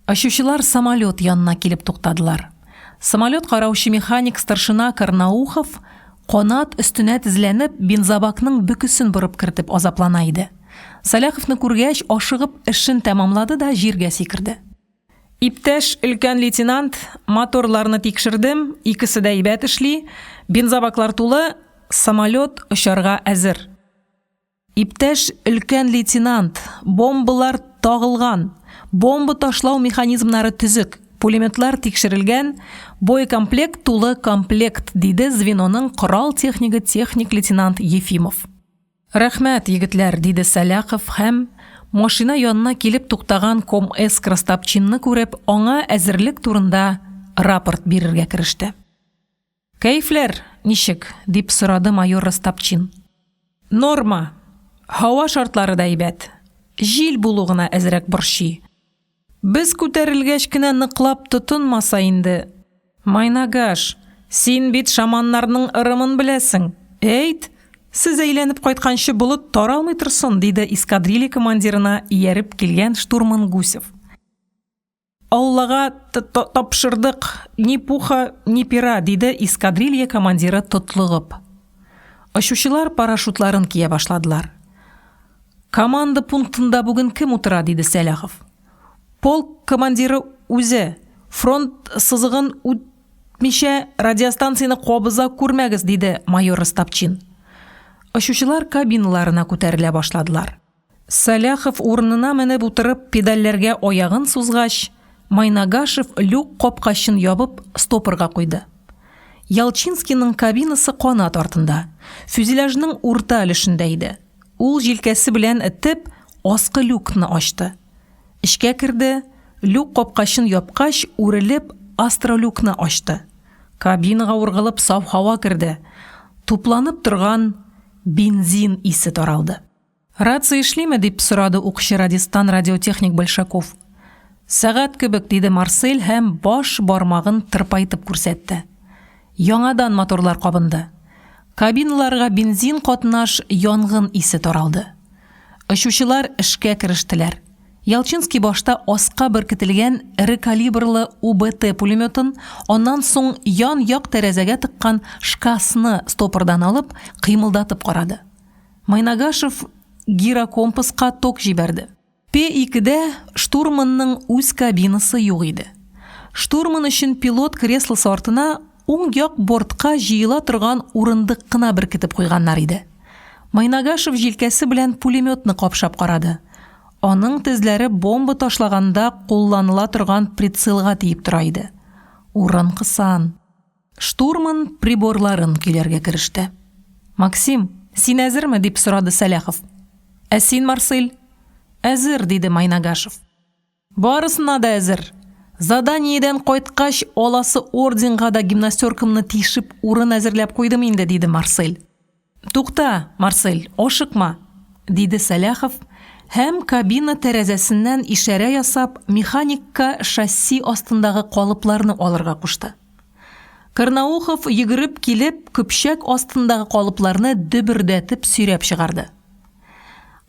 Очучылар самолет янына килеп туктадылар. Самолет караучы механик старшина Карнаухов канат өстенә тезләнеп бензобакның бөкесен борып кертеп азаплана иде. Саляховны күргәч ашыгып эшен тәмамлады да җиргә сикерде. Иптәш өлкән лейтенант, моторларны тикшердем, икесе дә әйбәт эшли, бензобаклар тулы, самолет очарга әзер. Иптәш өлкән лейтенант, бомбалар тагылган, бомба ташлау механизмнары төзек, пулеметлар тикшерелгән, боекомплект тулы комплект, диде звеноның корал технигы техник лейтенант Ефимов. Рәхмәт, егетләр, диде Саляхов һәм машина янына килеп туктаган КомЭС Крастапчинны күреп, аңа әзерлек турында рапорт бирергә кереште. Кәйфләр ничек? Дип сорады майор Растапчин. Норма. Һава шартлары да әйбәт. Җил булу гына әзрәк борчый. Без күтәрелгәч кенә ныклап тотынмаса инде. Майнагаш, син бит шаманнарның ырымын беләсең. Әйт, сез әйләнеп кайтканчы булып таралмый торсын, диде эскадрилья командирына ияреп килгән штурман Гусев. Аллага тапшырдык, ни пуха, ни пера, диде эскадрилья командиры тотлыгып. Очучылар парашютларын кия башладылар. Команда пунктында бүген кем утыра, диде Саляхов. Полк командиры үзе, фронт сызыгын үтмичә радиостанцияны кабыза күрмәгез, диде майор Растапчин. Очучылар кабиналарына күтәрелә башладылар. Саляхов урынына менеп утырып педальләргә аягын сузгач, Майнагашев люк капкачын ябып стопорга куйды. Ялчинскийның кабинасы канат артында, фюзеляжның урта өлешендә иде. Ул җилкәсе белән этеп аскы люкны ачты. Эшкә керде, люк капкачын япкач, үрелеп астролюкны ачты. Кабинага ургылып саф һава керде. Тупланып торган бензин исе таралды. Рация эшлиме, дип сорады укчы радистан радиотехник Большаков. Сәгать кебек, диде Марсель һәм баш бармагын тырпайтып күрсәтте. Яңадан моторлар кабынды. Кабиналарга бензин катнаш янгын исе таралды. Очучылар эшкә керештеләр. Ялчинский башта аска беркетелгән ире калибрлы УБТ пулеметын, аннан соң ян-як тәрәзәгә тыккан шкасны стопордан алып, кыймылдатып карады. Майнагашев гирокомпаска ток җибәрде. П2-дә штурманның үз кабинасы юк иде. Штурман өчен пилот креслосы артына уң як бортка җыела торган урындык кына беркетеп куйганнар иде. Майнагашев җилкәсе белән пулеметны капшап карады. Аның тезләре бомба ташлаганда кулланыла торган прицелга тиеп тора иде. Урын кысан. Штурман приборларын көйләргә кереште. Максим, син әзерме, дип сорады Саляхов. Ә син, Марсель? Әзер, диде Майнагашев. Барысына да әзер. Заданиедән кайткач, оласы орденга да гимнастеркамны тишеп урын әзерләп куйдым инде, диде Марсель. Тукта, Марсель, ашыкма, диде Саляхов. Һәм кабина тәрәзәсеннән ишарә ясап, механикка шасси астындагы калыпларны алырга кушты. Карнаухов йөгереп килеп, көпчәк астындагы калыпларны дөбердәтеп сөйрәп чыгарды.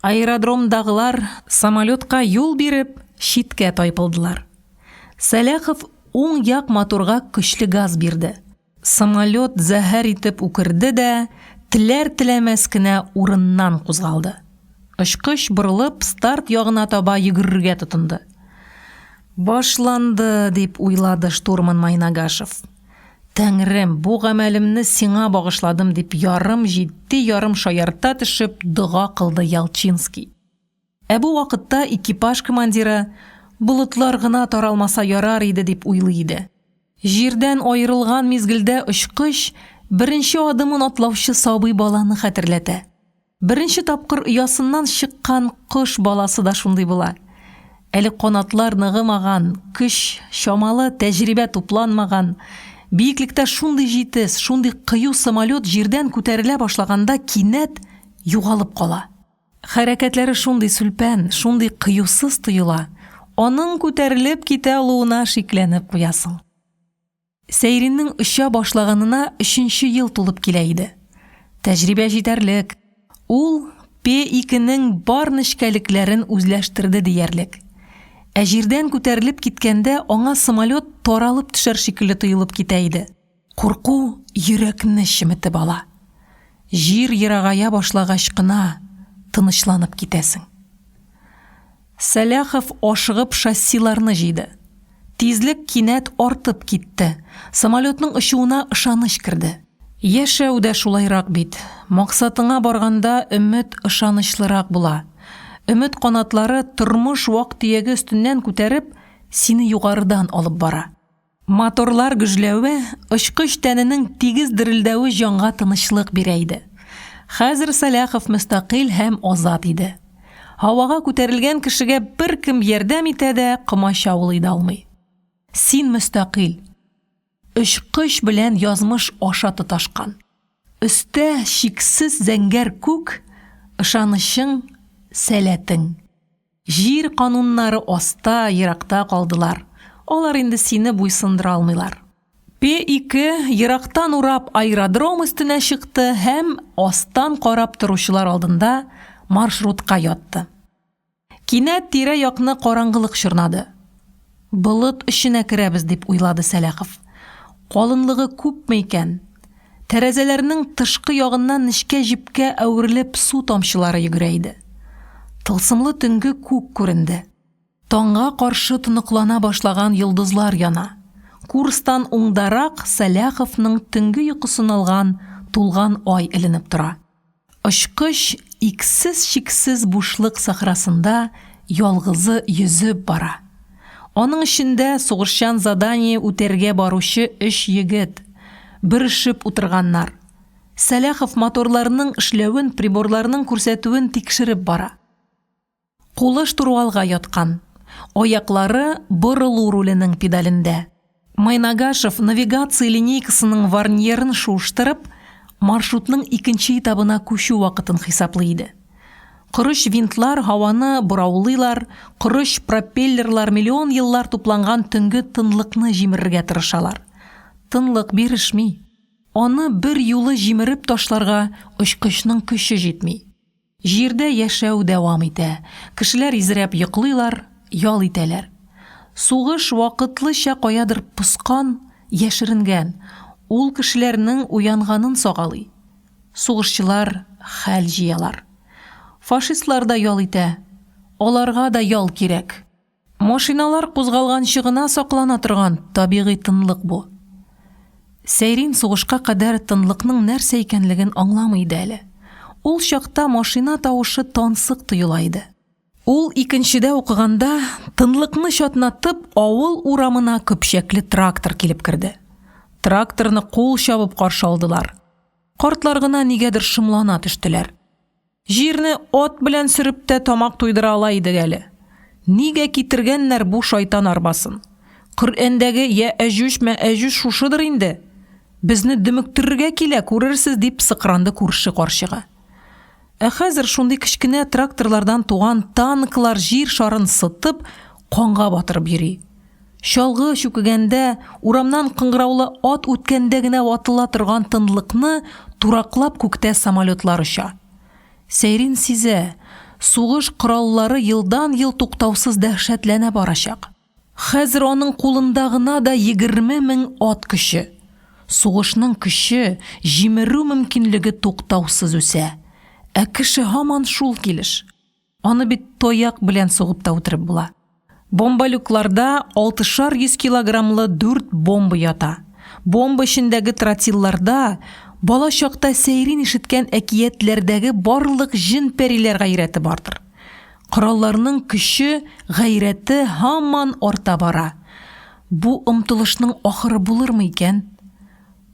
Аэродромдагылар самолетка юл биреп, читкә тайпылдылар. Саляхов уң як моторга көчле газ бирде. Самолет зәһәр итеп үкерде дә, теләр-теләмәс кенә урыннан кузгалды. Очкыч борылып, старт ягына таба йөгерергә тотынды. Башланды, дип уйлады штурман Майнагашев. Тәңрем, бу гамәлемне сиңа багышладым, дип ярым шаярта төшеп дуга кылды Ялчинский. Бу вакытта экипаж командиры Болытлар гына таралмаса ярар иде дип уйлый иде. Җирдән аерылган мизгелдә очкыч беренче адымын атлаучы сабый баланы хәтерләтә. Беренче тапкыр оясыннан чыккан кош баласы да шундый була. Әле канатлар ныгымаган, көч, чамалы тәҗрибә тупланмаган, биеклектә шундый җитез, шундый кыю самолет җирдән күтәрелә башлаганда кинәт югалып кала. Хәрәкәтләре шундый сүлпән, шундый кыюсыз тоела, аның күтәрелеп китә алуына шикләнеп куясың. Сәйриннең оча башлаганына 3нче ел тулып килә иде. Тәҗрибә җитәрлек. Ул P2-нең бар нечкәлекләрен үзләштерде диярлек. Ә җирдән күтәрелеп киткәндә аңа самолет таралып төшәр шикелле тоелып китә иде. Курку йөрәкне шиметеп ала. Җир ерагая башлагач кына тынычланып китәсең. Сәләхов ашыгып шассиларны җыйды. Тизлек кинәт артып китте. Самолетның очуына ышаныч керде. Яшәү дә шулайрак бит. Максатыңа барганда өмет ышанычлырак була. Өмет канатлары тормыш вак-төяге өстеннән күтәреп, сине югарыдан алып бара. Моторлар гөжләве, очкыч тәненең тигез дерелдәве җанга тынычлык бирә иде. Хәзер Сәләхов мөстәкыйль һәм азат иде. Һавага күтәрелгән кешегә беркем ярдәм итә дә комача улый да алмый. Син мөстәкыйль. Очкыч белән язмыш аша тоташкан. Өстә шиксез зәңгәр күк, ышанычың, сәләтең. Җир кануннары аста, еракта калдылар. Алар инде сине буйсындыра алмыйлар. P2 ерактан урап аэродром өстенә чыкты һәм астан карап торучылар алдында маршрутка ятты. Кинәт тирә-якны караңгылык чорнады. Болыт эченә керәбез дип уйлады Сәләхов. Калынлыгы күпме икән? Тәрәзәләрнең тышкы ягыннан нечкә җипкә әверелеп су тамчылары йөгерә иде. Тылсымлы төнге күк күренде. Таңга каршы тыныклана башлаган йолдызлар яна. Курстан уңдарак Сәләховның төнге йокысын алган тулган ай эленеп тора. Очкыч иксез-чиксез бушлык сахрасында ялгызы йөзеп бара. Аның эчендә сугышчан задание үтәргә баручы 3 егет, биришеп утырганнар. Сәләхов моторларның эшләвен, приборларның күрсәтүен тикшереп бара. Кулы штурвалга яткан, аяклары борылу руленең педалендә. Майнагашев навигация линейкасының варньерын шуштырып, маршрутның 2нче этабына күчү вакытын хисаплый иде. Кырыш винтлар һаваны бураулыйлар, кырыш пропеллерлар миллион еллар тупланган төнге тынлыкны җимерергә тырышалар. Тынлык бирешми. Аны бер юлы җимереп ташларга очкычның көче җитми. Җирдә яшәү дәвам итә. Кешеләр изрәп йоклыйлар, ял итәләр. Сугыш вакытлыча каядыр пускан, яшеренгән. Ул кешеләрнең уянганын сагалый. Сугышчылар хәл җыялар. Фашистлар да ял итә. Аларга да ял кирәк. Машиналар кузгалганчы гына саклана торган табигый тынлык бу. Сәйрин сугышка кадәр тынлыкның нәрсә икәнлеген аңламый иде әле. Ул чакта машина тавышы тансык тоела иде. Ул 2нчедә укыганда тынлыкны чатнатып авыл урамына көпчәкле трактор килеп керде. Тракторны кул чабып каршы алдылар. Картлар гына нигәдер шымлана төштеләр. Җирне от белән сөреп тә тамак туйдыра ала иде әле. Нигә китергәннәр бу шайтан арбасын? Коръәндәге я әҗүш мәәҗүш шушыдыр инде. Безне дөмөктөрергә килә, күрерсез дип сыкранды күрше каршыга. Ә хәзер шундый кичкенә тракторлардан туган танклар җир шарын сытып, канга батырып йөри. Чалгы чүкегәндә, урамнан кыңгыраулы ат үткәндә генә ватыла торган тынлыкны тураклап күктә самолетлар оча. Сәйрин сизә, сугыш кораллары елдан-ел туктаусыз дәһшәтләнә барачак. Хәзер аның кулында гына да 20 000 ат көче. Сугышның көче, җимерү мөмкинлеге туктаусыз үсә. Ә кеше һаман шул килеш. Аны бит тояк белән сугып та үтереп була. Бомбалюкларда 600 килограммлы 4 бомба ята. Бомба эчендәге тротилларда бала чакта Сәйрин ишеткән әкиятләрдәге барлык җин пәриләр гайрәте бардыр. Коралларның көче, гайрәте һаман арта бара. Бу омтылышның ахыры булырмы икән?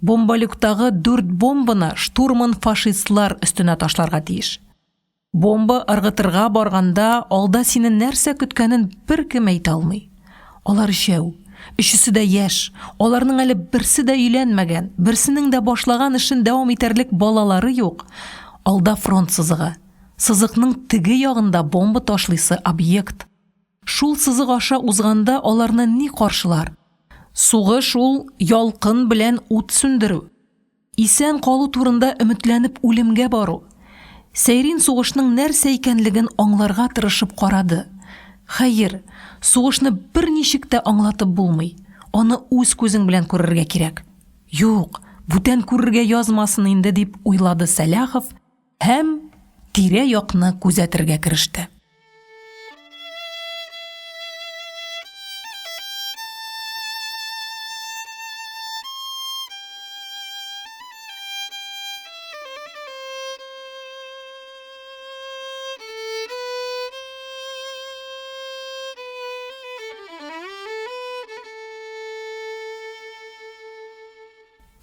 Бомбалюктагы 4 бомбаны штурман фашистлар өстенә ташларга тиеш. Бомба ыргытырга барганда алда сине нәрсә көткәнен беркем әйтә алмый. Алар ишәү, өчесе дә яшь, аларның әле берсе дә өйләнмәгән, берсенең дә башлаган эшен дәвам итәрлек балалары юк. Алда фронт сызыгы. Сызыкның теге ягында бомба ташлыйсы объект. Шул сызык аша узганда аларны ни каршылар? Сугыш ул ялкын белән ут сүндерү. Исән калу турында өметләнеп үлемгә бару. Сәйрин сугышның нәрсә икәнлеген аңларга тырышып карады. Хәер, сугышны берничек тә аңлатып булмый. Аны үз күзең белән күрергә кирәк. Юк, бүтән күрергә язмасын инде дип уйлады Сәләхов һәм тирә-якны күзәтергә кереште.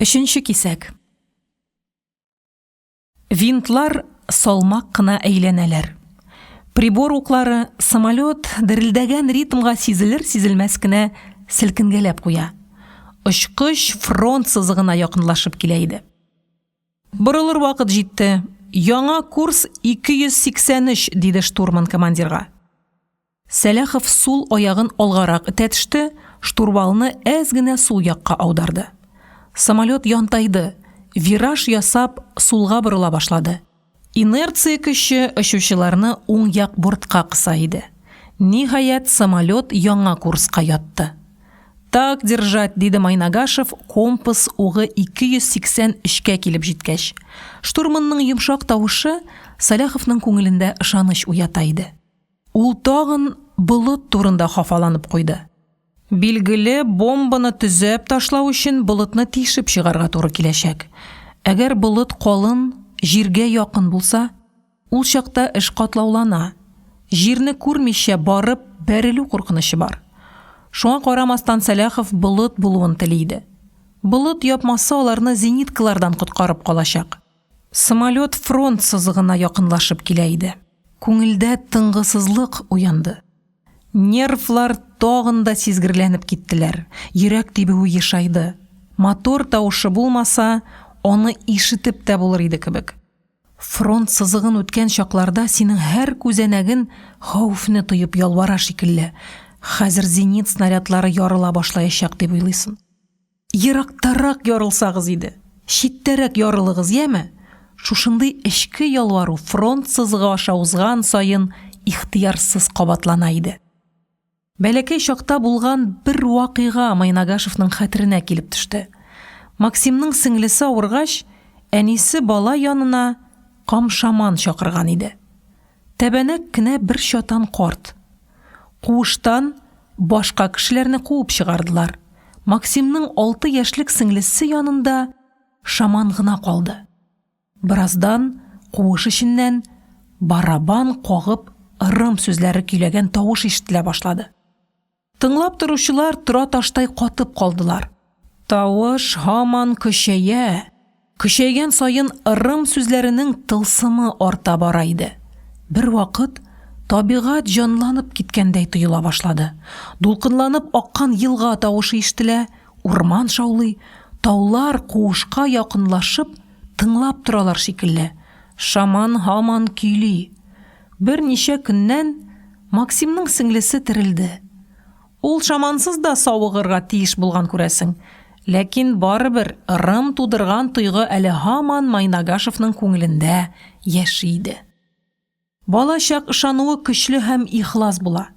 Өченче кисәк. Винтлар салмак кына әйләнәләр. Прибор уклары самолет дерелдәгән ритмга сизелер-сизелмәс кенә селкенгәләп куя. Очкыч фронт сызыгына якынлашып килә иде. Борылыр вакыт җитте. Яңа курс 283 диде штурман командирга. Сәләхов сул аягын алгарак итә төште, штурвалны әз генә сул якка аударды. Самолет янтайды, вираж ясап сулга борыла башлады. Инерция көче очучыларны уң як бортка кыса иде. Ниһаять самолет яңа курска ятты. Так держать, диде Майнагашев, компас угы 283-кә килеп җиткәч. Штурманның йомшак тавышы Сәләховның күңелендә ышаныч уята иде. Ул тагын болыт турында хафаланып куйды. Билгеле, бомбаны төзәп ташлау өчен болытны тишеп чыгарга туры киләчәк. Әгәр болыт калын, җиргә якын булса, ул чакта эш катлаулана. Җирне күрмичә барып бәрелү куркынычы бар. Шуңа карамастан Сәләхов болыт булуын телиде. Болыт япмаса аларны зениткалардан коткарып калачак. Самолет фронт сызыгына якынлашып килә иде. Күңелдә тынгысызлык уянды. Нервлар тагын да сизгерләнеп киттеләр. Йөрәк тибүе ешайды. Мотор тавышы булмаса, аны ишетеп тә булыр иде кебек. Фронт сызыгын үткән чакларда синең һәр күзәнәгең хәүфне тоеп ялвара шикелле. Хәзер зенит снарядлары ярыла башлаячак дип уйлыйсың. Ерактарак ярылсагыз иде. Читтәрәк ярылыгыз, яме? Шушындый эчке ялвару фронт сызыгы аша узган сайын ихтиярсыз кабатлана иде. Бәләкәй чакта булган бер вакыйга Майнагашевның хәтеренә килеп төште. Максимның сеңлесе авыргач, әнисе бала янына камшаман чакырган иде. Тәбәнәк кенә бер чатан карт. Куыштан башка кешеләрне куып чыгардылар. Максимның 6 яшьлек сеңлесе янында шаман гына калды. Бираздан куыш эченнән барабан кагып ырым сүзләре көйләгән тавыш ишетелә башлады. Тыңлап торучылар тора таштай катып калдылар. Тавыш һаман көчәя. Көчәйгән сайын ырым сүзләренең тылсымы арта бара иде. Бер вакыт табигать җанланып киткәндәй тоела башлады. Дулкынланып аккан елга тавышы ишетелә, урман шаулый, таулар куышка якынлашып тыңлап торалар шикелле. Шаман һаман көйли. Бер ничә көннән Максимның сеңлесе терелде. Ул шамансыз да савыгырга тиеш булган күрәсең. Ләкин барыбер ырым тудырган тойгы әле һаман Майнагашевның күңелендә яши иде. Балачак ышануы көчле һәм ихлас була.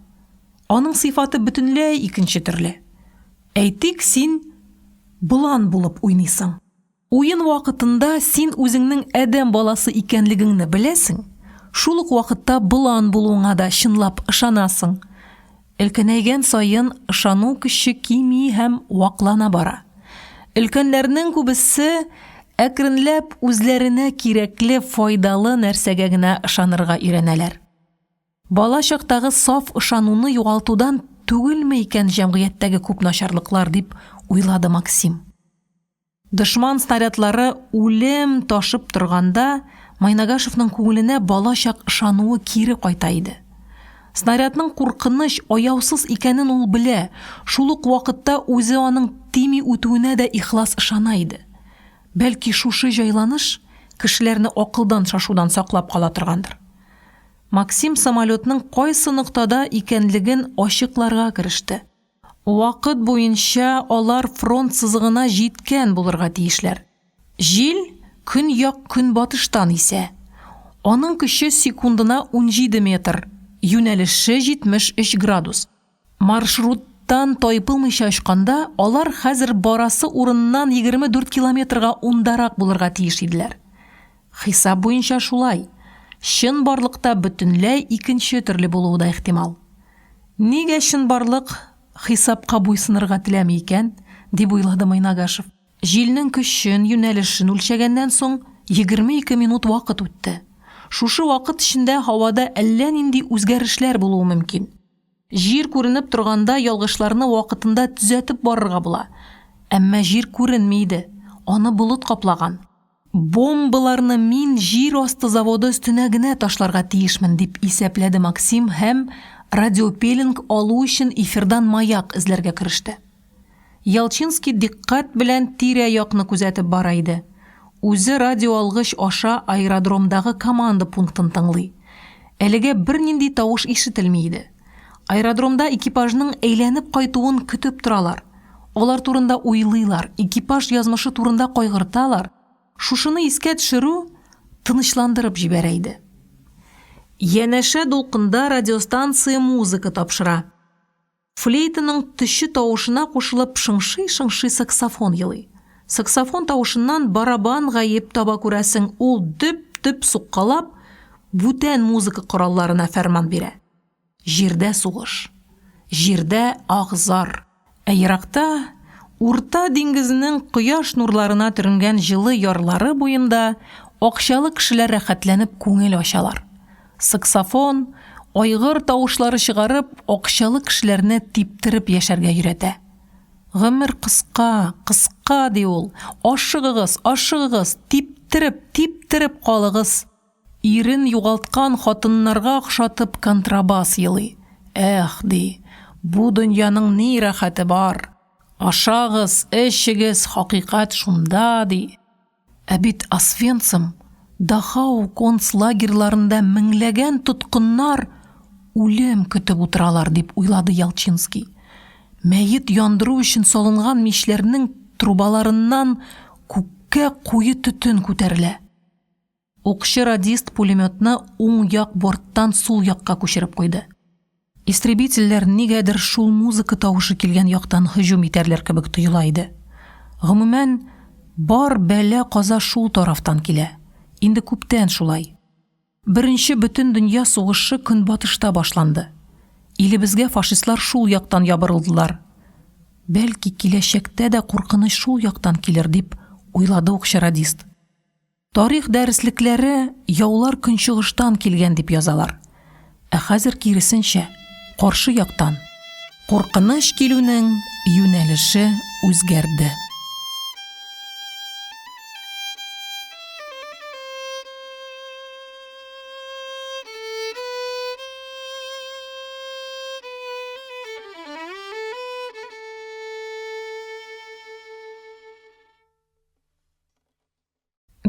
Аның сыйфаты бөтенләй икенче төрле. Әйтик, син булан булып уйныйсың. Уен вакытында син үзеңнең адәм баласы икәнлегеңне беләсең. Шул ук вакытта булан булуыңа да чынлап ышанасың. Өлкәнәйгән сайын ышану көче кими һәм ваклана бара. Өлкәннәрнең күбесе әкренләп үзләренә кирәкле файдалы нәрсәгә генә ышанырга өйрәнәләр. Бала чактагы саф ышануны югалтудан түгелме икән җәмгыятьтәге күп начарлыклар дип уйлады Максим. Дошман снарядлары үлем ташып торганда, Майнагашевның күңеленә балачак ышануы кире кайта иде. Снарядның куркыныч, аяусыз икәнен ул белә, шул ук вакытта үзе аның тими үтүенә дә ихлас ышана иде. Бәлки шушы җайланыш кешеләрне акылдан шашудан саклап кала торгандыр. Максим самолетның кайсы ноктада икәнлеген ачыкларга кереште. Вакыт буенча алар фронт сызыгына җиткән булырга тиешләр. Җил көньяк-көнбатыштан исә. Аның көче секундына 17 метр, юнәлеше 73 градус. Маршруттан тайпылмыйча очканда, алар хәзер барасы урыннан 24 километрга ундарак булырга тиеш иделәр. Хисап буенча шулай. Чын барлыкта бөтенләй икенче төрле булуы да ихтимал. Нигә чын барлык хисапка буйсынырга теләми икән, дип уйлады Майнагашев. Җилнең көчен, юнәлешен үлчәгәннән соң 22 минут вакыт үтте. Шушы вакыт эчендә һавада әллә нинди үзгәрешләр булуы мөмкин. Җир күренеп торганда ялгышларны вакытында төзәтеп барырга була. Әмма җир күренми иде. Аны болыт каплаган. Бомбаларны мин җир асты заводы өстенә генә ташларга тиешмен дип исәпләде Максим һәм радиопелинг алу өчен эфирдан маяк эзләргә кереште. Ялчинский диккать белән тирә-якны күзәтеп бара иде. Үзе радио алгыч аша аэродромдагы команда пунктын тыңлый. Әлегә бернинди тавыш ишетелми иде. Аэродромда экипажның әйләнеп кайтуын көтеп торалар. Алар турында уйлыйлар, экипаж язмышы турында кайгырталар. Шушыны искә төшерү тынычландырып җибәрә иде. Янәшә дулкында радиостанция музыка тапшыра. Флейтаның төші тавышына кушылып шыңшый саксофон елый. Саксофон тавышыннан барабан гаеп таба күрәсең, ул дөп суққалап, бүтән музыка коралларына фәрман бирә. Җирдә сугыш, җирдә агзар. Еракта Урта диңгезнең кояш нурларына төренгән җылы ярлары буенда акчалы кешеләр рәхәтләнеп күңел ачалар. Саксофон айгыр тавышлары чыгарып, акчалы кешеләрне типтереп яшәргә өйрәтә. Гомер кыска ди ул. Ашыгыгыз, типтереп калыгыз. Ирен югалткан хатыннарга охшатып контрабас елый. Эх, ди, бу дөньяның ни рәхәте бар. Ашагыз, эчегез, хакыйкать шунда, ди. Ә бит Освенцим, Дахау концлагерларында меңләгән тоткыннар үлем көтеп утыралар, дип уйлады Ялчинский. Мәйет яндыру өчен салынган мичләрнең трубаларыннан күккә куе төтен күтәрелә. Укчы радист пулеметны уң як борттан сул якка күчереп куйды. Истребительләр нигәдер шул музыка тавышы килгән яктан һөҗүм итәрләр кебек тоела иде. Гомумән, бар бәла каза шул тарафтан килә. Инде күптән шулай. Беренче бөтен дөнья сугышы көнбатышта башланды. Илебезгә фашистлар шул яктан ябырылдылар. Бәлки киләчәктә дә куркыныч шул яктан килер дип уйлады укчы радист. Тарих дәреслекләре яулар көнчыгыштан килгән дип язалар. Ә хәзер киресенчә, каршы яктан. Куркыныч килүнең юнәлеше үзгәрде.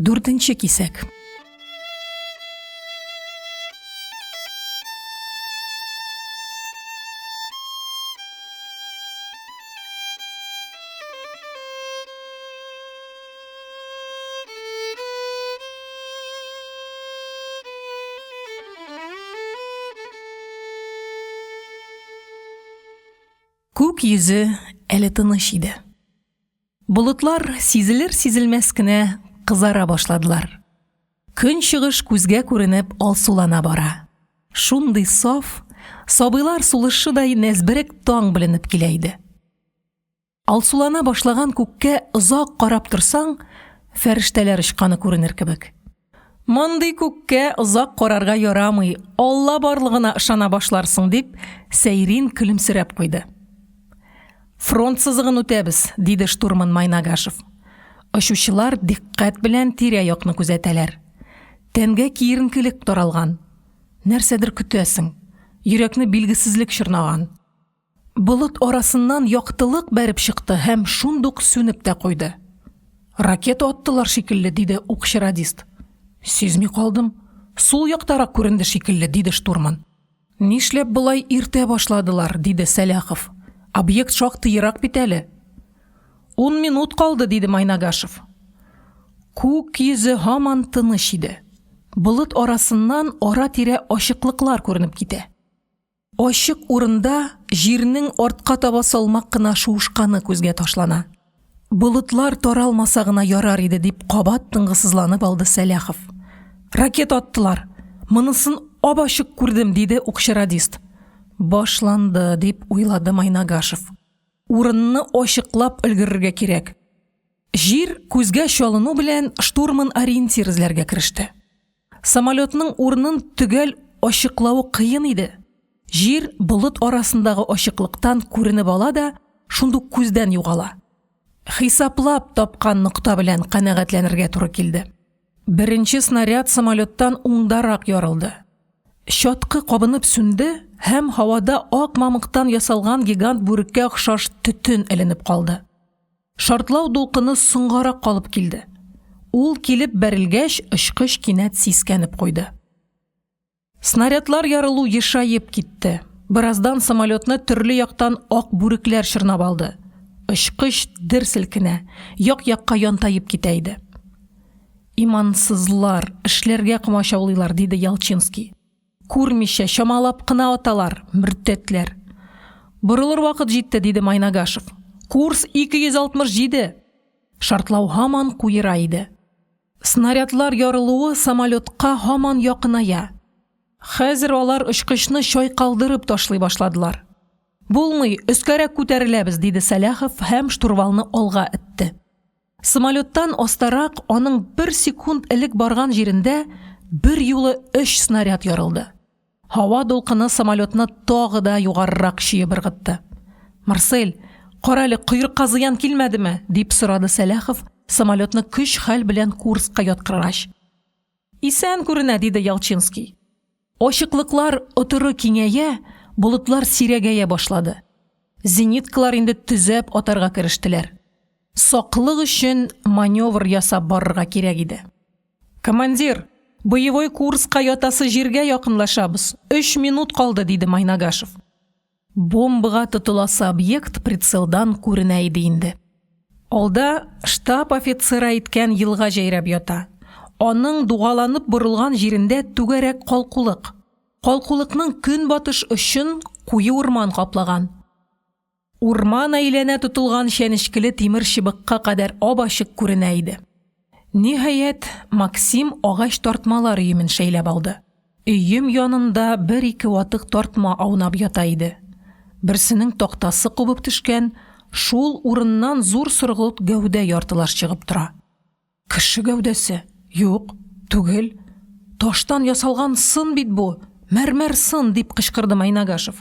Дүртенче кисәк. Күк йөзе әле тыныч иде. Болытлар сизелер-сизелмәс кенә кызара башладылар. Көн чыгыш күзгә күренеп алсулана бара. Шундый саф, сабыйлар сулышыдай нәзберек таң беленеп килә иде. Алсулана башлаган күккә озак карап торсаң, фәрештәләр очканы күренер кебек. Мондый күккә озак карарга ярамый, Алла барлыгына ышана башларсың дип, Сәйрин күлемсерәп куйды. Фронт сызыгын үтәбез, диде штурман Майнагашев. Очучылар диккать белән тирә-якны күзәтәләр. Тәнгә киеренкелек таралган. Нәрсәдер көтәсең. Йөрәкне билгесезлек чорнаган. Болыт арасыннан яктылык бәреп чыкты һәм шундук сүнеп тә куйды. Ракета аттылар шикелле, диде укчы радист. Сизми калдым. Сул яктарак күренде шикелле, диде штурман. Нишләп болай иртә башладылар, диде Сәләхов. Объект шактый ерак бит әле. 10 минут калды, диде Майнагашев. Күк йөзе һаман тыныч иде. Болыт арасыннан ара-тирә ачыклыклар күренеп китә. Ачык урында җирнең артка таба салмак кына шуышканы күзгә ташлана. Болытлар таралмаса гына ярар иде, дип кабат тынгысызланып алды Сәләхов. Ракета аттылар. Монысын ап-ачык күрдем, диде укчы радист. Башланды, дип уйлады Майнагашев. Урынны ачыклап өлгерергә кирәк. Җир күзгә чалыну белән штурман ориентир эзләргә кереште. Самолетның урынын төгәл ачыклавы кыен иде. Җир болыт арасындагы ачыклыктан күренеп ала да, шундук күздән югала. Хисаплап тапкан нокта белән канәгатьләнергә туры килде. Беренче снаряд самолеттан уңдарак ярылды. Чаткы кабынып сүнде һәм һавада ак мамыктан ясалган гигант бүреккә охшаш төтен эленеп калды. Шартлау дулкыны соңгарак калып килде. Ул килеп бәрелгәч, очкыч кинәт сискәнеп куйды. Снарядлар ярылу ешайып китте. Бираздан самолетны төрле яктан ак бүрекләр чорнап алды. Очкыч дер селкенә, як-якка янтайып китә иде. Имансызлар, эшләргә комачаулыйлар, диде Ялчинский. Күрмичә, чамалап кына аталар, мөртәтләр. Борылыр вакыт җитте, диде Майнагашев. Курс 267. Шартлау һаман куера иде. Снарядлар ярылуы самолетка һаман якыная. Хәзер алар очкычны чайкалдырып ташлый башладылар. Булмый, өскәрәк күтәреләбез, диде Сәләхов һәм штурвалны алга итте. Самолеттан астарак аның 1 секунд элек барган җирендә бер юлы 3 снаряд ярылды. Һава дулкыны самолетны тагы да югарырак чөеп ыргытты. Марсель, каралы койрыкка зыян килмәдеме? Дип сорады Сәләхов, самолетны көч-хәл белән курска яткыргач. Исән күренә, диде Ялчинский. Ачыклыклар отыры киңәя, болытлар сирәгәя башлады. Зениткалар инде төзәп атарга керештеләр. Саклык өчен маневр ясап барырга кирәк иде. Командир, боевой курска ятасы җиргә якынлашабыз. 3 минут калды, диде Майнагашев. Бомбага тотыласы объект прицелдан күренә иде инде. Алда штаб офицеры әйткән елга җәйрәп ята. Аның дугаланып борылган җирендә түгәрәк калкулык. Калкулыкның көнбатыш өчен куе урман каплаган. Урман әйләнә тотылган шәнечкеле тимер чыбыкка кадәр ап-ачык күренә иде. Ниһаять, Максим агач тартмалар өемен шәйләп алды. Өем янында 1-2 ватык тартма аунап ята иде. Берсенең тактасы кубып төшкән, шул урыннан зур сыргылт гәүдә яртылаш чыгып тора. Кеше гәүдәсе? Юк, түгел. Таштан ясалган сын бит бу. Мәрмәр сын, дип кычкырды Майнагашев.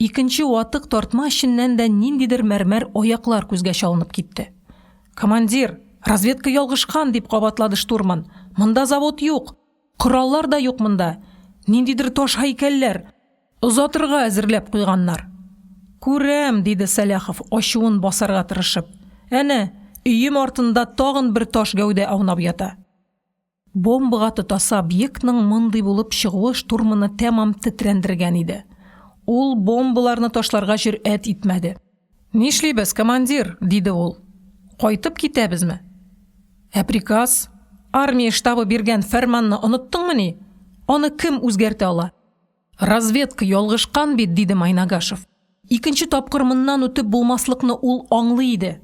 Икенче ватык тартма эченнән дә ниндидер мәрмәр аяклар күзгә чалынып китте. Командир, разведка ялгышкан, дип кабатлады штурман. Монда завод юк. Кораллар да юк монда. Ниндидер таш һәйкәлләр. Озатырга әзерләп куйганнар. Күрәм, диде Сәләхов, ачуын басарга тырышып. Әнә, өем артында тагын бер таш гәүдә аунап ята. Бомбага тотасы объектның мондый булып чыгуы штурманы тәмам тетрәндергән иде. Ул бомбаларны ташларга җөрьәт итмәде. Нишлибез, командир, диде ул. Кайтып китәбезме? Приказ, армия штабы биргән фәрманны оныттыңмы ни? Аны кем үзгәртә ала? Разведка ялгышкан бит, диде Майнагашев. Икенче тапкыр моннан үтеп булмаслыкны ул аңлый иде.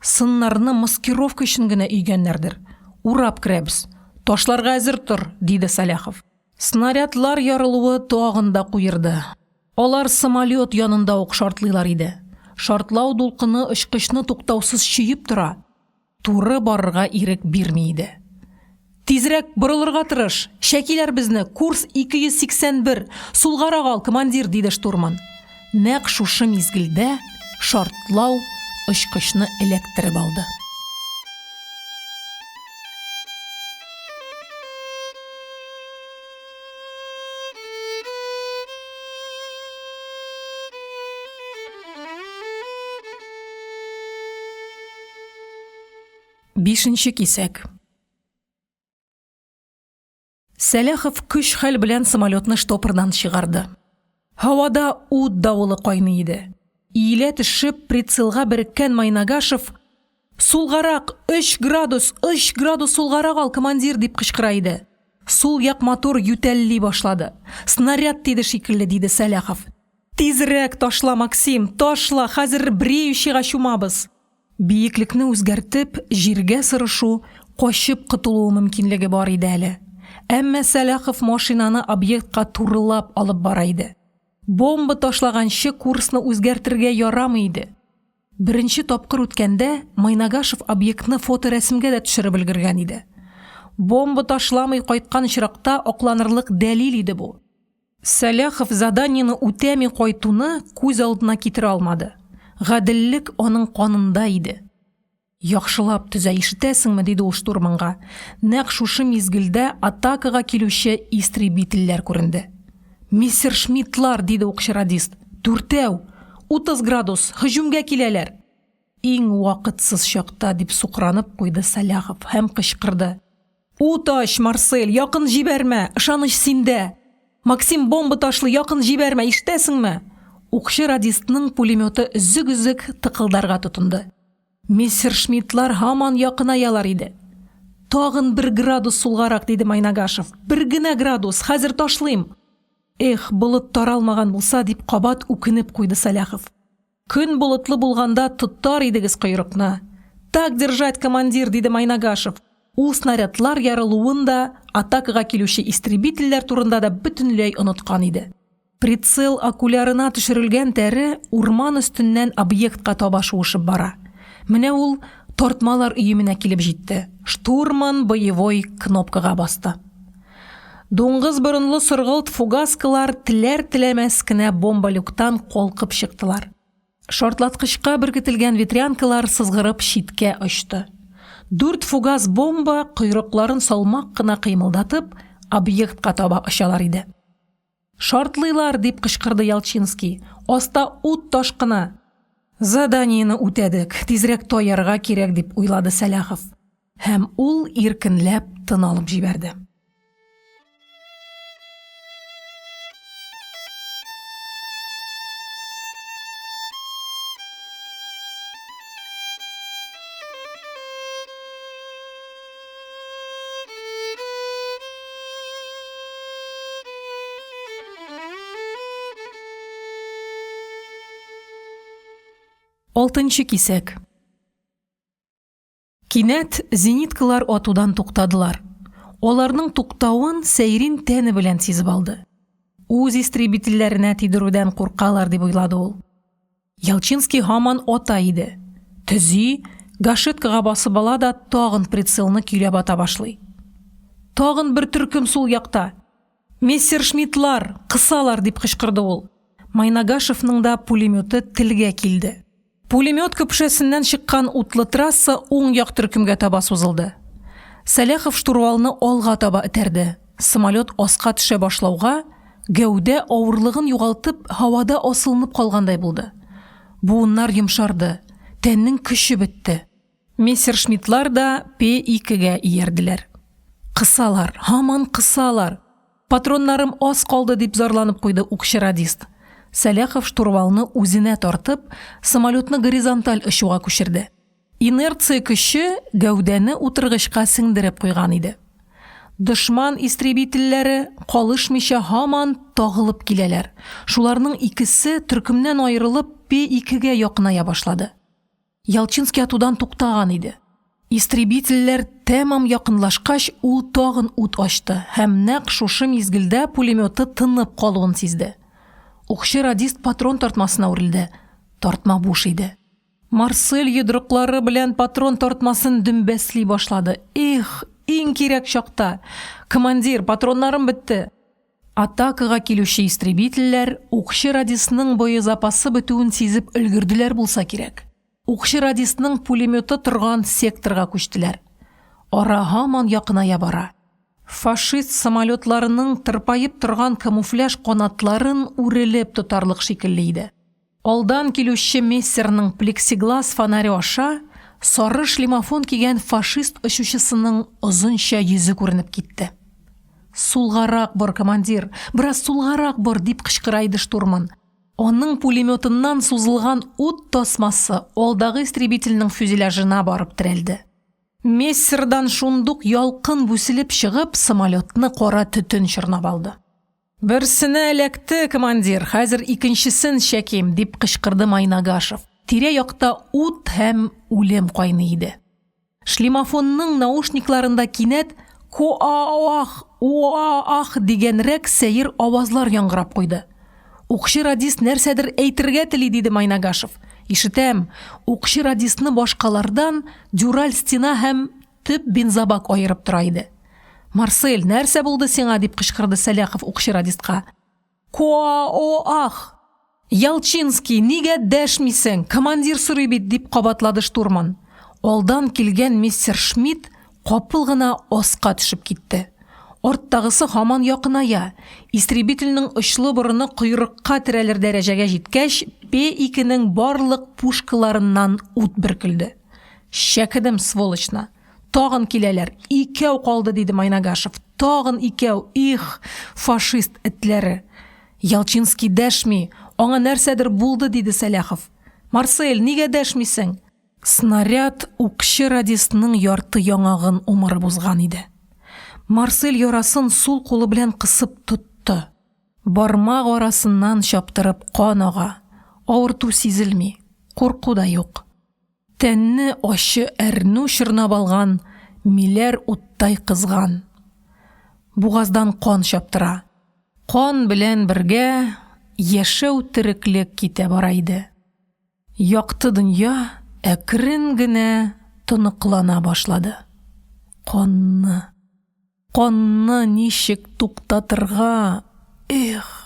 Сыннарны маскировка өчен генә өйгәннәрдер. Урап керәбез. Ташларга әзер тор, диде Сәләхов. Снарядлар ярылуы тагында куерды. Алар самолет янында ук шартлыйлар иде. Шартлау дулкыны очкычны туктаусыз чөеп тора. Туры барырга ирек бирми иде. Тизрәк борылырга тырыш. Шәкиләр безне. Курс 281. Сулгарак ал, командир, диде штурман. Нәкъ шушы мизгелдә шартлау очкычны электреп алды. Бишенче кисәк. Сәләхов көч-хәл белән самолетны штопордан чыгарды. Һавада ут давылы кайный иде. Иелә төшеп прицелга береккән Майнагашев «Сулгарак, 3 градус сулгарак ал, командир!» дип кычкыра иде. Сул як мотор ютәлли башлады. «Снаряд тиде шикелле», диде Сәләхов. «Тизрәк ташла, Максим, ташла, хәзер бреющийга чумабыз». Биеклекне үзгәртеп, җиргә сырышу, качып кытылу мөмкинлеге бар иде әле. Әмма Сәләхов машинаны объектка турылап алып бара иде. Бомба ташлаганчы курсны үзгәртергә ярамый иде. Беренче тапкыр үткәндә Майнагашев объектны фоторәсемгә дә төшереп өлгергән иде. Бомба ташламый кайткан чиракта акланырлык дәлил иде бу. Сәләхов заданиены үтәми кайтуны күз алдына китерә алмады. Гаделлек аның канында иде. Яхшылап төзә ишетәсеңме, диде ул штурманга. Нәкъ шушы мизгелдә атакага килүче истребительләр күренде. «Мистер Шмидтлар», диде укчы радист. «Дүртәү, 30 градус, һөҗүмгә киләләр». Иң вакытсыз чакта, дип сукранып куйды Сәләхов һәм кычкырды. «Уташ, Марсель, якын җибәрмә, ышаныч синдә. Максим бомба ташлы, якын җибәрмә, ишетәсеңме?» Укчы радистның пулеметы үзек-үзек тыкылдарга тотынды. Мистер Шмидтлар һаман якынаялар иде. «Тагын 1 градус сулгарак», диде Майнагашев. «1 генә градус, хәзер ташлыйм». «Эх, болыт таралмаган булса», дип кабат үкенеп куйды Сәләхов. «Көн болытлы булганда тоттар идегез койрыкны». «Так держать, командир», диде Майнагашев. Ул снарядлар ярылуын да, атакага килүче истребительләр турында да бөтенләй оныткан иде. Прицел окулярына төшерелгән тәре урман өстеннән объектка таба шуышып бара. Менә ул тартмалар өеменә килеп җитте. Штурман боевой кнопкага басты. Дуңгыз борынлы сыргылт фугаскалар теләр-теләмәс кенә бомбалюктан калкып чыктылар. Шартлаткычка беркетелгән ветрянкалар сызгырып читкә очты. 4 фугас бомба койрыкларын салмак кына кыймылдатып объектка таба очалар иде. «Шартлыйлар», дип кычкырды Ялчинский. «Аста ут ташкыны». «Заданиены үтәдек, тизрәк таярга кирәк», дип уйлады Сәләхов. Һәм ул иркенләп тын алып җибәрде. Алтынчы кисәк. Кинәт зениткалар атудан туктадылар. Аларның туктавын Сәйрин тәне белән сизеп алды. Үз истребительләренә тидерүдән куркалар, дип уйлады ул. Ялчинский һаман ата иде. Төзи, гашеткага басып ала да тагын прицелны көйләп ата башлый. Тагын бер төркем сул якта. «Мистер Шмидтлар, кысалар», дип кычкырды ул. Майнагашевның да пулеметы телгә килде. Пулемет көпшәсеннән чыккан утлы трасса уң як төркемгә таба сузылды. Сәләхов штурвалны алга таба этәрде. Самолет аска төшә башлауга, гәүдә авырлыгын югалтып, һавада асылынып калгандай булды. Буыннар йомшарды, тәннең көче бетте. Мистер Шмидтлар да П2гә иярделәр. «Кысалар, һаман кысалар. Патроннарым аз калды», дип зарланып куйды укчы радист. Сәләхов штурвалны үзенә тартып, самолетны горизонталь очуга күчерде. Инерция көче гәүдәне утыргычка сеңдереп куйган иде. Дошман истребительләре калышмыйча һаман тагылып киләләр. Шуларның икесе төркемнән аерылып П2гә якыная башлады. Ялчинский атудан туктаган иде. Истребительләр тәмам якынлашкач, ул тагын ут ачты һәм нәкъ шушы мизгелдә пулеметы тынып калуын сизде. Укчы радист патрон тартмасына үрелде. Тартма буш иде. Марсель йодрыклары белән патрон тартмасын дөмбәсли башлады. «Эх, Иң кирәк чакта. Командир, патроннарым бетте. Атакага килүче истребительләр укчы радисның бою запасы бетүен сизеп өлгерделәр булса кирәк. Укчы радисның пулеметы торган секторга күчтеләр. Ара һаман якыная бара. Фашист самолетларының тырпайып торган камуфляж канатларын үрелеп тотарлык шикелле иде. Алдан килүче мессерның плексиглаз фонаре аша сары шлемофон кигән фашист очучысының озынча йөзе күренеп китте. Сулгарак бор, командир, бераз сулгарак бор, дип кычкыра иде штурман. Аның пулеметыннан сузылган ут тасмасы алдагы истребительнең фюзеляжына барып терәлде. Мессердан шундук ялкын бүселеп чыгып, самолетны кара төтен чорнап алды. Берсенә эләкте, командир, хәзер икенчесен чәким, дип кычкырды Майнагашев. Тирә-якта ут һәм үлем кайный иде. Шлемофонның наушникларында кинәт «Ко-а-ах, уа-ах» дигәнрәк сәер авазлар яңгырап куйды. Укчы радист нәрсәдер әйтергә тели, диде Майнагашев. Ишетәм, укчы радистны башкалардан дюраль стена һәм төп бензобак айырып тора иде. Марсель, нәрсә булды сиңа, дип кычкырды Сәләхов укчы радистка. Ко-ах! Ялчинский, нигә дәшмисең? Командир сорый бит, дип кабатлады штурман. Алдан килгән мистер Шмидт капыл гына аска төшеп китте. Орттагысы һаман якыная. Истребительнең очлы борыны койрыкка терәлер дәрәҗәгә җиткәч, П2-нең барлык пушкаларыннан ут бөркелде. Шәкедем, сволочна. Тагын киләләр. Икәү калды, диде Майнагашев. Тагын икәү. Их, фашист этләре. Ялчинский дәшми. Аңа нәрсәдер булды, диде Сәләхов. Марсель, нигә дәшмисең? Снаряд укчы радистның ярты яңагын умырып узган иде. Марсель ярасын сул кулы белән кысып тотты. Бармак арасыннан чаптырып кан ага. Авырту сизелми, курку да юк. Тәнне ачы әрнү чорнап алган, миләр уттай кызган. Бугаздан кан чаптыра. Кан белән бергә яшәү тереклек китә бара иде. Якты дөнья әкрен генә тыныклана башлады. Канны ничек туктатырга? Эх!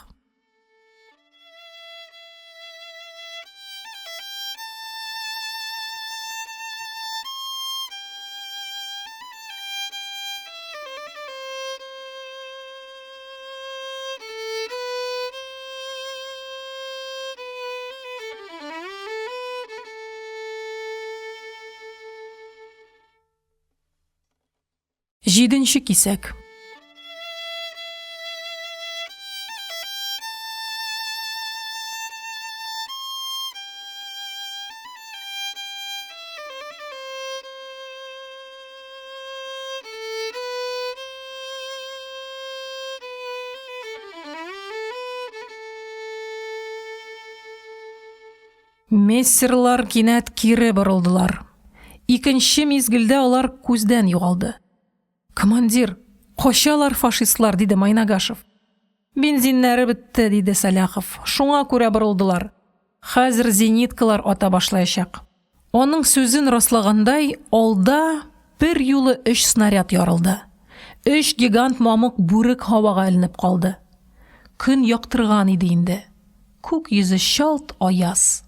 Җиденче кисәк. Мессерлар кинәт кире борылдылар. Икенче мизгелдә алар күздән югалды. Командир, качалар фашистлар, диде Майнагашев. Бензиннәре бетте, диде Сәләхов. Шуңа күрә борылдылар. Хәзер зениткалар ата башлаячак. Аның сүзен раслагандай, алда бер юлы 3 снаряд ярылды. 3 гигант мамык бүрек һавага эленеп калды. Көн яктырган иде инде. Күк йөзе шалт аяз.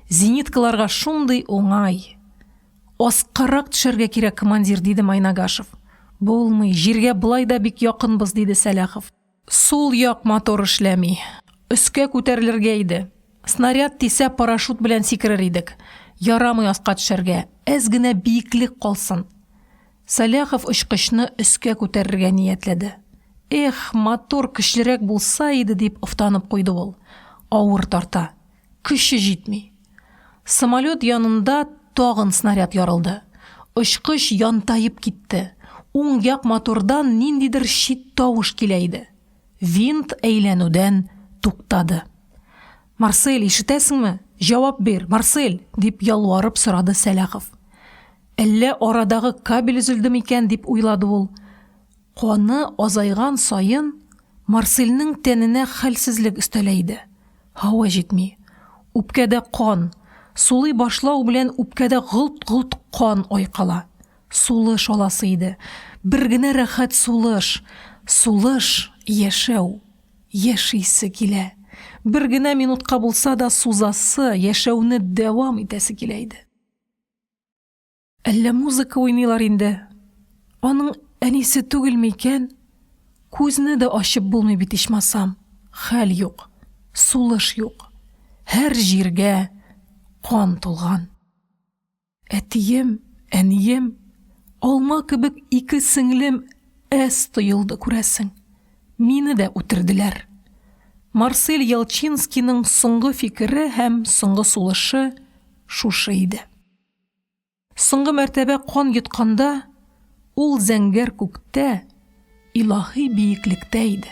Зениткаларга шундый уңай. Аскарак төшәргә кирәк, командир, диде Майнагашев. Булмый, җиргә булай да бик якынбыз, диде Сәләхов. Сул як мотор эшләми. Өскә күтәрелергә иде. Снаряд тисә парашют белән сикерер идек. Ярамый аска төшәргә. Әз генә биеклек калсын. Сәләхов очкычны өскә күтәрергә ниятләде. Эх, мотор көчлерәк булса иде, дип уфтанып куйды ул. Авыр тарта. Көче җитми. Самолет янында тагын снаряд ярылды. Очкыч янтайып китте. Уң як мотордан ниндидер шит тавыш килә иде. Винт әйләнүдән туктады. Марсель, ишетәсеңме? Җавап бир, Марсель, дип ялварып сорады Сәләхов. Әллә арадагы кабель өзелде микән, дип уйлады ул. Каны азайган сайын Марсельнең тәненә хәлсезлек өстәлә иде. Һава җитми. Үпкәдә кан. Сулый башлау белән үпкәдә гылт-гылт кан айкала. Сулыш аласы иде. Бер генә рәхәт сулыш. Сулыш яшәү. Яшисе килә. Бер генә минутка булса да сузасы, яшәүне дәвам итәсе килә иде. Әллә музыка уйныйлар инде. Аның әнисе түгелме икән? Күзне дә ачып булмый бит ичмасам. Хәл юк. Сулыш юк. Һәр җиргә кан тулган. Әтием, әнием, алма кебек ике сеңлем әс тоелды күрәсең. Мине дә үтерделәр. Марсель Ялчинскийның соңгы фикере һәм соңгы сулышы шушы иде. Соңгы мәртәбә кан йотканда, ул зәңгәр күктә, илаһи биеклектә иде.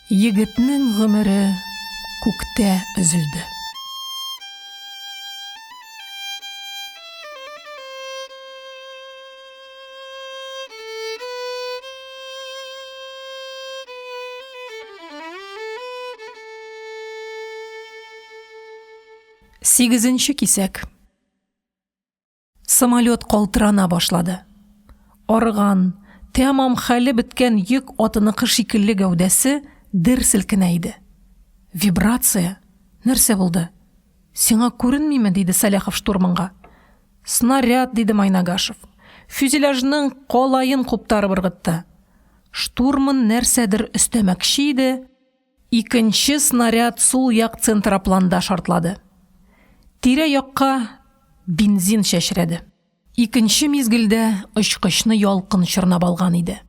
Егетнең гомере күктә өзелде. Сигезенче кисәк. Самолет калтырана башлады. Арыган, тәмам хәле беткән йөк атыныкы шикелле гәүдәсе дер селкенә иде. Вибрация. Нәрсә булды? Сиңа күренмиме, диде Сәләхов штурманга. Снаряд, диде Майнагашев. Фюзеляжның калайын куптарып ыргытты. Штурман нәрсәдер өстәмәкче иде. Икенче снаряд сул як центропланда шартлады. Тирә якка бензин шәшрәде. Икенче мизгелдә очкычны ялкын чорнап алган иде.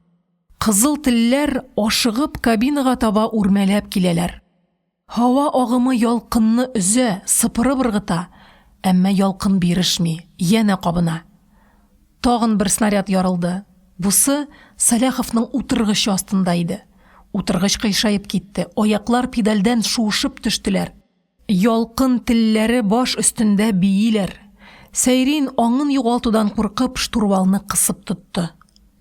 Кызыл телләр ашыгып кабинага таба үрмәләп киләләр. Һава агымы ялкынны өзә, сыпырып ыргыта, әмма ялкын бирешми, янә кабына. Тагын бер снаряд ярылды. Бусы Сәләховның утыргычы астында иде. Утыргыч кыйшайып китте, аяклар педальдән шуышып төштеләр. Ялкын телләре баш өстендә бииләр. Сәйрин аңын югалтудан куркып штурвалны кысып тотты.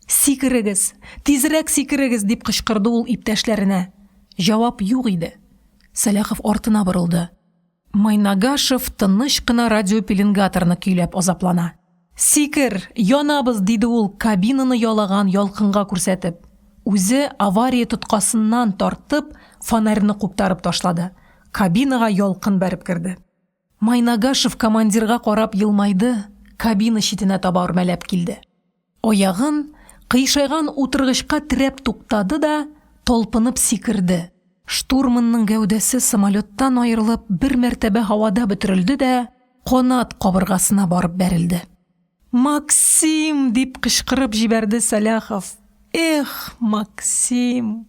Сикерегез, тизрәк сикерегез, дип кычкырды ул иптәшләренә. Җавап юк иде. Сәләхов артына борылды. Майнагашев тыныч кына радиопеленгаторны көйләп азаплана. Сикер, янабыз, диде ул кабинаны ялаган ялкынга күрсәтеп. Үзе авария тоткасыннан тартып, фонарьны куптарып ташлады. Кабинага ялкын бәреп керде. Майнагашев командирга карап елмайды, кабина читенә таба үрмәләп килде. Аягын кыйшайган утыргычка терәп туктады да, толпынып сикерде. Штурманның гәүдәсе самолеттан айрылып, бер мәртәбә һавада бөтерелде дә, канат кабыргасына барып бәрелде. Максим, дип кычкырып җибәрде Сәләхов. Эх, Максим!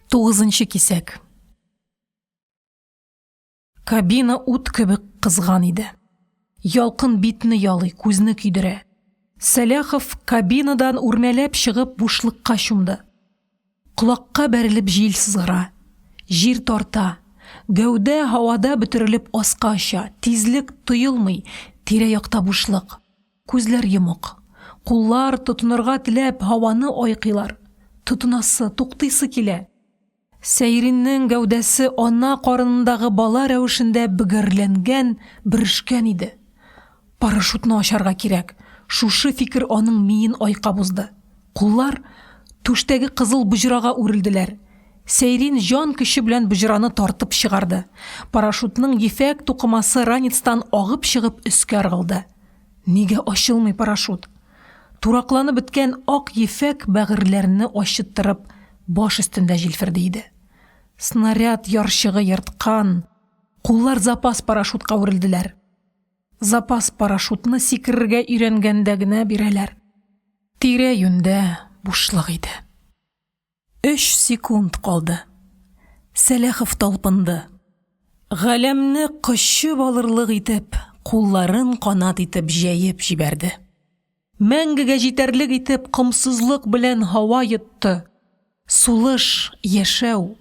Тугызынчы кисәк. Кабина ут кебек кызган иде. Ялкын битне ялый, күзне көйдерә. Сәләхов кабинадан үрмәләп чыгып бушлыкка чумды. Колакка бәрелеп җил сызгыра. Җир тарта. Гәүдә һавада бөтерелеп аска аша. Тизлек тоелмый, тирә-якта бушлык. Күзләр йомык. Куллар тотынырга теләп һаваны айкыйлар. Тотынасы, туктыйсы килә. Сәйриннең гәүдәсе ана карынындагы бала рәвешендә бөгәрләнгән, бирешкән иде. Парашютны ачарга кирәк. Шушы фикер аның миен айка бузды. Куллар түштәге кызыл буҗрага үрелделәр. Сәйрин җан көче белән буҗраны тартып чыгарды. Парашютның ефәк тукымасы ранецтан агып чыгып өскә ыргылды. Нигә ачылмый парашют? Туракланып беткән ак ефәк бәгырьләрне ачыттырып, баш өстендә җилферде иде. Снаряд ярчыгы йырткан. Куллар запас парашютка үрелделәр. Запас парашютны сикерергә өйрәнгәндә генә бирәләр. Тирә юндә бушлык иде. 3 секунд калды. Сәләхов талпынды. Галәмне кочып алырлык итеп, кулларын канат итеп җәеп җибәрде. Мәңгегә җитәрлек итеп кымсызлык белән һава йотты. Сулыш, яшәү,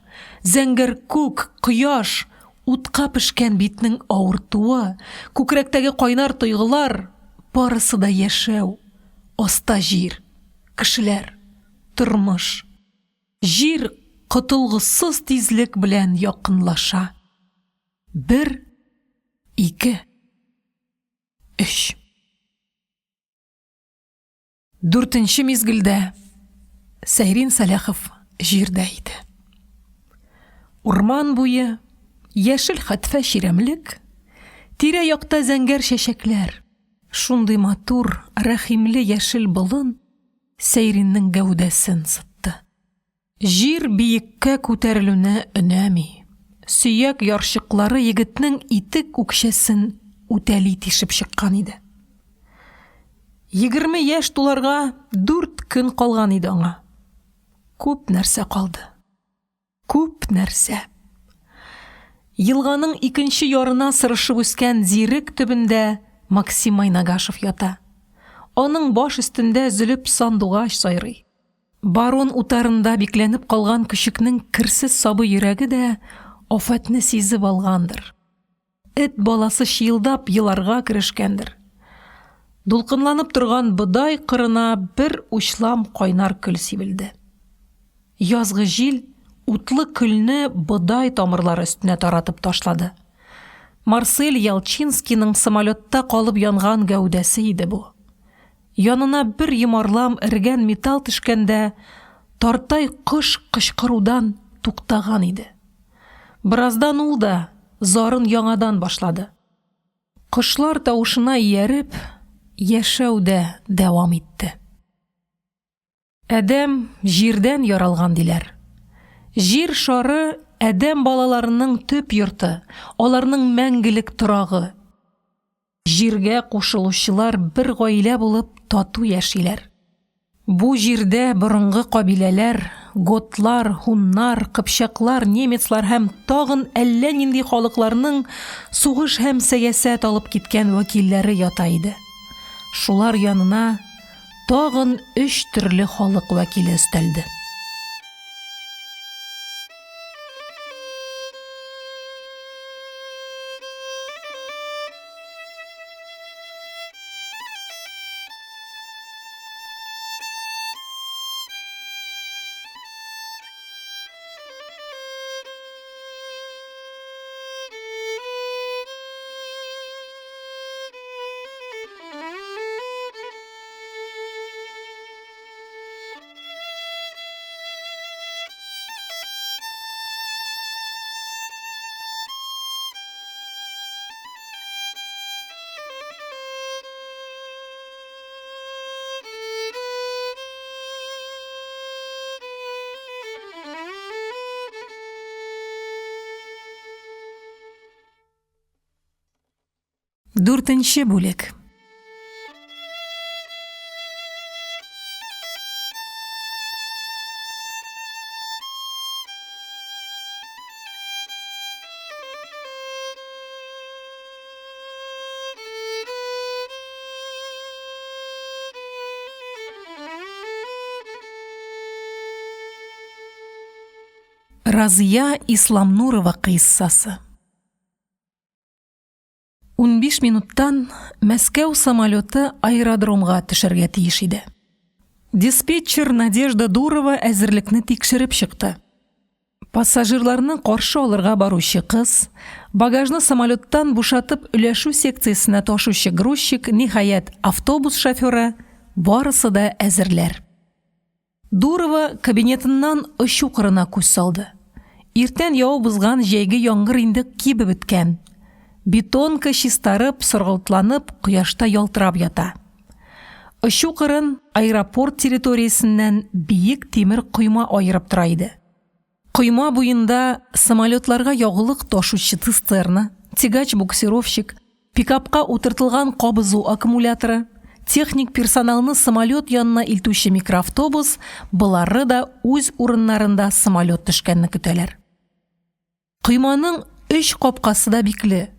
Зәңгәр күк, кояш, утка пешкән битнең авыртуы, күкрәктәге кайнар тойгылар, барысы да яшәү. Аста җир, кешеләр, тормыш. Җир котылгысыз тизлек белән якынлаша. 1, 2, 3. 4нче мизгелдә Сәйрин Сәләхов җирдә иде. Урман буе, яшел хәтфә чирәмлек, тирә-якта зәңгәр чәчәкләр. Шундый матур, рәхимле яшел болын Сәйриннең гәүдәсен сытты. Җир биеккә күтәрелүне өнәми. Сөяк ярчыклары егетнең итек үкчәсен үтәли тишеп чыккан иде. 20 яшь туларга 4 көн калган иде аңа. Күп нәрсә калды. Күп нәрсә. Елганың икенче ярына сырышып үскән зирек төбендә Максим Майнагашев ята. Аның баш өстендә зөлеп сандугач сайрый. Барон утарында бикләнеп калган күчекнең керсез сабы йөрәге дә афәтне сизеп алгандыр. Эт баласы шыелдап еларга керешкәндер. Дулкынланып торган бодай кырына бер учлам кайнар көл сибелде. Язгы җил утлы көлне бодай тамырлары өстенә таратып ташлады. Марсель Ялчинскийның самолетта калып янган гәүдәсе иде бу. Янына бер йомарлам эргән металл төшкәндә тартай кош кычкырудан туктаган иде. Бераздан ул да зарын яңадан башлады. Кошлар тавышына ияреп, яшәүдә дәвам итте. Әдәм җирдән яралган диләр. Җир шары әдәм балаларының төп йорты, аларның мәңгелек торагы. Җиргә кушылучылар бер гаилә булып тату яшиләр. Бу җирдә борынгы кабиләләр, готлар, хуннар, кыпчаклар, немецлар һәм тагын әллә нинди халыкларның сугыш һәм сәясәт алып киткән вәкилләре ята иде. Шулар янына тагын 3 төрле халык вәкиле өстәлде. Дүртенче бүлек. Разия Исламнурова кыйссасы. 15 минуттан Мәскәү самолеты аэродромга төшәргә тиеш иде. Диспетчер Надежда Дурова әзерлекне тикшереп чыкты. Пассажирларны каршы алырга баручы кыз, багажны самолеттан бушатып өләшү секциясенә ташучы грузчик, ниһаять автобус шоферы, барысы да әзерләр. Дурова кабинетыннан очу кырына күз салды. Иртән яу бузган җәйге яңгыр инде кибеп беткән. Бетонка чистарып, сыргылтланып, кояшта ялтырап ята. Очу кырын аэропорт территориясеннән биек тимер койма айырып тора иде. Койма буенда самолетларга ягылык ташучы цистерна, тягач-буксировщик, пикапка утыртылган кабызу аккумуляторы, техник персоналны самолет янына илтүче микроавтобус, булары да үз урыннарында самолет төшкәнне көтәләр. Койманың 3 капкасы да бикле.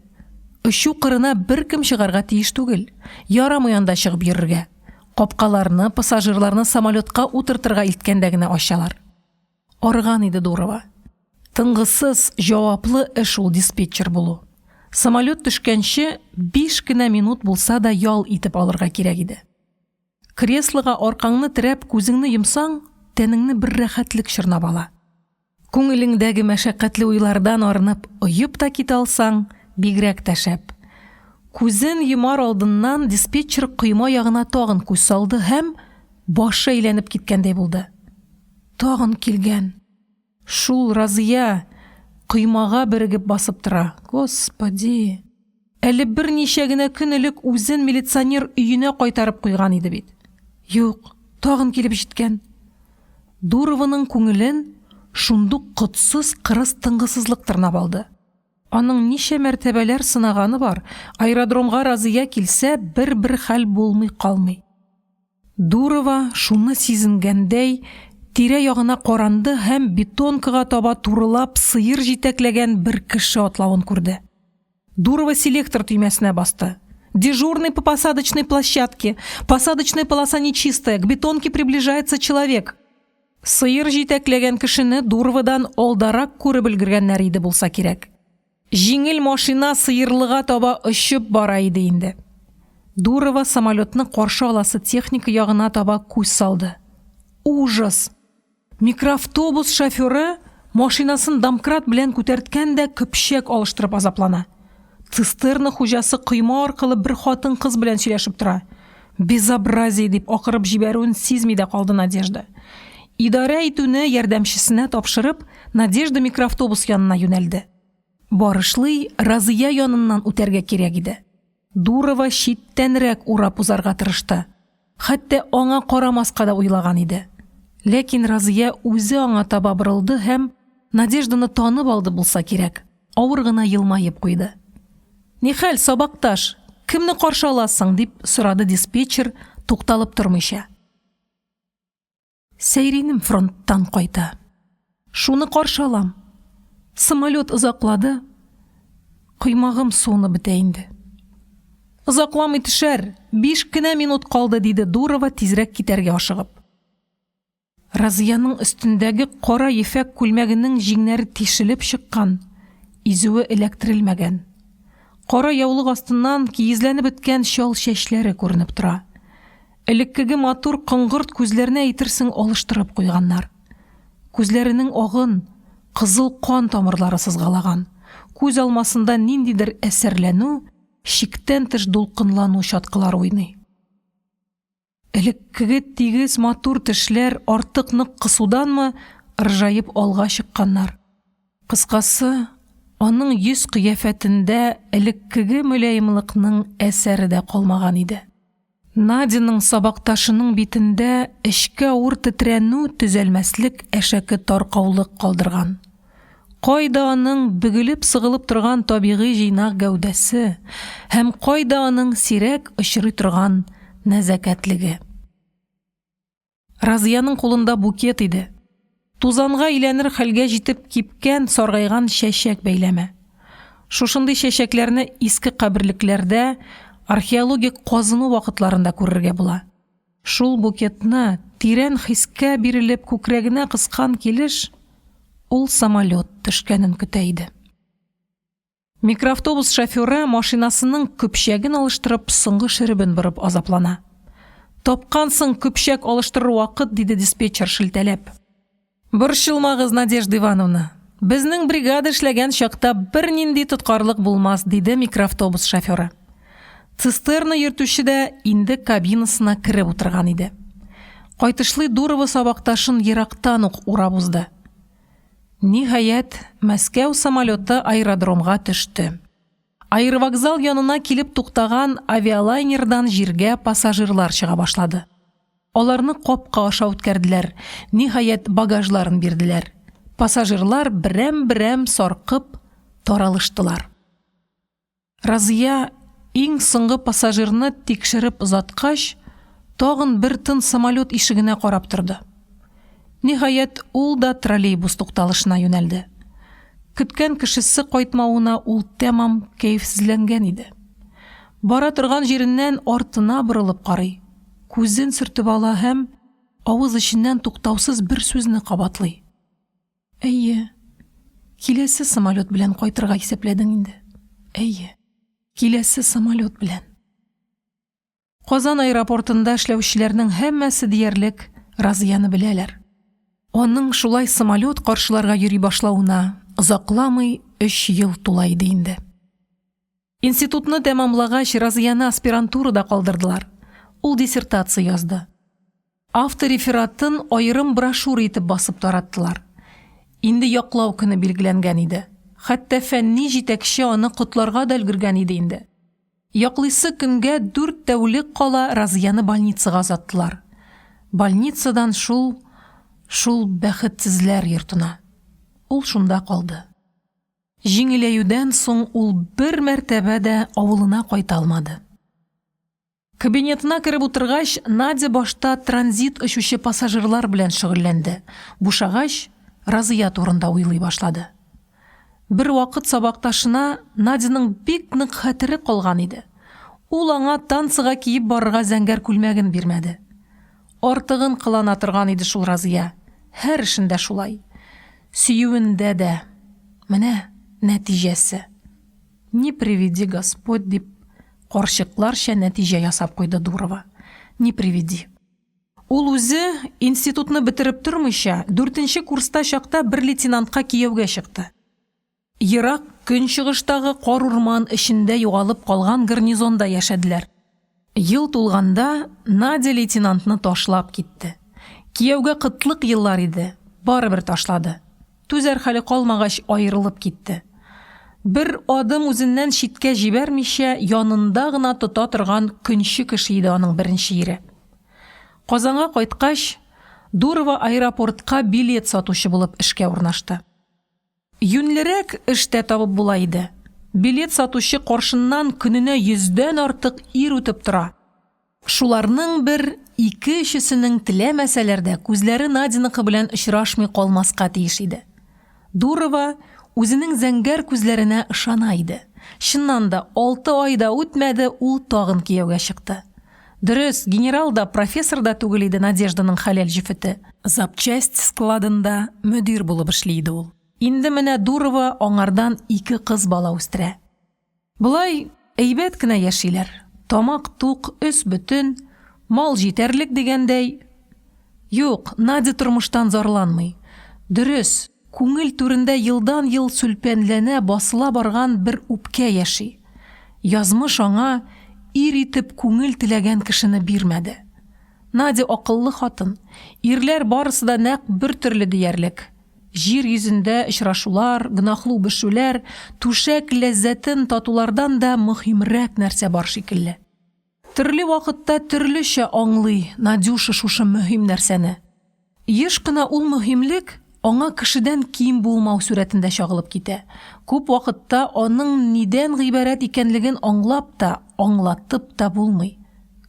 Очу кырына беркем чыгарга тиеш түгел. Ярамый анда чыгып йөрергә. Капкаларны, пассажирларны самолетка утыртырга илткәндә генә ачалар. Арган иде Дурова. Тыңғысыз жауаплы эш ул диспетчер булу. Самолет төшкәнче 5 кенә минут булса да ял итеп алырга кирәк иде. Креслоға аркаңны терәп күзеңне йомсаң, тәнеңне бер рәхәтлек чорнап ала. Күңелеңдәге мәшәкатьле уйлардан арынып, оеп та китә алсаң, бигрәк тә шәп. Күзен йомар алдыннан диспетчер койма ягына тагын күз салды һәм башы әйләнеп киткәндәй булды. Тагын килгән. Шул Разия коймага бирегеп басып тора. Господи. Әле берничә генә көн элек үзен милиционер өенә кайтарып куйган иде бит. Юк, тагын килеп җиткән. Дурованың күңелен шундук котсыз кырыс тынгысызлык тырнап алды. Аның ничә мәртәбәләр сынаганы бар, аэродромга Разия килсә, бер хәл булмый калмый. Дурова шуны сизенгәндәй, тирә ягына каранды һәм бетонкага таба турылап сыер җитәкләгән бер кеше атлавын күрде. Дурова селектор төймәсенә басты. Дежурный по посадочной площадке. Посадочная полоса нечистая. К бетонке приближается человек. Сыер җитәкләгән кешене Дуровадан алдарак күреп өлгергәннәр иде булса кирәк. Җиңел машина сыерлыга таба очып бара иде инде. Дурова самолетны каршы аласы техника ягына таба күз салды. Ужас! Микроавтобус шоферы машинасын домкрат белән күтәрткән дә көпчәк алыштырып азаплана. Цистерна хуҗасы койма аркылы бер хатын кыз белән сөйләшеп тора. Безобразие дип акырып җибәрүен сизми дә калды Надежда. Идара итүне ярдәмчесенә тапшырып, Надежда микроавтобус янына юнәлде. Барышлый Разия яныннан үтәргә кирәк иде. Дурова читтәнрәк урап узарга тырышты. Хәтта аңа карамаска да уйлаган иде. Ләкин Разия үзе аңа таба борылды һәм Надежданы танып алды булса кирәк. Авыр гына елмаеп куйды. «Нихәл, сабакташ, кемне каршы аласың?» дип сорады диспетчер, тукталып тормыйча. Сәйринем фронттан кайта. Шуны каршы алам. Самолет озаклады. Коймагым суны бетә инде. Озакламый төшәр, 5 кенә минут калды, диде Дурова тизрәк китәргә ашыгып. Разияның өстендәге кара ефәк күлмәгенең җиңнәре тишелеп чыккан, изүе электрелмәгән. Кара яулык астыннан киезләнеп беткән шал чәчләре күренеп тора. Элеккеге матур кыңгырт күзләренә әйтерсең алыштырып куйганнар. Күзләренең агын, кызыл кан тамырлары сызгалаган. Күз алмасында ниндидер әсәрләнү, шиктән тыш дулкынлану чаткылар уйный. Элеккеге тигез матур тешләр артык нык кысуданмы ыржаеп алга чыкканнар. Кыскасы, аның йөз кыяфәтендә элеккеге мөлаемлыкның әсәре дә калмаган иде. Надяның сабакташының битендә эчке авыр тетрәнү, төзәлмәслек әшәке таркаулык калдырган. Кайда аның бөгелеп сыгылып торган табигый җыйнак гәүдәсе һәм кайда аның сирәк очрый торган нәзакәтлеге. Разияның кулында букет иде. Тузанга әйләнер хәлгә җитеп кипкән саргайган чәчәк бәйләме. Шушындый чәчәкләрне иске каберлекләрдә, археологик казыну вакытларында күрергә була. Шул букетны тирән хискә бирелеп күкрәгенә кыскан килеш, ул самолет төшкәнен көтә иде. Микроавтобус шоферы машинасының көпчәген алыштырып соңгы шеребен борып азаплана. Тапкансың көпчәк алыштыру вакыт, диде диспетчер шелтәләп. Борчылмагыз, Надежда Ивановна. Безнең бригада эшләгән чакта бер нинди тоткарлык булмас, диде микроавтобус шоферы. Цистерна йөртүче дә инде кабинасына киреп утырган иде. Кайтышлый Дурова сабакташын ерактан ук урап узды. Ниһаять, Мәскәү самолеты аэродромга төште. Аэровокзал янына килеп туктаган авиалайнердан җиргә пассажирлар чыга башлады. Аларны капка аша үткәрделәр, ниһаять багажларын бирделәр. Пассажирлар берәм-берәм саркып таралыштылар. Разия иң соңгы пассажирны тикшереп озаткач, тагын бер тын самолет ишегенә карап торды. Ниһаять, ул да троллейбус тукталышына юнәлде. Көткән кешесе кайтмавына ул тәмам кәефсезләнгән иде. Бара торган җиреннән артына борылып карый. Күзен сөртеп ала һәм авыз эченнән туктаусыз бер сүзне кабатлый. Әйе, Киләсе самолет белән кайтырга исәпләдең инде. Әйе, киләсе самолет белән. Казан аэропортында эшләүчеләрнең һәммәсе диярлек Разияны беләләр. Аның шулай самолет каршыларга йөри башлауына озакламый 3 ел тула иде инде. Институтны тәмамлагач, Разияны аспирантурада калдырдылар. Ул диссертация язды. Авторефератын аерым брошюра итеп басып тараттылар. Инде яклау көне билгеләнгән иде. Хәтта фәнни җитәкче аны котларга да өлгергән иде инде. Яклыйсы көнгә 4 тәүлек кала Разияны больницага озаттылар. Больницадан шул бәхетсезләр йортына. Ул шунда калды. Җиңеләюдән соң ул бер мәртәбә дә авылына кайта алмады. Кабинетына кереп утыргач, Надя башта транзит очучы пассажирлар белән шөгыльләнде. Бушагач, Разия турында уйлый башлады. Бер вакыт сабакташына Надяның бик нык хәтере калган иде. Ул аңа танцыга киеп барырга зәңгәр күлмәген бирмәде. Артыгын кылана торган иде шул Разия. Һәр эшендә шулай. Сөюендә дә. Менә нәтиҗәсе. Не приведи Господь дип карчыкларча нәтиҗә ясап куйды Дурова. Не приведи. Ул үзе институтны бетереп тормыйча 4нче курста чакта бер лейтенантка кияүгә чыкты. Ерак көнчыгыштагы кар урман эчендә югалып калган гарнизонда яшәделәр. Ел тулганда Надя лейтенантны ташлап китте. Кияүгә кытлык еллар иде. Барыбер ташлады. Түзәр хәле калмагач аерылып китте. Бер адым үзеннән читкә җибәрмичә янында гына тота торган көнче кеше иде аның беренче ире. Казанга кайткач, Дурова аэропортка билет сатучы булып эшкә урнашты. Юньлерәк эштә табып була иде. Билет сатучы каршыннан көненә 100дән артык ир үтеп тора. Шуларның бер 2-3сенең теләмәсәләр дә күзләре Надиныкы белән очрашмый калмаска тиеш иде. Дурова үзенең зәңгәр күзләренә ышана иде. Чыннан да 6 айда үтмәде, ул тагын кияүгә чыкты. Дөрес, генерал да, профессор да түгел иде Надежданың хәләл җифете. Запчасть складында мөдир булып эшли иде ул. Инде менә Дурова аңардан 2 кыз бала үстерә. Булай әйбәт кенә яшиләр. Тамак тук, өс бөтен, мал җитәрлек дигәндәй. Юк, Надя тормыштан зарланмый. Дөрес, күңел түрендә елдан-ел сүлпәнләнә басыла барган бер үпкә яши. Язмыш аңа ир итеп күңел теләгән кешене бирмәде. Надя акыллы хатын. Ирләр барысы да нәкъ бер төрле диярлек. Җир йөзендә очрашулар, гынахлы үбешүләр, түшәк ләззәтен татулардан да мөһимрәк нәрсә бар шикелле. Төрле вакытта төрлечә аңлый Надюша шушы мөһим нәрсәне. Еш кына ул мөһимлек аңа кешедән ким булмау сүрәтендә чагылып китә. Күп вакытта аның нидән гыйбарәт икәнлеген аңлап та, аңлатып та булмый.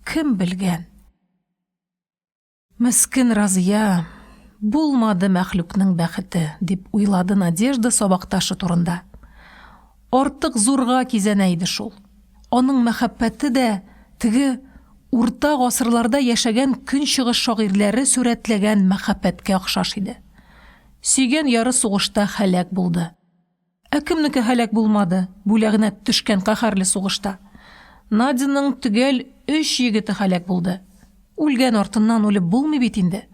Кем белгән? Мескен Разия, булмады мәхлукның бәхете, дип уйлады Надежда сабакташы турында. Артык зурга кизәнә иде шул. Аның мәхәббәте дә теге урта гасырларда яшәгән көнчыгыш шагыйрьләре сүрәтләгән мәхәббәткә охшаш иде. Сөйгән яры сугышта һәлак булды. Кемнеке һәлак булмады, бүләгенә төшкән каһәрле сугышта. Надяның төгәл 3 егете һәлак булды. Үлгән артыннан үлеп булмый бит инде.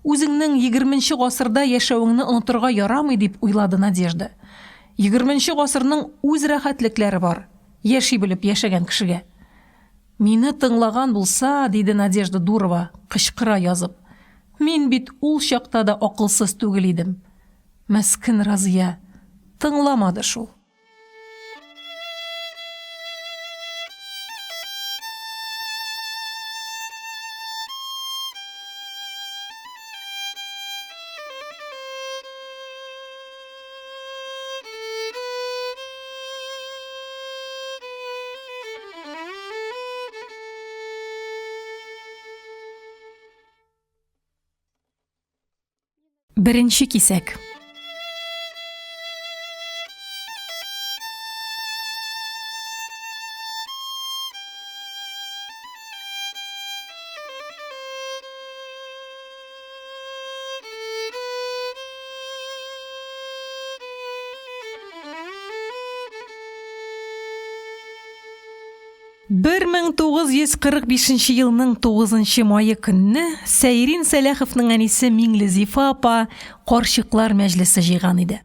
Үзеңнең 20нче гасырда яшәвеңне онытырга ярамый дип уйлады Надежда. 20нче гасырның үз рәхәтлекләре бар, яши белеп яшәгән кешегә. Мине тыңлаган булса, диде Надежда Дурова, кычкыра язып. Мин бит ул чакта да акылсыз түгел идем. Мескен Разия тыңламады шул. Беренче кисәк. 1945 елның 9 майы көнне Сәйрин Сәләховның әнисе Миңлезифа апа Карчыклар мәҗлесе җыйган иде.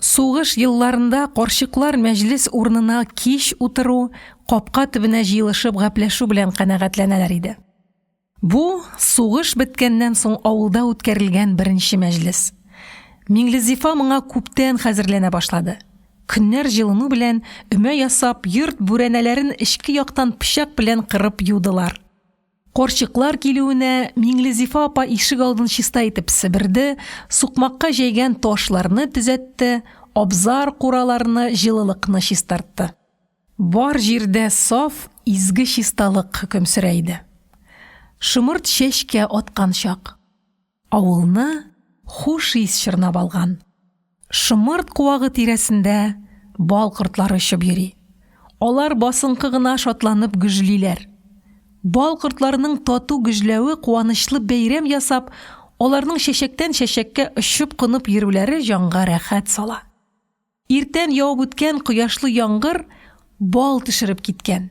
Сугыш елларында Карчыклар мәҗлес урынына кич утыру, капка төбенә җыелышып гәпләшү белән канәгатьләнәләр иде. Бу сугыш беткәннән соң авылда үткәрелгән беренче мәҗлес. Миңлезифа моңа күптән хәзерләнә башлады. Көннәр җылыну белән өмә ясап, йорт бүрәнәләрен эчке яктан пычак белән кырып юдылар. Карчыклар килүенә Миңлезифа апа ишек алдын чиста итеп себерде, сукмакка җәйгән ташларны төзәтте, абзар кураларны, җылылыкны чистартты. Бар җирдә саф, изге чисталык хөкем сөрә иде. Шымырт чәчкә аткан чак. Авылны хуш ис чорнап алган. Шымырт куагы тирәсендә бал кортлары очып йөри. Алар басынкы гына шатланып гөжлиләр. Бал кортларының тату гөжләве куанычлы бәйрәм ясап, аларның чәчәктән чәчәккә очып кынып йөрүләре җанга рәхәт сала. Иртән яуып үткән кояшлы яңгыр бал төшереп киткән.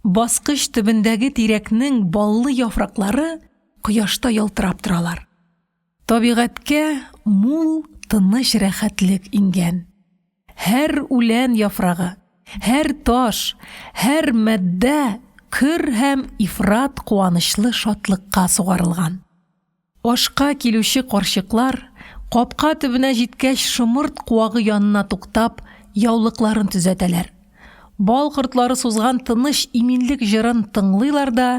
Баскыч төбендәге тирәкнең баллы яфраклары кояшта ялтырап торалар. Табигатькә мул тыныч рәхәтлек ингән. Һәр үлән яфрагы, һәр таш, һәр мәддә көр һәм ифрат куанычлы шатлыкка сугарылган. Ашка килүче карчыклар капка төбенә җиткәч шымырт куагы янына туктап, яулыкларын төзәтәләр. Бал кортлары сузган тыныч иминлек җырын тыңлыйлар да,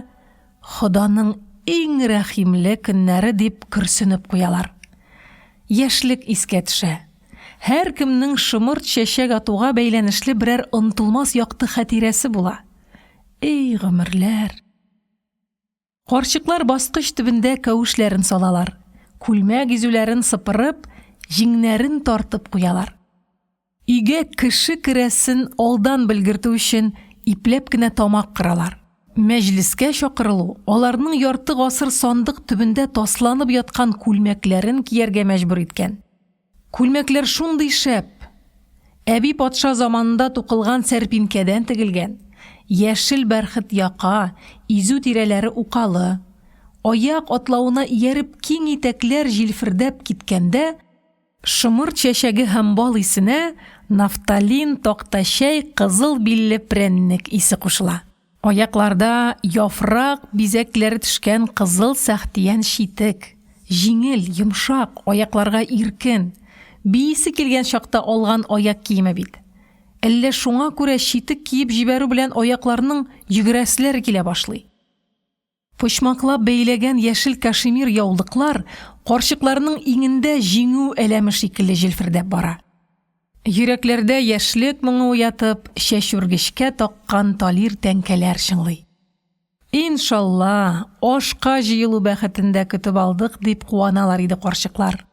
Ходаның иң рәхимле көннәре дип көрсенеп куялар. Яшьлек искә төшә. Һәр кемнең шымырт чәчәк атуга бәйләнешле берәр онытылмас якты хатирәсе була. Эй гомерләр! Карчыклар баскыч төбендә кәүешләрен салалар. Күлмәк изүләрен сыпырып, җиңнәрен тартып куялар. Өйгә кеше керәсен алдан белгертү өчен ипләп кенә тамак кыралар. Мәҗлескә чакырылу, аларның ярты гасыр сандык төбендә тасланып яткан күлмәкләрен кияргә мәҗбүр иткән. Күлмәкләр шундый шәп. Әби патша заманында тукылган сәрпинкәдән тегелгән. Яшел бәрхет яка, изү тирәләре укалы. Аяк атлауына ияреп киң итәкләр җилфердәп киткәндә, шымырт чәчәге һәм бал исенә нафталин, тактачай, кызыл билле прәннек исе кушыла. Аякларда яфрак бизәкләре төшкән кызыл сәхтиян читек. Җиңел, йомшак, аякларга иркен. Биисе килгән чакта алган аяк киеме бит. Әллә шуңа күрә читек киеп җибәрү белән аякларның йөгерәсләре килә башлый. Почмаклап бәйләгән яшел кашемир яулыклар карчыкларның иңендә җиңү әләме шикелле җилфердәп бара. Йөрәкләрдә яшьлек моңы уятып, чәчүргечкә таккан талир тәңкәләр шыңлый. Иншалла, ашка җыелу бәхетендә көтеп алдык дип куаналар иде карчыклар.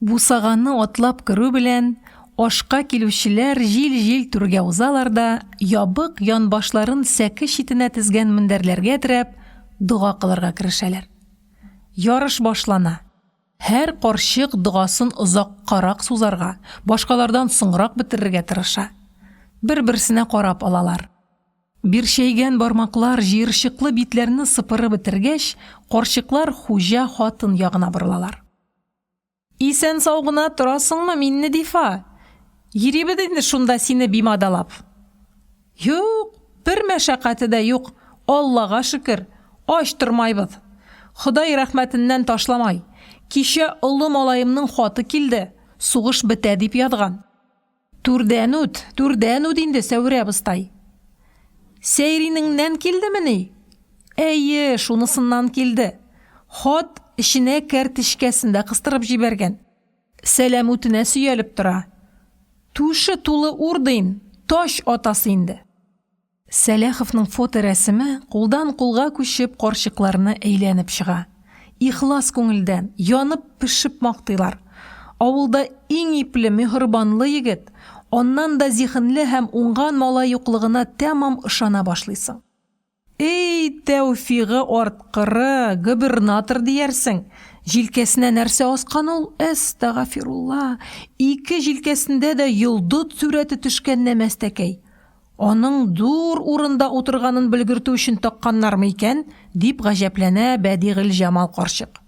Бусаганны атлап керү белән ашка килүчеләр җил-җил түргә узалар да, ябык янбашларын сәке читенә тезгән мендәрләргә терәп, дуга кылырга керешәләр. Ярыш башлана. Һәр карчык дугасын озаккарак сузарга, башкалардан соңрак бетерергә тырыша. Бер-берсенә карап алалар. Биршәйгән бармаклар җыерчыклы битләрне сыпырып бетергәч, карчыклар хуҗа хатын ягына борылалар. Исән сау гына торасыңмы, минне дифа? Йөрибез инде шунда сине бимадалап. Юк, бер мәшәкате дә юк. Аллага шөкер, ач тормайбыз. Ходай рәхмәтеннән ташламай. Кичә улы малаемның хаты килде, сугыш бетә дип язган. Түрдән үт инде Сәүрә абыстай. Сәйринеңнән килдеме ни? Әйе, шунысыннан килде. Хат эченә кәртишкәсендә кыстырып җибәргән. Сәлам үтенә сөялеп тора. Тушы тулы урдын, таш атасы инде. Сәләховның фоторәсеме кулдан кулга күчеп карчыкларны әйләнеп чыга. Ихлас күңелдән, янып пешеп мактыйлар. Авылда иң ипле, мехрибанлы егет, аннан да зихенле һәм уңган малай юклыгына тәмам ышана башлыйсың. Эй, тәүфигы арткыры, губернатор диярсең. Җилкәсенә нәрсә аскан ул? Әстәгъфирулла. Ике җилкәсендә дә йолдыз сүрәте төшкән нәмәстәкәй. Аның дур урында утырганын белгертү өчен такканнармы икән, дип гаҗәпләнә Бәдигъел Җамал карчык.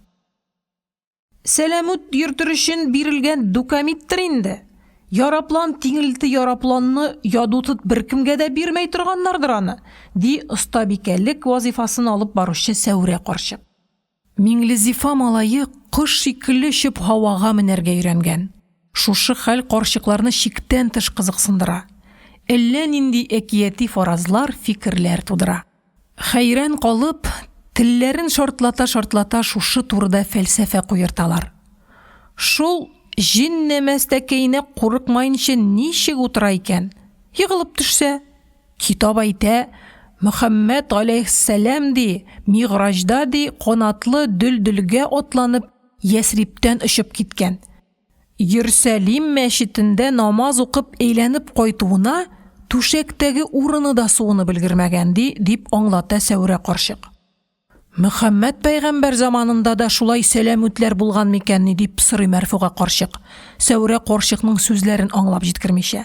Сәламут йөртер өчен бирелгән дукамиттер инде. Яраплан тиңелте ярапланны ядутып беркемгә дә бирмәй торганнардыр аны, ди остабикәлек вазифасын алып баручы Сәүрә карчык. Миңлезифа малайы кош шикелле чөп һавага менәргә өйрәнгән. Шушы хәл карчыкларны чиктән тыш кызыксындыра. Әллә нинди әкияти фаразлар, фикерләр тудыра. Хәйран калып, телләрен шартлата шушы турыда фәлсәфә куерталар. Шул җин нәмәстәкәенә курыкмайынча ничек утыра икән? Егылып төшсә, китап әйтә, Мөхәммәд алейһиссәлам ди, Мигъраҗда ди, канатлы дөлдөлгә атланып, Ясриптән очып киткән. Йерусалим мәчетендә намаз укып әйләнеп кайтуына түшәктәге урыны да суыны белгермәгән ди, дип аңлата Сәүрә карчык. Мөхәммәд пәйгамбәр заманында да шулай сәламүтләр булган микәнни, дип сорый Мәрфуга карчык. Сәүрә карчыкның сүзләрен аңлап җиткермичә.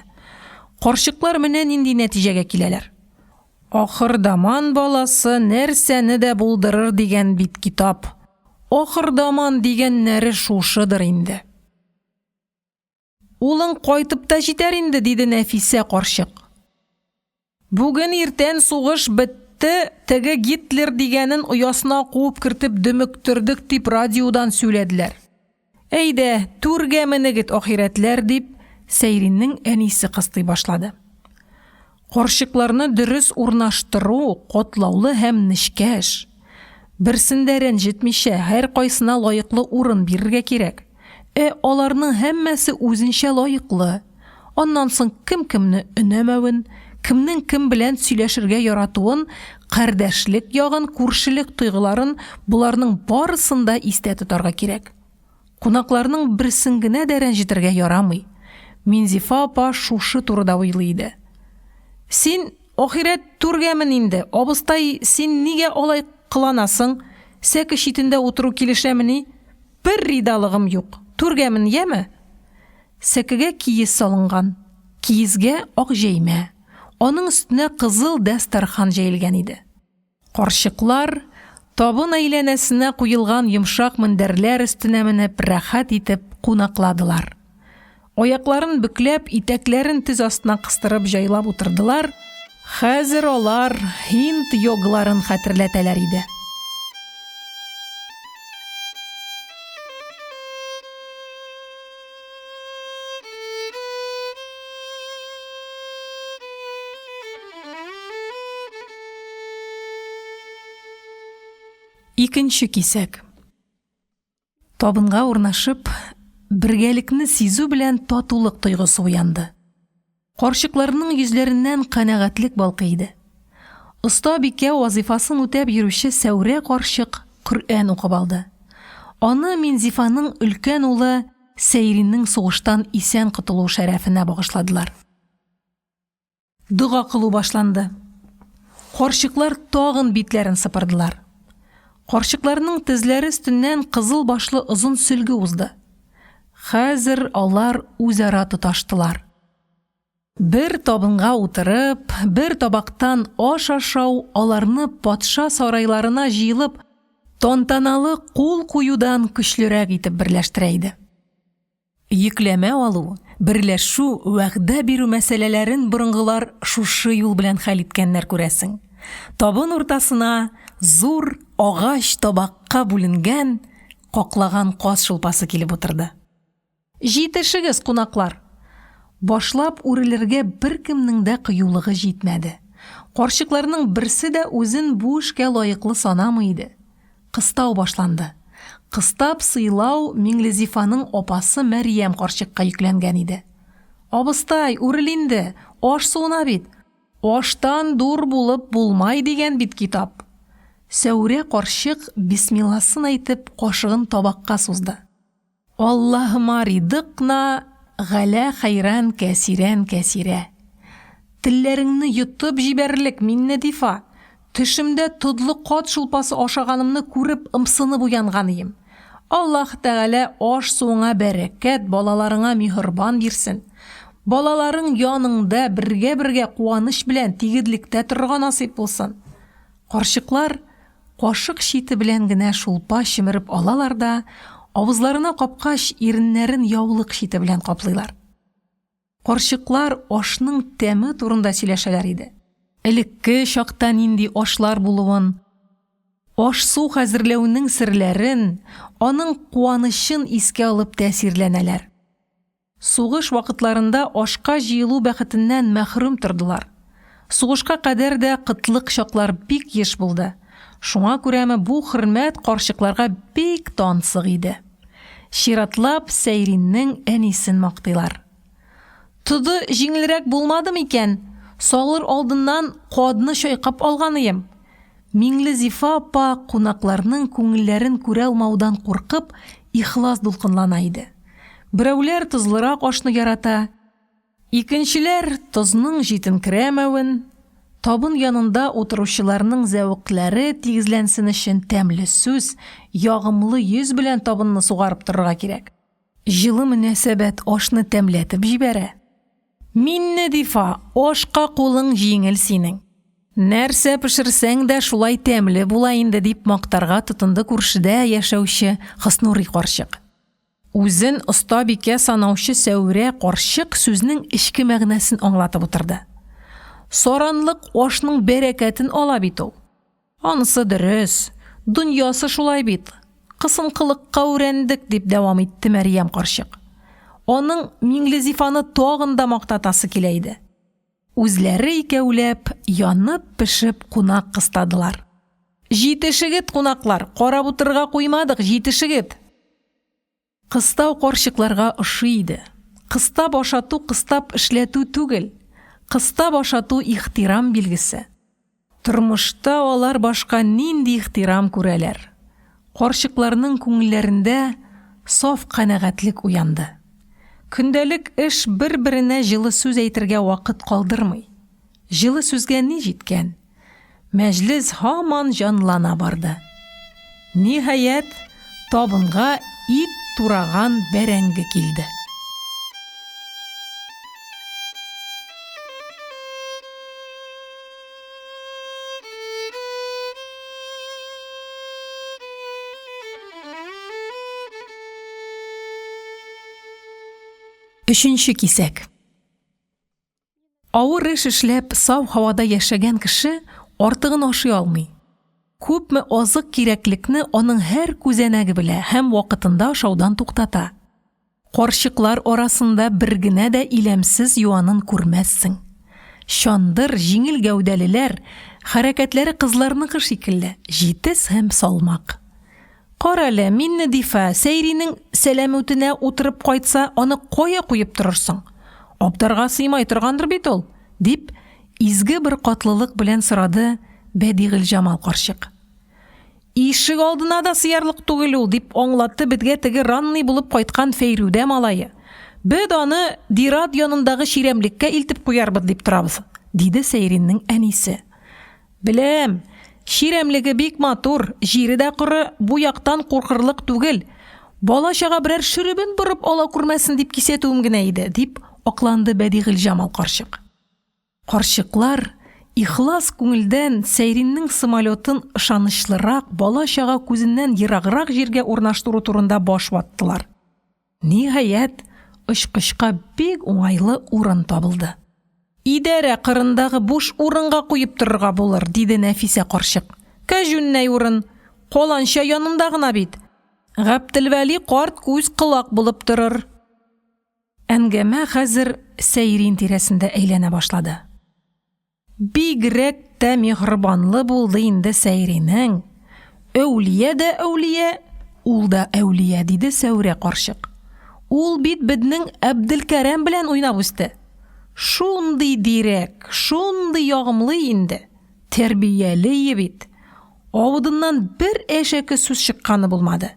Карчыклар менә нинди нәтиҗәгә киләләр. Ахырдаман баласы нәрсәне дә булдырыр дигән бит китап. Ахырдаман дигәннәре шушыдыр инде. Улың кайтып та җитәр инде, диде Нәфисә карчык. Бүген иртән сугыш бетте, теге Гитлер дигәнен оясына куып кертеп дөмөктөрдек дип радиодан сөйләделәр. Әйдә, түргә менегет ахирәтләр, дип Сәйриннең әнисе кыстый башлады. Карчыкларны дөрес урнаштыру катлаулы һәм нечкәш. Берсендә рәнҗетмичә, һәр кайсына лаеклы урын бирергә кирәк. Аларның һәммәсе үзенчә лаеклы. Аннан соң кем-кемне өнәмәвен, кемнең кем белән сөйләшергә яратуын, кардәшлек ягын, күршелек тойгыларын, буларның барысын да истә тотарга кирәк. Кунакларның берсен генә дә рәнҗетергә ярамый. Минзифа апа шушы турыда уйлый иде. Син ахирәт түргәмен инде, абыстай, син нигә алай кыланасың? Сәке читендә утыру килешәмени? Бер ридалыгым юк. Түргәмен, яме? Сәкегә киез салынган. Киезгә ак җәймә. Аның өстенә кызыл дәстархан җәелгән иде. Карчыклар табын әйләнәсенә куелган йомшак мендәрләр өстенә менеп рәхәт итеп кунакладылар. Аякларын бөкләп, итәкләрен тез астына кыстырып җайлап утырдылар. Хәзер алар Һинд йогларын хәтерләтәләр иде. Икенче кисәк. Табынга урнашып, бергәлекне сизү белән татулык тойгысы уянды. Карчыкларның йөзләреннән канәгатьлек балкый иде. Оста бикә вазифасын үтәп йөрүче Сәүрә карчык Коръән укып алды. Аны Минзифаның өлкән улы Сәйриннең сугыштан исән кытылу шәрәфенә багышладылар. Дуга кылу башланды. Карчыклар тагын битләрен сыпырдылар. Карчыкларның тезләре өстеннән кызыл башлы озын сөлге узды. Хәзер алар үзара тоташтылар. Бер табынга утырып, бер табактан аш ашау аларны патша сарайларына җыелып, тантаналы кул куюдан көчлерәк итеп берләштерә иде. Йөкләмә алу, берләшү, вәгъдә бирү мәсьәләләрен борынгылар шушы юл белән хәл иткәннәр күрәсең. Табын уртасына зур агач табакка бүленгән, каклаган каз шулпасы килеп утырды. Җитешегез, кунаклар. Башлап үрелергә беркемнең дә кыюлыгы җитмәде. Карчыкларның берсе дә үзен бу эшкә лаеклы санамый иде. Кыстау башланды. Кыстап сыйлау Миңлезифаның апасы Мәрьям карчыкка йөкләнгән иде. Абыстай, үрел инде, аш суына бит. Аштан дур булып булмай дигән бит китап. Сәүрә карчык бисмилласын әйтеп кашыгын табакка сузды. Аллаһумма ризыкна галә хәйран кәсирән кәсирә. Телләреңне йотып җибәрлек, Миннәдифа. Төшемдә тодлы кат шулпасы ашаганымны күреп ымсынып уянган идем. Аллаһ Тәгалә аш суыңа бәрәкәт, балаларыңа миһербан бирсен. Балаларың яныңда бергә куаныш белән тигедлектә торырга насыйп булсын. Карчыклар кашык шите белән генә шулпа чимереп алалар да, авызларына капкач иреннәрен яулык шите белән каплыйлар. Карчыклар ашның тәме турында сөйләшәләр иде. Элекке чакта нинди ашлар булуын, аш-су хәзерләүнең серләрен, аның куанычын искә алып тәэсирләнәләр. Сугыш вакытларында ашка җыелу бәхетеннән мәхрүм тордылар. Сугышка кадәр дә кытлык чаклар бик еш булды. Шуңа күрәме бу хөрмәт карчыкларга бик тансык иде. Ширатлап Сәйриннең әнисен мактыйлар. Туды җиңелрәк булмады микән? Салыр алдыннан кадны чайкап алганыем. Миңлезифа апа кунакларның күңелләрен күрә алмаудан куркып, ихлас дулкынлана иде. Берәүләр тозлырак ашны ярата, икенчеләр тозның җитенкерәмәвен, табын янында утыручыларның зәвыкләре тигезләнсен өчен тәмле сүз, ягымлы йөз белән табынны сугарып торырга кирәк. Җылы мөнәсәбәт ашны тәмләтеп җибәрә. Миннедифа, ашка кулың җиңел синең. Нәрсә пешерсәң дә шулай тәмле була инде дип мактарга тотынды күршедә яшәүче Хөснури карчык. Үзен оста бикә санаучы Сәүрә карчык сүзнең ичке мәгънәсен аңлатып утырды. Соранлык ашның бәрәкәтен ала бит ул. Анысы дөрес, дөньясы шулай бит. Кысынкылыкка үрәндек дип дәвам итте Мәрьям карчык. Аның Миңлезифаны тагын да мактатасы килә иде. Үзләре икәүләп, янып пешеп кунак кыстадылар. Җитешегез кунаклар, карап утырырга куймадык, җитешегез. Кыстау карчыкларга ошый иде. Кыстап ашату кыстап эшләтү түгел. Кыстап ашату ихтирам билгесе. Тормышта алар башка нинди ихтирам күрәләр. Карчыкларның күңелләрендә саф канәгатьлек уянды. Көндәлек эш бер-беренә җылы сүз әйтергә вакыт калдырмый. Җылы сүзгә ни җиткән? Мәҗлес һаман җанлана барды. Ниһаять, табынга ит тураган бәрәңге килде. Өченче кисәк. Авыр эш эшләп сау һавада яшәгән кеше артыгын ашый алмый. Күпме азык кирәклекне аның һәр күзәнәге белә һәм вакытында ашаудан туктата. Карчыклар арасында бер генә дә иләмсез юанын күрмәссең. Шандыр җиңел гәүдәлеләр, хәрәкәтләре кызларныкы шикелле, җитез һәм салмак. Карале, Миннедифа Сәйринең сәламәтенә утырып кайтса, аны кая куеп торырсың? Абдарга сыймай торгандыр бит ул, дип изге бер катлылык белән сорады Бәдигелҗамал карчык. Ишек алдына да сыярлык түгел ул, дип аңлатты безгә теге ранный булып кайткан Фәйрүдә малае. Без аны Дират янындагы ширемлеккә илтеп куярбыз дип торабыз, диде Сәйриннең әнисе. Беләм, ширемлеге бик матур, җире дә коры, бу яктан куркырлык түгел. Балачага берәр шүребен борып ала күрмәсен дип кисәтүем генә иде, дип акланды Бәдигелҗамал карчык. Карчыклар ихлас күңелдән Сәйриннең самолетын ышанычлырак, балачага күзеннән ераграк җиргә урнаштыру турында баш ваттылар. Ниһаять, очкычка бик уңайлы урын табылды. Идәрә кырындагы буш урынга куеп торырга булыр, диде Нәфисә карчык. Кәҗүннәй урын, каланча янында гына бит. Габделвәли карт күз кылак булып торыр. Әңгәмә хәзер Сәйрин тирәсендә әйләнә башлады. Бигрәк тә миһрбанлы булды инде Сәйринең. Әүлия дә әүлия, ул да әүлия, диде Сәүрә карчык. Ул бит безнең Әбделкәрәм белән уйнап үсте. Шундый дирәк, шундый ягымлы инде. Тәрбияле бит. Авыдыннан бер әшәке сүз чыкканы булмады.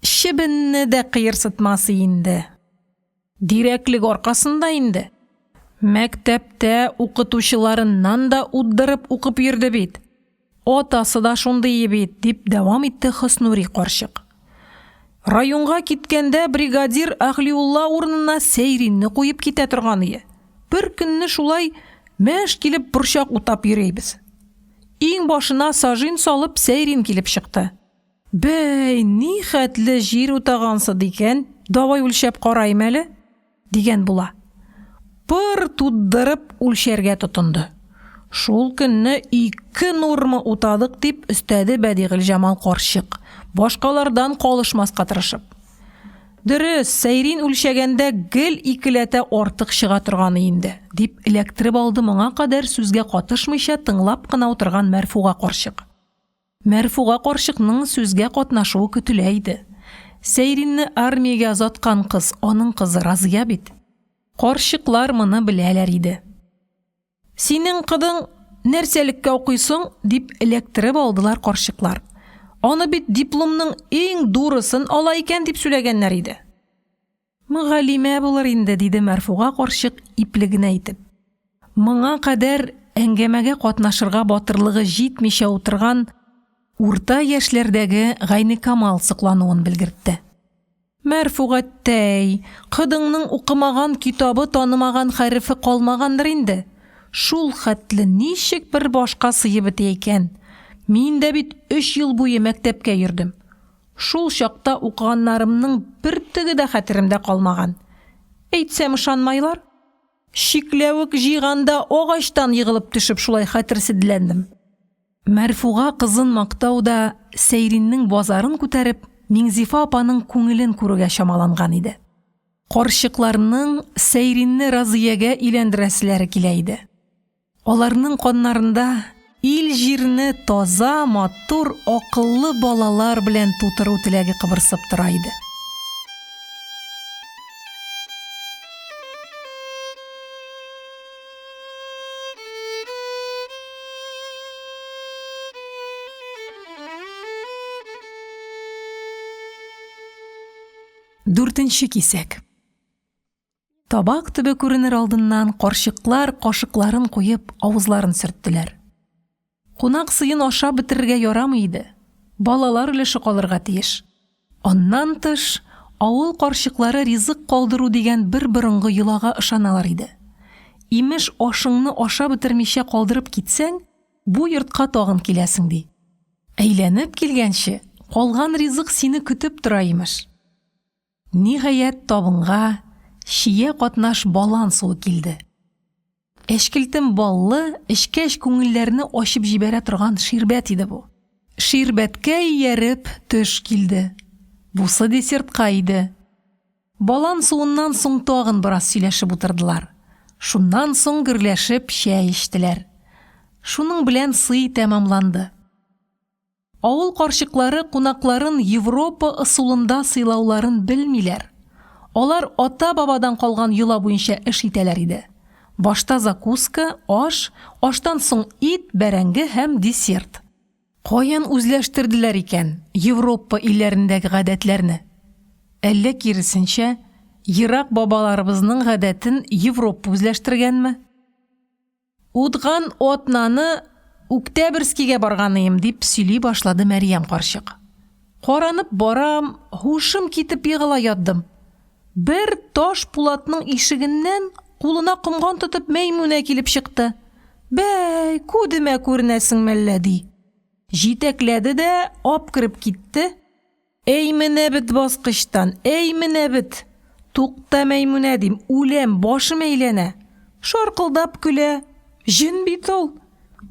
Шибенне дә кыерсытмасы инде. Дирәклек аркасында инде. Мәктәптә укытучыларыннан да уддырып укып йөрде бит. Атасы да шундый бит, дип дәвам итте Хөснури карчык. Районга киткәндә бригадир Әхлиулла урынына Сәйринне куеп китә торган ие. Бер көнне шулай мәш килеп борчак утап йөрейбез. Иң башына сажин салып Сәйрин килеп чыкты. Бәй, ни хәтле җир утагансыз дигән, давай үлчәп карайм әле, дигән була. Пыр туддырып үлчәргә тотынды. Шул көнне 2 нурма утадык дип өстәде Бәдигелҗамал карчык, башкалардан калышмаска тырышып. Дөрес, Сәйрин үлчәгәндә гел 2ләтә артык чыга торганы инде, дип эләктереп алды моңа кадәр сүзгә катышмыйча тыңлап кына утырган Мәрфуга карчык. Мәрфуга карчыкның сүзгә катнашуы көтелә иде. Сәйринне армиягә озаткан кыз, аның кызы Разия бит. Карчыклар моны беләләр иде. Синең кыдың нәрсәлеккә укыйсың, дип эләктереп алдылар карчыклар. Аны бит дипломның иң дурысын ала икән дип сөйләгәннәр иде. Мөгаллимә булыр инде, диде Мәрфуга карчык иплегенә әйтеп. Моңа кадәр әңгәмәгә катнашырга батырлыгы җитмичә утырган урта яшьләрдәге Гайникамал сыклануын белгертте. Мәрфугаттай, кыдыңның укымаган китабы, танымаган хәрефе калмагандыр инде. Шул хәтле ничек бер башка сыйып бетә икән? Мин дә бит 3 ел буе мәктәпкә йөрдем. Шул чакта укыганнарымның бер теге дә хәтеремдә калмаган. Әйтсәм ышанмайлар. Шикләвек җыйганда агачтан егылып төшеп шулай хәтерсезләндем. Мәрфуга кызын мактауда Сәйриннең базарын күтәреп, Миңзифа апаның күңелен күрүгә чамаланган иде. Карчыкларның Сәйринне Разиягә иләндерәселәре килә иде. Аларның каннарында ил җирне таза, матур, акыллы балалар белән тутыру теләге кыбырсып тора иде. Дүртенче кисәк. Табак төбе күренер алдыннан карчыклар кашыкларын куеп авызларын сөрттеләр. Кунак сыйын ашап бетерергә ярамый иде. Балалар өлеше калырга тиеш. Аннан тыш, авыл карчыклары ризык калдыру дигән бер борынгы йолага ышаналар иде. Имеш ашыңны ашап бетермичә калдырып китсәң, бу йортка тагын киләсең ди. Әйләнеп килгәнче, калган ризык сине көтеп тора имеш. Ниһаять табынга шия катнаш балан суы килде. Эшкилтем баллы, эшкәш күңелләрне ачып җибәрә торган ширбәт иде бу. Ширбәткә ияреп төш килде. Бусы десертка иде. Балан суыннан соң тагын бераз сөйләшеп утырдылар. Шуннан соң гөрләшеп чәй эчтеләр. Шуның белән сый тәмамланды. Авыл карчыклары кунакларын Европа ысулында сыйлауларын белмиләр. Алар ата-бабадан калган йола буенча эш итәләр иде. Башта закуска, аш, аштан соң ит, бәрәңге һәм десерт. Каян үзләштерделәр икән Европа илләрендәге гадәтләрне? Әллә киресенчә, ерак бабаларыбызның гадәтен Европа үзләштергәнме? Удган отнаны Октябрьскийгә барганыйм, дип сөйли башлады Мәрьям карчык. Каранып барам, һушым китеп егыла ятдым. Бер таш пулатның ишегеннән кулына комган тотып Мәймүнә килеп чыкты. Бәй, күдемә күренәсең мәллә ди. Җитәкләде дә апкырып китте. Әй менә бит баскычтан, әй менә бит. Тукта Мәймүнә дим, үләм, башым әйләнә. Шаркылдап көлә. Җин бит ул.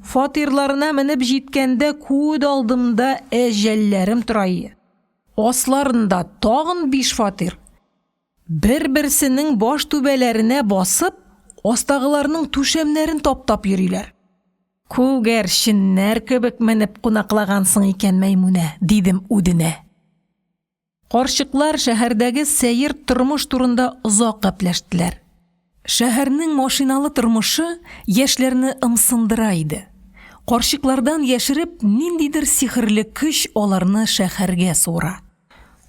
Фатирларына менеп җиткәндә күд алдымда әҗәлләрем торай. Асларында тагын 5 фатир. Бер-берсенең баш түбәләренә басып, астагыларның түшәмнәрен таптап йөриләр. Күгәрченнәр кебек менеп кунаклагансың икән Мәймүнә, дидем үденә. Карчыклар шәһәрдәге сәер тормыш турында озак гәпләштеләр. Шәһәрнең машиналы тормышы яшьләрне ымсындыра иде. Карчыклардан яшереп, ниндидер сихерле көч аларны шәһәргә суыра.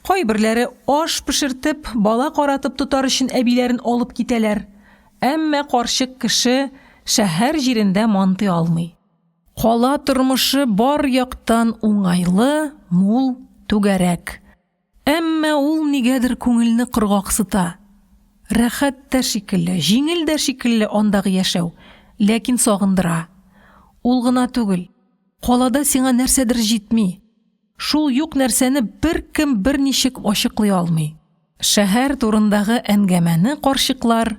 Кайберләре аш пешертеп, бала каратып тотар өчен әбиләрен алып китәләр. Әмма карчык кеше шәһәр җирендә мантый алмый. Кала тормышы бар яктан уңайлы, мул, түгәрәк. Әмма ул нигәдер күңелне кыргаксыта. Рәхәт тә шикелле, җиңел дә шикелле андагы яшәү, ләкин сагындыра. Ул гына түгел, калада сиңа нәрсәдер җитми. Шул юк нәрсәне беркем берничек ачыклый алмый. Шәһәр турындагы әңгәмәне карчыклар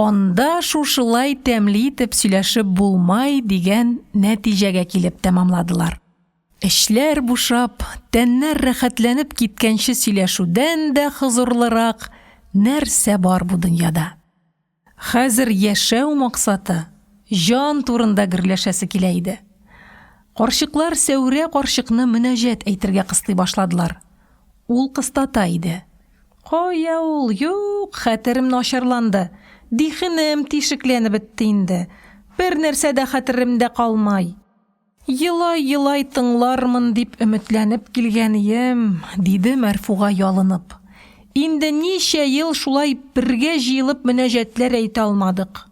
анда шушылай тәмле итеп сөйләшеп булмай дигән нәтиҗәгә килеп тәмамладылар. Эшләр бушап, тәннәр рәхәтләнеп киткәнче сөйләшүдән дә хозурлырак нәрсә бар бу дөньяда. Хәзер яшәү максаты җан турында гөрләшәсе килә иде. Карчыклар Сәүрә карчыкны мөнәҗәт әйтергә кыстый башладылар. Ул кыстата иде. Кая ул, юк, хәтерем начарланды. Дихенем тишекләнеп бетте инде. Бер нәрсә дә хәтеремдә калмай. Елай тыңлармын дип өметләнеп килгәнем, диде Мәрфуга ялынып. Инде ничә ел шулай бергә җыелып мөнәҗәтләр әйтә алмадык.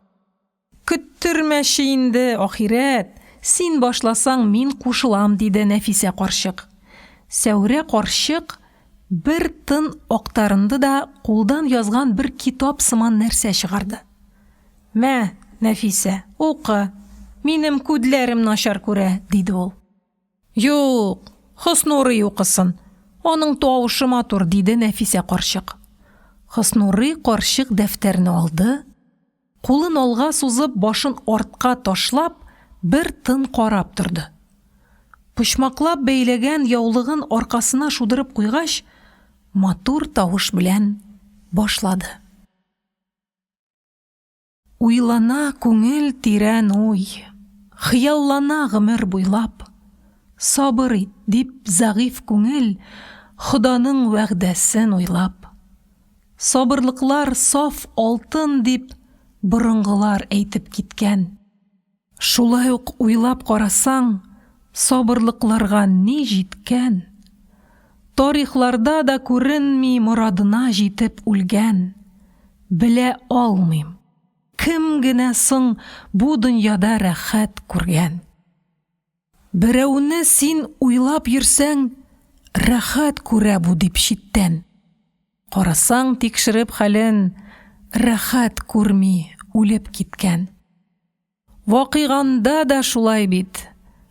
Көттермәши инде, ахирәт. Син башласаң, мин кушылам, диде Нәфисә карчык. Сәүрә карчык бер тын актарынды да кулдан язган бер китап сыман нәрсә чыгарды. Мә, Нәфисә, укы. Минем күдләрем начар күрә, диде ул. Юк, Хөснурый укысын. Аның тавышы матур, диде Нәфисә карчык. Хөснурый карчык дәфтәрне алды, кулын алга сузып, башын артка ташлап, бер тын карап торды. Пучмаклап бәйләгән яулыгын аркасына шудырып куйгач, матур тавыш белән башлады. Уйлана күңел тирән уй, хыяллана гомер буйлап. Сабыр ит, дип зәгыйф күңел Ходаның вәгъдәсен уйлап. Сабырлыклар саф алтын дип борынгылар әйтеп киткән. Шулай ук уйлап карасаң, сабырлыкларга ни җиткән? Тарихларда да күренми морадына җитеп үлгән. Белә алмыйм, кем генә соң бу дөньяда рәхәт күргән. Берәүне син уйлап йөрсәң, рәхәт күрә бу дип читтән. Карасаң тикшереп хәлен, рәхәт күрми үлеп киткән. Вакыйганда да шулай бит.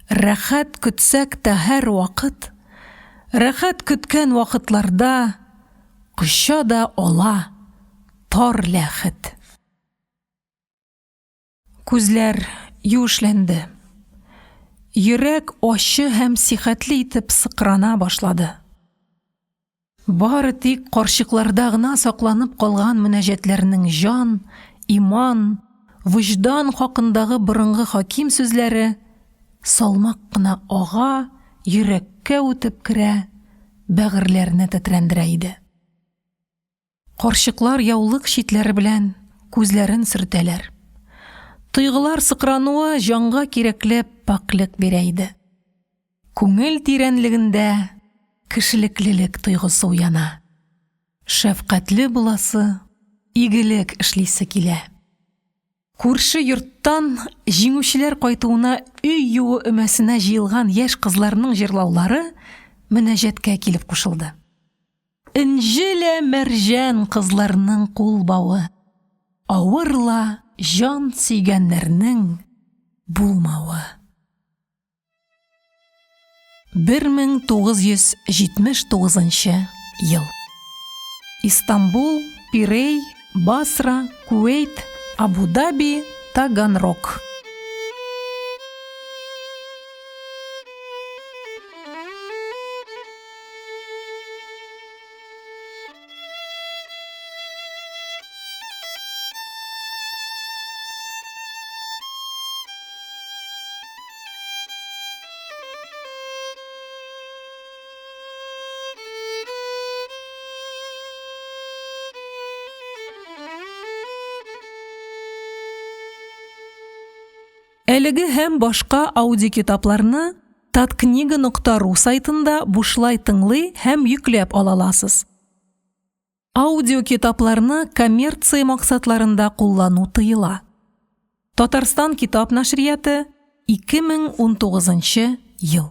Рәхәт көтсәк тә һәр вакыт, рәхәт көткән вакытларда кыша да ала тар ләхет. Күзләр юешләнде. Йөрәк ачы һәм сихәтле итеп сыкрана башлады. Бары тик карчыкларда гына сакланып калган мөнәҗәтләрнең җан, иман, вөҗдан хакындагы борынгы хаким сүзләре салмак кына ага, йөрәккә үтеп керә, бәгырьләрне тетрәндерә иде. Карчыклар яулык читләре белән күзләрен сөртәләр. Тойгылар сыкрануы җанга кирәкле паклык бирә иде. Күңел тирәнлегендә кешелеклелек тойгысы уяна. Шәфкатьле буласы, игелек эшлисе килә. Күрше йорттан җиңүчеләр кайтуына өй юы өмәсенә җыелган яшь кызларның җырлаулары мөнәҗәткә килеп кушылды. Инҗелә мәрҗән кызларның кулбавы, авырла җан сөйгәннәрнең булмавы. 1979 ел. Истанбул, Пирей, Басра, Кувейт, Абу-Даби, Таганрог. Әлеге һәм башка аудиокитапларны tatkniga.ru сайтында бушлай тыңлый һәм йөкләп алаласыз. Аудиокитапларны коммерция максатларында куллану тыела. Татарстан китап нәшрияты 2019 ел.